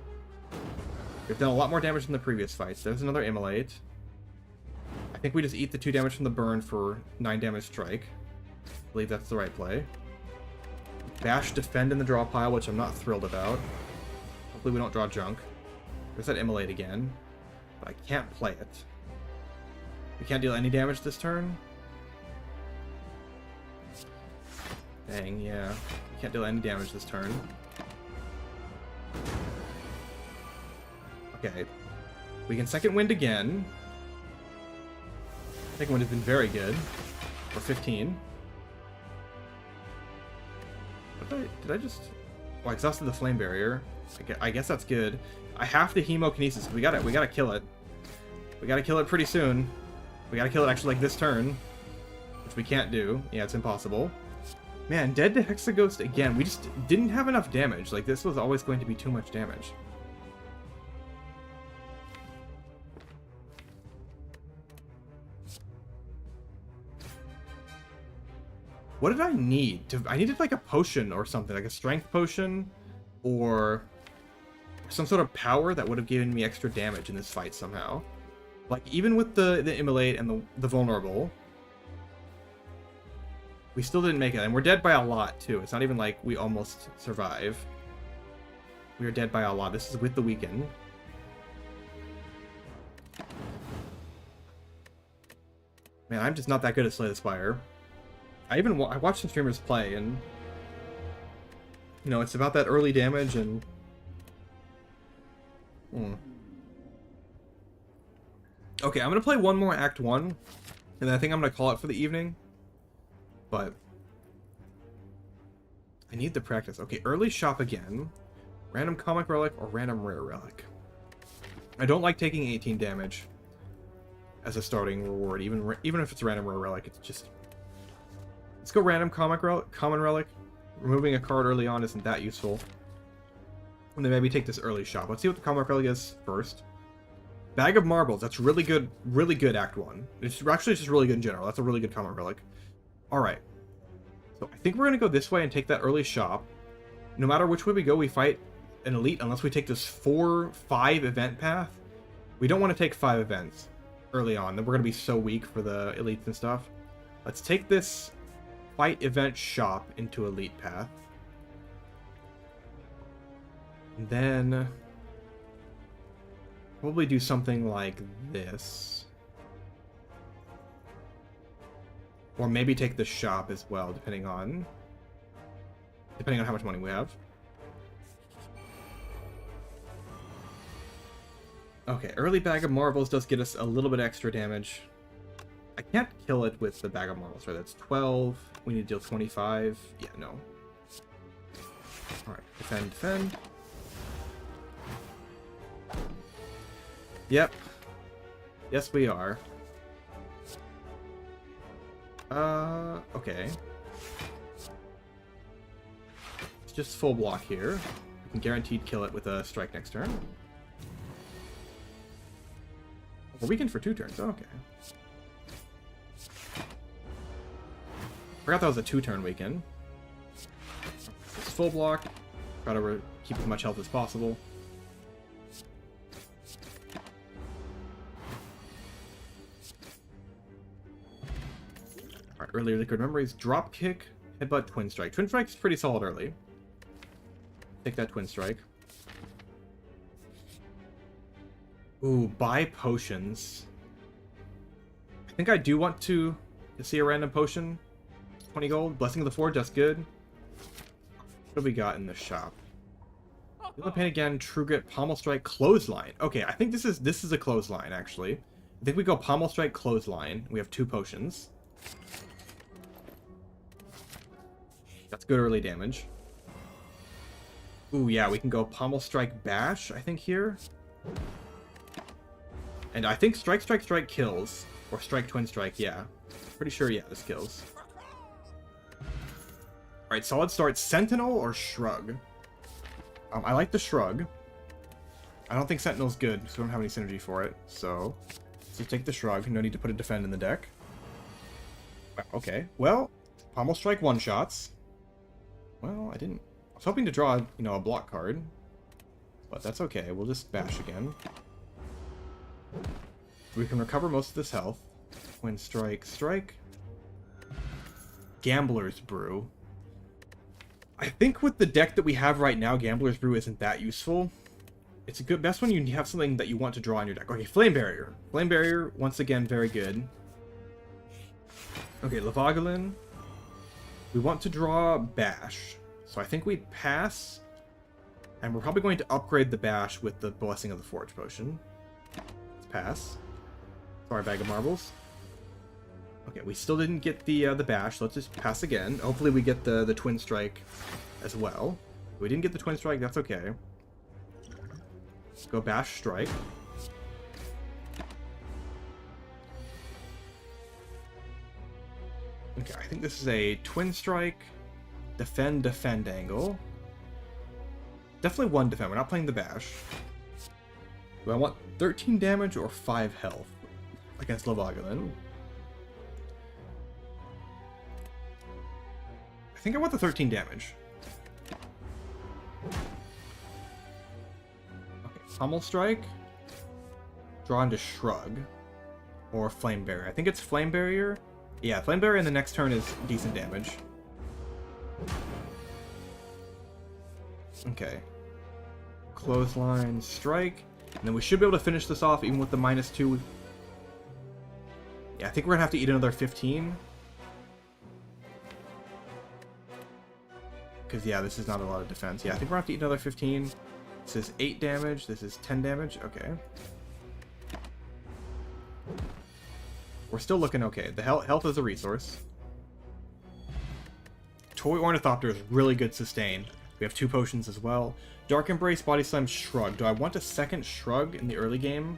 We've done a lot more damage than the previous fights. There's another Immolate. I think we just eat the 2 damage from the burn for 9 damage strike. I believe that's the right play. Bash Defend in the draw pile, which I'm not thrilled about. Hopefully we don't draw junk. There's that Immolate again. But I can't play it. We can't deal any damage this turn? Dang, yeah. We can't deal any damage this turn. Okay. We can second wind again. Second wind has been very good. For 15. Did I just... Oh, I exhausted the Flame Barrier. I guess that's good. I have to Hemokinesis. We gotta kill it. We gotta kill it pretty soon. We gotta kill it actually like this turn. Which we can't do. Yeah, it's impossible. Man, dead to Hexaghost again. We just didn't have enough damage. Like, this was always going to be too much damage. What did I need? I needed like a potion or something, like a strength potion or some sort of power that would have given me extra damage in this fight somehow. Like, even with the Immolate and the Vulnerable, we still didn't make it. And we're dead by a lot, too. It's not even like we almost survive. We are dead by a lot. This is with the Weaken. Man, I'm just not that good at Slay the Spire. I watched some streamers play, and you know, it's about that early damage and Okay, I'm gonna play one more Act 1, and then I think I'm gonna call it for the evening. But I need the practice. Okay, early shop again. Random comic relic or random rare relic. I don't like taking 18 damage as a starting reward, even if it's a random rare relic. It's just... Let's go random common relic. Removing a card early on isn't that useful. And then maybe take this early shop. Let's see what the comic relic is first. Bag of Marbles. That's really good Act 1. It's actually just really good in general. That's a really good comic relic. Alright. So I think we're going to go this way and take that early shop. No matter which way we go, we fight an elite unless we take this 4-5 event path. We don't want to take 5 events early on. Then we're going to be so weak for the elites and stuff. Let's take this fight event shop into elite path. And then probably do something like this. Or maybe take the shop as well, depending on how much money we have. Okay, early bag of marbles does get us a little bit extra damage. I can't kill it with the bag of marbles, right? That's 12. We need to deal 25. Yeah, no. Alright, defend, defend. Yep. Yes, we are. Okay. It's just full block here. We can guaranteed kill it with a strike next turn. We're weakened for 2 turns. Oh, okay. Forgot that was a 2-turn weaken. It's full block. Try to keep as much health as possible. Alright, earlier liquid memories. Drop kick, headbutt, twin strike. Twin strike is pretty solid early. Take that twin strike. Ooh, buy potions. I think I do want to see a random potion. 20 gold. Blessing of the Forge, that's good. What do we got in the shop? Heal pain again, True Grit, Pommel Strike, Clothesline. Okay, I think this is a clothesline, actually. I think we go Pommel Strike, Clothesline. We have 2 potions. That's good early damage. Ooh, yeah, we can go Pommel Strike, Bash, I think, here. And I think Strike, Strike, Strike kills. Or Strike, Twin Strike, yeah. Pretty sure, yeah, this kills. Alright, solid start. Sentinel or Shrug? I like the Shrug. I don't think Sentinel's good, because we don't have any synergy for it. So, let's just take the Shrug. No need to put a Defend in the deck. Okay, well, Pommel Strike one-shots. Well, I didn't... I was hoping to draw, you know, a block card. But that's okay. We'll just Bash again. We can recover most of this health. Twin Strike, Strike. Gambler's Brew. I think with the deck that we have right now, Gambler's Brew isn't that useful. It's a good best when you have something that you want to draw in your deck. Okay, Flame Barrier. Flame Barrier, once again, very good. Okay, Lavagolin. We want to draw Bash. So I think we pass. And we're probably going to upgrade the Bash with the Blessing of the Forge potion. Let's pass. Sorry, bag of marbles. Okay, we still didn't get the Bash. Let's just pass again. Hopefully we get the Twin Strike as well. If we didn't get the Twin Strike, that's okay. Let's go Bash, Strike. Okay, I think this is a Twin Strike, Defend, Defend angle. Definitely 1 defend. We're not playing the Bash. Do I want 13 damage or 5 health against Lavagolin? I think I want the 13 damage. Okay, Pommel Strike. Draw into Shrug. Or Flame Barrier. I think it's Flame Barrier. Yeah, Flame Barrier in the next turn is decent damage. Okay. Clothesline, Strike. And then we should be able to finish this off even with the -2. Yeah, I think we're gonna have to eat another 15. Because, yeah, this is not a lot of defense. Yeah, I think we're gonna have to eat another 15. This is 8 damage. This is 10 damage. Okay. We're still looking okay. The health is a resource. Toy Ornithopter is really good sustain. We have 2 potions as well. Dark Embrace, Body Slam, Shrug. Do I want a second Shrug in the early game?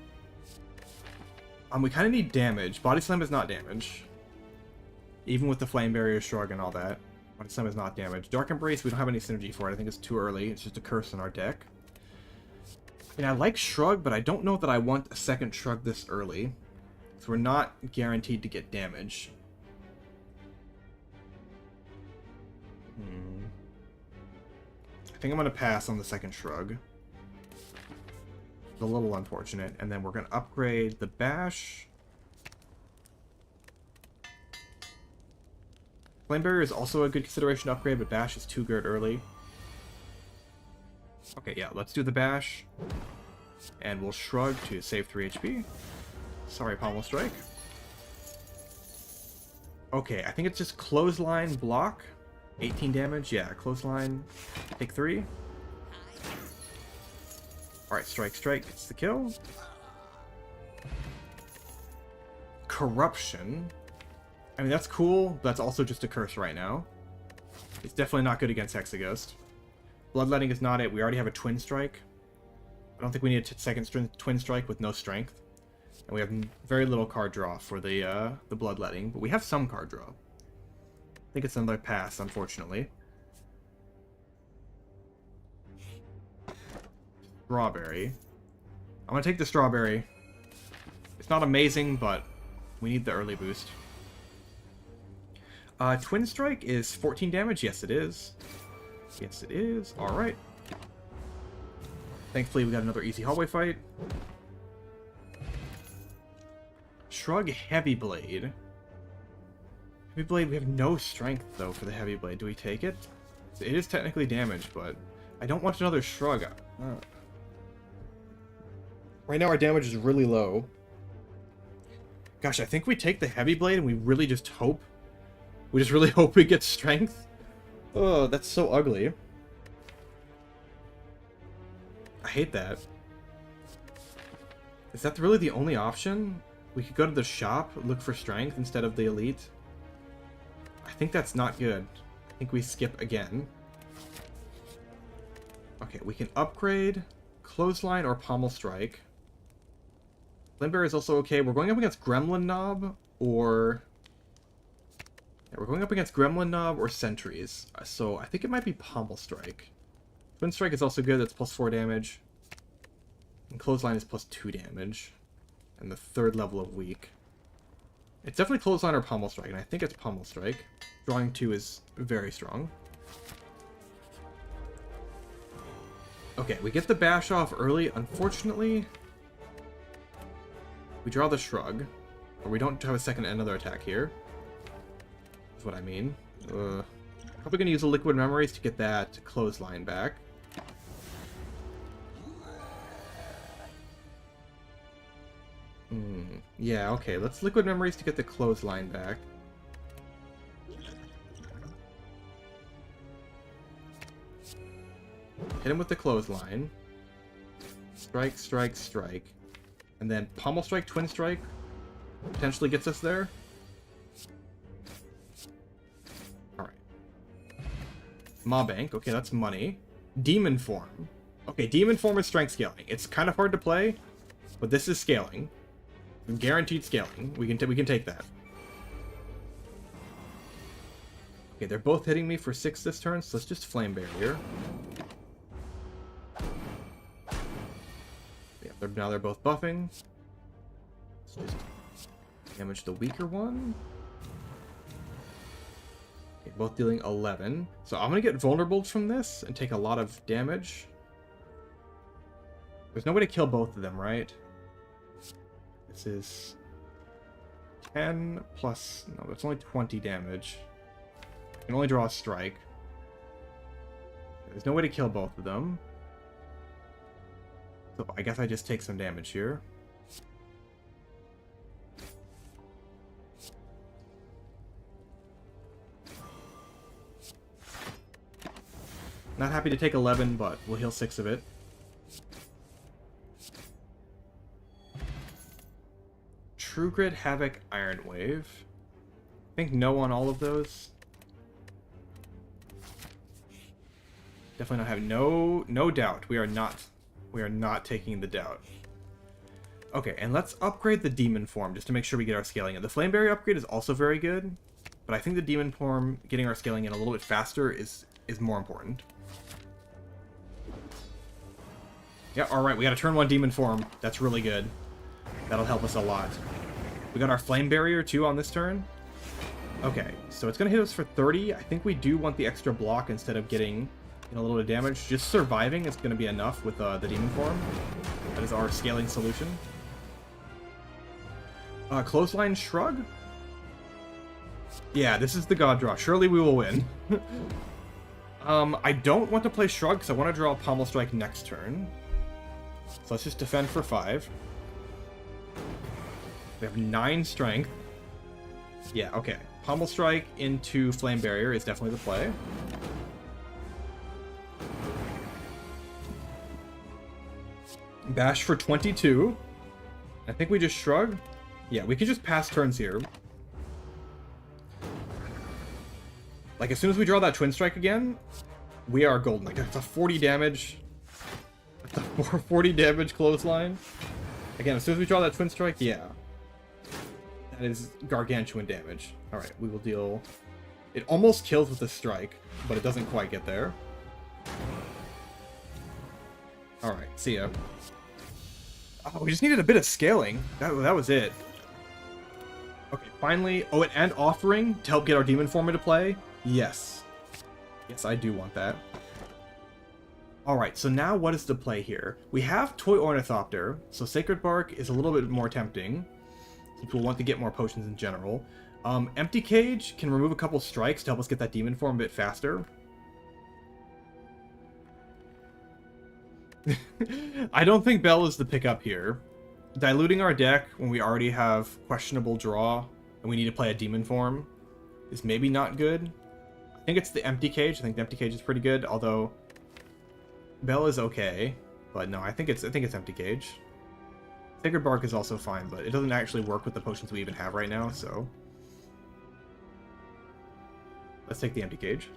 We kind of need damage. Body Slam is not damage. Even with the Flame Barrier, Shrug, and all that. Body Slam is not damage. Dark Embrace, we don't have any synergy for it. I think it's too early. It's just a curse in our deck. I mean, I like Shrug, but I don't know that I want a second Shrug this early. So we're not guaranteed to get damage. I think I'm going to pass on the second Shrug. It's a little unfortunate. And then we're going to upgrade the Bash. Flame Barrier is also a good consideration to upgrade, but Bash is too good early. Okay, yeah, let's do the Bash. And we'll Shrug to save 3 HP. Sorry, Pommel Strike. Okay, I think it's just Clothesline, block. 18 damage, yeah, Clothesline, take 3. Alright, Strike, Strike gets the kill. Corruption. I mean, that's cool, but that's also just a curse right now. It's definitely not good against Hexaghost. Bloodletting is not it. We already have a Twin Strike. I don't think we need a second Twin Strike with no strength. And we have very little card draw for the Bloodletting, but we have some card draw. I think it's another pass, unfortunately. Strawberry. I'm gonna take the Strawberry. It's not amazing, but we need the early boost. Twin Strike is 14 damage. Yes, it is. Yes, it is. Alright. Thankfully, we got another easy hallway fight. Shrug Heavy Blade. Heavy Blade, we have no strength, though, for the Heavy Blade. Do we take it? It is technically damaged, but I don't want another Shrug. Right now, our damage is really low. Gosh, I think we take the Heavy Blade and we really just hope. We just really hope we get strength. Oh, that's so ugly. I hate that. Is that really the only option? We could go to the shop, look for strength instead of the elite. I think that's not good. I think we skip again. Okay, we can upgrade Clothesline or Pommel Strike. Limber is also okay. We're going up against Gremlin Knob or... Yeah, we're going up against Gremlin Knob or Sentries. So I think it might be Pommel Strike. Twin Strike is also good. That's plus 4 damage. And Clothesline is plus 2 damage. And the third level of weak. It's definitely Clothesline or Pommel Strike, and I think it's Pommel Strike. Drawing 2 is very strong. Okay, we get the bash off early. Unfortunately, we draw the Shrug. Or we don't have a second another attack here. That's what I mean. Probably going to use the Liquid Memories to get that Clothesline back. Yeah, okay. Let's Liquid Memories to get the Clothesline back. Hit him with the Clothesline. Strike, strike, strike. And then Pommel Strike, Twin Strike potentially gets us there. Alright. Maw Bank. Okay, that's money. Demon Form. Okay, Demon Form is strength scaling. It's kind of hard to play, but this is scaling. Guaranteed scaling. We can take that. Okay, they're both hitting me for 6 this turn, so let's just Flame Barrier. Yeah, now they're both buffing. Let's just damage the weaker one. Okay, both dealing 11. So I'm gonna get vulnerable from this and take a lot of damage. There's no way to kill both of them, right? This is 10 plus... No, that's only 20 damage. I can only draw a strike. There's no way to kill both of them. So I guess I just take some damage here. Not happy to take 11, but we'll heal 6 of it. True Grit, Havoc, Iron Wave. I think no on all of those. Definitely not having no doubt. We are not taking the doubt. Okay, and let's upgrade the Demon Form just to make sure we get our scaling in. The Flame Barrier upgrade is also very good, but I think the Demon Form getting our scaling in a little bit faster is more important. Yeah, alright, we got a turn 1 Demon Form. That's really good. That'll help us a lot. We got our Flame Barrier too on this turn. Okay, so it's going to hit us for 30. I think we do want the extra block instead of getting a little bit of damage. Just surviving is going to be enough with the Demon Form. That is our scaling solution. Clothesline Shrug? Yeah, this is the God Draw. Surely we will win. I don't want to play Shrug because I want to draw a Pommel Strike next turn. So let's just defend for 5. We have 9 strength. Yeah, okay. Pommel Strike into Flame Barrier is definitely the play. Bash for 22. I think we just Shrug. Yeah, we could just pass turns here. Like, as soon as we draw that Twin Strike again, we are golden. Like, it's a 40 damage. It's a 40 damage clothesline. Again, as soon as we draw that Twin Strike, yeah. That is gargantuan damage. Alright, we will deal... It almost kills with the strike, but it doesn't quite get there. Alright, see ya. Oh, we just needed a bit of scaling. That was it. Okay, finally... Oh, and offering to help get our Demon Form into play? Yes. Yes, I do want that. Alright, so now what is the play here? We have Toy Ornithopter, so Sacred Bark is a little bit more tempting. Since we'll want to get more potions in general. Empty Cage can remove a couple strikes to help us get that Demon Form a bit faster. I don't think Bell is the pickup here. Diluting our deck when we already have questionable draw and we need to play a Demon Form is maybe not good. I think it's the Empty Cage. I think the Empty Cage is pretty good, although Bell is okay. But no, I think it's Empty Cage. Sacred Bark is also fine, but it doesn't actually work with the potions we even have right now, so let's take the Empty Cage.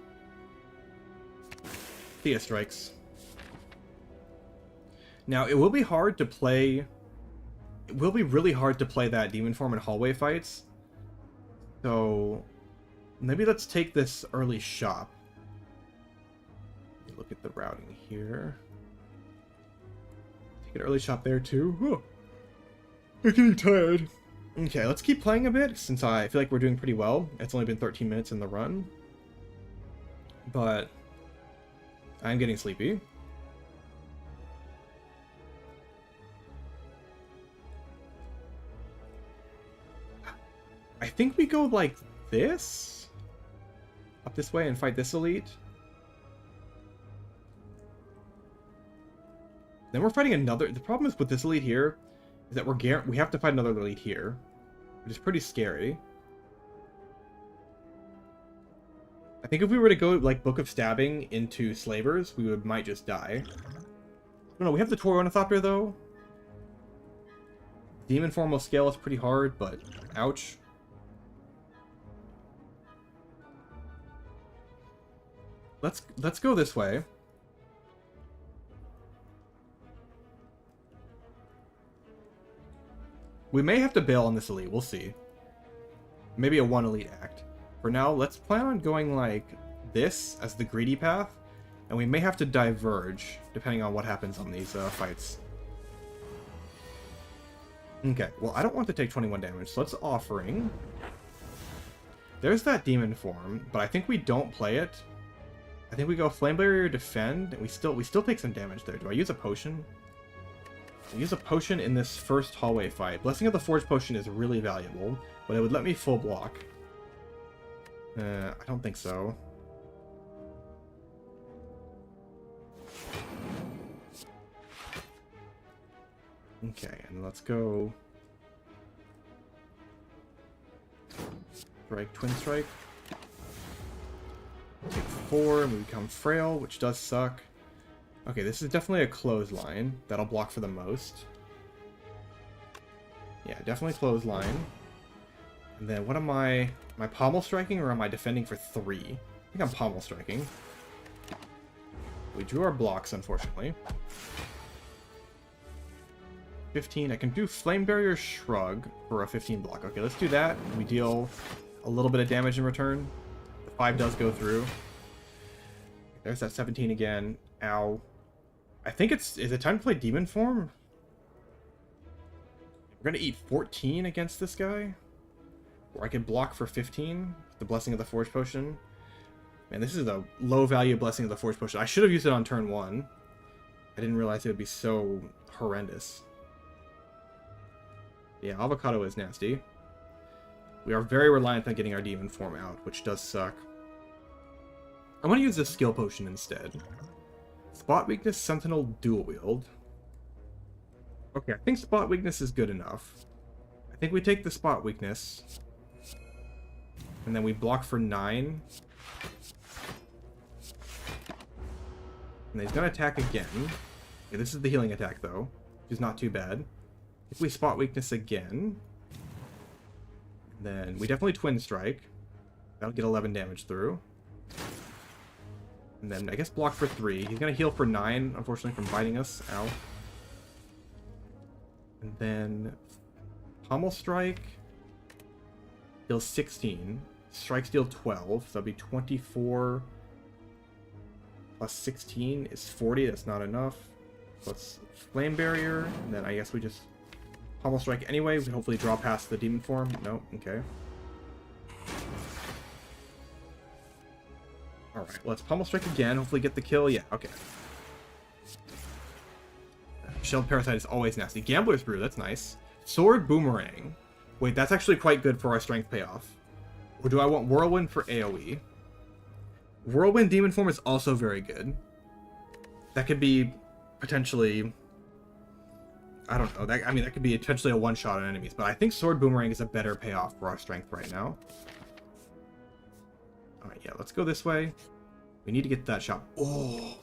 Thea strikes. Now, it will be hard to play... It will be really hard to play that Demon Form in hallway fights. So, maybe let's take this early shop. Look at the routing here. Take an early shop there, too. Oh, I'm getting tired. Okay, let's keep playing a bit, since I feel like we're doing pretty well. It's only been 13 minutes in the run. But I'm getting sleepy. I think we go like this? Up this way and fight this elite? Then we're fighting another... The problem is with this elite here, is that we have to fight another elite here, which is pretty scary. I think if we were to go, like, Book of Stabbing into Slavers, we might just die. Oh, no, we have the Toy Ornithopter, though. Demon Form will scale us pretty hard, but ouch. Let's go this way. We may have to bail on this elite, we'll see. Maybe a one elite act. For now, let's plan on going like this as the greedy path, and we may have to diverge depending on what happens on these fights. Okay, well, I don't want to take 21 damage, so let's offering. There's that Demon Form, but I think we don't play it. I think we go Flame Barrier, defend, and we still take some damage there. Do I use a potion? I use a potion in this first hallway fight. Blessing of the Forge potion is really valuable, but it would let me full block. I don't think so. Okay, and let's go... Strike, Twin Strike. Take 4, and we become frail, which does suck. Okay, this is definitely a clothesline. That'll block for the most. Yeah, definitely clothesline. And then what am I... Am I pommel striking or am I defending for 3? I think I'm pommel striking. We drew our blocks, unfortunately. 15. I can do Flame Barrier Shrug for a 15 block. Okay, let's do that. We deal a little bit of damage in return. The 5 does go through. There's that 17 again. Ow. I think it's... Is it time to play Demon Form? We're gonna eat 14 against this guy? Or I can block for 15. The Blessing of the Forge Potion. Man, this is a low-value Blessing of the Forge Potion. I should have used it on turn 1. I didn't realize it would be so horrendous. Yeah, Avocado is nasty. We are very reliant on getting our Demon Form out, which does suck. I'm going to use this Skill Potion instead. Spot Weakness, Sentinel, Dual Wield. Okay, I think Spot Weakness is good enough. I think we take the Spot Weakness. And then we block for 9. And he's going to attack again. Okay, this is the healing attack, though, which is not too bad. If we Spot Weakness again... Then we definitely Twin Strike. That'll get 11 damage through. And then I guess block for 3. He's gonna heal for 9, unfortunately, from biting us. Ow. And then Pommel Strike deals 16. Strikes deal 12, so that'd be 24 plus 16 is 40. That's not enough. So let's Flame Barrier, and then I guess we just Pommel Strike anyway. We can hopefully draw past the demon form. No, okay. Alright, let's Pommel Strike again. Hopefully get the kill. Yeah, okay. Shelled Parasite is always nasty. Gambler's Brew, that's nice. Sword Boomerang. Wait, that's actually quite good for our strength payoff. Or do I want Whirlwind for AoE? Whirlwind Demon Form is also very good. That could be potentially... I don't know. That could be potentially a one-shot on enemies. But I think Sword Boomerang is a better payoff for our strength right now. Alright, yeah, let's go this way. We need to get that shot. Oh!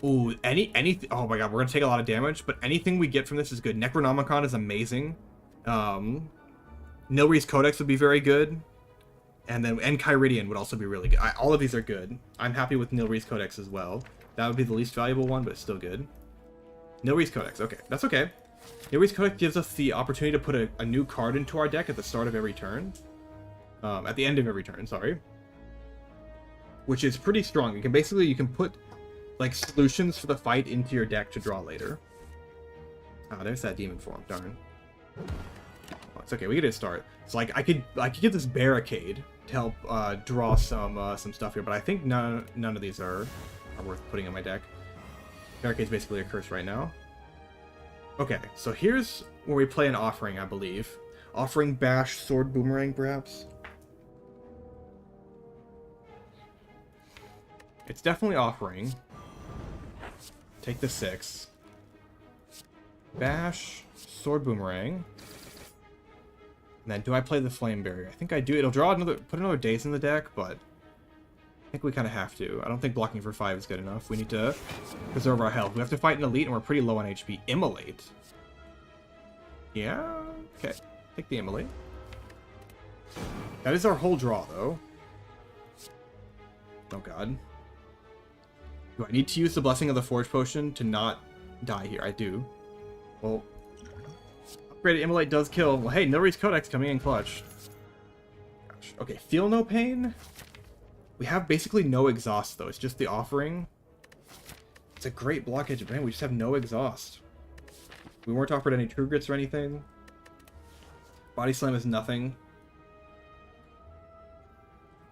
Ooh, anything. Oh my god, we're gonna take a lot of damage, but anything we get from this is good. Necronomicon is amazing. Nilri's Codex would be very good. And Kyridian would also be really good. All of these are good. I'm happy with Nilri's Codex as well. That would be the least valuable one, but it's still good. Nilri's Codex, okay. That's okay. Nilri's Codex gives us the opportunity to put a new card into our deck at the start of every turn. At the end of every turn, sorry. Which is pretty strong. You can put like solutions for the fight into your deck to draw later. Ah, there's that demon form. Darn. Oh, it's okay. We get a start. So like I could get this barricade to help draw some stuff here, but I think none of these are worth putting in my deck. Barricade's basically a curse right now. Okay, so here's where we play an offering, I believe. Offering, Bash, Sword Boomerang, perhaps. It's definitely offering. Take the 6. Bash, Sword Boomerang. And then do I play the Flame Barrier? I think I do. It'll put another Daze in the deck, but I think we kind of have to. I don't think blocking for 5 is good enough. We need to preserve our health. We have to fight an elite, and we're pretty low on HP. Immolate. Yeah, okay. Take the Immolate. That is our whole draw, though. Oh god. Do I need to use the Blessing of the Forge Potion to not die here? I do. Well, upgraded Immolate does kill. Well, hey, Nilri's Codex coming in clutch. Gosh. Okay, Feel No Pain. We have basically no exhaust, though. It's just the offering. It's a great blockage, but man, we just have no exhaust. We weren't offered any True Grits or anything. Body Slam is nothing.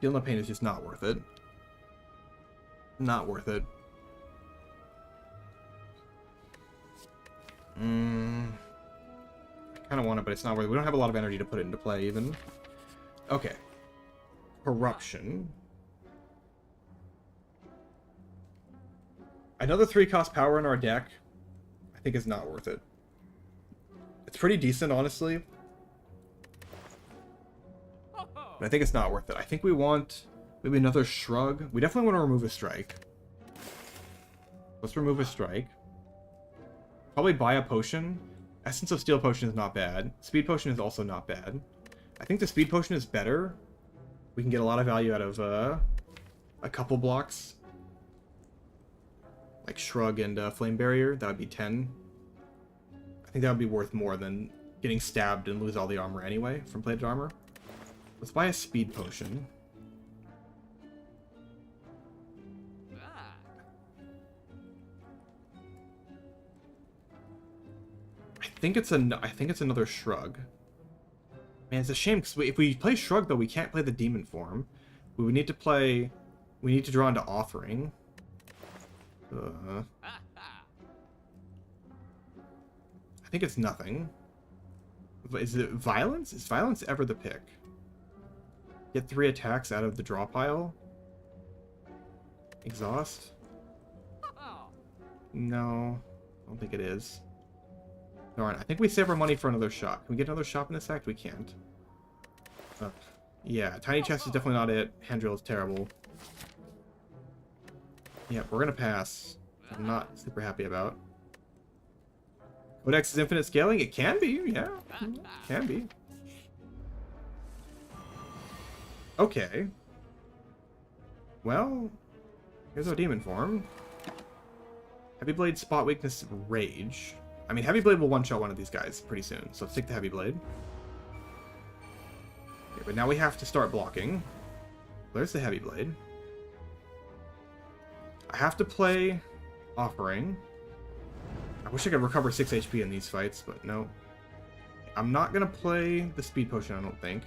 Feel No Pain is just not worth it. Not worth it. I kind of want it, but it's not worth it. We don't have a lot of energy to put it into play, even. Okay. Corruption. Another 3-cost power in our deck, I think is not worth it. It's pretty decent, honestly. But I think it's not worth it. I think we want maybe another Shrug. We definitely want to remove a Strike. Let's remove a Strike. Probably buy a potion. Essence of Steel Potion is not bad. Speed Potion is also not bad. I think the Speed Potion is better. We can get a lot of value out of a couple blocks. Like Shrug and Flame Barrier. That would be 10. I think that would be worth more than getting stabbed and lose all the armor anyway from plated armor. Let's buy a Speed Potion. I think it's another Shrug. Man, it's a shame because if we play Shrug though, we can't play the demon form. We would need to play. We need to draw into Offering. I think it's nothing. Is it Violence? Is Violence ever the pick? Get 3 attacks out of the draw pile. Exhaust? No, I don't think it is. Darn, I think we save our money for another shop. Can we get another shop in this act? We can't. Yeah, Tiny Chest is definitely not it. Hand Drill is terrible. Yeah, we're gonna pass. I'm not super happy about. Codex is infinite scaling? It can be, yeah. It can be. Okay. Well, here's our demon form. Heavy Blade, Spot Weakness, Rage. I mean, Heavy Blade will one-shot one of these guys pretty soon, so let's take the Heavy Blade. Okay, but now we have to start blocking. There's the Heavy Blade. I have to play Offering. I wish I could recover 6 HP in these fights, but no. I'm not going to play the Speed Potion, I don't think.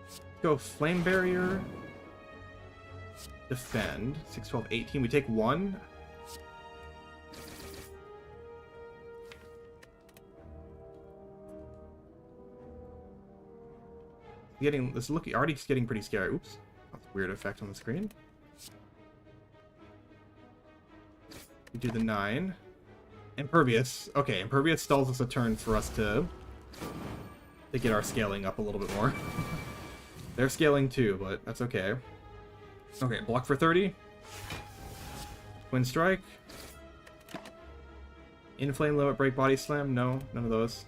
Let's go Flame Barrier. Defend. 6, 12, 18. We take 1. This already getting pretty scary. Oops. That's a weird effect on the screen. We do the 9. Impervious. Okay, Impervious stalls us a turn for us to get our scaling up a little bit more. They're scaling too, but that's okay. Okay, block for 30. Twin Strike. Inflame, Limit Break, Body Slam. No, none of those.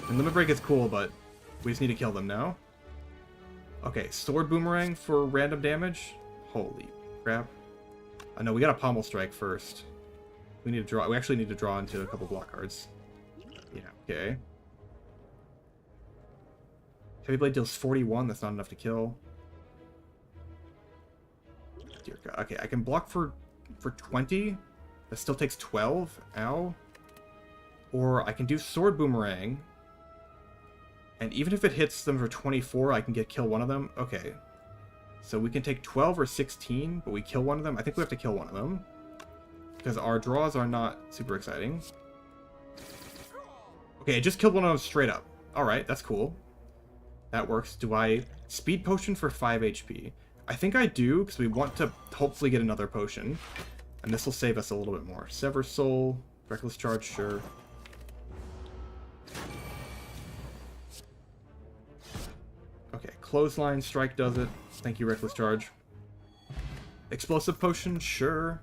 And Limit Break is cool, but we just need to kill them now. Okay, Sword Boomerang for random damage. Holy crap. No, we got a Pommel Strike first. We need to draw. We actually need to draw into a couple block cards. Yeah, okay. Heavy Blade deals 41. That's not enough to kill. Dear God. Okay, I can block for 20. That still takes 12. Ow. Or I can do Sword Boomerang. And even if it hits them for 24, I can kill one of them. Okay. So we can take 12 or 16, but we kill one of them. I think we have to kill one of them. Because our draws are not super exciting. Okay, I just killed one of them straight up. Alright, that's cool. That works. Do I Speed Potion for 5 HP? I think I do, because we want to hopefully get another potion. And this will save us a little bit more. Sever Soul, Reckless Charge, sure. Okay, Clothesline, Strike does it. Thank you, Reckless Charge. Explosive Potion, sure.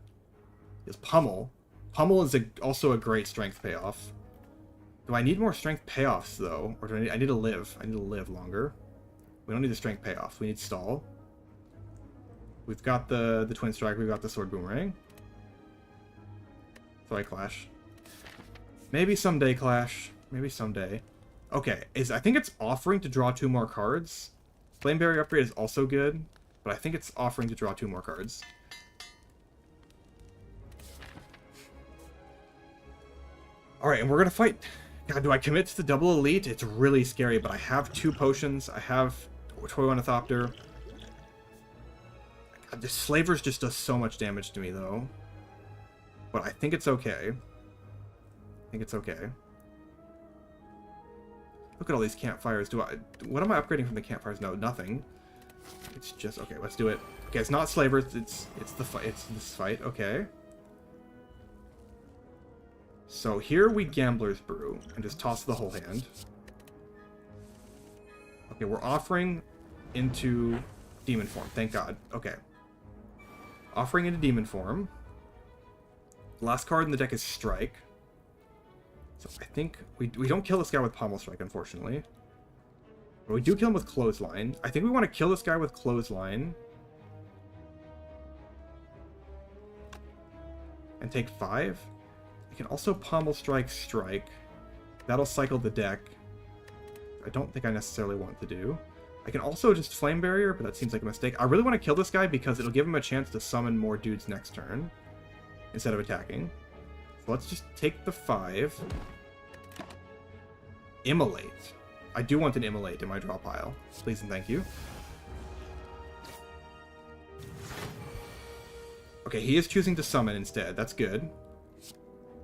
Is Pummel. Pummel is also a great strength payoff. Do I need more strength payoffs, though? Or do I need to live? I need to live longer. We don't need the strength payoff. We need stall. We've got the Twin Strike. We've got the Sword Boomerang. So I Clash. Maybe someday, Clash. Maybe someday. Okay, I think it's offering to draw 2 more cards. Flame Barrier Upgrade is also good, but I think it's offering to draw 2 more cards. Alright, and we're gonna fight. God, do I commit to the double elite? It's really scary, but I have 2 potions. I have Toy Ornithopter. God, this Slavers just does so much damage to me, though. But I think it's okay. I think it's okay. Look at all these campfires. What am I upgrading from the campfires? No, nothing. It's just okay. Let's do it. Okay, it's not Slavers. It's the fight. It's this fight. Okay. So here we Gambler's Brew and just toss the whole hand. Okay, we're offering into demon form. Thank God. Okay. Offering into demon form. Last card in the deck is Strike. So I think we don't kill this guy with Pommel Strike, unfortunately. But we do kill him with Clothesline. I think we want to kill this guy with Clothesline. And take 5. We can also Pommel Strike Strike. That'll cycle the deck. I don't think I necessarily want to do. I can also just Flame Barrier, but that seems like a mistake. I really want to kill this guy because it'll give him a chance to summon more dudes next turn. Instead of attacking. So let's just take the 5. Immolate. I do want an Immolate in my draw pile. Please and thank you. Okay, he is choosing to summon instead. That's good.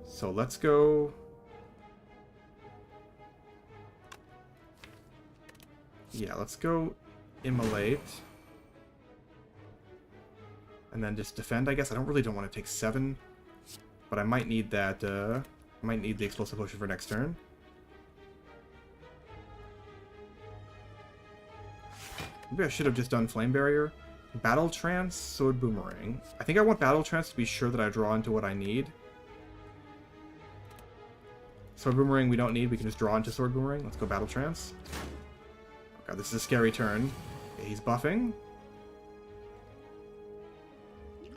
So let's go... Yeah, let's go Immolate. And then just defend, I guess. I really don't want to take 7. But I might need that, I might need the Explosive Potion for next turn. Maybe I should have just done Flame Barrier. Battle Trance, Sword Boomerang. I think I want Battle Trance to be sure that I draw into what I need. Sword Boomerang we don't need, we can just draw into Sword Boomerang. Let's go Battle Trance. God, this is a scary turn. Okay, he's buffing.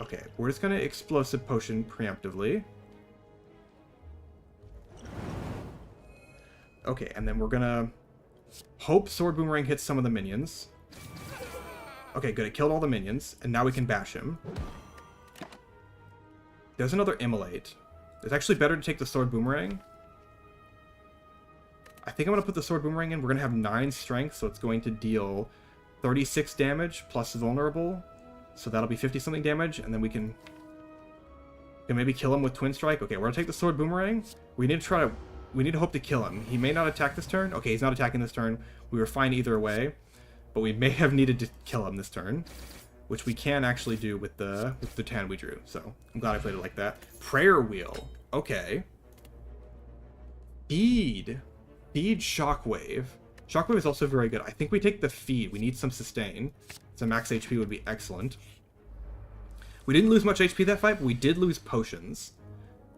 Okay, we're just gonna Explosive Potion preemptively. Okay, and then we're gonna hope Sword Boomerang hits some of the minions. Okay, good. It killed all the minions, and now we can bash him. There's another Immolate. It's actually better to take the Sword Boomerang. I think I'm going to put the Sword Boomerang in. We're going to have 9 strength, so it's going to deal 36 damage plus vulnerable. So that'll be 50-something damage, and then we can maybe kill him with Twin Strike. Okay, we're going to take the Sword Boomerang. We need to hope to kill him. He may not attack this turn. Okay, he's not attacking this turn. We were fine either way. But we may have needed to kill him this turn, which we can actually do with the tan we drew. So I'm glad I played it like that. Prayer Wheel. Okay. Feed Shockwave. Shockwave is also very good. I think we take the feed. We need some sustain. So max HP would be excellent. We didn't lose much HP that fight, but we did lose potions,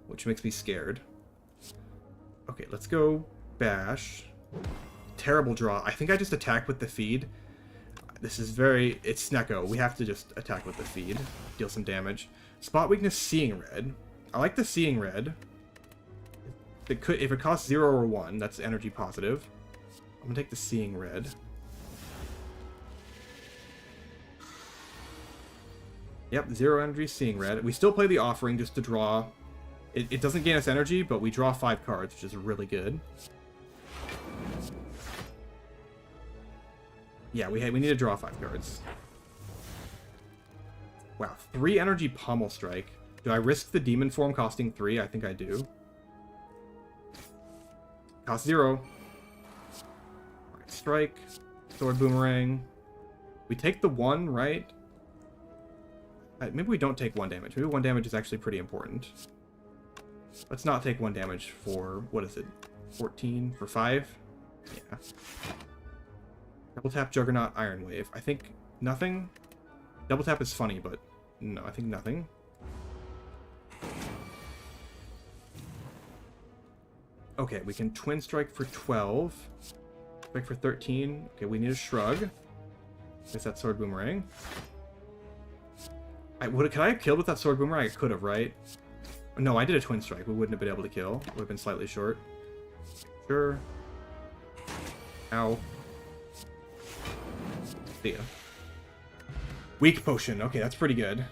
which makes me scared. Okay, let's go bash. Terrible draw. I think I just attack with the feed. It's Snecko. We have to just attack with the feed. Deal some damage. Spot weakness, Seeing Red. I like the Seeing Red. If it costs 0 or 1, that's energy positive. I'm gonna take the Seeing Red. Yep, 0 energy, Seeing Red. We still play the Offering just to draw. It doesn't gain us energy, but we draw 5 cards, which is really good. Yeah, we need to draw 5 cards. Wow, 3 energy Pummel Strike. Do I risk the Demon Form costing 3? I think I do. Cost 0. Alright, Strike. Sword Boomerang. We take the 1, right? Maybe we don't take 1 damage. Maybe 1 damage is actually pretty important. Let's not take 1 damage for, what is it? 14 for 5? Yeah. Double tap Juggernaut Iron Wave. I think nothing. Double tap is funny, but no, I think nothing. Okay, we can Twin Strike for 12. Strike for 13. Okay, we need a Shrug. Guess that Sword Boomerang. Could I have killed with that Sword Boomerang? I could have, right? No, I did a Twin Strike. We wouldn't have been able to kill. Would have been slightly short. Sure. Ow. See ya. Weak Potion. Okay, that's pretty good.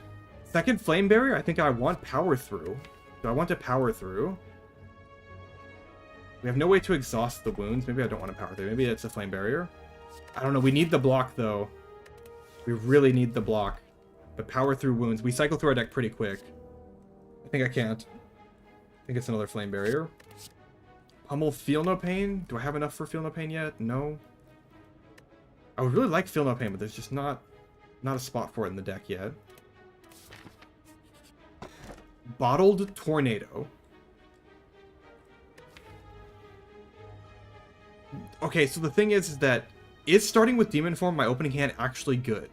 Second Flame Barrier? I think I want Power Through. Do I want to Power Through? We have no way to exhaust the wounds. Maybe I don't want to Power Through. Maybe it's a Flame Barrier. I don't know. We need the block, though. We really need the block. But Power Through wounds. We cycle through our deck pretty quick. I think I can't. I think it's another Flame Barrier. Pummel Feel No Pain? Do I have enough for Feel No Pain yet? No. I would really like Feel No Pain, but there's just not a spot for it in the deck yet. Bottled Tornado. Okay, so the thing is that, is starting with Demon Form my opening hand actually good?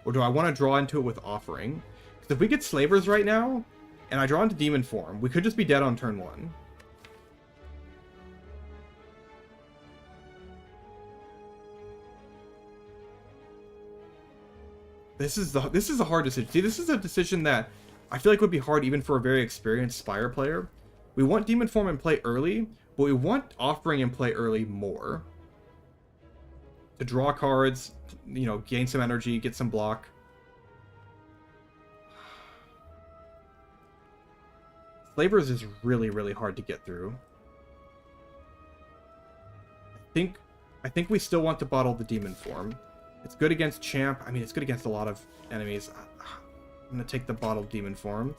Or do I want to draw into it with Offering? Because if we get Slavers right now, and I draw into Demon Form, we could just be dead on turn 1. This is a hard decision. See, this is a decision that I feel like would be hard even for a very experienced Spire player. We want Demon Form in play early, but we want Offering in play early more. To draw cards, you know, gain some energy, get some block. Slavers is really, really hard to get through. I think we still want to bottle the Demon Form. It's good against Champ. I mean, it's good against a lot of enemies. I'm going to take the bottled Demon Form.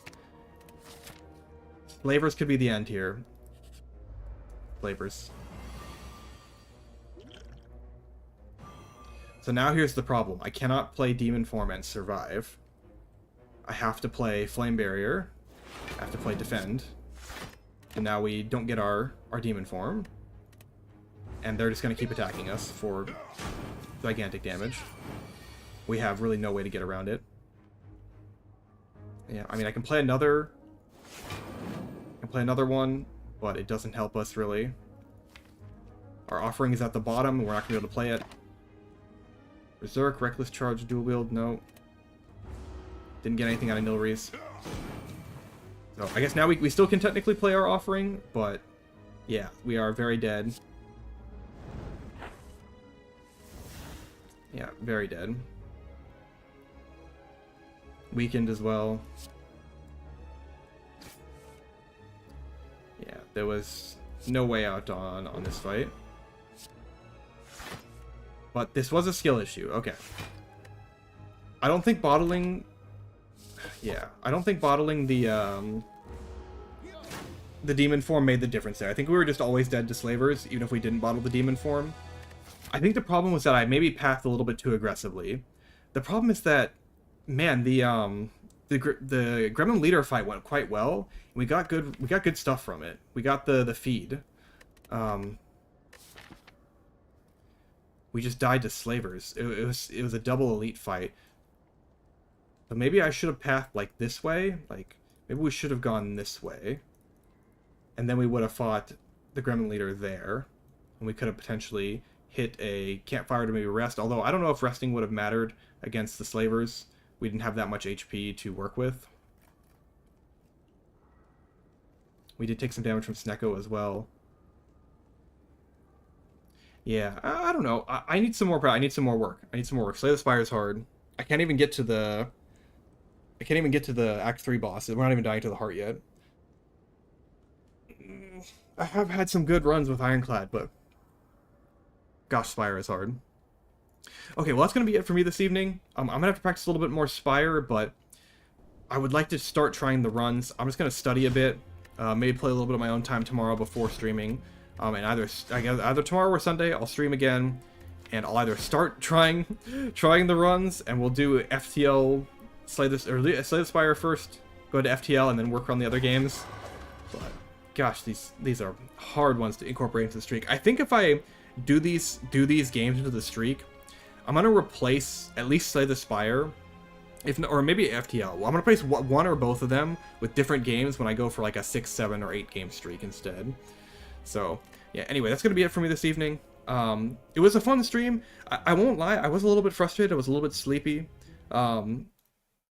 Slavers could be the end here. Slavers. So now here's the problem. I cannot play Demon Form and survive. I have to play Flame Barrier. I have to play Defend. And now we don't get our Demon Form. And they're just going to keep attacking us for gigantic damage. We have really no way to get around it. Yeah, I mean, I can play another one, but it doesn't help us really. Our Offering is at the bottom, and we're not going to be able to play it. Berserk, Reckless Charge, Dual Wield, no. Didn't get anything out of Nilrees. So I guess now we still can technically play our offering, but yeah, we are very dead. Yeah, very dead. Weakened as well. Yeah, there was no way out on this fight. But this was a skill issue. Okay. I don't think bottling... Yeah, I don't think bottling the demon form made the difference there. I think we were just always dead to slavers, even if we didn't bottle the demon form. I think the problem was that I maybe pathed a little bit too aggressively. The problem is that, man, the Gremlin leader fight went quite well. We got good stuff from it. We got the feed. We just died to slavers. It was a double elite fight. But maybe I should have pathed like this way. Like maybe we should have gone this way, and then we would have fought the Gremlin leader there, and we could have potentially hit a campfire to maybe rest. Although I don't know if resting would have mattered against the slavers. We didn't have that much HP to work with. We did take some damage from Snecko as well. Yeah, I don't know. I need some more. I need some more work. I need some more work. Slay the Spire is hard. I can't even get to the Act 3 boss. We're not even dying to the heart yet. I have had some good runs with Ironclad, but gosh, Spire is hard. Okay, well that's gonna be it for me this evening. I'm gonna have to practice a little bit more Spire, but I would like to start trying the runs. I'm just gonna study a bit, maybe play a little bit of my own time tomorrow before streaming. And either tomorrow or Sunday I'll stream again, and I'll either start trying the runs, and we'll do FTL. Slay the Spire first, go to FTL, and then work on the other games. But gosh, these are hard ones to incorporate into the streak. I think if I do these games into the streak, I'm gonna replace at least Slay the Spire, or maybe FTL. Well, I'm gonna replace one or both of them with different games when I go for like a 6, 7, or 8 game streak instead. So yeah. Anyway, that's gonna be it for me this evening. It was a fun stream. I won't lie. I was a little bit frustrated. I was a little bit sleepy.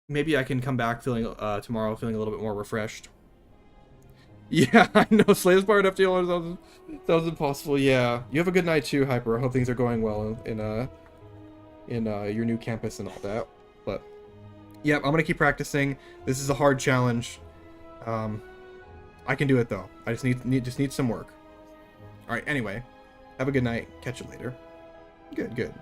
Maybe I can come back tomorrow feeling a little bit more refreshed. Yeah, I know. Slay the Spire at FTL sounds impossible. Yeah. You have a good night too, Hyper. I hope things are going well in your new campus and all that. But yeah, I'm gonna keep practicing. This is a hard challenge. I can do it though. I just need some work. All right. Anyway, have a good night. Catch you later. Good.